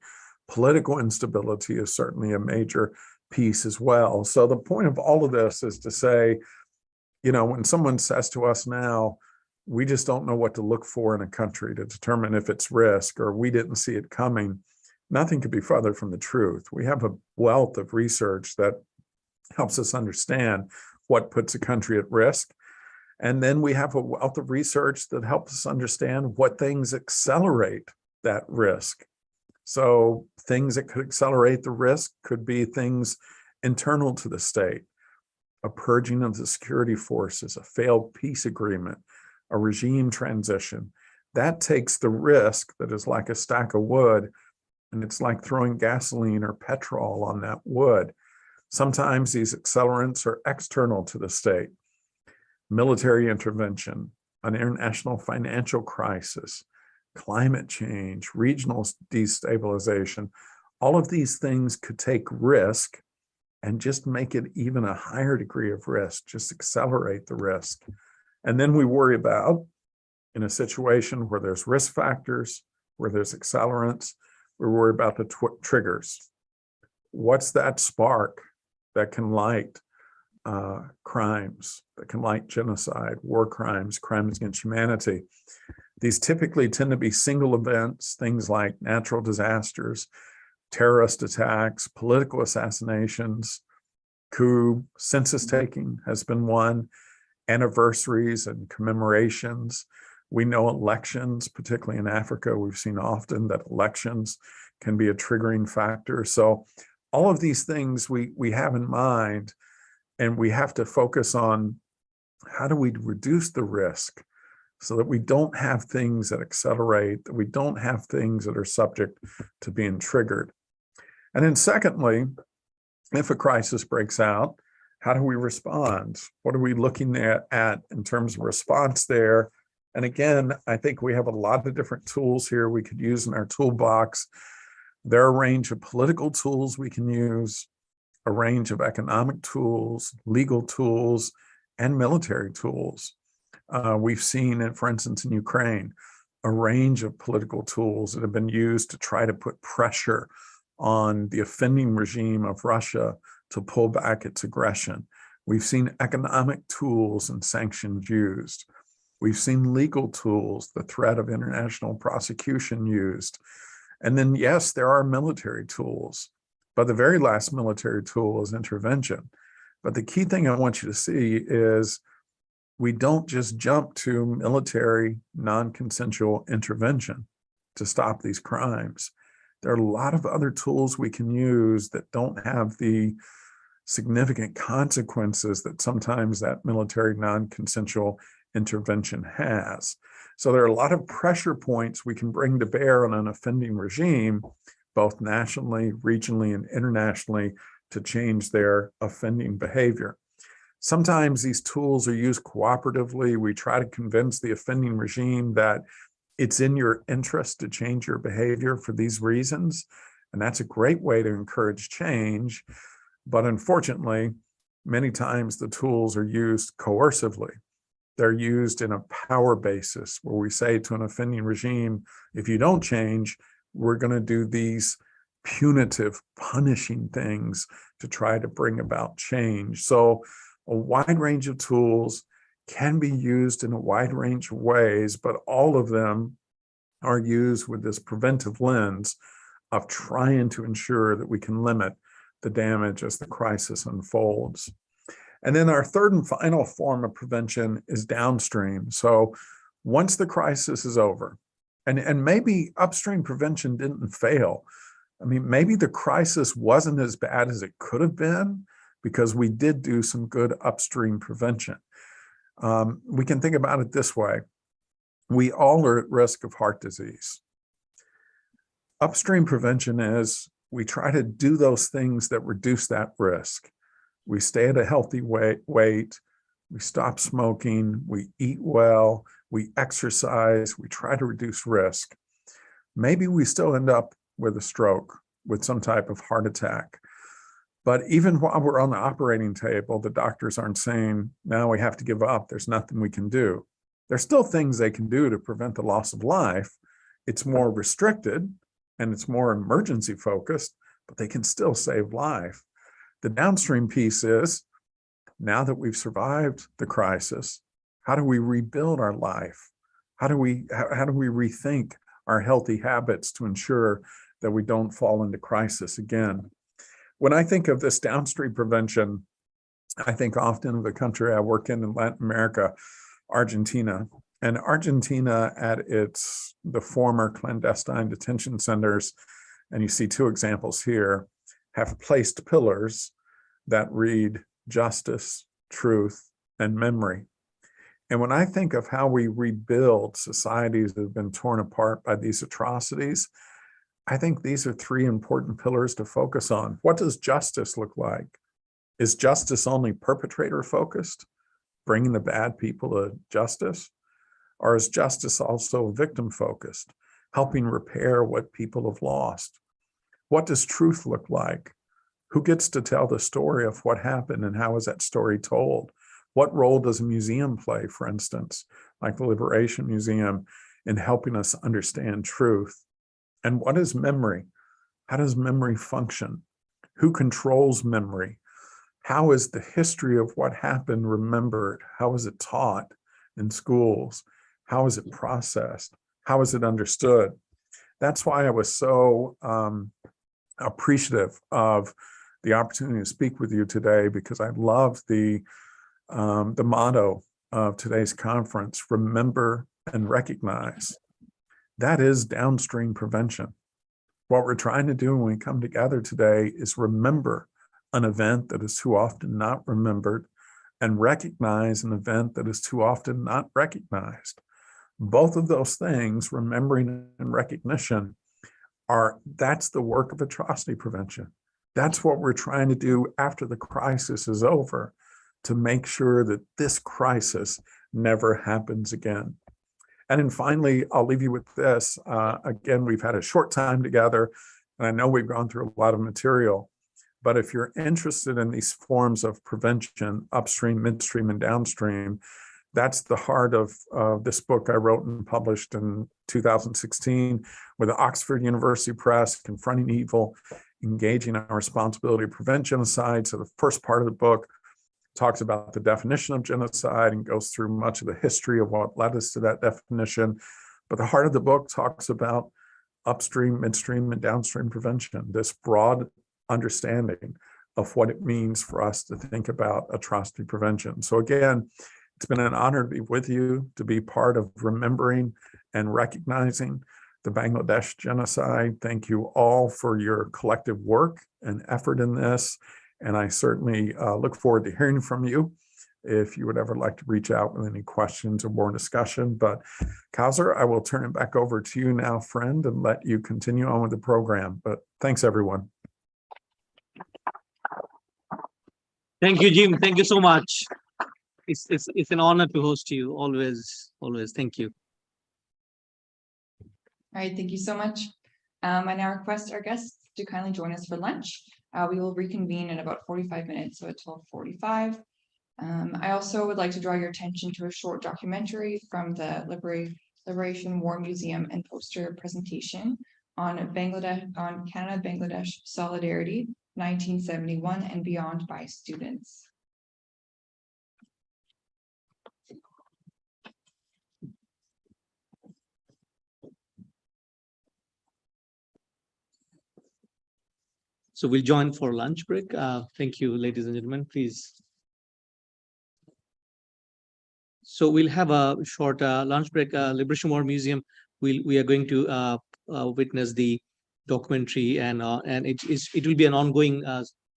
Political instability is certainly a major piece as well. So the point of all of this is to say, you know, when someone says to us now, we just don't know what to look for in a country to determine if it's risk, or we didn't see it coming, nothing could be further from the truth. We have a wealth of research that helps us understand what puts a country at risk. And then we have a wealth of research that helps us understand what things accelerate that risk. So things that could accelerate the risk could be things internal to the state, a purging of the security forces, a failed peace agreement, a regime transition. That takes the risk that is like a stack of wood, and it's like throwing gasoline or petrol on that wood. Sometimes these accelerants are external to the state. Military intervention, an international financial crisis, climate change, regional destabilization, all of these things could take risk and just make it even a higher degree of risk, just accelerate the risk. And then we worry about, in a situation where there's risk factors, where there's accelerants, we worry about the triggers. What's that spark that can light crimes, that can light genocide, war crimes, crimes against humanity? These typically tend to be single events, things like natural disasters, terrorist attacks, political assassinations, coup, census taking has been one, anniversaries and commemorations. We know elections, particularly in Africa, we've seen often that elections can be a triggering factor. So all of these things we have in mind, and we have to focus on how do we reduce the risk so that we don't have things that accelerate, that we don't have things that are subject to being triggered. And then secondly, if a crisis breaks out, how do we respond? What are we looking at in terms of response there? And again, I think we have a lot of different tools here we could use in our toolbox. There are a range of political tools we can use, a range of economic tools, legal tools, and military tools. We've seen, for instance, in Ukraine, a range of political tools that have been used to try to put pressure on the offending regime of Russia to pull back its aggression. We've seen economic tools and sanctions used. We've seen legal tools, the threat of international prosecution used. And then, yes, there are military tools, but the very last military tool is intervention. But the key thing I want you to see is we don't just jump to military non-consensual intervention to stop these crimes. There are a lot of other tools we can use that don't have the significant consequences that sometimes that military non-consensual intervention has. So there are a lot of pressure points we can bring to bear on an offending regime, both nationally, regionally, and internationally, to change their offending behavior. Sometimes these tools are used cooperatively. We try to convince the offending regime that it's in your interest to change your behavior for these reasons. And that's a great way to encourage change. But unfortunately, many times the tools are used coercively. They're used in a power basis where we say to an offending regime, if you don't change, we're going to do these punitive, punishing things to try to bring about change. So a wide range of tools can be used in a wide range of ways, but all of them are used with this preventive lens of trying to ensure that we can limit the damage as the crisis unfolds. And then our third and final form of prevention is downstream. So once the crisis is over, and maybe upstream prevention didn't fail. I mean, maybe the crisis wasn't as bad as it could have been because we did do some good upstream prevention. We can think about it this way. We all are at risk of heart disease. Upstream prevention is we try to do those things that reduce that risk. We stay at a healthy weight, we stop smoking, we eat well, we exercise, we try to reduce risk. Maybe we still end up with a stroke, with some type of heart attack. But even while we're on the operating table, the doctors aren't saying, now we have to give up, there's nothing we can do. There's still things they can do to prevent the loss of life. It's more restricted and it's more emergency focused, but they can still save life. The downstream piece is, now that we've survived the crisis, how do we rebuild our life? How do we rethink our healthy habits to ensure that we don't fall into crisis again? When I think of this downstream prevention, I think often of the country I work in Latin America, Argentina. And Argentina at the former clandestine detention centers, and you see two examples here, have placed pillars that read justice, truth, and memory. And when I think of how we rebuild societies that have been torn apart by these atrocities, I think these are three important pillars to focus on. What does justice look like? Is justice only perpetrator focused, bringing the bad people to justice? Or is justice also victim focused, helping repair what people have lost? What does truth look like? Who gets to tell the story of what happened and how is that story told? What role does a museum play, for instance, like the Liberation Museum, in helping us understand truth? And what is memory? How does memory function? Who controls memory? How is the history of what happened remembered? How is it taught in schools? How is it processed? How is it understood? That's why I was so appreciative of the opportunity to speak with you today, because I love the motto of today's conference, remember and recognize. That is downstream prevention. What we're trying to do when we come together today is remember an event that is too often not remembered and recognize an event that is too often not recognized. Both of those things, remembering and recognition, that's the work of atrocity prevention. That's what we're trying to do after the crisis is over, to make sure that this crisis never happens again. And then finally, I'll leave you with this. Again, we've had a short time together, and I know we've gone through a lot of material, but if you're interested in these forms of prevention, upstream, midstream, and downstream, that's the heart of this book I wrote and published in 2016 with the Oxford University Press, Confronting Evil, Engaging our Responsibility to Prevent Genocide. So the first part of the book talks about the definition of genocide and goes through much of the history of what led us to that definition. But the heart of the book talks about upstream, midstream, and downstream prevention, this broad understanding of what it means for us to think about atrocity prevention. So again, it's been an honor to be with you, to be part of remembering and recognizing the Bangladesh genocide. Thank you all for your collective work and effort in this. And I certainly look forward to hearing from you if you would ever like to reach out with any questions or more discussion. But Kausar, I will turn it back over to you now, friend, and let you continue on with the program. But thanks, everyone. Thank you, Jim. Thank you so much. It's an honor to host you. Always. Thank you. All right, thank you so much. I now request our guests to kindly join us for lunch. We will reconvene in about 45 minutes, so at 12:45. I also would like to draw your attention to a short documentary from the Liberation War Museum and poster presentation on Canada-Bangladesh Solidarity, 1971 and beyond by students. So we'll join for lunch break. Thank you, ladies and gentlemen, please. So we'll have a short lunch break. Liberation War Museum, we are going to witness the documentary, and it will be an ongoing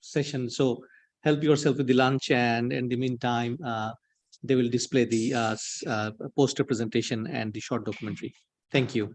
session. So help yourself with the lunch, and in the meantime, they will display the poster presentation and the short documentary. Thank you.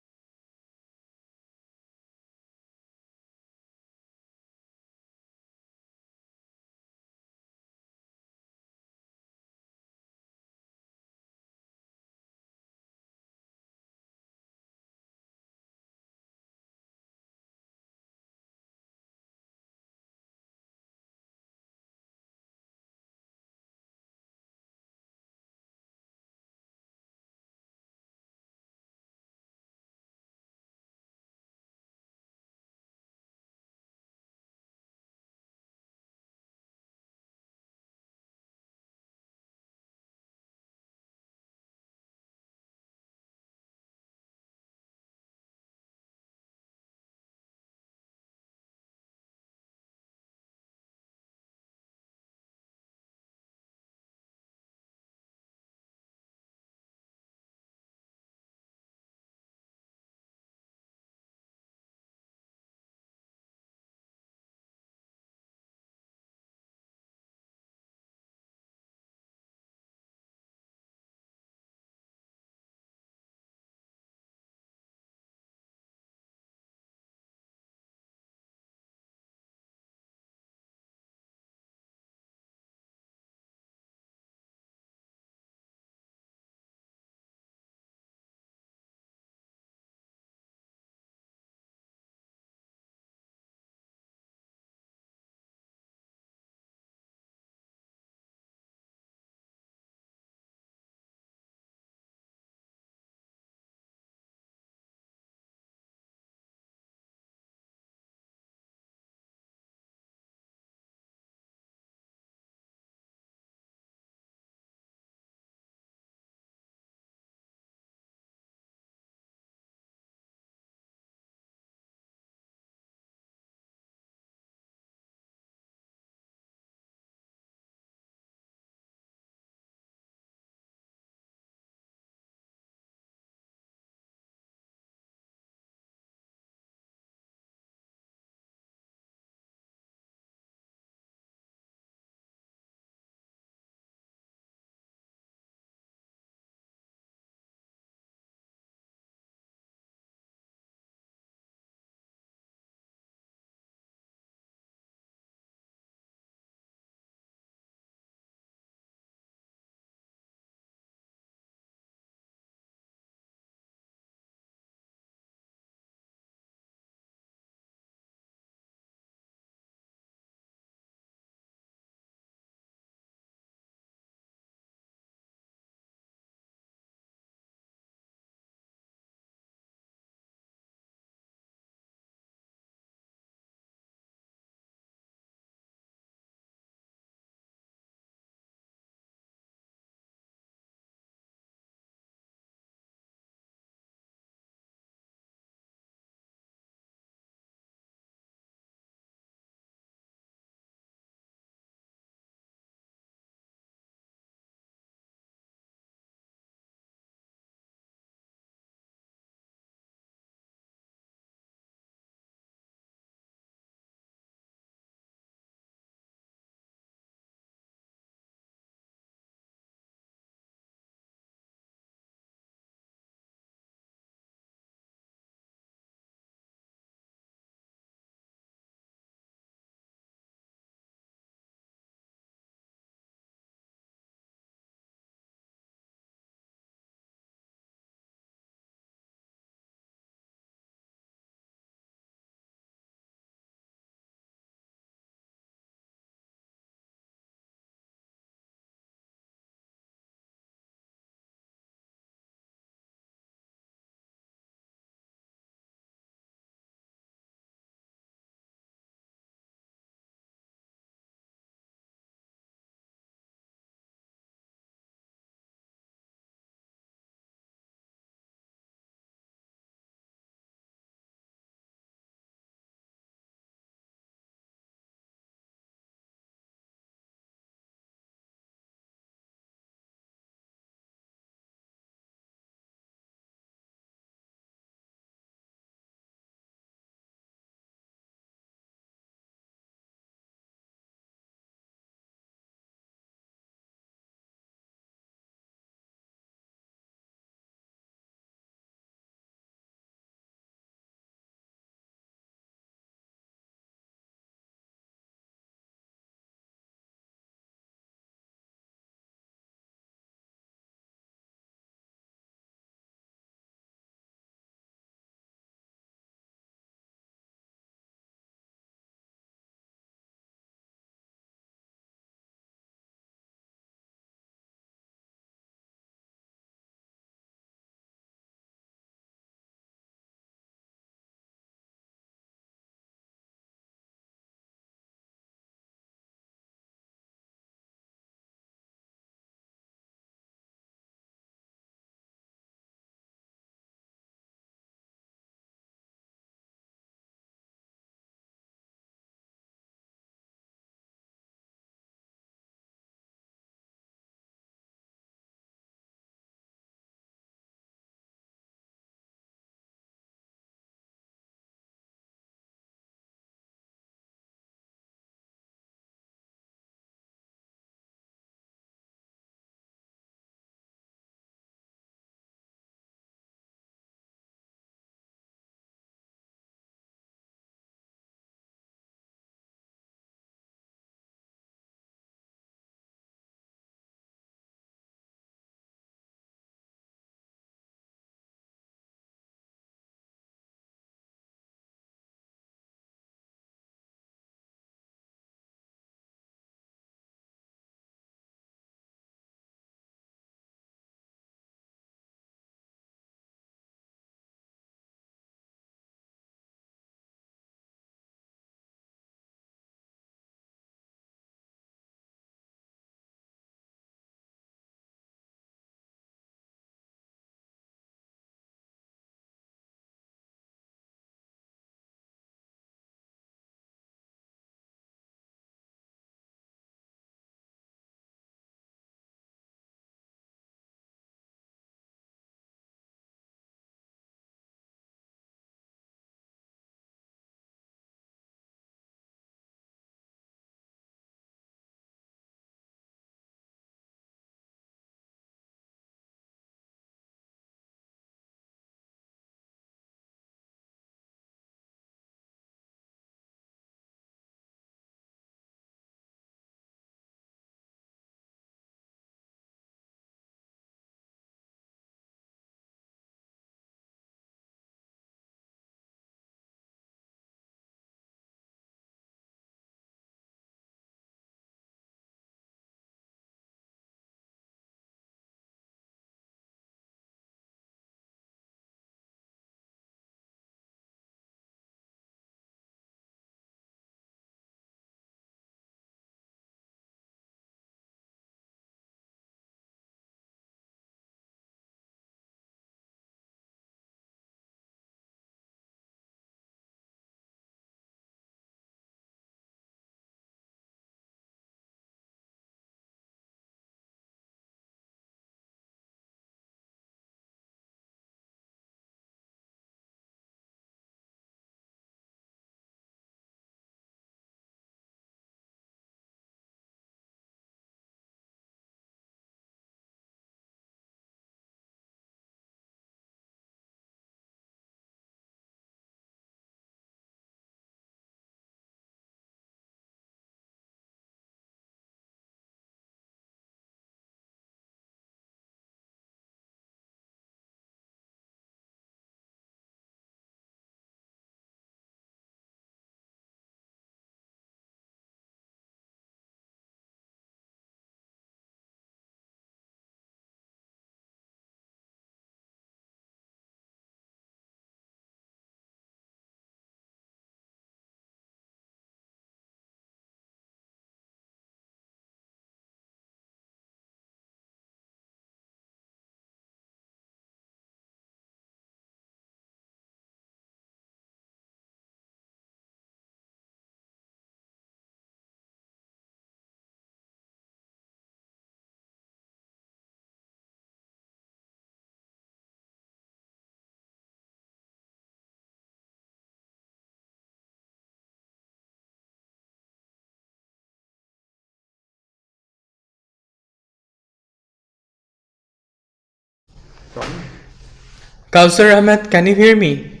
Kausar Ahmed, can you hear me?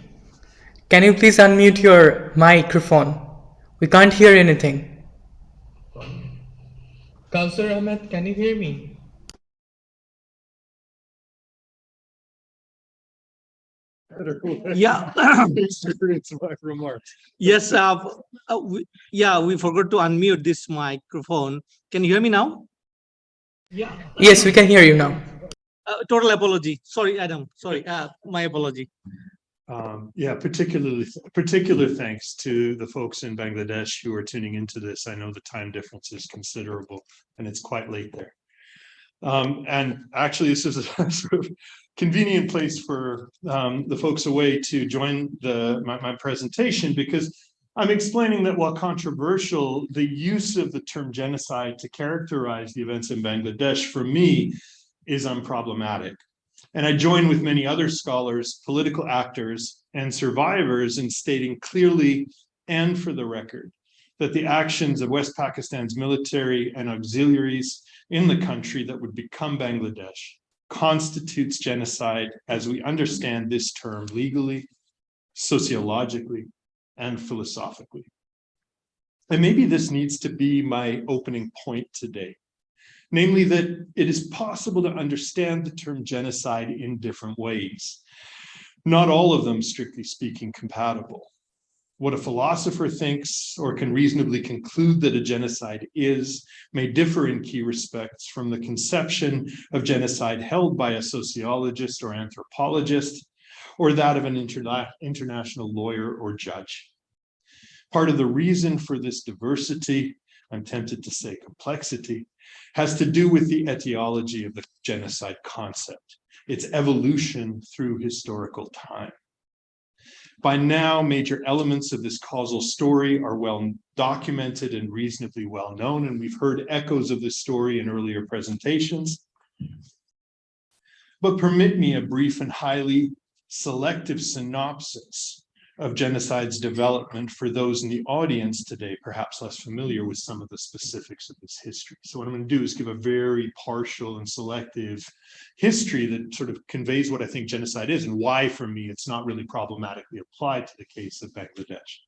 Can you please unmute your microphone? We can't hear anything. Kausar Ahmed, can you hear me? Yeah. It's my remarks. Yes, we forgot to unmute this microphone. Can you hear me now? Yes, we can hear you now. Total apology. Sorry, Adam. Sorry, my apology. Yeah, particular thanks to the folks in Bangladesh who are tuning into this. I know the time difference is considerable and it's quite late there. And actually, this is a sort of convenient place for the folks away to join my presentation, because I'm explaining that while controversial, the use of the term genocide to characterize the events in Bangladesh, for me, is unproblematic. And I join with many other scholars, political actors, and survivors in stating clearly and for the record that the actions of West Pakistan's military and auxiliaries in the country that would become Bangladesh constitutes genocide as we understand this term legally, sociologically, and philosophically. And maybe this needs to be my opening point today. Namely, that it is possible to understand the term genocide in different ways, not all of them, strictly speaking, compatible. What a philosopher thinks or can reasonably conclude that a genocide is may differ in key respects from the conception of genocide held by a sociologist or anthropologist, or that of an international lawyer or judge. Part of the reason for this diversity, I'm tempted to say complexity, has to do with the etiology of the genocide concept, its evolution through historical time. By now, major elements of this causal story are well documented and reasonably well known, and we've heard echoes of this story in earlier presentations. But permit me a brief and highly selective synopsis of genocide's development for those in the audience today, perhaps less familiar with some of the specifics of this history. So what I'm going to do is give a very partial and selective history that sort of conveys what I think genocide is and why, for me, it's not really problematically applied to the case of Bangladesh.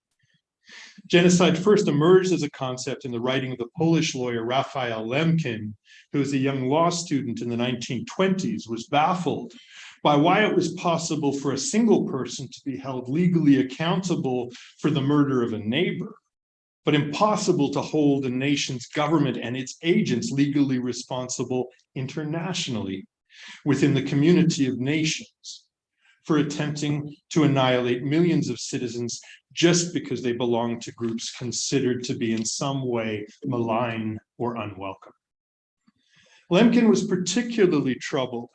Genocide first emerged as a concept in the writing of the Polish lawyer Raphael Lemkin, who was a young law student in the 1920s, was baffled by why it was possible for a single person to be held legally accountable for the murder of a neighbor, but impossible to hold a nation's government and its agents legally responsible internationally within the community of nations for attempting to annihilate millions of citizens just because they belong to groups considered to be in some way malign or unwelcome. Lemkin was particularly troubled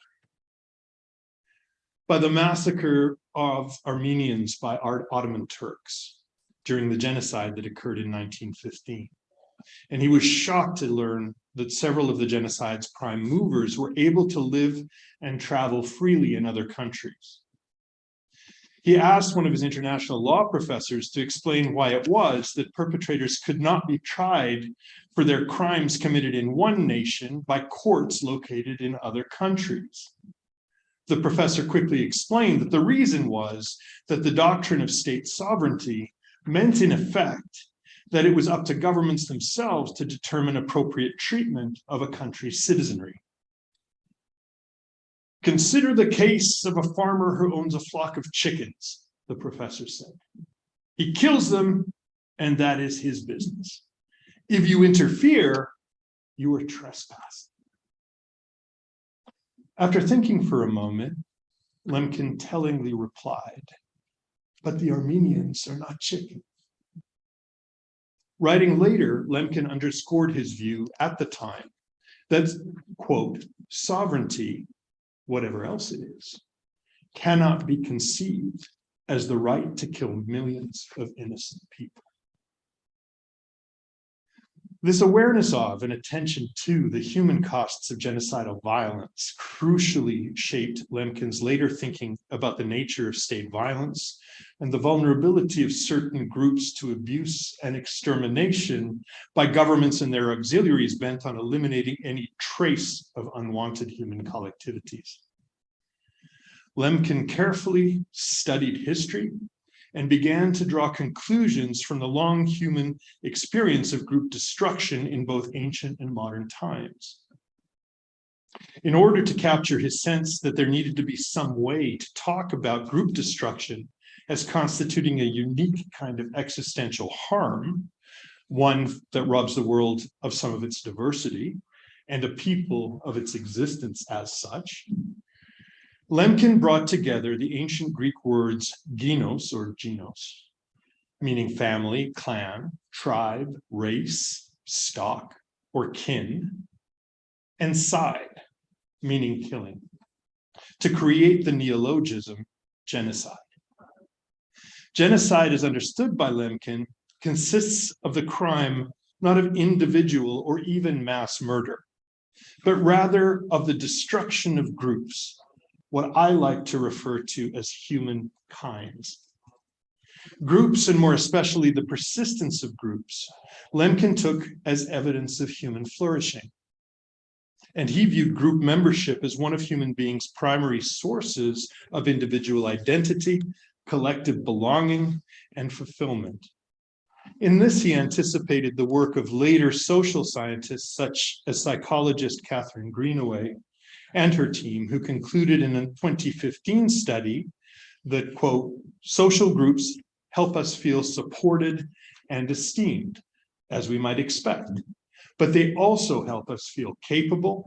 by the massacre of Armenians by Ottoman Turks during the genocide that occurred in 1915. And he was shocked to learn that several of the genocide's prime movers were able to live and travel freely in other countries. He asked one of his international law professors to explain why it was that perpetrators could not be tried for their crimes committed in one nation by courts located in other countries. The professor quickly explained that the reason was that the doctrine of state sovereignty meant, in effect, that it was up to governments themselves to determine appropriate treatment of a country's citizenry. Consider the case of a farmer who owns a flock of chickens, the professor said. He kills them, and that is his business. If you interfere, you are trespassing. After thinking for a moment, Lemkin tellingly replied, "But the Armenians are not chickens." Writing later, Lemkin underscored his view at the time that, quote, sovereignty, whatever else it is, cannot be conceived as the right to kill millions of innocent people. This awareness of and attention to the human costs of genocidal violence crucially shaped Lemkin's later thinking about the nature of state violence and the vulnerability of certain groups to abuse and extermination by governments and their auxiliaries bent on eliminating any trace of unwanted human collectivities. Lemkin carefully studied history and began to draw conclusions from the long human experience of group destruction in both ancient and modern times. In order to capture his sense that there needed to be some way to talk about group destruction as constituting a unique kind of existential harm, one that robs the world of some of its diversity and a people of its existence as such, Lemkin brought together the ancient Greek words genos or genos, meaning family, clan, tribe, race, stock, or kin, and side, meaning killing, to create the neologism genocide. Genocide, as understood by Lemkin, consists of the crime not of individual or even mass murder, but rather of the destruction of groups, what I like to refer to as humankind. Groups, and more especially the persistence of groups, Lemkin took as evidence of human flourishing. And he viewed group membership as one of human beings' primary sources of individual identity, collective belonging, and fulfillment. In this, he anticipated the work of later social scientists, such as psychologist Catherine Greenaway and her team, who concluded in a 2015 study that, quote, social groups help us feel supported and esteemed, as we might expect, but they also help us feel capable.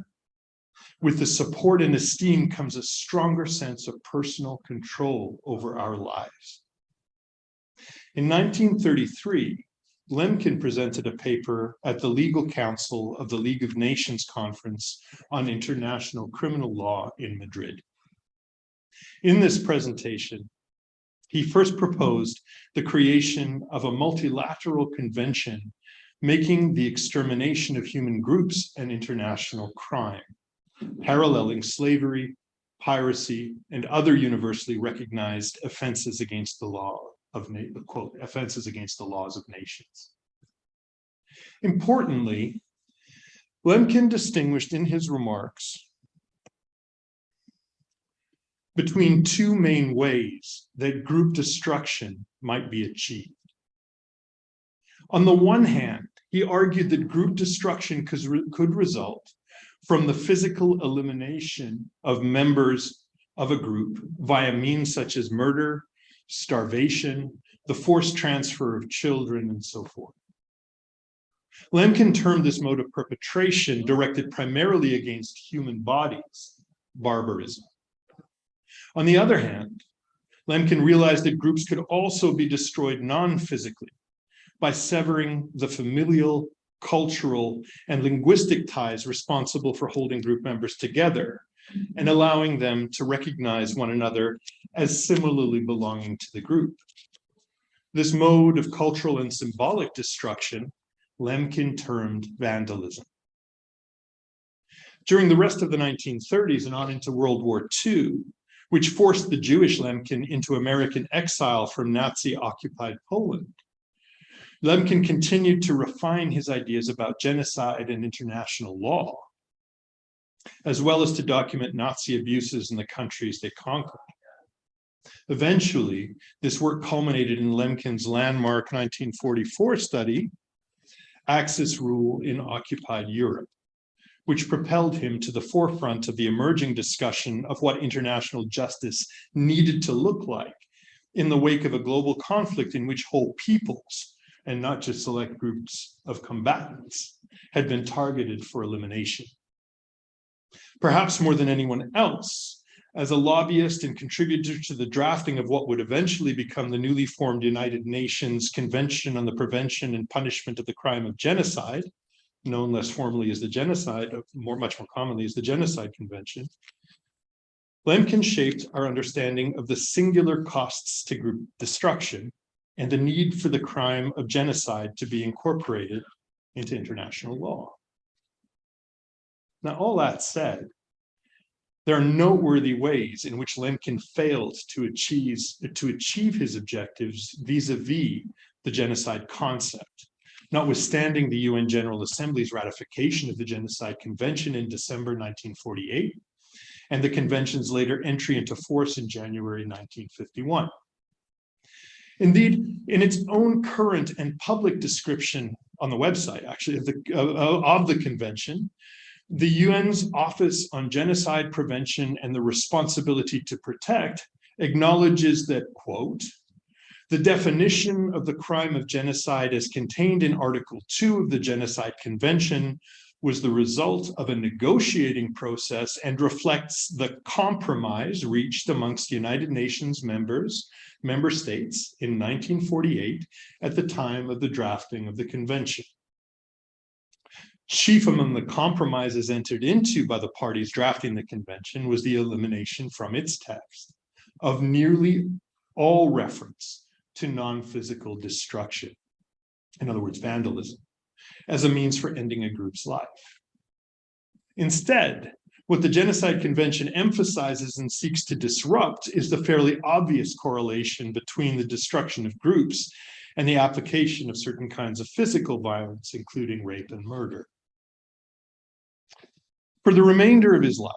With the support and esteem comes a stronger sense of personal control over our lives. In 1933, Lemkin presented a paper at the Legal Council of the League of Nations Conference on International Criminal Law in Madrid. In this presentation, he first proposed the creation of a multilateral convention making the extermination of human groups an international crime, paralleling slavery, piracy, and other universally recognized offenses against the law of, quote, offenses against the laws of nations. Importantly, Lemkin distinguished in his remarks between two main ways that group destruction might be achieved. On the one hand, he argued that group destruction could result from the physical elimination of members of a group via means such as murder, starvation, the forced transfer of children, and so forth. Lemkin termed this mode of perpetration, directed primarily against human bodies, barbarism. On the other hand, Lemkin realized that groups could also be destroyed non-physically by severing the familial, cultural, and linguistic ties responsible for holding group members together and allowing them to recognize one another as similarly belonging to the group. This mode of cultural and symbolic destruction, Lemkin termed vandalism. During the rest of the 1930s and on into World War II, which forced the Jewish Lemkin into American exile from Nazi-occupied Poland, Lemkin continued to refine his ideas about genocide and international law, as well as to document Nazi abuses in the countries they conquered. Eventually, this work culminated in Lemkin's landmark 1944 study, Axis Rule in Occupied Europe, which propelled him to the forefront of the emerging discussion of what international justice needed to look like in the wake of a global conflict in which whole peoples, and not just select groups of combatants, had been targeted for elimination. Perhaps more than anyone else, as a lobbyist and contributor to the drafting of what would eventually become the newly formed United Nations Convention on the Prevention and Punishment of the Crime of Genocide, known less formally as the Genocide, much more commonly as the Genocide Convention, Lemkin shaped our understanding of the singular costs to group destruction and the need for the crime of genocide to be incorporated into international law. Now, all that said, there are noteworthy ways in which Lemkin failed to achieve his objectives vis-a-vis the genocide concept. Notwithstanding the UN General Assembly's ratification of the Genocide Convention in December 1948, and the convention's later entry into force in January 1951. Indeed, in its own current and public description on the website, actually, of the convention, the UN's Office on Genocide Prevention and the Responsibility to Protect acknowledges that, quote, the definition of the crime of genocide as contained in Article 2 of the Genocide Convention was the result of a negotiating process and reflects the compromise reached amongst United Nations member states in 1948 at the time of the drafting of the convention. Chief among the compromises entered into by the parties drafting the convention was the elimination from its text of nearly all reference to non-physical destruction, in other words, vandalism, as a means for ending a group's life. Instead, what the Genocide Convention emphasizes and seeks to disrupt is the fairly obvious correlation between the destruction of groups and the application of certain kinds of physical violence, including rape and murder. For the remainder of his life,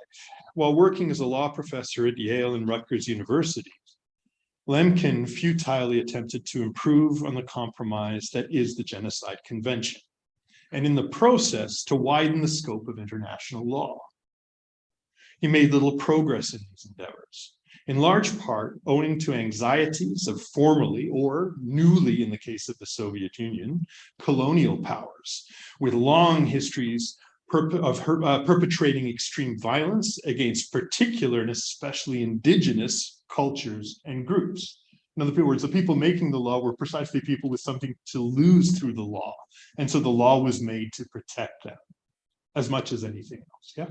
while working as a law professor at Yale and Rutgers University, Lemkin futilely attempted to improve on the compromise that is the Genocide Convention, and in the process to widen the scope of international law. He made little progress in these endeavors, in large part owing to anxieties of formerly, or newly in the case of the Soviet Union, colonial powers, with long histories of perpetrating extreme violence against particular and especially indigenous cultures and groups. In other words, the people making the law were precisely people with something to lose through the law. And so the law was made to protect them as much as anything else. Yeah.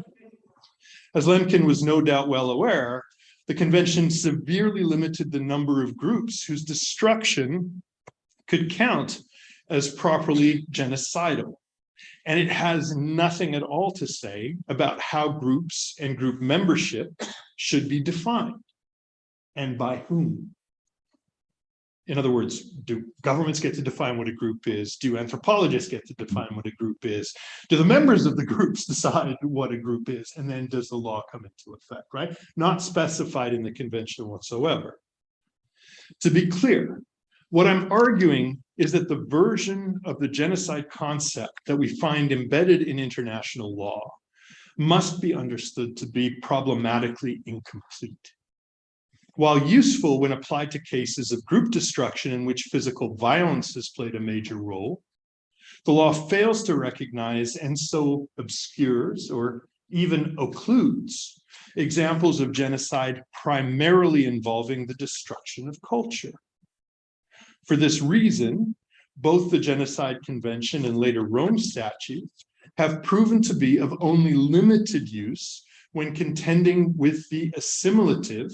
As Lemkin was no doubt well aware, the convention severely limited the number of groups whose destruction could count as properly genocidal. And it has nothing at all to say about how groups and group membership should be defined and by whom. In other words, do governments get to define what a group is? Do anthropologists get to define what a group is? Do the members of the groups decide what a group is? And then does the law come into effect, right? Not specified in the convention whatsoever. To be clear, what I'm arguing is that the version of the genocide concept that we find embedded in international law must be understood to be problematically incomplete. While useful when applied to cases of group destruction in which physical violence has played a major role, the law fails to recognize and so obscures or even occludes examples of genocide primarily involving the destruction of culture. For this reason, both the Genocide Convention and later Rome Statute have proven to be of only limited use when contending with the assimilative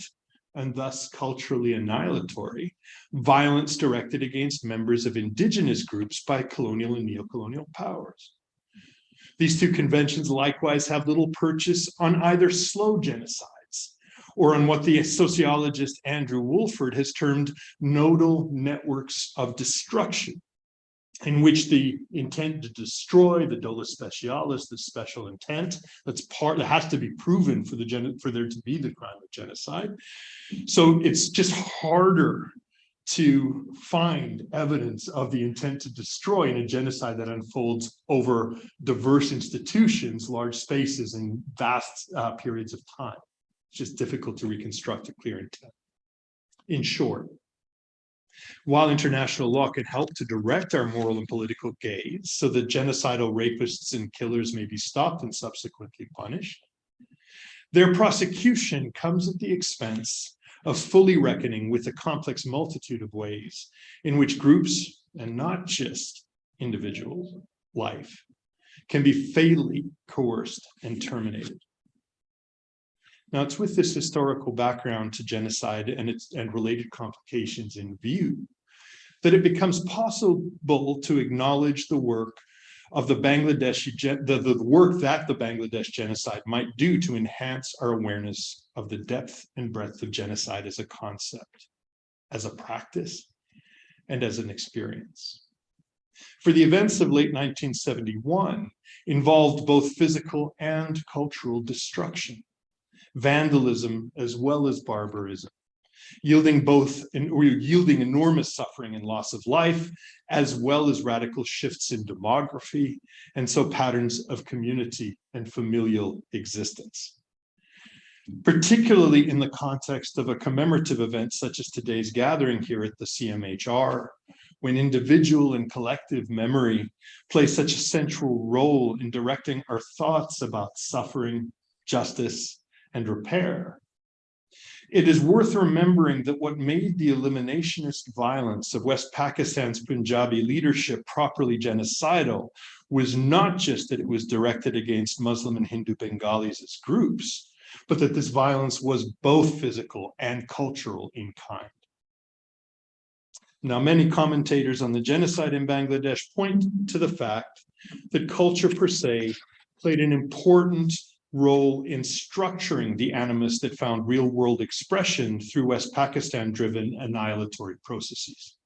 and thus culturally annihilatory violence directed against members of indigenous groups by colonial and neocolonial powers. These two conventions likewise have little purchase on either slow genocides or on what the sociologist Andrew Woolford has termed nodal networks of destruction, in which the intent to destroy, the dolus specialis, the special intent, that has to be proven for there to be the crime of genocide. So it's just harder to find evidence of the intent to destroy in a genocide that unfolds over diverse institutions, large spaces, and vast periods of time. It's just difficult to reconstruct a clear intent. In short, while international law can help to direct our moral and political gaze so that genocidal rapists and killers may be stopped and subsequently punished, their prosecution comes at the expense of fully reckoning with the complex multitude of ways in which groups, and not just individual life, can be fatally coerced and terminated. Now, it's with this historical background to genocide and related complications in view that it becomes possible to acknowledge the work of the Bangladeshi, the work that the Bangladesh genocide might do to enhance our awareness of the depth and breadth of genocide as a concept, as a practice, and as an experience. For the events of late 1971 involved both physical and cultural destruction, vandalism, as well as barbarism, yielding enormous suffering and loss of life, as well as radical shifts in demography, and so patterns of community and familial existence. Particularly in the context of a commemorative event such as today's gathering here at the CMHR, when individual and collective memory play such a central role in directing our thoughts about suffering, justice, and repair. It is worth remembering that what made the eliminationist violence of West Pakistan's Punjabi leadership properly genocidal was not just that it was directed against Muslim and Hindu Bengalis as groups, but that this violence was both physical and cultural in kind. Now, many commentators on the genocide in Bangladesh point to the fact that culture per se played an important role in structuring the animus that found real-world expression through West Pakistan-driven annihilatory processes.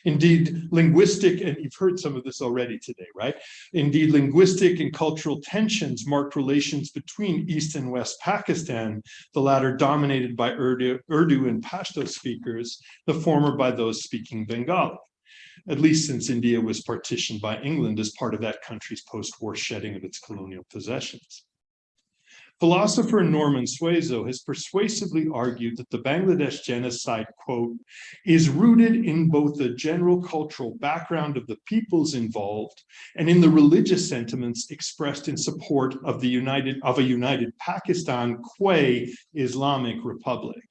Indeed, linguistic, and you've heard some of this already today, right? Indeed, linguistic and cultural tensions marked relations between East and West Pakistan, the latter dominated by Urdu and Pashto speakers, the former by those speaking Bengali, at least since India was partitioned by England as part of that country's post-war shedding of its colonial possessions. Philosopher Norman Suezo has persuasively argued that the Bangladesh genocide, quote, is rooted in both the general cultural background of the peoples involved and in the religious sentiments expressed in support of a united Pakistan qua Islamic Republic.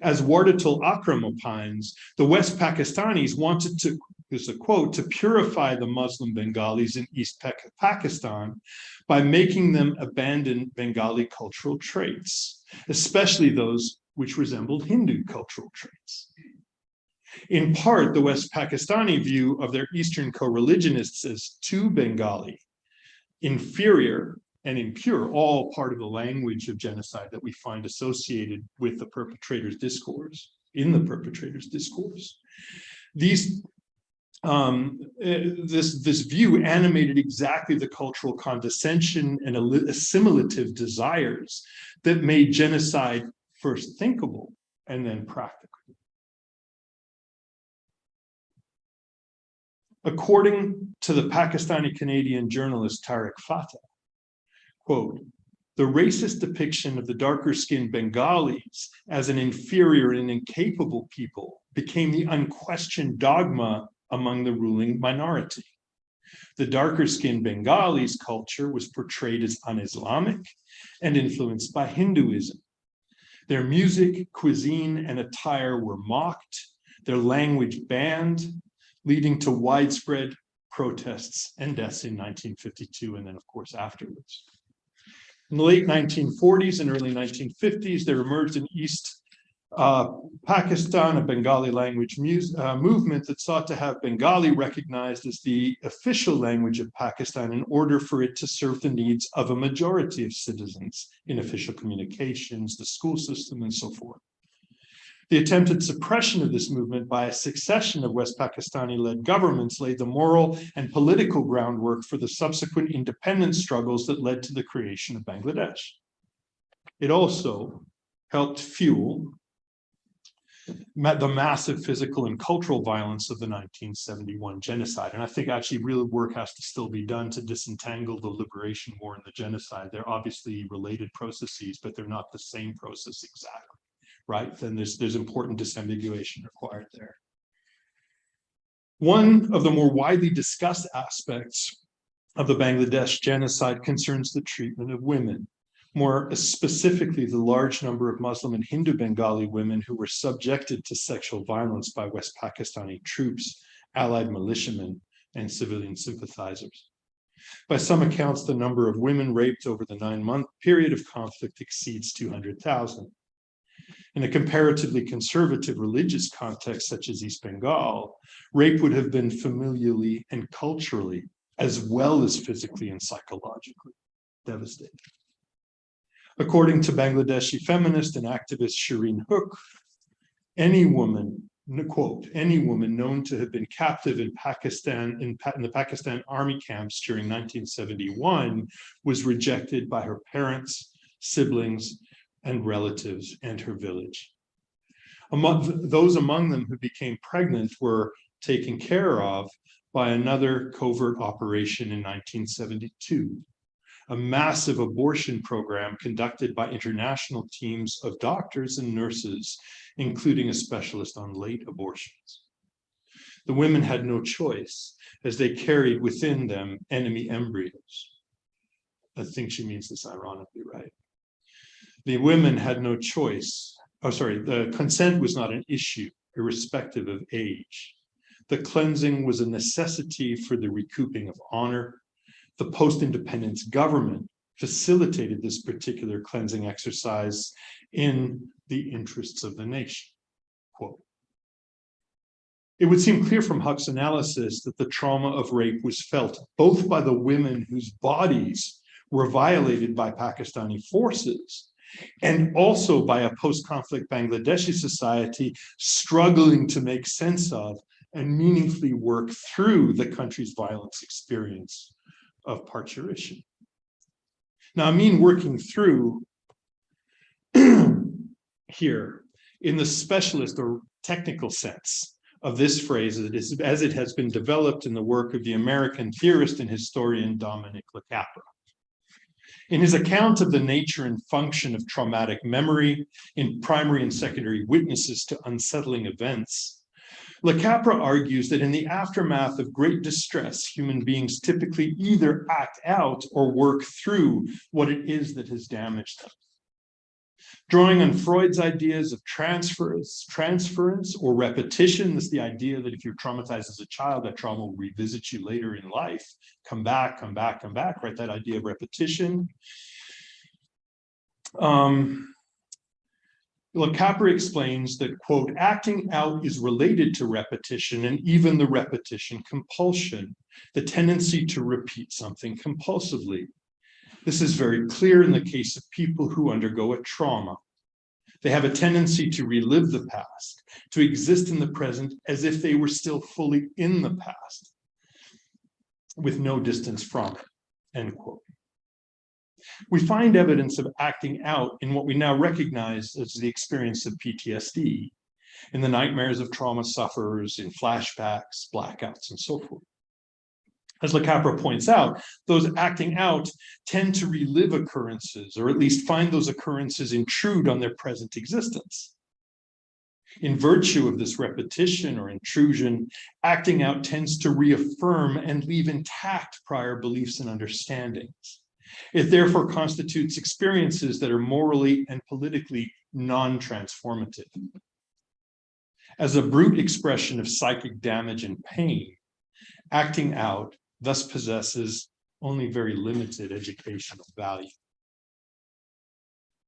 As Wardatul Akram opines, the West Pakistanis wanted to, this is a quote, to purify the Muslim Bengalis in East Pakistan by making them abandon Bengali cultural traits, especially those which resembled Hindu cultural traits. In part, the West Pakistani view of their Eastern co-religionists as too Bengali, inferior, and impure, all part of the language of genocide that we find associated with the perpetrator's discourse, in the perpetrator's discourse. This view animated exactly the cultural condescension and assimilative desires that made genocide first thinkable and then practical. According to the Pakistani-Canadian journalist Tariq Fatah, quote, the racist depiction of the darker-skinned Bengalis as an inferior and incapable people became the unquestioned dogma among the ruling minority. The darker-skinned Bengalis' culture was portrayed as un-Islamic and influenced by Hinduism. Their music, cuisine, and attire were mocked, their language banned, leading to widespread protests and deaths in 1952 and then, of course, afterwards. In the late 1940s and early 1950s, there emerged in East Pakistan a Bengali language movement that sought to have Bengali recognized as the official language of Pakistan in order for it to serve the needs of a majority of citizens in official communications, the school system, and so forth. The attempted suppression of this movement by a succession of West Pakistani-led governments laid the moral and political groundwork for the subsequent independence struggles that led to the creation of Bangladesh. It also helped fuel the massive physical and cultural violence of the 1971 genocide. And I think actually real work has to still be done to disentangle the liberation war and the genocide. They're obviously related processes, but they're not the same process exactly. Right, then there's important disambiguation required there. One of the more widely discussed aspects of the Bangladesh genocide concerns the treatment of women, more specifically the large number of Muslim and Hindu Bengali women who were subjected to sexual violence by West Pakistani troops, allied militiamen, and civilian sympathizers. By some accounts, the number of women raped over the 9-month period of conflict exceeds 200,000. In a comparatively conservative religious context such as East Bengal, rape would have been familially and culturally, as well as physically and psychologically, devastating. According to Bangladeshi feminist and activist Shireen Hook, any woman, quote, any woman known to have been captive in Pakistan, in the Pakistan army camps during 1971 was rejected by her parents, siblings, and relatives, and her village. Those among them who became pregnant were taken care of by another covert operation in 1972, a massive abortion program conducted by international teams of doctors and nurses, including a specialist on late abortions. The women had no choice, as they carried within them enemy embryos. I think she means this ironically, right? The women had no choice. Oh, sorry, the consent was not an issue, irrespective of age. The cleansing was a necessity for the recouping of honor. The post-independence government facilitated this particular cleansing exercise in the interests of the nation. Quote. It would seem clear from Huck's analysis that the trauma of rape was felt both by the women whose bodies were violated by Pakistani forces and also by a post-conflict Bangladeshi society struggling to make sense of and meaningfully work through the country's violence experience of parturition. Now, I mean working through here in the specialist or technical sense of this phrase as it has been developed in the work of the American theorist and historian Dominic LeCapra. In his account of the nature and function of traumatic memory in primary and secondary witnesses to unsettling events, LeCapra argues that in the aftermath of great distress, human beings typically either act out or work through what it is that has damaged them. Drawing on Freud's ideas of transference or repetition, that's the idea that if you're traumatized as a child, that trauma will revisit you later in life. Come back, come back, come back, right? That idea of repetition. LeCapra explains that, quote, acting out is related to repetition and even the repetition compulsion, the tendency to repeat something compulsively. This is very clear in the case of people who undergo a trauma. They have a tendency to relive the past, to exist in the present as if they were still fully in the past, with no distance from it, end quote. We find evidence of acting out in what we now recognize as the experience of PTSD, in the nightmares of trauma sufferers, in flashbacks, blackouts, and so forth. As LeCapra points out, those acting out tend to relive occurrences, or at least find those occurrences intrude on their present existence. In virtue of this repetition or intrusion, acting out tends to reaffirm and leave intact prior beliefs and understandings. It therefore constitutes experiences that are morally and politically non-transformative. As a brute expression of psychic damage and pain, acting out thus possesses only very limited educational value.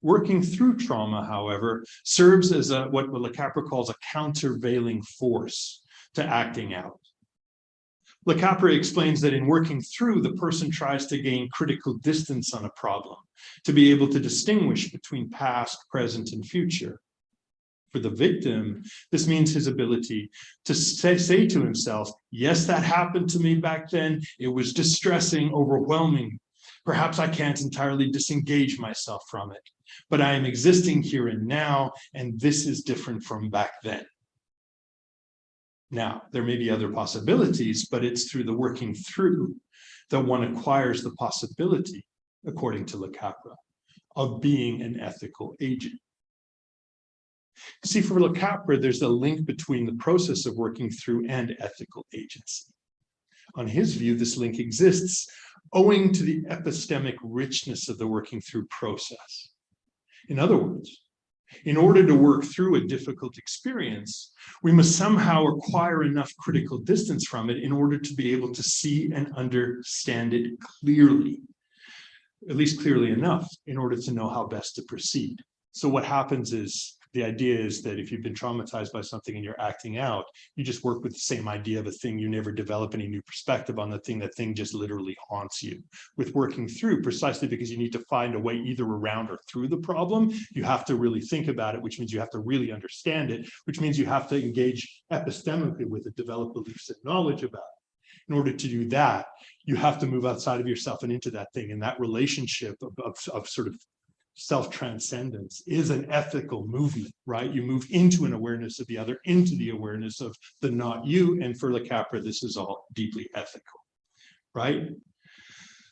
Working through trauma, however, serves as what LeCapra calls a countervailing force to acting out. LeCapra explains that in working through, the person tries to gain critical distance on a problem, to be able to distinguish between past, present, and future. For the victim, this means his ability to say to himself, yes, that happened to me back then. It was distressing, overwhelming. Perhaps I can't entirely disengage myself from it, but I am existing here and now, and this is different from back then. Now, there may be other possibilities, but it's through the working through that one acquires the possibility, according to LeCapra, of being an ethical agent. See, for LeCapra, there's a link between the process of working through and ethical agency. On his view, this link exists owing to the epistemic richness of the working through process. In other words, in order to work through a difficult experience, we must somehow acquire enough critical distance from it in order to be able to see and understand it clearly, at least clearly enough in order to know how best to proceed. So what happens is, the idea is that if you've been traumatized by something and you're acting out, you just work with the same idea of a thing. You never develop any new perspective on the thing. That thing just literally haunts you. With working through, precisely because you need to find a way either around or through the problem, you have to really think about it, which means you have to really understand it, which means you have to engage epistemically with it, develop beliefs and knowledge about it. In order to do that, you have to move outside of yourself and into that thing. And that relationship of sort of self-transcendence is an ethical movement, right? You move into an awareness of the other, into the awareness of the not you. And for Le Capra, this is all deeply ethical, right?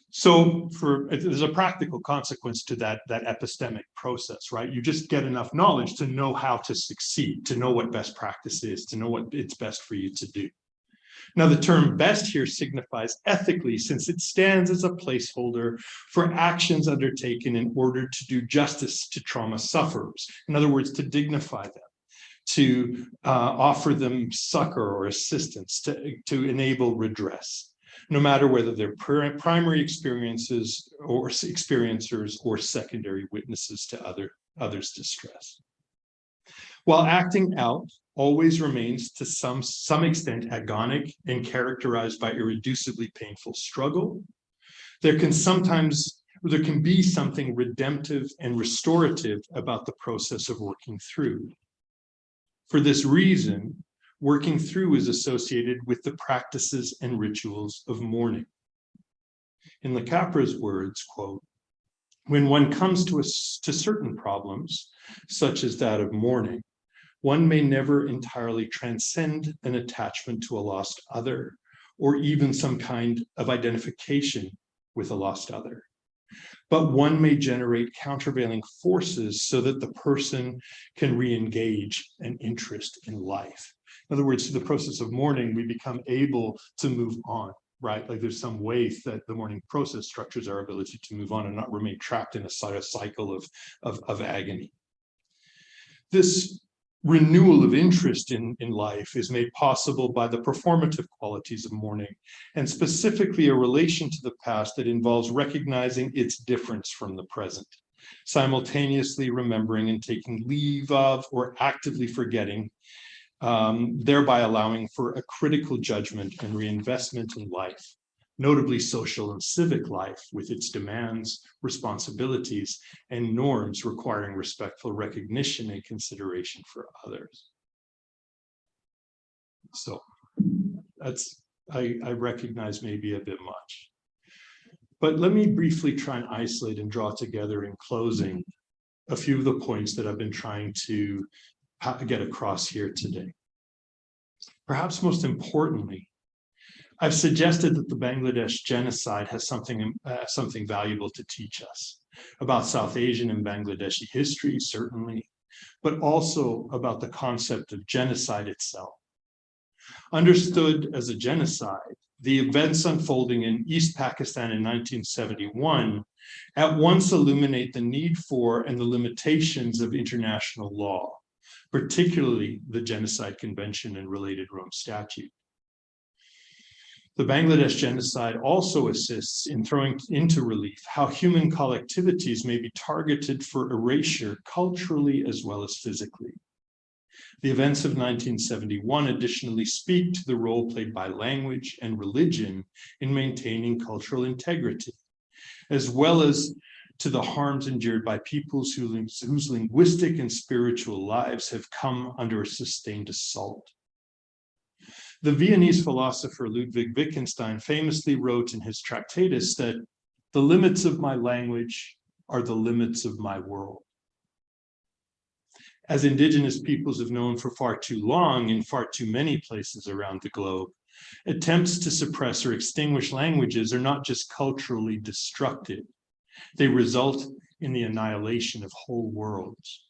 So there's a practical consequence to that epistemic process, right? You just get enough knowledge to know how to succeed, to know what best practice is, to know what it's best for you to do. Now, the term best here signifies ethically, since it stands as a placeholder for actions undertaken in order to do justice to trauma sufferers. In other words, to dignify them, to offer them succor or assistance, to enable redress, no matter whether they're primary experiences or experiencers or secondary witnesses to others' distress. While acting out always remains to some extent agonic and characterized by irreducibly painful struggle, there can be something redemptive and restorative about the process of working through. For this reason, working through is associated with the practices and rituals of mourning. In Le Capra's words, quote, "When one comes to certain problems, such as that of mourning, one may never entirely transcend an attachment to a lost other, or even some kind of identification with a lost other. But one may generate countervailing forces so that the person can re-engage an interest in life." In other words, through the process of mourning, we become able to move on, right? Like there's some way that the mourning process structures our ability to move on and not remain trapped in a cycle of agony. This renewal of interest in life is made possible by the performative qualities of mourning, and specifically a relation to the past that involves recognizing its difference from the present, simultaneously remembering and taking leave of or actively forgetting, thereby allowing for a critical judgment and reinvestment in life, notably social and civic life with its demands, responsibilities, and norms requiring respectful recognition and consideration for others. So I recognize maybe a bit much. But let me briefly try and isolate and draw together in closing a few of the points that I've been trying to get across here today. Perhaps most importantly, I've suggested that the Bangladesh genocide has something valuable to teach us about South Asian and Bangladeshi history, certainly, but also about the concept of genocide itself. Understood as a genocide, the events unfolding in East Pakistan in 1971 at once illuminate the need for and the limitations of international law, particularly the Genocide Convention and related Rome Statute. The Bangladesh genocide also assists in throwing into relief how human collectivities may be targeted for erasure culturally as well as physically. The events of 1971 additionally speak to the role played by language and religion in maintaining cultural integrity, as well as to the harms endured by peoples whose linguistic and spiritual lives have come under a sustained assault. The Viennese philosopher Ludwig Wittgenstein famously wrote in his Tractatus that the limits of my language are the limits of my world. As indigenous peoples have known for far too long in far too many places around the globe, attempts to suppress or extinguish languages are not just culturally destructive, they result in the annihilation of whole worlds.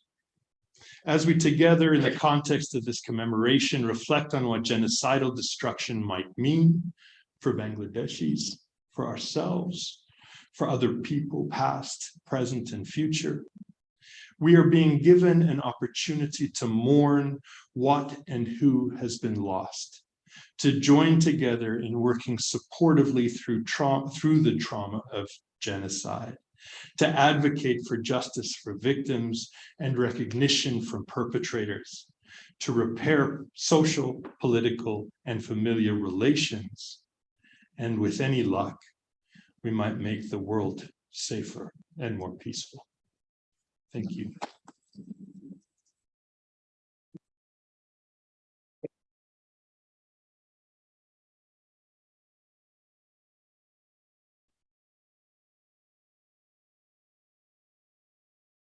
As we together, in the context of this commemoration, reflect on what genocidal destruction might mean for Bangladeshis, for ourselves, for other people, past, present, and future, we are being given an opportunity to mourn what and who has been lost, to join together in working supportively through the trauma of genocide, to advocate for justice for victims and recognition from perpetrators, to repair social, political, and familiar relations. And with any luck, we might make the world safer and more peaceful. Thank you.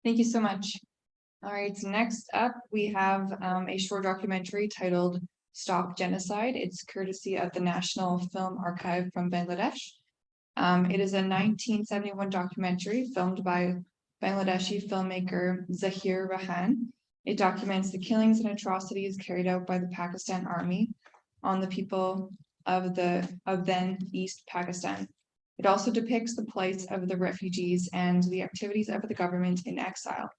Thank you so much. All right, so next up, we have a short documentary titled Stop Genocide. It's courtesy of the National Film Archive from Bangladesh. It is a 1971 documentary filmed by Bangladeshi filmmaker Zahir Rahan. It documents the killings and atrocities carried out by the Pakistan Army on the people of then East Pakistan. It also depicts the plight of the refugees and the activities of the government in exile.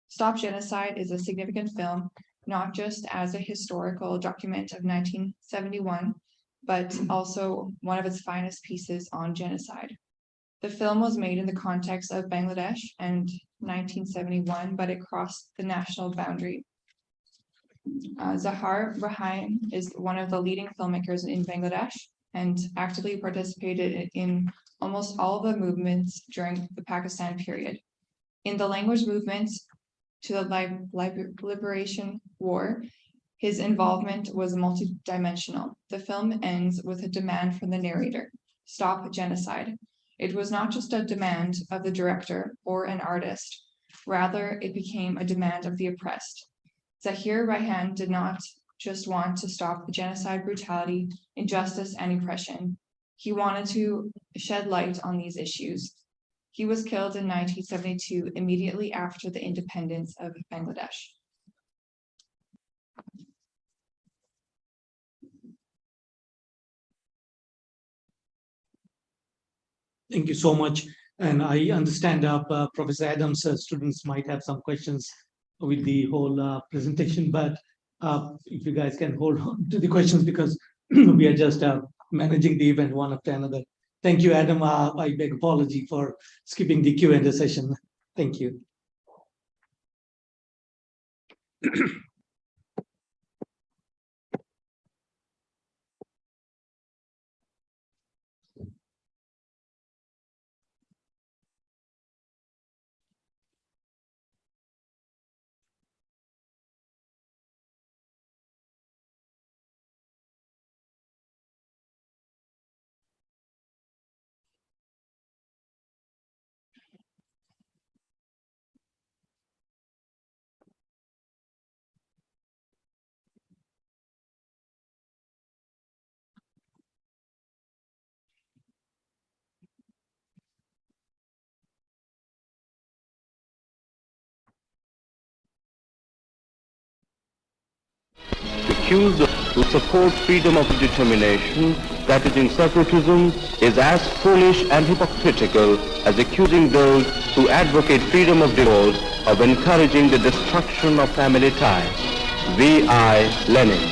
Stop Genocide is a significant film, not just as a historical document of 1971, but also one of its finest pieces on genocide. The film was made in the context of Bangladesh and 1971, but it crossed the national boundary. Zahar Rahan is one of the leading filmmakers in Bangladesh and actively participated in almost all of the movements during the Pakistan period. In the language movement to the Liberation War, his involvement was multidimensional. The film ends with a demand from the narrator: stop genocide. It was not just a demand of the director or an artist, rather it became a demand of the oppressed. Zahir Rahan did not just want to stop the genocide, brutality, injustice, and oppression. He wanted to shed light on these issues. He was killed in 1972, immediately after the independence of Bangladesh. Thank you so much. And I understand Professor Adams' students might have some questions with the whole presentation, but if you guys can hold on to the questions, because we are just managing the event one after another. Thank you, Adam. I beg apology for skipping the Q&A session. Thank you. Accused who support freedom of determination, practicing separatism, is as foolish and hypocritical as accusing those who advocate freedom of divorce of encouraging the destruction of family ties. V.I. Lenin.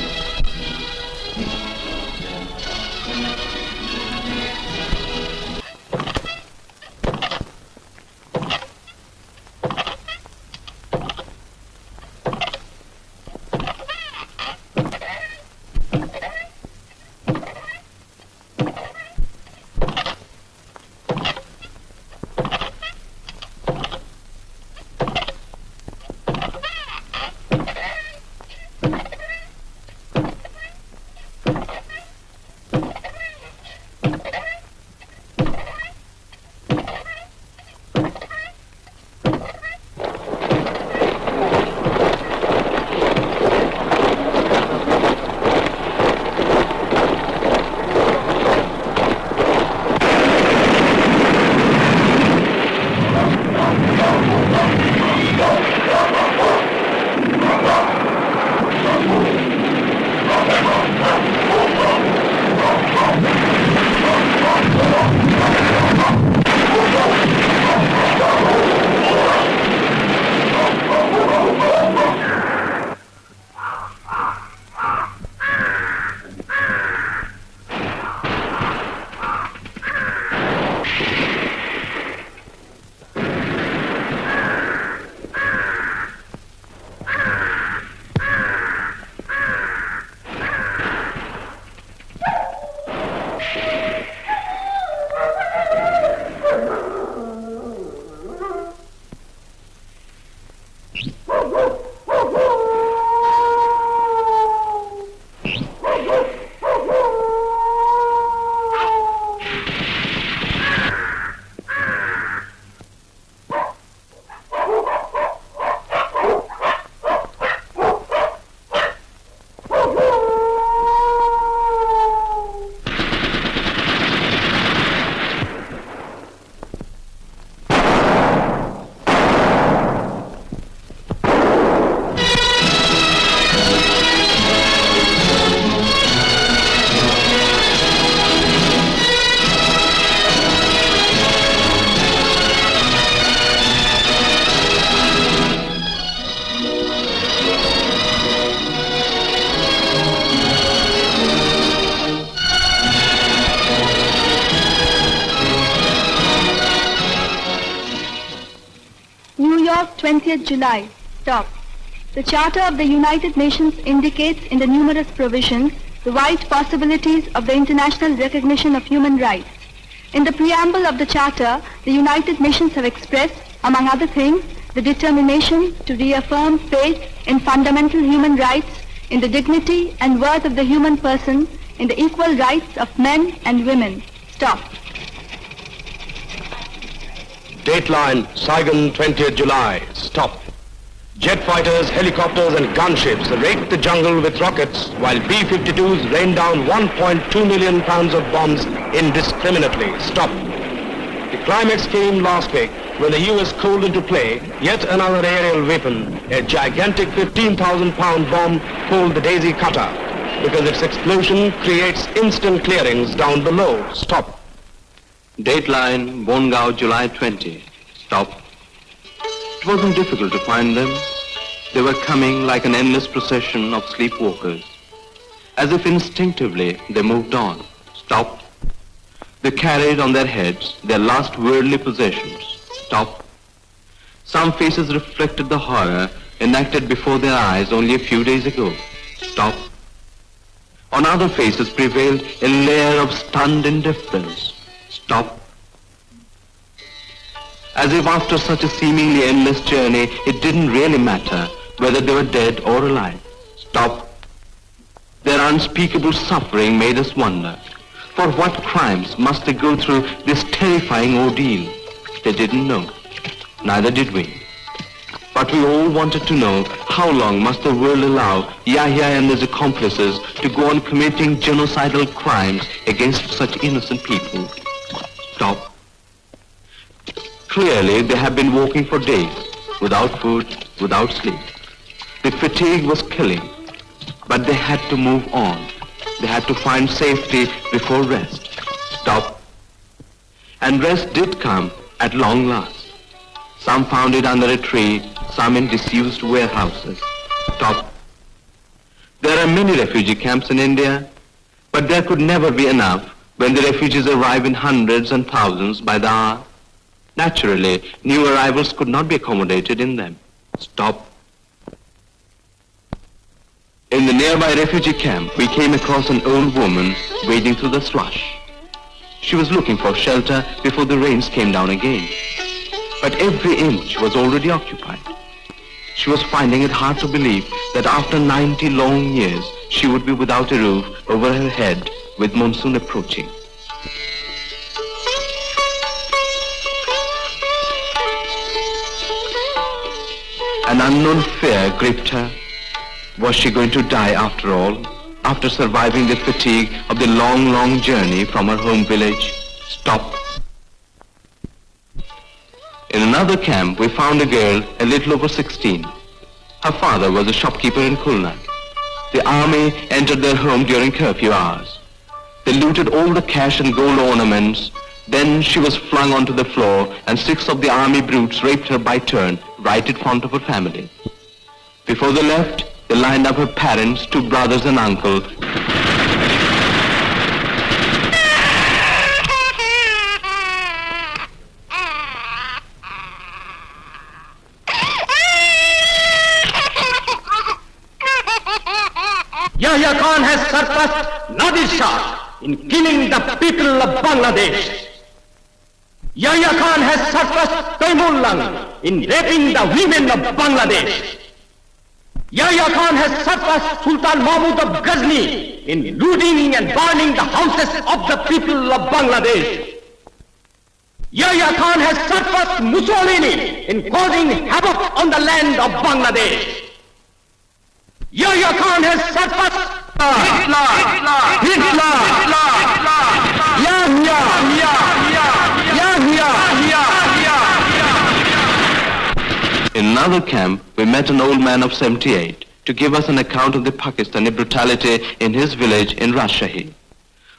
of 20th July, stop. The Charter of the United Nations indicates in the numerous provisions the wide possibilities of the international recognition of human rights. In the preamble of the Charter, the United Nations have expressed, among other things, the determination to reaffirm faith in fundamental human rights, in the dignity and worth of the human person, in the equal rights of men and women. Stop. Dateline, Saigon, 20th July. Stop. Jet fighters, helicopters and gunships raked the jungle with rockets while B-52s rained down 1.2 million pounds of bombs indiscriminately. Stop. The climax came last week when the US called into play yet another aerial weapon, a gigantic 15,000-pound bomb called the Daisy Cutter, because its explosion creates instant clearings down below. Stop. Dateline, Bongao, July 20. Stop. It wasn't difficult to find them. They were coming like an endless procession of sleepwalkers. As if instinctively, they moved on. Stop. They carried on their heads their last worldly possessions. Stop. Some faces reflected the horror enacted before their eyes only a few days ago. Stop. On other faces prevailed a layer of stunned indifference. Stop. As if after such a seemingly endless journey, it didn't really matter whether they were dead or alive. Stop. Their unspeakable suffering made us wonder, for what crimes must they go through this terrifying ordeal? They didn't know. Neither did we. But we all wanted to know how long must the world allow Yahya and his accomplices to go on committing genocidal crimes against such innocent people? Stop. Clearly, they have been walking for days, without food, without sleep. The fatigue was killing, but they had to move on. They had to find safety before rest. Stop. And rest did come at long last. Some found it under a tree, some in disused warehouses. Stop. There are many refugee camps in India, but there could never be enough when the refugees arrive in hundreds and thousands by the hour. Naturally, new arrivals could not be accommodated in them. Stop. In the nearby refugee camp, we came across an old woman wading through the slush. She was looking for shelter before the rains came down again. But every inch was already occupied. She was finding it hard to believe that after 90 long years, she would be without a roof over her head with monsoon approaching. An unknown fear gripped her. Was she going to die after all, after surviving the fatigue of the long, long journey from her home village? Stop. In another camp, we found a girl a little over 16. Her father was a shopkeeper in Khulna. The army entered their home during curfew hours. They looted all the cash and gold ornaments. Then she was flung onto the floor and 6 of the army brutes raped her by turn right in front of her family. Before they left, they lined up her parents, 2 brothers and uncle. Yahya Khan has surpassed Nadir Shah in killing the people of Bangladesh. Yahya Khan has surpassed Taimurlang in raping the women of Bangladesh. Yahya Khan has surpassed Sultan Mahmud of Ghazni in looting and burning the houses of the people of Bangladesh. Yahya Khan has surpassed Mussolini in causing havoc on the land of Bangladesh. Yahya Khan has surpassed Hitler. In another camp, we met an old man of 78 to give us an account of the Pakistani brutality in his village in Rajshahi.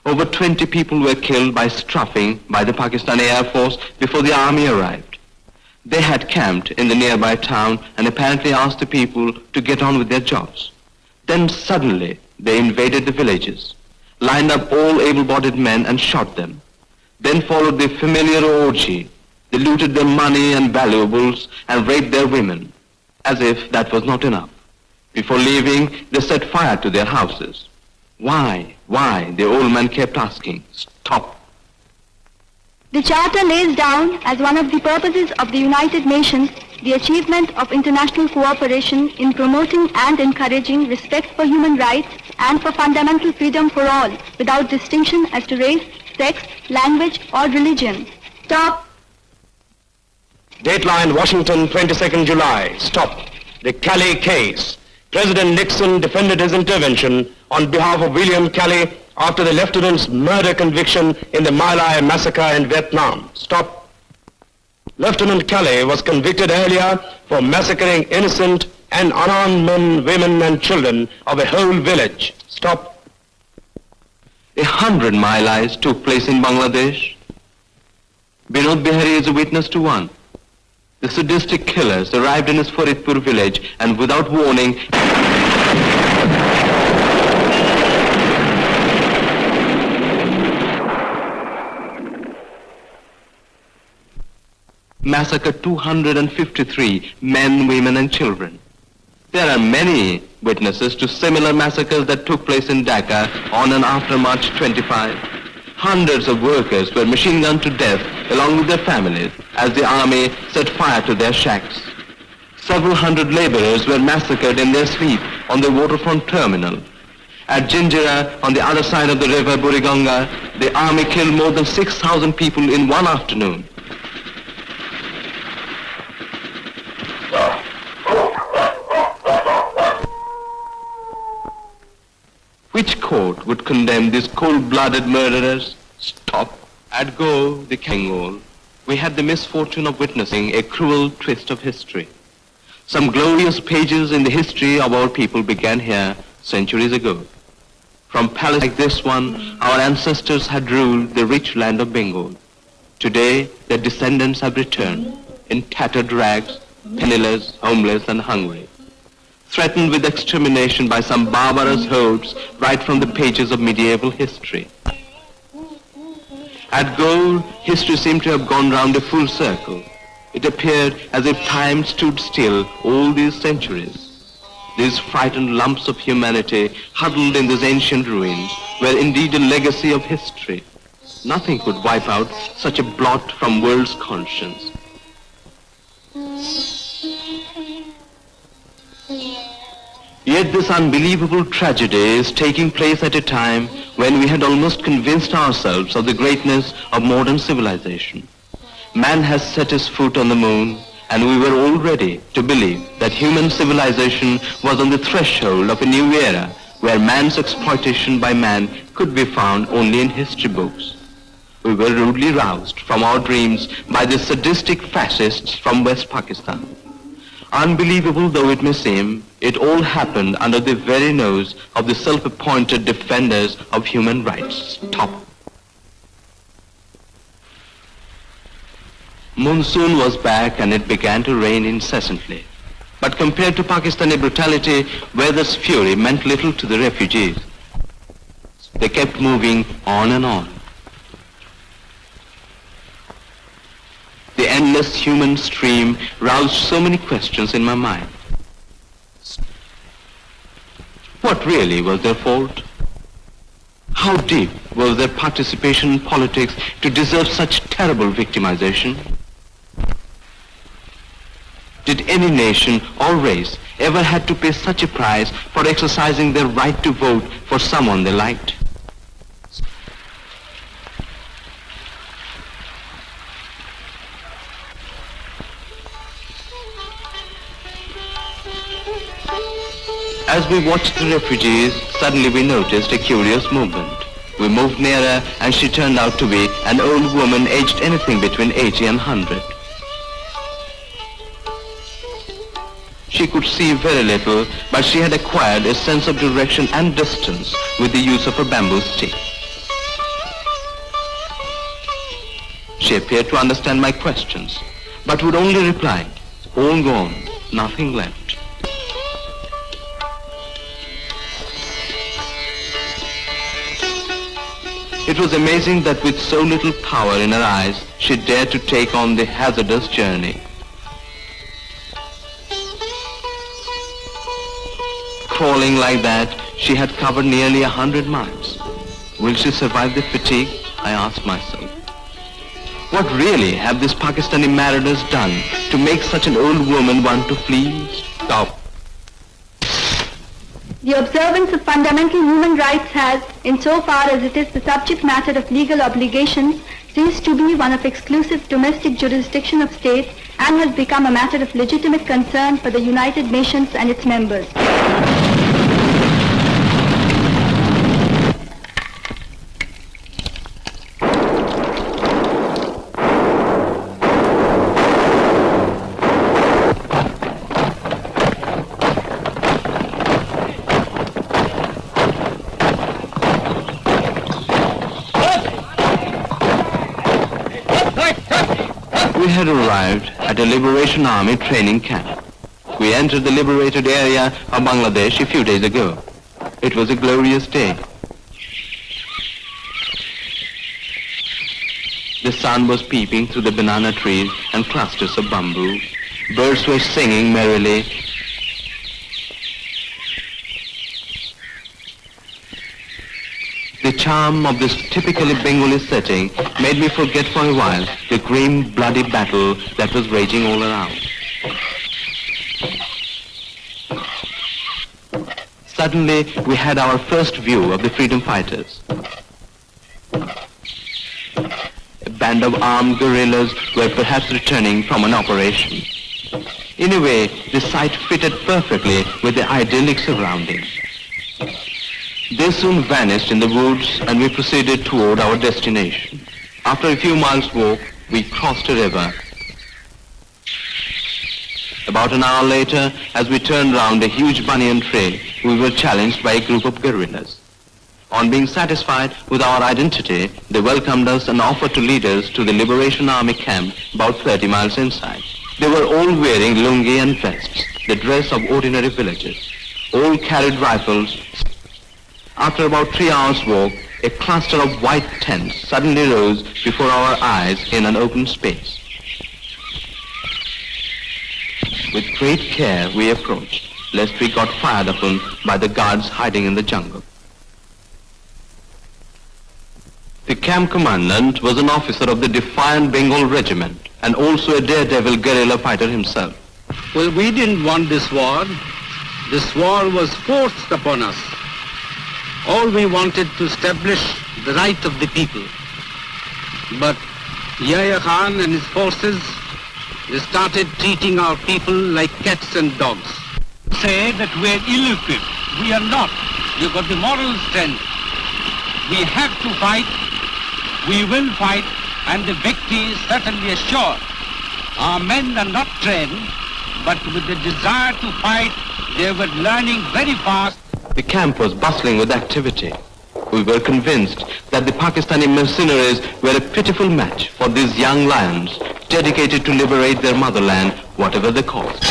Over 20 people were killed by strafing by the Pakistani Air Force before the army arrived. They had camped in the nearby town and apparently asked the people to get on with their jobs. Then suddenly they invaded the villages, lined up all able-bodied men and shot them. Then followed the familiar orgy. They looted their money and valuables and raped their women, as if that was not enough. Before leaving, they set fire to their houses. Why? Why? The old man kept asking. Stop. The Charter lays down as one of the purposes of the United Nations the achievement of international cooperation in promoting and encouraging respect for human rights and for fundamental freedom for all, without distinction as to race, sex, language, or religion. Stop. Dateline, Washington, 22nd July. Stop. The Calley case. President Nixon defended his intervention on behalf of William Calley after the lieutenant's murder conviction in the My Lai massacre in Vietnam. Stop. Lieutenant Calley was convicted earlier for massacring innocent and unarmed men, women, and children of a whole village. Stop. 100 My Lais took place in Bangladesh. Binod Bihari is a witness to one. The sadistic killers arrived in his Faridpur village and without warning massacred 253 men, women and children. There are many witnesses to similar massacres that took place in Dhaka on and after March 25. Hundreds of workers were machine gunned to death along with their families as the army set fire to their shacks. Several hundred laborers were massacred in their sleep on the waterfront terminal. At Jinjira, on the other side of the river Buriganga, the army killed more than 6,000 people in one afternoon. Which court would condemn these cold-blooded murderers? Stop. At Go, the Kangol, we had the misfortune of witnessing a cruel twist of history. Some glorious pages in the history of our people began here centuries ago. From palaces like this one, our ancestors had ruled the rich land of Bengal. Today, their descendants have returned in tattered rags, penniless, homeless, and hungry, threatened with extermination by some barbarous hordes right from the pages of medieval history. At Gaur, history seemed to have gone round a full circle. It appeared as if time stood still all these centuries. These frightened lumps of humanity huddled in these ancient ruins were indeed a legacy of history. Nothing could wipe out such a blot from world's conscience. Yet this unbelievable tragedy is taking place at a time when we had almost convinced ourselves of the greatness of modern civilization. Man has set his foot on the moon, and we were all ready to believe that human civilization was on the threshold of a new era where man's exploitation by man could be found only in history books. We were rudely roused from our dreams by the sadistic fascists from West Pakistan. Unbelievable though it may seem, it all happened under the very nose of the self-appointed defenders of human rights. Stop. Monsoon was back and it began to rain incessantly. But compared to Pakistani brutality, weather's fury meant little to the refugees. They kept moving on and on. The endless human stream roused so many questions in my mind. What really was their fault? How deep was their participation in politics to deserve such terrible victimization? Did any nation or race ever had to pay such a price for exercising their right to vote for someone they liked? As we watched the refugees, suddenly we noticed a curious movement. We moved nearer and she turned out to be an old woman aged anything between 80 and 100. She could see very little, but she had acquired a sense of direction and distance with the use of a bamboo stick. She appeared to understand my questions, but would only reply, "All gone, nothing left." It was amazing that with so little power in her eyes, she dared to take on the hazardous journey. Crawling like that, she had covered nearly 100 miles. Will she survive the fatigue? I asked myself. What really have these Pakistani mariners done to make such an old woman want to flee? Stop. The observance of fundamental human rights has, insofar as it is the subject matter of legal obligations, ceased to be one of exclusive domestic jurisdiction of states and has become a matter of legitimate concern for the United Nations and its members. We had arrived at a Liberation Army training camp. We entered the liberated area of Bangladesh a few days ago. It was a glorious day. The sun was peeping through the banana trees and clusters of bamboo. Birds were singing merrily. The charm of this typically Bengali setting made me forget for a while the grim, bloody battle that was raging all around. Suddenly, we had our first view of the freedom fighters. A band of armed guerrillas were perhaps returning from an operation. In a way, the sight fitted perfectly with the idyllic surroundings. They soon vanished in the woods and we proceeded toward our destination. After a few miles' walk, we crossed a river. About an hour later, as we turned round a huge banyan tree, we were challenged by a group of guerrillas. On being satisfied with our identity, they welcomed us and offered to lead us to the Liberation Army camp about 30 miles inside. They were all wearing lungi and vests, the dress of ordinary villagers. All carried rifles. After about 3 hours' walk, a cluster of white tents suddenly rose before our eyes in an open space. With great care we approached, lest we got fired upon by the guards hiding in the jungle. The camp commandant was an officer of the Defiant Bengal Regiment and also a daredevil guerrilla fighter himself. Well, we didn't want this war. This war was forced upon us. All we wanted to establish the right of the people. But Yahya Khan and his forces, they started treating our people like cats and dogs. Say that we're ill-equipped. We are not. We've got the moral strength. We have to fight. We will fight. And the victory is certainly assured. Our men are not trained, but with the desire to fight, they were learning very fast. The camp was bustling with activity. We were convinced that the Pakistani mercenaries were a pitiful match for these young lions, dedicated to liberate their motherland, whatever the cost.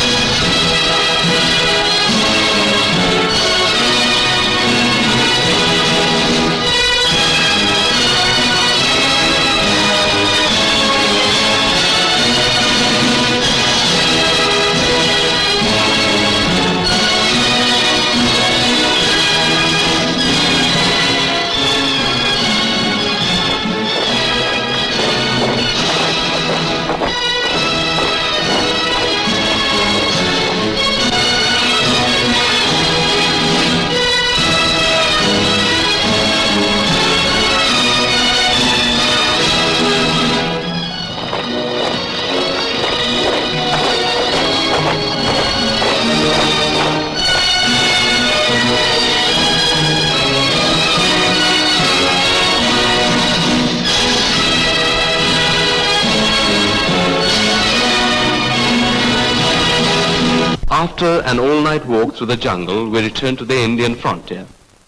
After an all-night walk through the jungle, we returned to the Indian frontier.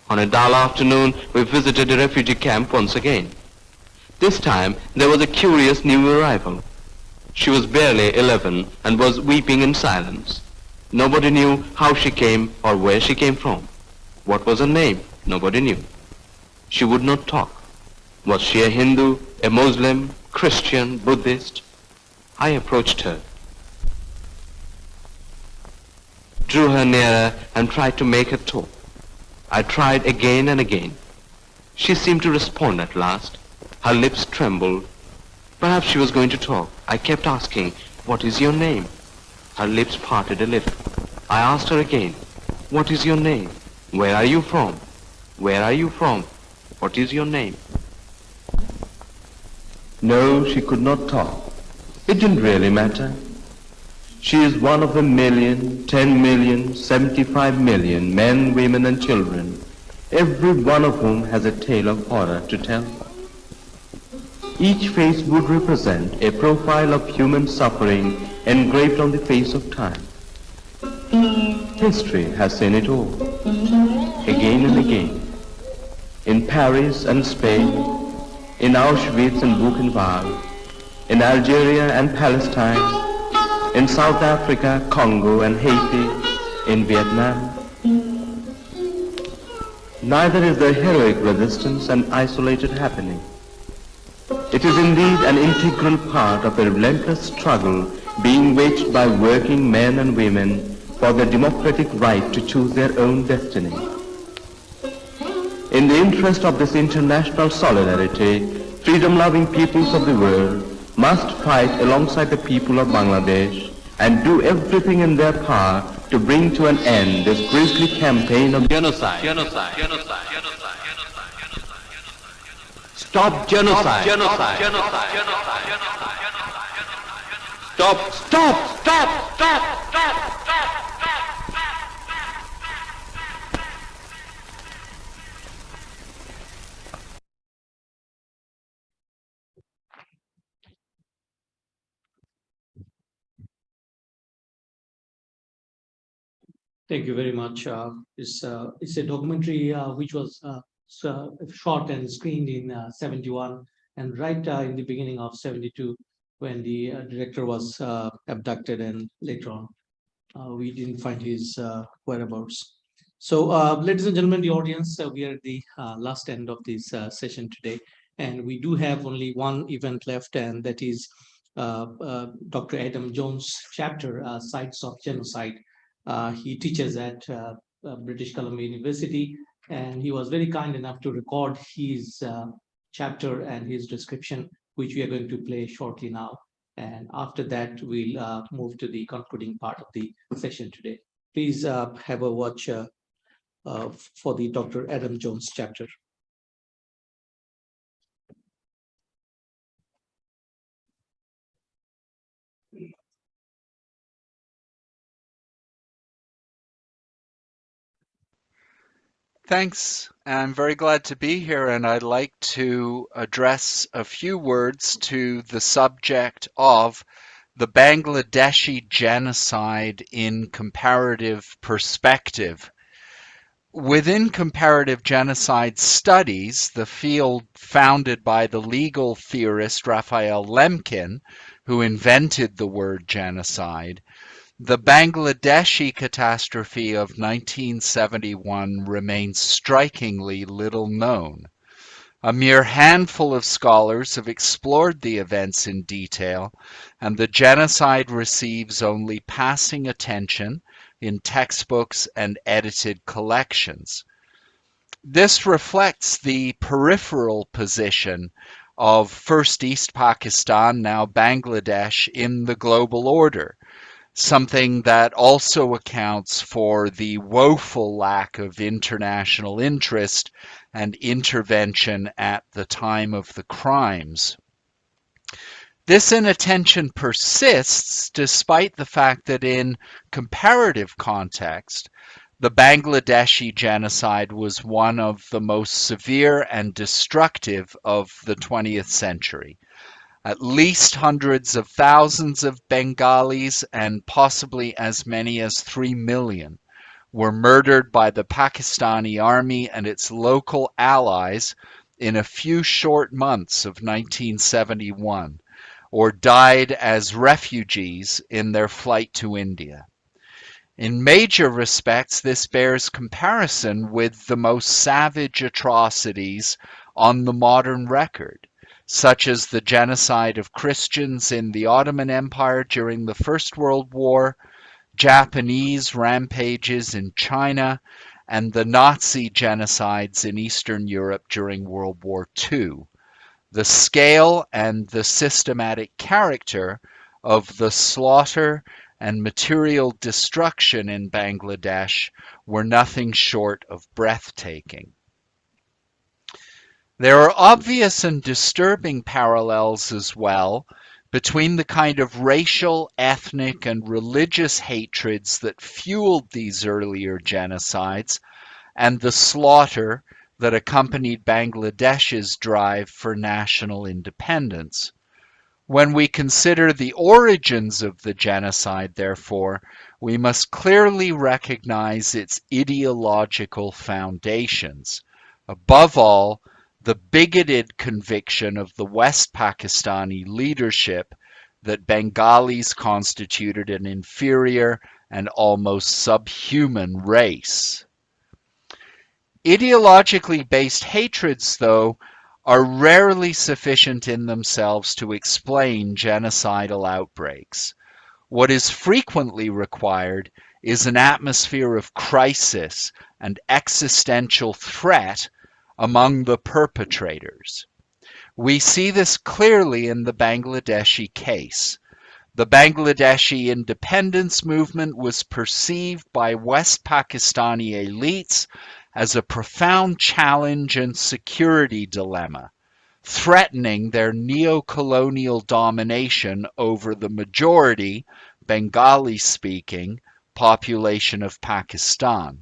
On a dull afternoon, we visited a refugee camp once again. This time, there was a curious new arrival. She was barely 11 and was weeping in silence. Nobody knew how she came or where she came from. What was her name? Nobody knew. She would not talk. Was she a Hindu, a Muslim, Christian, Buddhist? I approached her, drew her nearer and tried to make her talk. I tried again and again. She seemed to respond at last. Her lips trembled. Perhaps she was going to talk. I kept asking, "What is your name?" Her lips parted a little. I asked her again, "What is your name? Where are you from? Where are you from? What is your name?" No, she could not talk. It didn't really matter. She is one of the 1,000,000, 10,000,000, 75 million men, women, and children, every one of whom has a tale of horror to tell. Each face would represent a profile of human suffering engraved on the face of time. History has seen it all, again and again, in Paris and Spain, in Auschwitz and Buchenwald, in Algeria and Palestine, in South Africa, Congo and Haiti, in Vietnam. Neither is there heroic resistance and isolated happening. It is indeed an integral part of a relentless struggle being waged by working men and women for the democratic right to choose their own destiny. In the interest of this international solidarity, freedom-loving peoples of the world must fight alongside the people of Bangladesh and do everything in their power to bring to an end this grisly campaign of genocide. Stop genocide. Stop. Thank you very much. It's a documentary which was shot and screened in 71 and right in the beginning of 72 when the director was abducted, and later on we didn't find his whereabouts. So ladies and gentlemen, the audience, we are at the last end of this session today, and we do have only one event left, and that is Dr. Adam Jones' chapter, Sites of Genocide. He teaches at British Columbia University, and he was very kind enough to record his chapter and his description, which we are going to play shortly now. And after that, we'll move to the concluding part of the session today. Please have a watch for the Dr. Adam Jones chapter. Thanks. I'm very glad to be here, and I'd like to address a few words to the subject of the Bangladeshi genocide in comparative perspective. Within comparative genocide studies, the field founded by the legal theorist Raphael Lemkin, who invented the word genocide, the Bangladeshi catastrophe of 1971 remains strikingly little known. A mere handful of scholars have explored the events in detail, and the genocide receives only passing attention in textbooks and edited collections. This reflects the peripheral position of first East Pakistan, now Bangladesh, in the global order, something that also accounts for the woeful lack of international interest and intervention at the time of the crimes. This inattention persists despite the fact that in comparative context, the Bangladeshi genocide was one of the most severe and destructive of the 20th century. At least hundreds of thousands of Bengalis and possibly as many as 3 million were murdered by the Pakistani army and its local allies in a few short months of 1971, or died as refugees in their flight to India. In major respects, this bears comparison with the most savage atrocities on the modern record, such as the genocide of Christians in the Ottoman Empire during the First World War, Japanese rampages in China, and the Nazi genocides in Eastern Europe during World War II. The scale and the systematic character of the slaughter and material destruction in Bangladesh were nothing short of breathtaking. There are obvious and disturbing parallels as well between the kind of racial, ethnic, and religious hatreds that fueled these earlier genocides and the slaughter that accompanied Bangladesh's drive for national independence. When we consider the origins of the genocide, therefore, we must clearly recognize its ideological foundations. Above all, the bigoted conviction of the West Pakistani leadership that Bengalis constituted an inferior and almost subhuman race. Ideologically based hatreds, though, are rarely sufficient in themselves to explain genocidal outbreaks. What is frequently required is an atmosphere of crisis and existential threat among the perpetrators. We see this clearly in the Bangladeshi case. The Bangladeshi independence movement was perceived by West Pakistani elites as a profound challenge and security dilemma, threatening their neo-colonial domination over the majority, Bengali-speaking, population of Pakistan.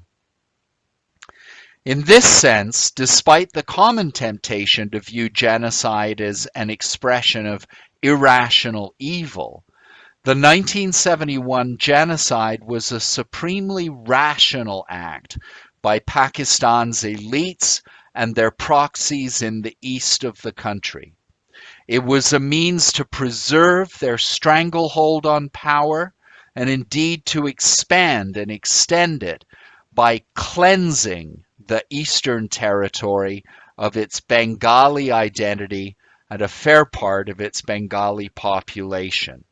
In this sense, despite the common temptation to view genocide as an expression of irrational evil, the 1971 genocide was a supremely rational act by Pakistan's elites and their proxies in the east of the country. It was a means to preserve their stranglehold on power and indeed to expand and extend it by cleansing the Eastern Territory of its Bengali identity and a fair part of its Bengali population.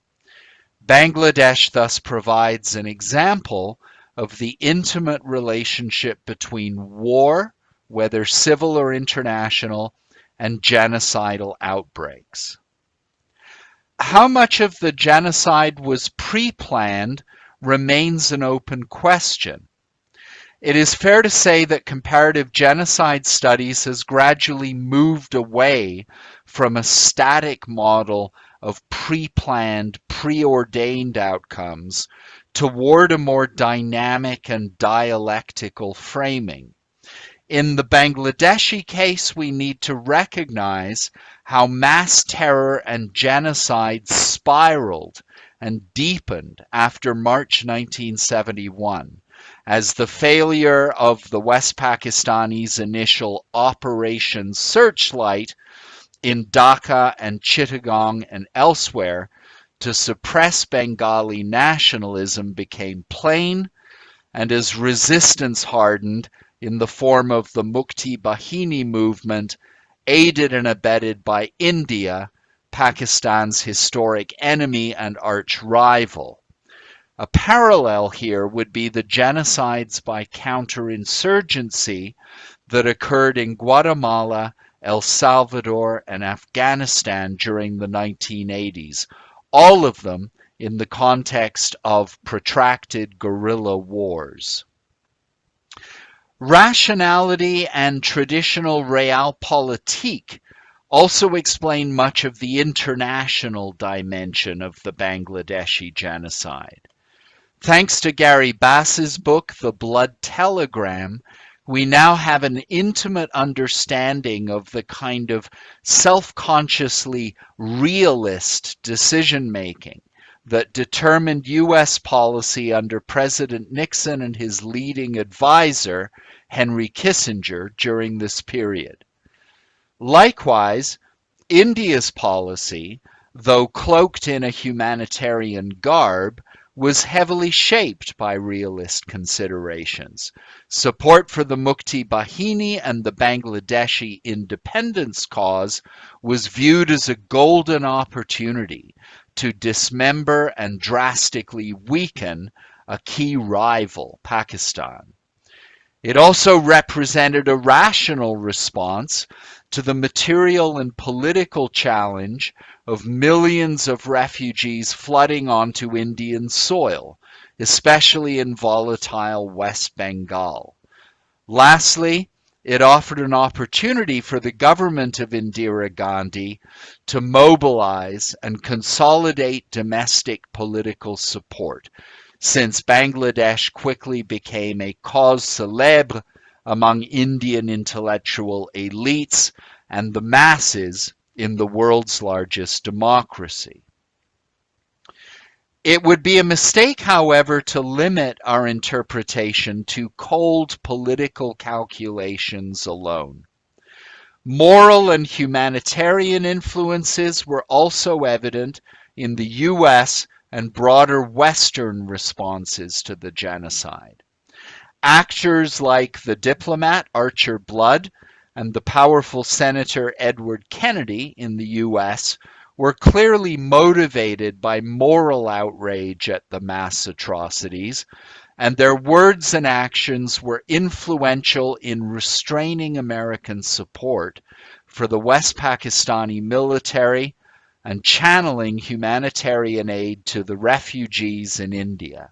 Bangladesh thus provides an example of the intimate relationship between war, whether civil or international, and genocidal outbreaks. How much of the genocide was pre-planned remains an open question. It is fair to say that comparative genocide studies has gradually moved away from a static model of pre-planned, preordained outcomes toward a more dynamic and dialectical framing. In the Bangladeshi case, we need to recognize how mass terror and genocide spiraled and deepened after March 1971. As the failure of the West Pakistanis' initial Operation Searchlight in Dhaka and Chittagong and elsewhere to suppress Bengali nationalism became plain, and as resistance hardened in the form of the Mukti Bahini movement, aided and abetted by India, Pakistan's historic enemy and arch rival. A parallel here would be the genocides by counterinsurgency that occurred in Guatemala, El Salvador, and Afghanistan during the 1980s, all of them in the context of protracted guerrilla wars. Rationality and traditional realpolitik also explain much of the international dimension of the Bangladeshi genocide. Thanks to Gary Bass's book, The Blood Telegram, we now have an intimate understanding of the kind of self-consciously realist decision-making that determined U.S. policy under President Nixon and his leading advisor, Henry Kissinger, during this period. Likewise, India's policy, though cloaked in a humanitarian garb, was heavily shaped by realist considerations. Support for the Mukti Bahini and the Bangladeshi independence cause was viewed as a golden opportunity to dismember and drastically weaken a key rival, Pakistan. It also represented a rational response to the material and political challenge of millions of refugees flooding onto Indian soil, especially in volatile West Bengal. Lastly, it offered an opportunity for the government of Indira Gandhi to mobilize and consolidate domestic political support, since Bangladesh quickly became a cause célèbre among Indian intellectual elites and the masses in the world's largest democracy. It would be a mistake, however, to limit our interpretation to cold political calculations alone. Moral and humanitarian influences were also evident in the US and broader Western responses to the genocide. Actors like the diplomat Archer Blood and the powerful Senator Edward Kennedy in the US were clearly motivated by moral outrage at the mass atrocities, and their words and actions were influential in restraining American support for the West Pakistani military and channeling humanitarian aid to the refugees in India.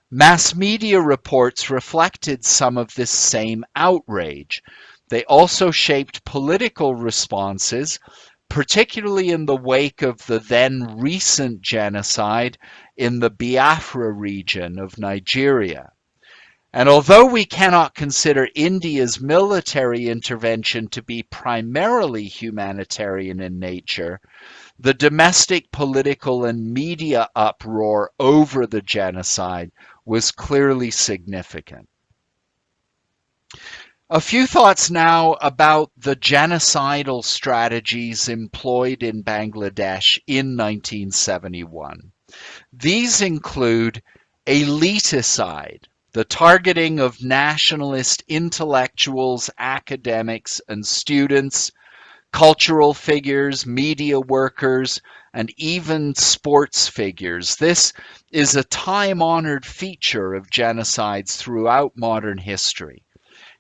Mass media reports reflected some of this same outrage. They also shaped political responses, particularly in the wake of the then recent genocide in the Biafra region of Nigeria. And although we cannot consider India's military intervention to be primarily humanitarian in nature, the domestic political and media uproar over the genocide was clearly significant. A few thoughts now about the genocidal strategies employed in Bangladesh in 1971. These include eliticide, the targeting of nationalist intellectuals, academics, and students, cultural figures, media workers, and even sports figures. This is a time-honored feature of genocides throughout modern history.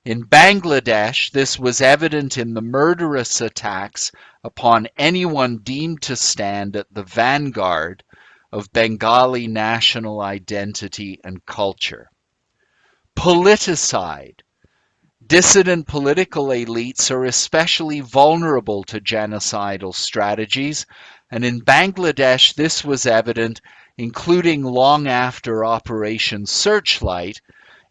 In Bangladesh, this was evident in the murderous attacks upon anyone deemed to stand at the vanguard of Bengali national identity and culture. Politicide. Dissident political elites are especially vulnerable to genocidal strategies, and in Bangladesh this was evident, including long after Operation Searchlight,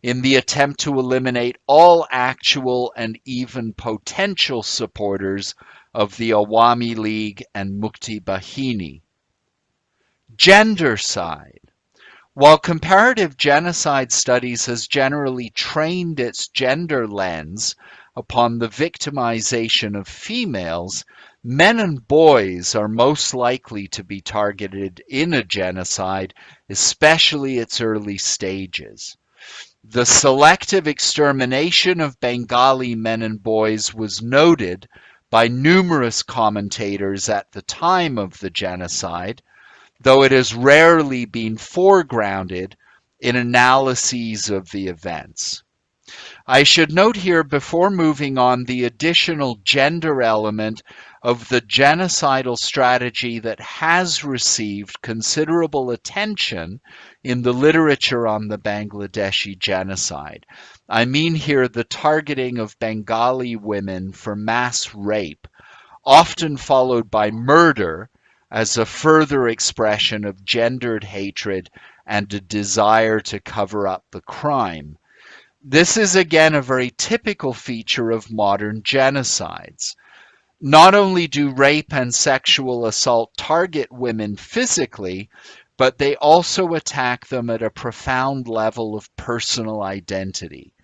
in the attempt to eliminate all actual and even potential supporters of the Awami League and Mukti Bahini. Gendercide. While comparative genocide studies has generally trained its gender lens upon the victimization of females, men and boys are most likely to be targeted in a genocide, especially its early stages. The selective extermination of Bengali men and boys was noted by numerous commentators at the time of the genocide, though it has rarely been foregrounded in analyses of the events. I should note here, before moving on, the additional gender element of the genocidal strategy that has received considerable attention in the literature on the Bangladeshi genocide. I mean here the targeting of Bengali women for mass rape, often followed by murder, as a further expression of gendered hatred and a desire to cover up the crime. This is again a very typical feature of modern genocides. Not only do rape and sexual assault target women physically, but they also attack them at a profound level of personal identity.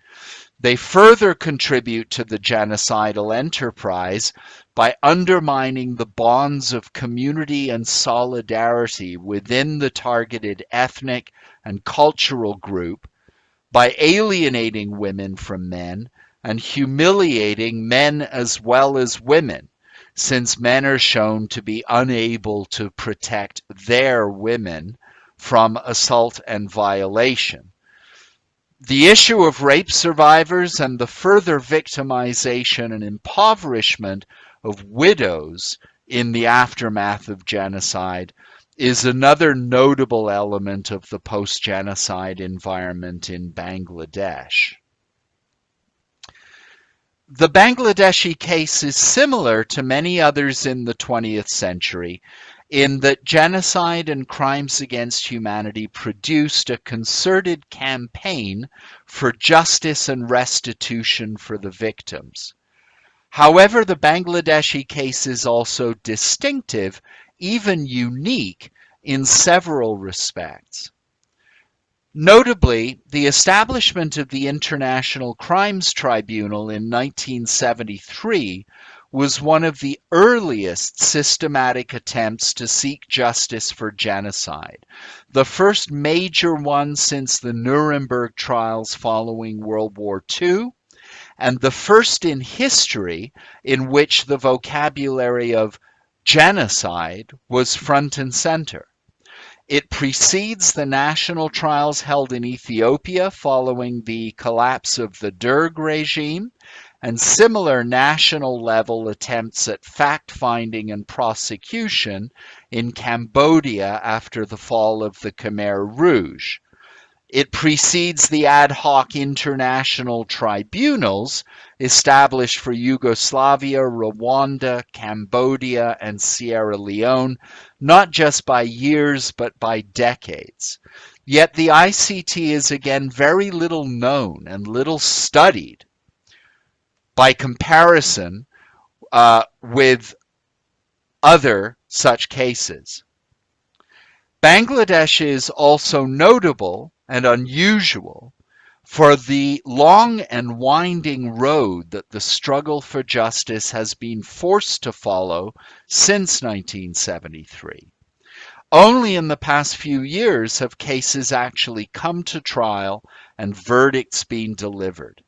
They further contribute to the genocidal enterprise by undermining the bonds of community and solidarity within the targeted ethnic and cultural group, by alienating women from men and humiliating men as well as women, since men are shown to be unable to protect their women from assault and violation. The issue of rape survivors and the further victimization and impoverishment of widows in the aftermath of genocide is another notable element of the post-genocide environment in Bangladesh. The Bangladeshi case is similar to many others in the 20th century in that genocide and crimes against humanity produced a concerted campaign for justice and restitution for the victims. However, the Bangladeshi case is also distinctive, even unique, in several respects. Notably, the establishment of the International Crimes Tribunal in 1973 was one of the earliest systematic attempts to seek justice for genocide, the first major one since the Nuremberg trials following World War II, and the first in history in which the vocabulary of genocide was front and center. It precedes the national trials held in Ethiopia following the collapse of the Derg regime, and similar national level attempts at fact-finding and prosecution in Cambodia after the fall of the Khmer Rouge. It precedes the ad hoc international tribunals established for Yugoslavia, Rwanda, Cambodia, and Sierra Leone, not just by years, but by decades. Yet the ICT is again very little known and little studied by comparison with other such cases. Bangladesh is also notable and unusual for the long and winding road that the struggle for justice has been forced to follow since 1973. Only in the past few years have cases actually come to trial and verdicts been delivered.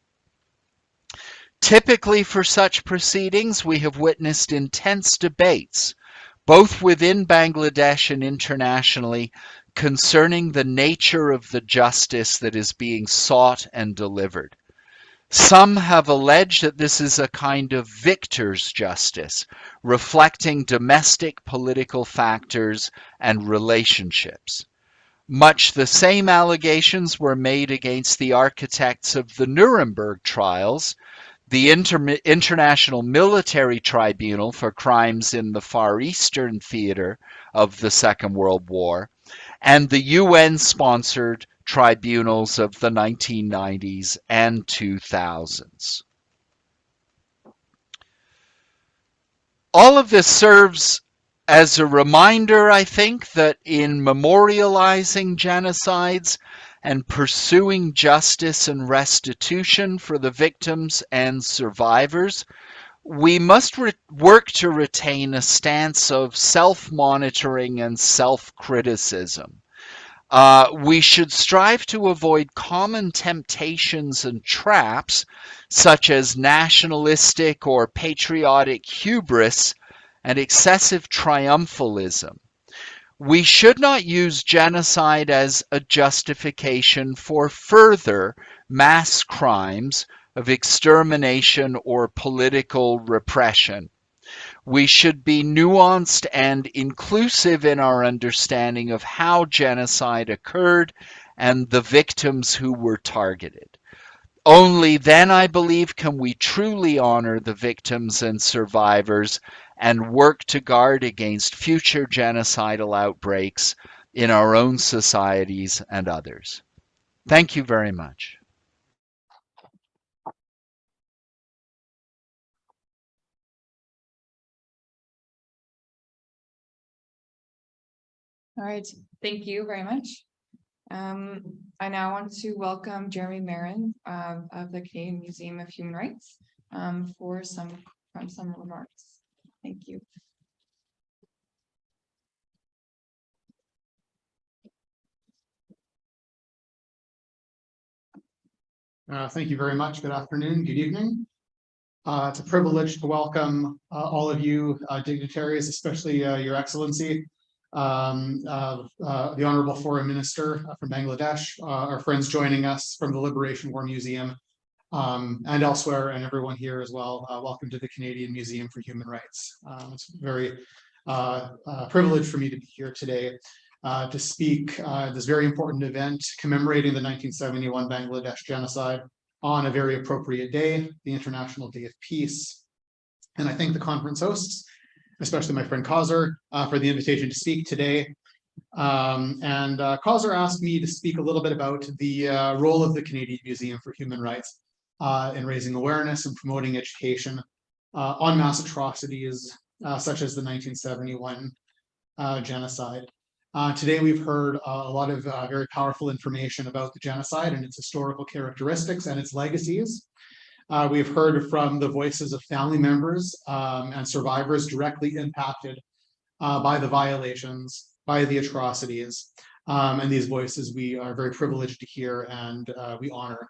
Typically for such proceedings, we have witnessed intense debates, both within Bangladesh and internationally, concerning the nature of the justice that is being sought and delivered. Some have alleged that this is a kind of victor's justice, reflecting domestic political factors and relationships. Much the same allegations were made against the architects of the Nuremberg trials, the International Military Tribunal for Crimes in the Far Eastern Theater of the Second World War, and the UN-sponsored tribunals of the 1990s and 2000s. All of this serves as a reminder, I think, that in memorializing genocides and pursuing justice and restitution for the victims and survivors, we must work to retain a stance of self-monitoring and self-criticism. We should strive to avoid common temptations and traps, such as nationalistic or patriotic hubris and excessive triumphalism. We should not use genocide as a justification for further mass crimes of extermination or political repression. We should be nuanced and inclusive in our understanding of how genocide occurred and the victims who were targeted. Only then, I believe, can we truly honor the victims and survivors and work to guard against future genocidal outbreaks in our own societies and others. Thank you very much. All right, thank you very much. I now want to welcome Jeremy Marin of the Canadian Museum of Human Rights for some remarks. Thank you. Thank you very much. Good afternoon, good evening. It's a privilege to welcome all of you dignitaries, especially Your Excellency, the Honorable Foreign Minister from Bangladesh, our friends joining us from the Liberation War Museum, and elsewhere, and everyone here as well. Welcome to the Canadian Museum for Human Rights. It's a very privilege for me to be here today to speak at this very important event commemorating the 1971 Bangladesh genocide on a very appropriate day, the International Day of Peace. And I thank the conference hosts, especially my friend Kauser, for the invitation to speak today. Kauser asked me to speak a little bit about the role of the Canadian Museum for Human Rights in raising awareness and promoting education on mass atrocities such as the 1971 genocide. Today, we've heard a lot of very powerful information about the genocide and its historical characteristics and its legacies. We've heard from the voices of family members and survivors directly impacted by the violations, by the atrocities. And these voices we are very privileged to hear and we honor.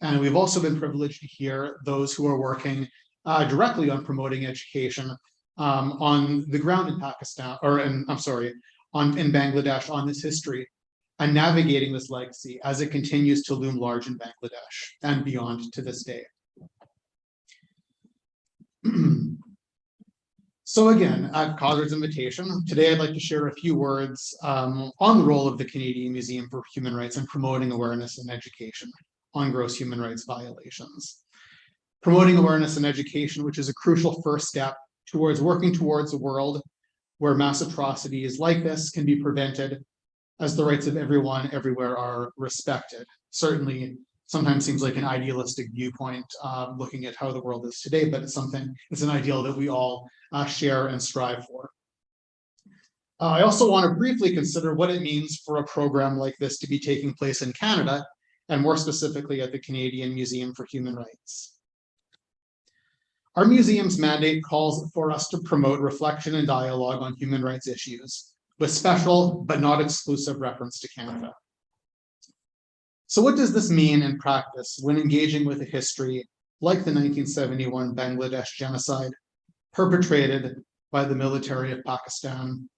And we've also been privileged to hear those who are working directly on promoting education on the ground in Pakistan, or in Bangladesh, on this history and navigating this legacy as it continues to loom large in Bangladesh and beyond to this day. So again, at Kauser's invitation, today I'd like to share a few words on the role of the Canadian Museum for Human Rights in promoting awareness and education on gross human rights violations. Promoting awareness and education, which is a crucial first step towards working towards a world where mass atrocities like this can be prevented as the rights of everyone everywhere are respected. Certainly, sometimes seems like an idealistic viewpoint looking at how the world is today, but it's an ideal that we all share and strive for. I also want to briefly consider what it means for a program like this to be taking place in Canada, and more specifically at the Canadian Museum for Human Rights. Our museum's mandate calls for us to promote reflection and dialogue on human rights issues, with special but not exclusive reference to Canada. So what does this mean in practice when engaging with a history like the 1971 Bangladesh genocide perpetrated by the military of Pakistan?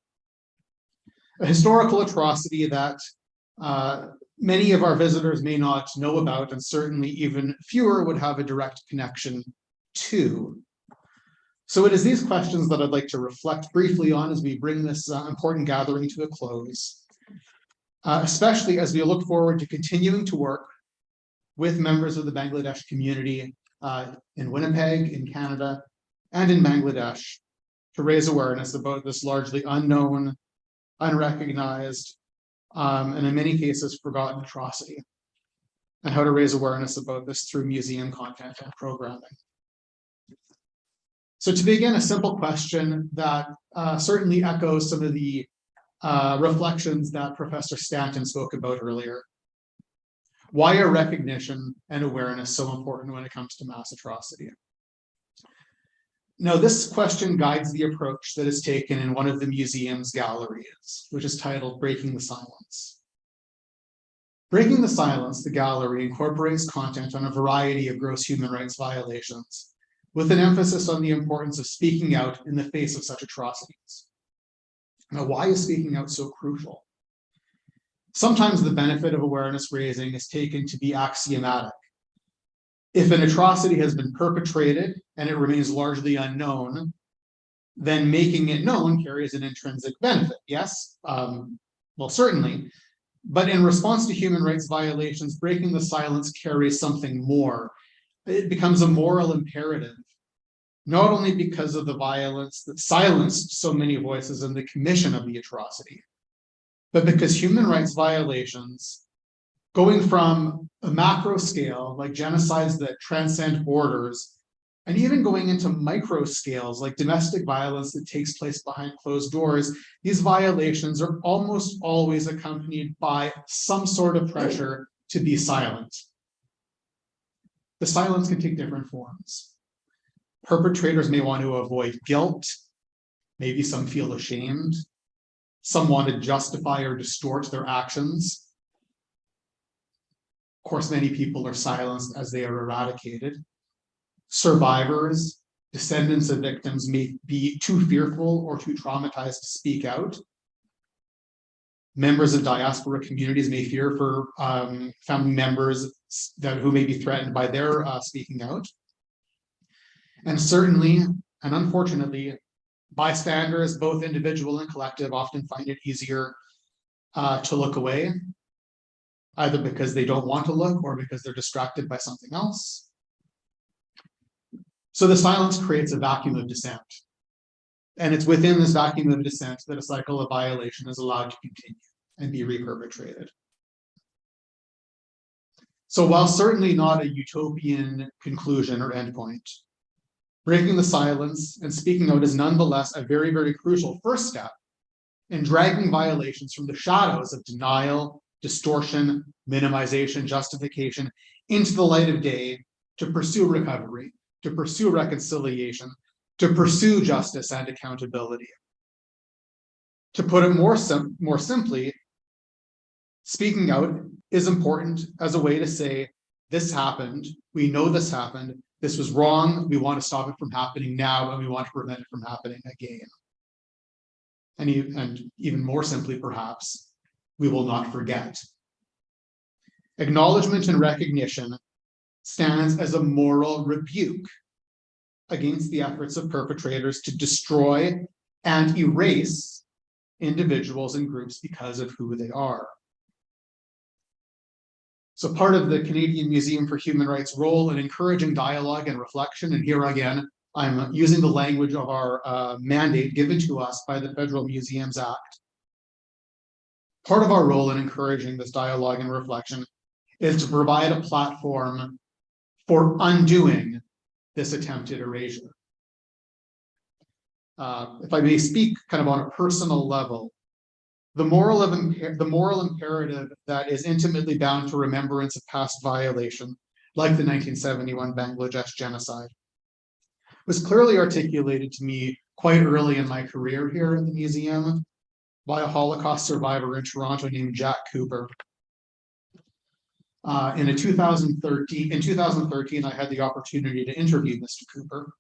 A historical atrocity that many of our visitors may not know about, and certainly even fewer would have a direct connection to. So it is these questions that I'd like to reflect briefly on as we bring this important gathering to a close, especially as we look forward to continuing to work with members of the Bangladesh community in Winnipeg, in Canada, and in Bangladesh to raise awareness about this largely unknown, unrecognized, and in many cases forgotten atrocity, and how to raise awareness about this through museum content and programming. So to begin, a simple question that certainly echoes some of the reflections that Professor Stanton spoke about earlier. Why are recognition and awareness so important when it comes to mass atrocity? Now, this question guides the approach that is taken in one of the museum's galleries, which is titled Breaking the Silence. Breaking the Silence, the gallery incorporates content on a variety of gross human rights violations, with an emphasis on the importance of speaking out in the face of such atrocities. Now, why is speaking out so crucial? Sometimes the benefit of awareness raising is taken to be axiomatic. If an atrocity has been perpetrated and it remains largely unknown, then making it known carries an intrinsic benefit, yes? Well, certainly. But in response to human rights violations, breaking the silence carries something more. It becomes a moral imperative, not only because of the violence that silenced so many voices in the commission of the atrocity, but because human rights violations, going from a macro scale, like genocides that transcend borders, and even going into micro scales, like domestic violence that takes place behind closed doors, these violations are almost always accompanied by some sort of pressure to be silent. The silence can take different forms. Perpetrators may want to avoid guilt Maybe some feel ashamed. Some want to justify or distort their actions. Of course, many people are silenced as they are eradicated. Survivors, descendants of victims may be too fearful or too traumatized to speak out. Members of diaspora communities may fear for family members who may be threatened by their speaking out. And certainly, and unfortunately, bystanders, both individual and collective, often find it easier to look away, either because they don't want to look or because they're distracted by something else. So the silence creates a vacuum of dissent. And it's within this vacuum of dissent that a cycle of violation is allowed to continue and be reperpetrated. So while certainly not a utopian conclusion or endpoint, breaking the silence and speaking out is nonetheless a very, very crucial first step in dragging violations from the shadows of denial, distortion, minimization, justification into the light of day to pursue recovery, to pursue reconciliation, to pursue justice and accountability. To put it more simply, speaking out is important as a way to say, this happened, we know this happened, this was wrong, we want to stop it from happening now, and we want to prevent it from happening again. And even more simply, perhaps, we will not forget. Acknowledgement and recognition stands as a moral rebuke against the efforts of perpetrators to destroy and erase individuals and groups because of who they are. So part of the Canadian Museum for Human Rights role in encouraging dialogue and reflection, and here again, I'm using the language of our mandate given to us by the Federal Museums Act. Part of our role in encouraging this dialogue and reflection is to provide a platform for undoing this attempted erasure. If I may speak kind of on a personal level, the moral imperative that is intimately bound to remembrance of past violation, like the 1971 Bangladesh genocide, was clearly articulated to me quite early in my career here in the museum by a Holocaust survivor in Toronto named Jack Cooper. In 2013, I had the opportunity to interview Mr. Cooper,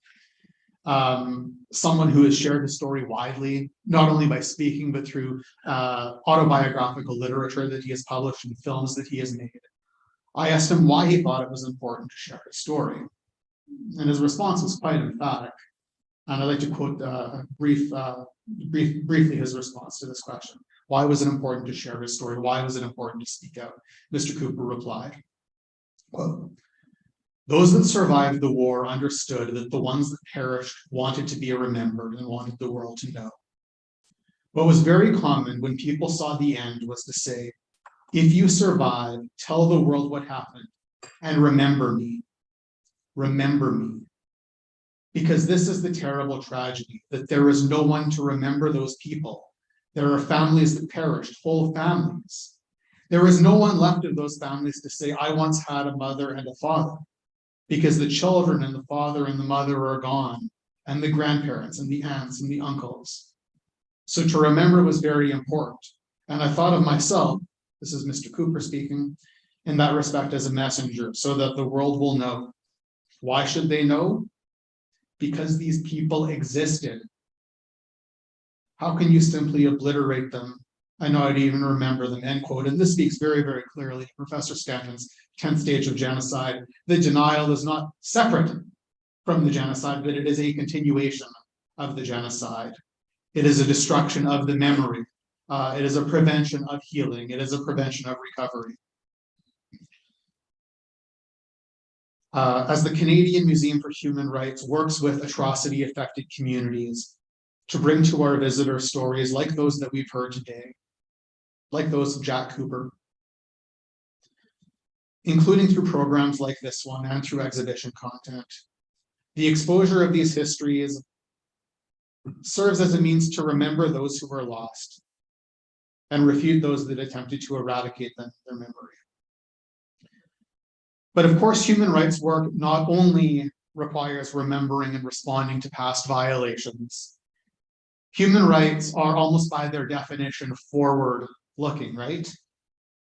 someone who has shared his story widely, not only by speaking, but through autobiographical literature that he has published and films that he has made. I asked him why he thought it was important to share his story. And his response was quite emphatic. And I'd like to quote briefly his response to this question. Why was it important to share his story? Why was it important to speak out? Mr. Cooper replied, quote, "Those that survived the war understood that the ones that perished wanted to be remembered and wanted the world to know. What was very common when people saw the end was to say, if you survive, tell the world what happened and remember me. Remember me. Because this is the terrible tragedy, that there is no one to remember those people. There are families that perished, whole families. There is no one left of those families to say, I once had a mother and a father, because the children and the father and the mother are gone, and the grandparents and the aunts and the uncles. So to remember was very important. And I thought of myself, this is Mr. Cooper speaking, in that respect as a messenger, so that the world will know. Why should they know? Because these people existed. How can you simply obliterate them and not even remember them?" End quote. And this speaks very, very clearly to Professor Stanton's 10th stage of genocide. The denial is not separate from the genocide, but it is a continuation of the genocide. It is a destruction of the memory. It is a prevention of healing. It is a prevention of recovery. As the Canadian Museum for Human Rights works with atrocity-affected communities to bring to our visitors stories like those that we've heard today, like those of Jack Cooper, including through programs like this one and through exhibition content, the exposure of these histories serves as a means to remember those who were lost and refute those that attempted to eradicate them, their memory. But of course, human rights work not only requires remembering and responding to past violations. Human rights are almost by their definition forward looking, right?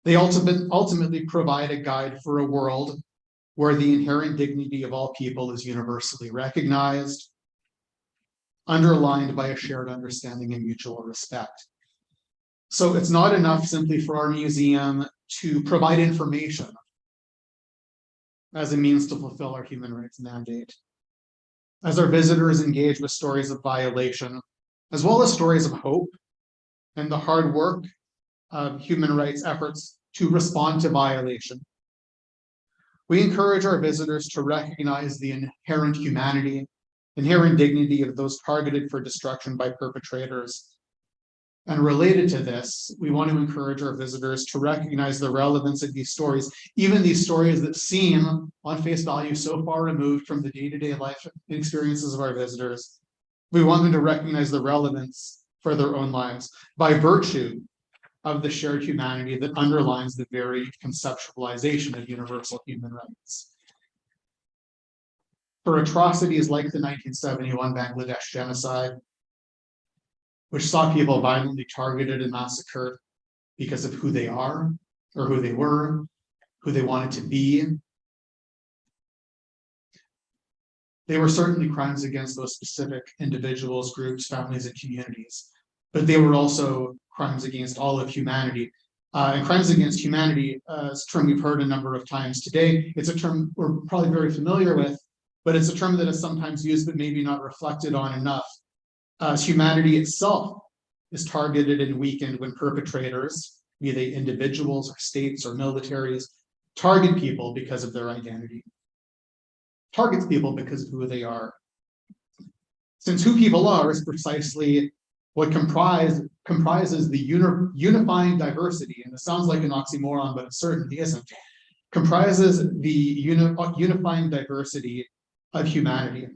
They ultimately provide a guide for a world where the inherent dignity of all people is universally recognized, underlined by a shared understanding and mutual respect. So it's not enough simply for our museum to provide information as a means to fulfill our human rights mandate. As our visitors engage with stories of violation, as well as stories of hope and the hard work of human rights efforts to respond to violation, we encourage our visitors to recognize the inherent humanity, inherent dignity of those targeted for destruction by perpetrators. And related to this, we want to encourage our visitors to recognize the relevance of these stories, even these stories that seem on face value so far removed from the day-to-day life experiences of our visitors. We want them to recognize the relevance for their own lives by virtue of the shared humanity that underlines the very conceptualization of universal human rights. For atrocities like the 1971 Bangladesh genocide, which saw people violently targeted and massacred because of who they are, or who they were, who they wanted to be. They were certainly crimes against those specific individuals, groups, families, and communities, but they were also crimes against all of humanity. And crimes against humanity is a term we've heard a number of times today. It's a term we're probably very familiar with, but it's a term that is sometimes used but maybe not reflected on enough. Humanity itself is targeted and weakened when perpetrators, be they individuals or states or militaries, target people because of their identity, targets people because of who they are. Since who people are is precisely what comprises the unifying diversity, and it sounds like an oxymoron, but it certainly isn't, comprises the unifying diversity of humanity.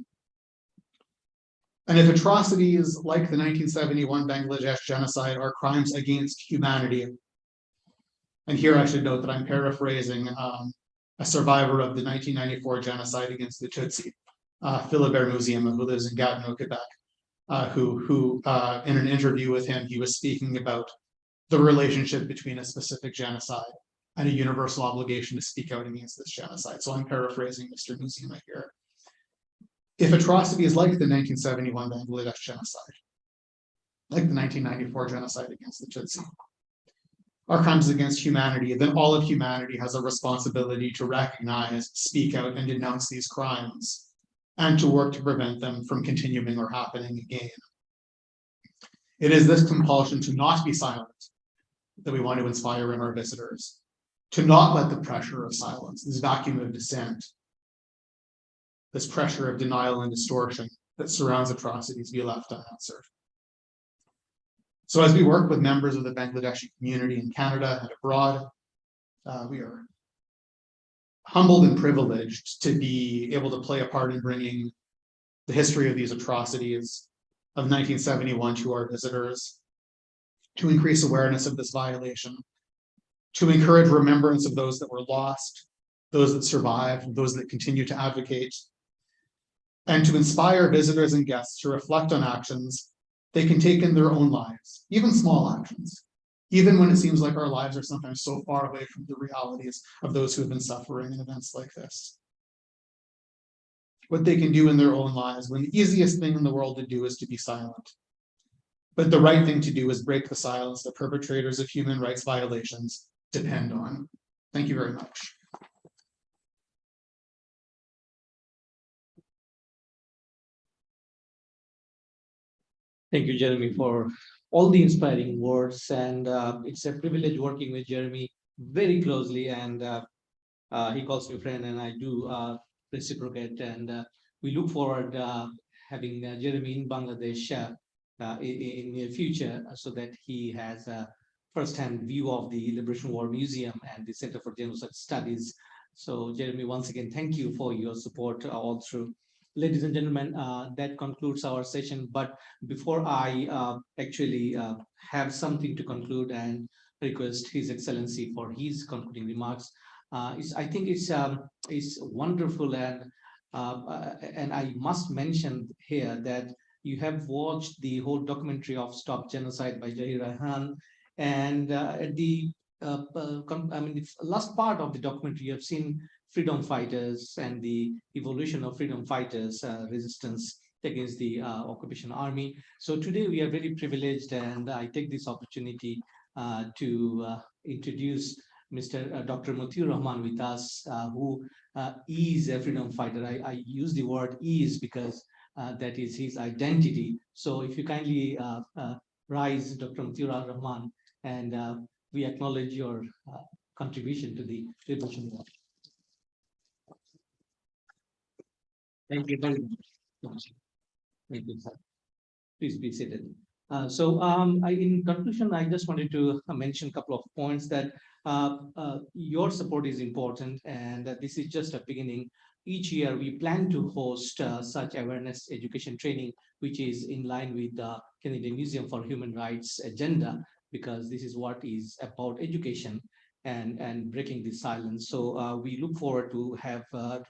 And if atrocities like the 1971 Bangladesh genocide are crimes against humanity, and here I should note that I'm paraphrasing a survivor of the 1994 genocide against the Tutsi, Philibert Muziema, who lives in Gatineau, Quebec, who in an interview with him, he was speaking about the relationship between a specific genocide and a universal obligation to speak out against this genocide. So I'm paraphrasing Mr. Muziema here. If atrocities like the 1971 Bangladesh genocide, like the 1994 genocide against the Tutsi, are crimes against humanity, then all of humanity has a responsibility to recognize, speak out, and denounce these crimes, and to work to prevent them from continuing or happening again. It is this compulsion to not be silent that we want to inspire in our visitors, to not let the pressure of silence, this vacuum of dissent, this pressure of denial and distortion that surrounds atrocities be left unanswered. So as we work with members of the Bangladeshi community in Canada and abroad, we are humbled and privileged to be able to play a part in bringing the history of these atrocities of 1971 to our visitors, to increase awareness of this violation, to encourage remembrance of those that were lost, those that survived, those that continue to advocate, and to inspire visitors and guests to reflect on actions they can take in their own lives, even small actions, even when it seems like our lives are sometimes so far away from the realities of those who have been suffering in events like this. What they can do in their own lives, when the easiest thing in the world to do is to be silent. But the right thing to do is break the silence that perpetrators of human rights violations depend on. Thank you very much. Thank you, Jeremy, for all the inspiring words. And it's a privilege working with Jeremy very closely. And he calls me friend, and I do reciprocate. And we look forward having Jeremy in Bangladesh in near future, so that he has a first-hand view of the Liberation War Museum and the Center for Genocide Studies. So, Jeremy, once again, thank you for your support all through. Ladies and gentlemen, that concludes our session. But before I actually have something to conclude and request His Excellency for his concluding remarks, I think it's wonderful, and I must mention here that you have watched the whole documentary of Stop Genocide by Zahir Raihan. And at the the last part of the documentary, you have seen freedom fighters and the evolution of freedom fighters resistance against the occupation army. So today we are very privileged, and I take this opportunity to introduce Mr. Dr. Mutiur Rahman with us, who is a freedom fighter. I use the word is because that is his identity. So if you kindly rise, Dr. Mutiur Rahman, and we acknowledge your contribution to the revolution war. Thank you very much. Thank you, sir. Please be seated. In conclusion, I just wanted to mention a couple of points that your support is important, and this is just a beginning. Each year, we plan to host such awareness education training, which is in line with the Canadian Museum for Human Rights agenda, because this is what is about education and breaking the silence. So we look forward to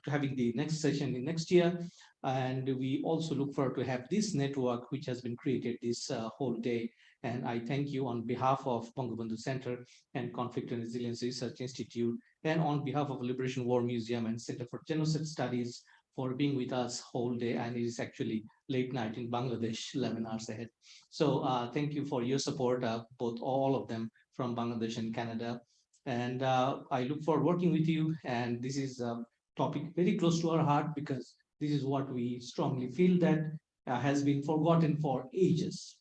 having the next session in next year. And we also look forward to have this network, which has been created this whole day. And I thank you on behalf of Bangabandhu Center and Conflict and Resilience Research Institute, and on behalf of Liberation War Museum and Center for Genocide Studies for being with us whole day. And it is actually late night in Bangladesh, 11 hours ahead. So thank you for your support, both all of them from Bangladesh and Canada. And I look forward working with you. And this is a topic very close to our heart, because this is what we strongly feel that has been forgotten for ages.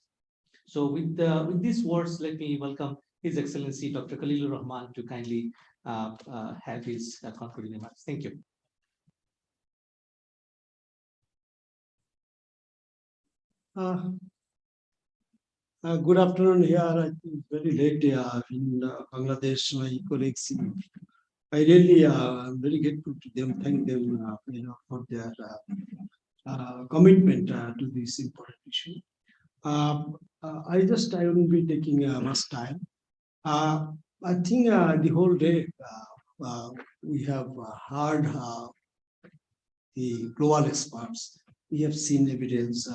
So with these words, let me welcome His Excellency Dr. Khalilur Rahman to kindly have his concluding remarks. Thank you. Good afternoon here. I think very late in Bangladesh. My colleagues, I really am very grateful to them. Thank them, for their commitment to this important issue. I won't be taking much time. I think the whole day we have heard the global experts. We have seen evidence.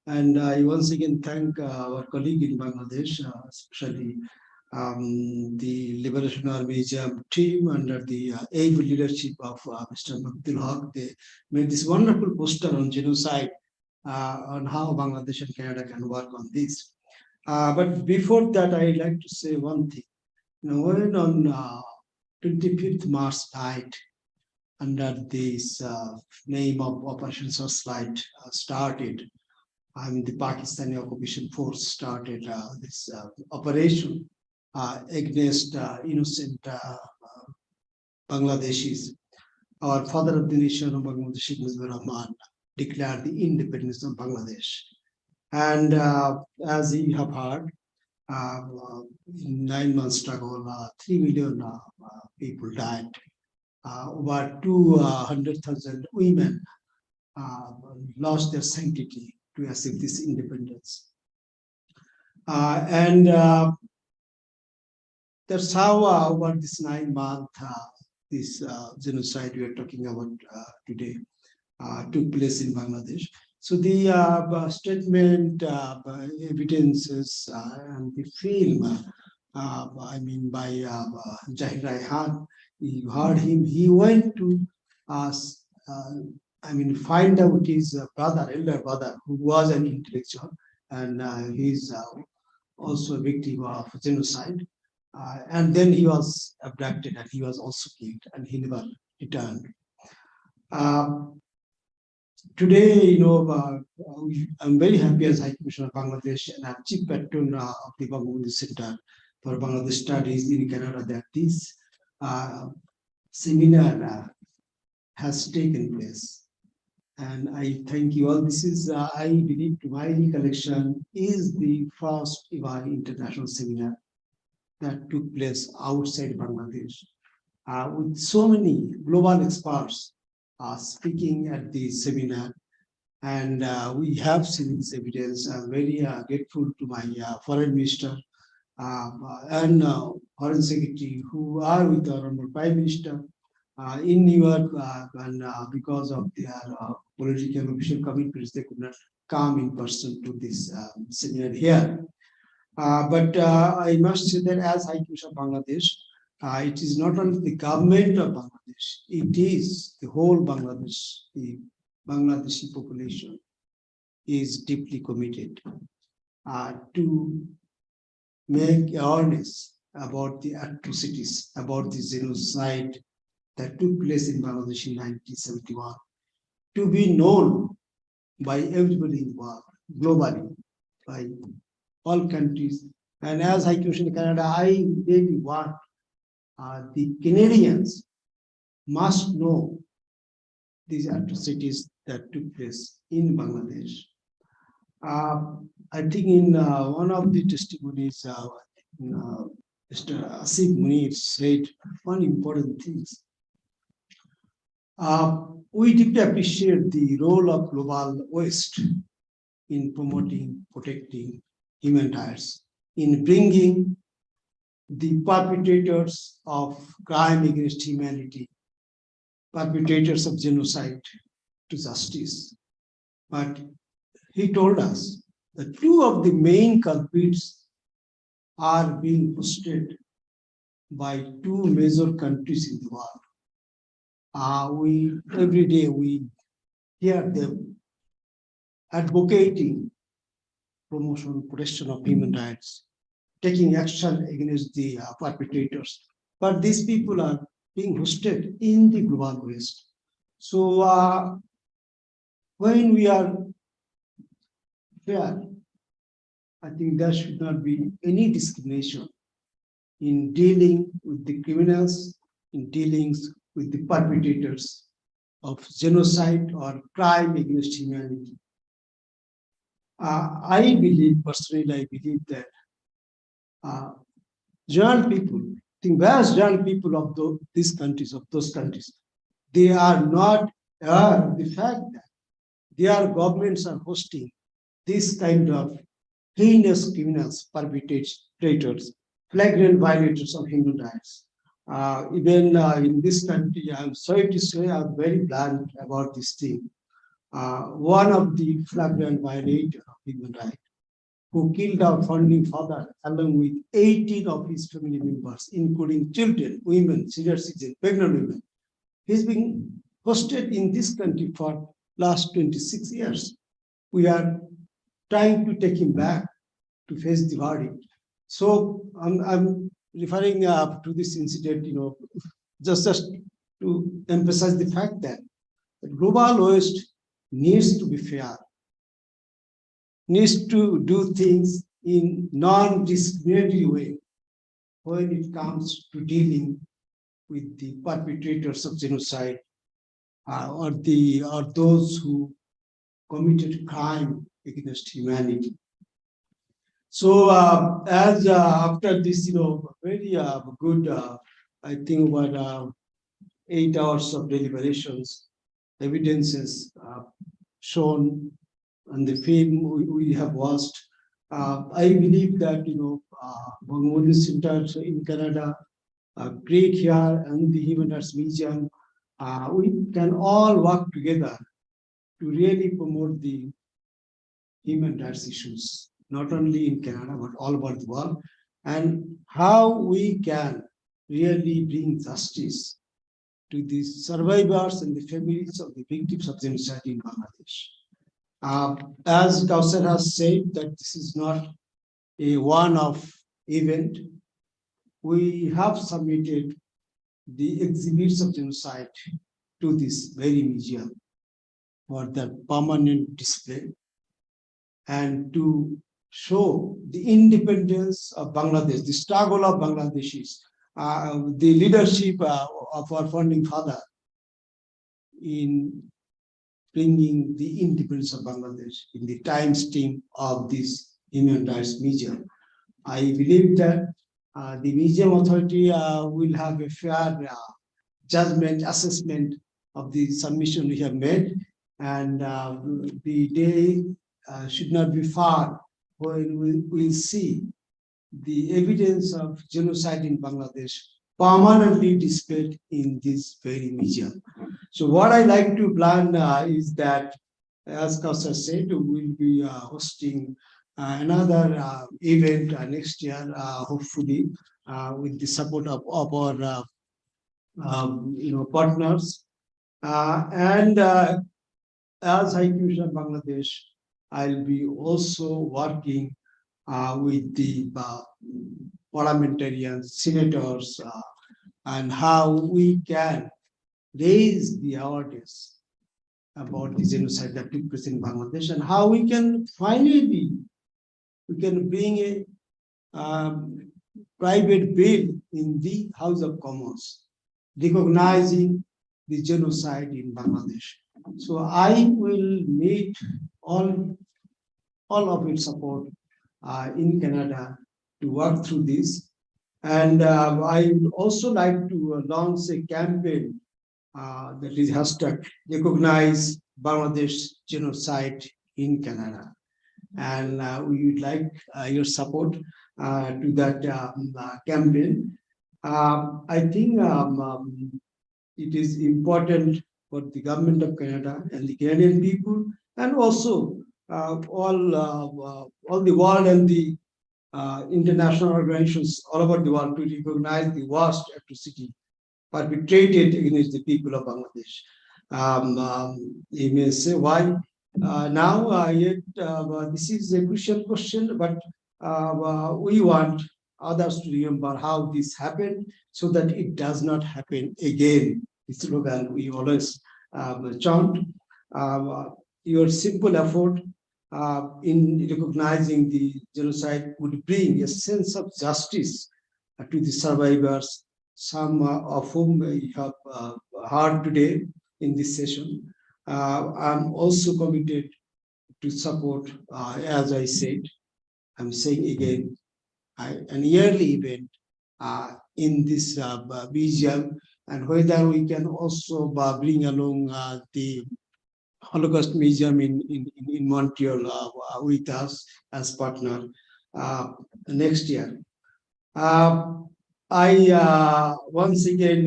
And I once again thank our colleague in Bangladesh, especially the Liberation War Museum team under the able leadership of Mr. Abdul Haq. They made this wonderful poster on genocide, on how Bangladesh and Canada can work on this. But before that, I'd like to say one thing. When on 25th March night, under this name of Operation Searchlight started, the Pakistani occupation force started this operation against innocent Bangladeshis. Our father of the nation of Bangladesh, Sheikh Mujibur Rahman, declared the independence of Bangladesh. And as you have heard, in 9 months struggle, 3 million people died. Over 200,000 women lost their sanctity to achieve this independence. And that's how over this 9 months, this genocide we are talking about today took place in Bangladesh. So the statement, evidences, and the film, by Zahir Raihan, you heard him. He went to find out his elder brother, who was an intellectual, and he's also a victim of genocide. And then he was abducted, and he was also killed, and he never returned. Today, I'm very happy as High Commissioner of Bangladesh and I'm Chief Patron of the Bangabandhu Center for Bangladesh Studies in Canada, that this seminar has taken place. And I thank you all. This is, I believe, to my recollection, is the first ever international seminar that took place outside Bangladesh, with so many global experts speaking at the seminar. And we have seen this evidence. I'm very grateful to my foreign minister and foreign secretary, who are with our Honorable Prime Minister in New York, and because of their political official commitments, they could not come in person to this seminar here. But I must say that as High Commissioner of Bangladesh, it is not only the government of Bangladesh, it is the whole Bangladesh, the Bangladeshi population is deeply committed to make awareness about the atrocities, about the genocide that took place in Bangladesh in 1971, to be known by everybody in the world, globally, by all countries. And as High Commissioner in Canada, I really want the Canadians must know these atrocities that took place in Bangladesh. I think in one of the testimonies, Mr. Asif Munir said one important thing. We deeply appreciate the role of Global West in promoting, protecting human rights, in bringing the perpetrators of crime against humanity, perpetrators of genocide to justice. But he told us that two of the main culprits are being hosted by two major countries in the world. Every day we hear them advocating promotion, protection of human rights, taking action against the perpetrators. But these people are being hosted in the Global West. So when we are fair, I think there should not be any discrimination in dealing with the criminals, in dealing with the perpetrators of genocide or crime against humanity. I believe, personally, I believe that young people, the vast young people of these countries, of those countries, they are not aware of the fact that their governments are hosting this kind of heinous criminals, perpetrators, flagrant violators of human rights. Even in this country, I'm sorry to say, I'm very blunt about this thing. One of the flagrant violators of human rights, who killed our founding father along with 18 of his family members, including children, women, senior citizens, pregnant women. He's been hosted in this country for last 26 years. We are trying to take him back to face the verdict. So I'm referring to this incident, just to emphasize the fact that the Global West needs to be fair, needs to do things in non-discriminatory way when it comes to dealing with the perpetrators of genocide or those who committed crime against humanity. So as after this, very good, I think about 8 hours of deliberations, evidences shown on the film we have watched. I believe that Bangladesh Center in Canada, Greek here, and the Human Rights Museum, we can all work together to really promote the human rights issues, not only in Canada, but all over the world, and how we can really bring justice to the survivors and the families of the victims of genocide in Bangladesh. As Kausar has said, that this is not a one-off event. We have submitted the exhibits of genocide to this very museum for the permanent display and to show the independence of Bangladesh, the struggle of Bangladeshis, the leadership of our founding father in bringing the independence of Bangladesh in the time stream of this Human Rights Museum. I believe that the museum authority will have a fair judgment, assessment of the submission we have made, and the day should not be far when we will see the evidence of genocide in Bangladesh permanently displayed in this very museum. So what I like to plan is that as Kausar said, we will be hosting another event next year, hopefully, with the support of our partners. And as High Commissioner of Bangladesh, I'll be also working with the parliamentarians, senators, and how we can raise the awareness about the genocide that took place in Bangladesh, and how we can finally bring a private bill in the House of Commons recognizing the genocide in Bangladesh. So I will need all of its support in Canada to work through this. And I would also like to launch a campaign that is hashtag recognize Bangladesh genocide in Canada. And we would like your support to that campaign. I think it is important for the government of Canada and the Canadian people, and also all the world and the international organizations all over the world to recognize the worst atrocity perpetrated against the people of Bangladesh. You may say why now, yet this is a crucial question, but we want others to remember how this happened so that it does not happen again. The slogan we always chant. Your simple effort in recognizing the genocide would bring a sense of justice to the survivors, some of whom we have heard today in this session. I'm also committed to support, as I said, I'm saying again, an yearly event in this museum, and whether we can also bring along the Holocaust Museum in Montreal with us as partner next year. I once again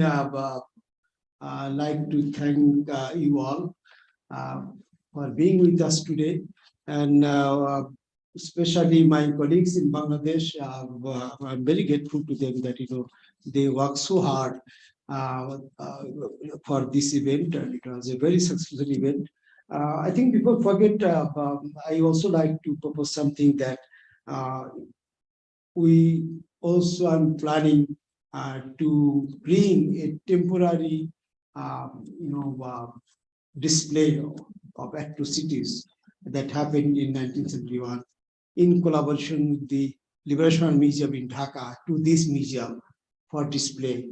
like to thank you all for being with us today, and especially my colleagues in Bangladesh. I'm very grateful to them that they work so hard for this event, and it was a very successful event. I think people forget. I also like to propose something that we also are planning to bring a temporary, display of atrocities that happened in 1971 in collaboration with the Liberation Museum in Dhaka to this museum for display,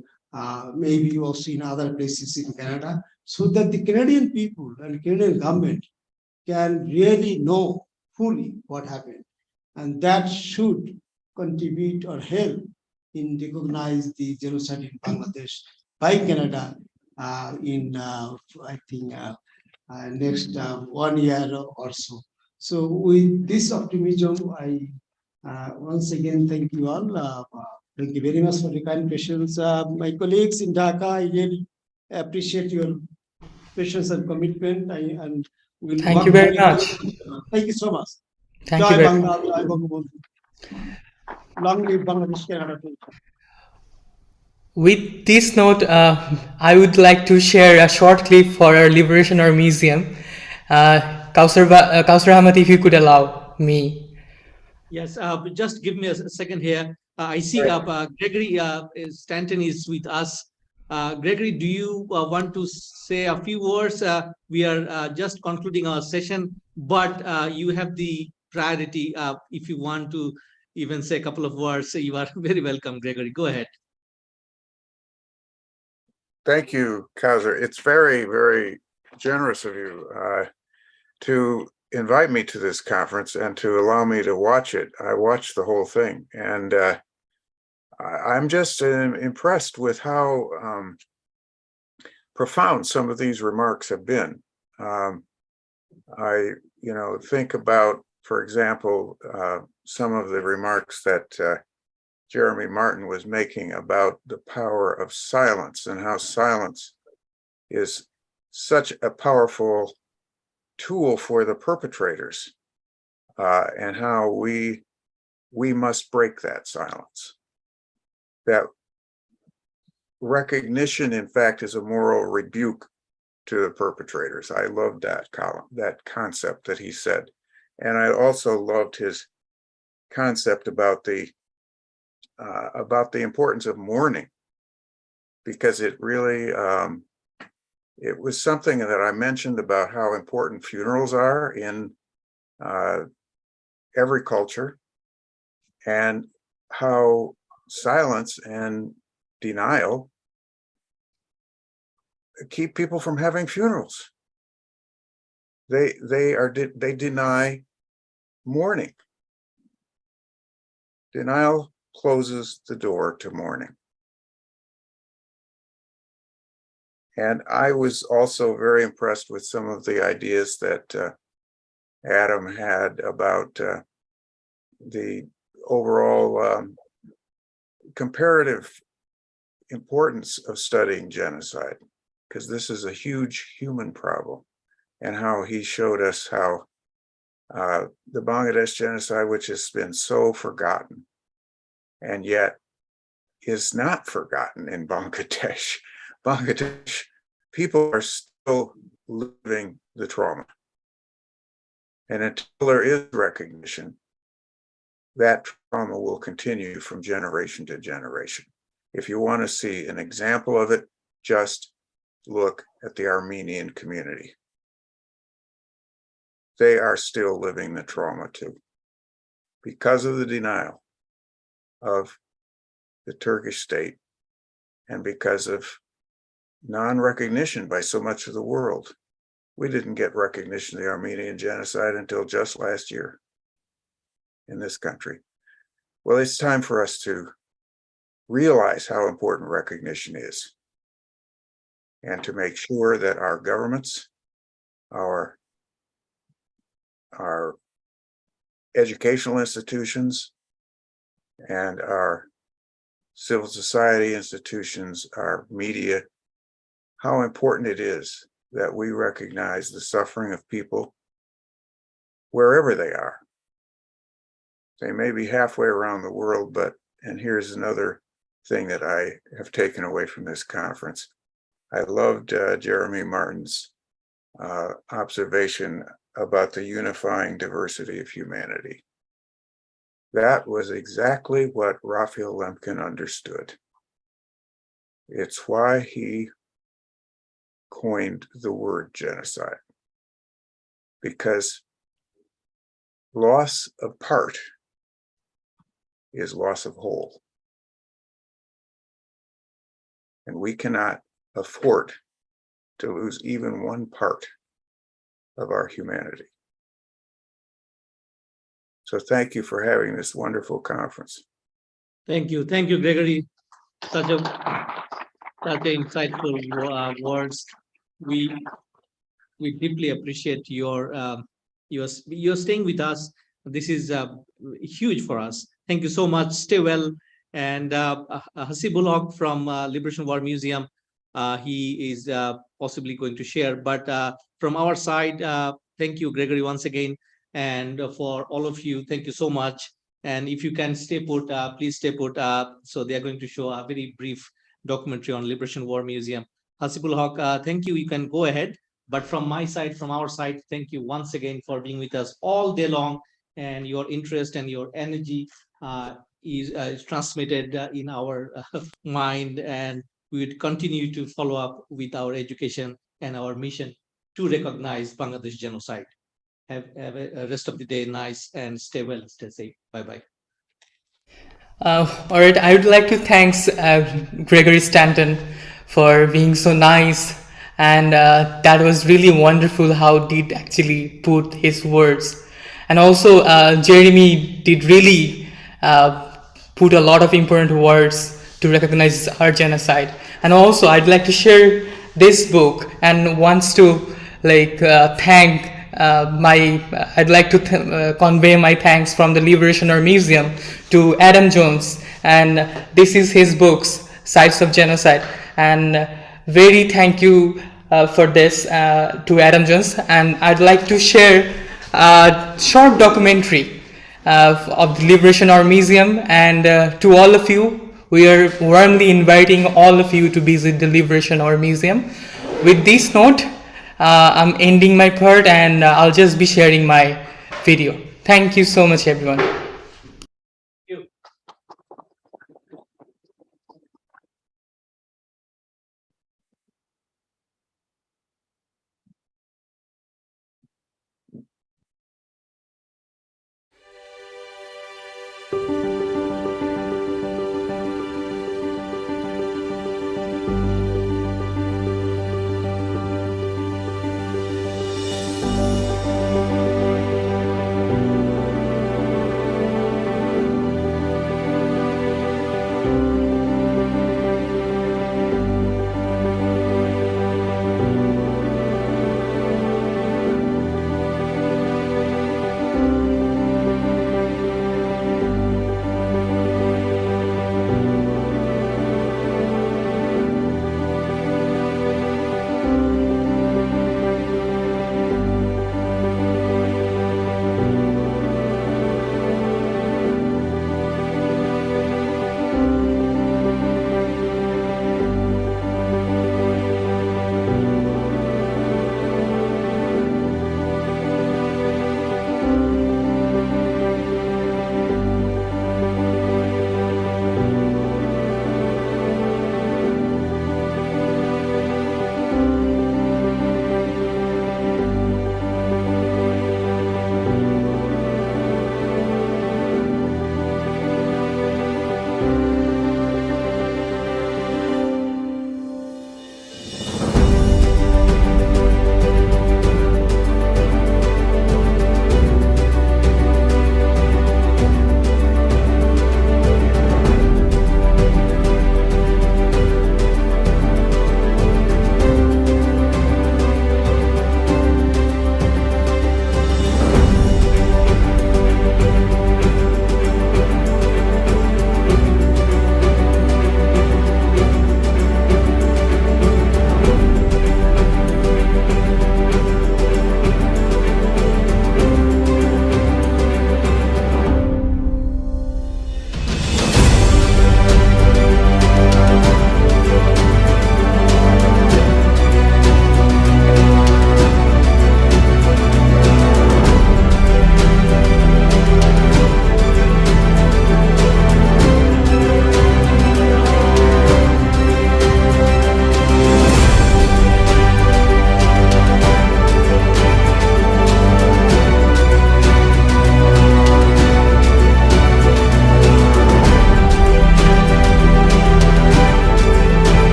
maybe also in other places in Canada, so that the Canadian people and Canadian government can really know fully what happened. And that should contribute or help in recognize the genocide in Bangladesh by Canada in, I think, next 1 year or so. So with this optimism, I once again thank you all. Thank you very much for the kind patience. My colleagues in Dhaka, I really appreciate your patience and commitment. And we'll Thank you very much. Thank you so much. Thank you very much. Long live Bangladesh, Canada. With this note, I would like to share a short clip for our Liberation Our Museum. Kausar Ahmed, if you could allow me. Yes, just give me a second here. I see Gregory Stanton is with us. Gregory, do you want to say a few words? We are just concluding our session, but you have the priority. If you want to even say a couple of words, you are very welcome, Gregory. Go ahead. Thank you, Kausar. It's very, very generous of you to invite me to this conference and to allow me to watch it. I watched the whole thing, and I'm just impressed with how profound some of these remarks have been. I, think about, for example, some of the remarks that Jeremy Martin was making about the power of silence and how silence is such a powerful tool for the perpetrators, and how we must break that silence. That recognition, in fact, is a moral rebuke to the perpetrators. I loved that concept that he said. And I also loved his concept about the importance of mourning, because it really, it was something that I mentioned about how important funerals are in every culture, and how silence and denial keep people from having funerals. They deny mourning. Denial closes the door to mourning. And I was also very impressed with some of the ideas that Adam had about the overall comparative importance of studying genocide, because this is a huge human problem, and how he showed us how the Bangladesh genocide, which has been so forgotten, and yet is not forgotten in Bangladesh. Bangladesh people are still living the trauma. And until there is recognition, that trauma will continue from generation to generation. If you want to see an example of it, just look at the Armenian community. They are still living the trauma too, because of the denial of the Turkish state, and because of non-recognition by so much of the world. We didn't get recognition of the Armenian genocide until just last year in this country. Well, it's time for us to realize how important recognition is, and to make sure that our governments, our educational institutions, and our civil society institutions, our media, how important it is that we recognize the suffering of people wherever they are. They may be halfway around the world, and here's another thing that I have taken away from this conference. I loved Jeremy Martin's observation about the unifying diversity of humanity. That was exactly what Raphael Lemkin understood. It's why he coined the word genocide, because loss of part is loss of whole. And we cannot afford to lose even one part of our humanity. So thank you for having this wonderful conference. Thank you, Gregory. Such insightful words. We deeply appreciate your staying with us. This is huge for us. Thank you so much. Stay well. And Hasibul Haq from Liberation War Museum, he is possibly going to share. But from our side, thank you, Gregory, once again. And for all of you, thank you so much. And if you can stay put, please stay put. So they are going to show a very brief documentary on Liberation War Museum. Hasibul Haq, thank you. You can go ahead. But from my side, from our side, thank you once again for being with us all day long. And your interest and your energy is transmitted in our mind. And we would continue to follow up with our education and our mission to recognize Bangladesh genocide. Have a rest of the day nice, and stay well, stay safe. Bye-bye. All right, I would like to thank Gregory Stanton for being so nice, and that was really wonderful how he did actually put his words. And also Jeremy did really put a lot of important words to recognize our genocide. And also I'd like to share this book, and wants to thank I'd like to convey my thanks from the Liberation War Museum to Adam Jones, and this is his books, Sites of Genocide. And very thank you for this to Adam Jones, and I'd like to share a short documentary of the Liberation War Museum. And to all of you, we are warmly inviting all of you to visit the Liberation War Museum. With this note, I'm ending my part, and I'll just be sharing my video. Thank you so much, everyone.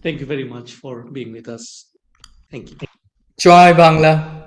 Thank you very much for being with us. Thank you. Joy Bangla.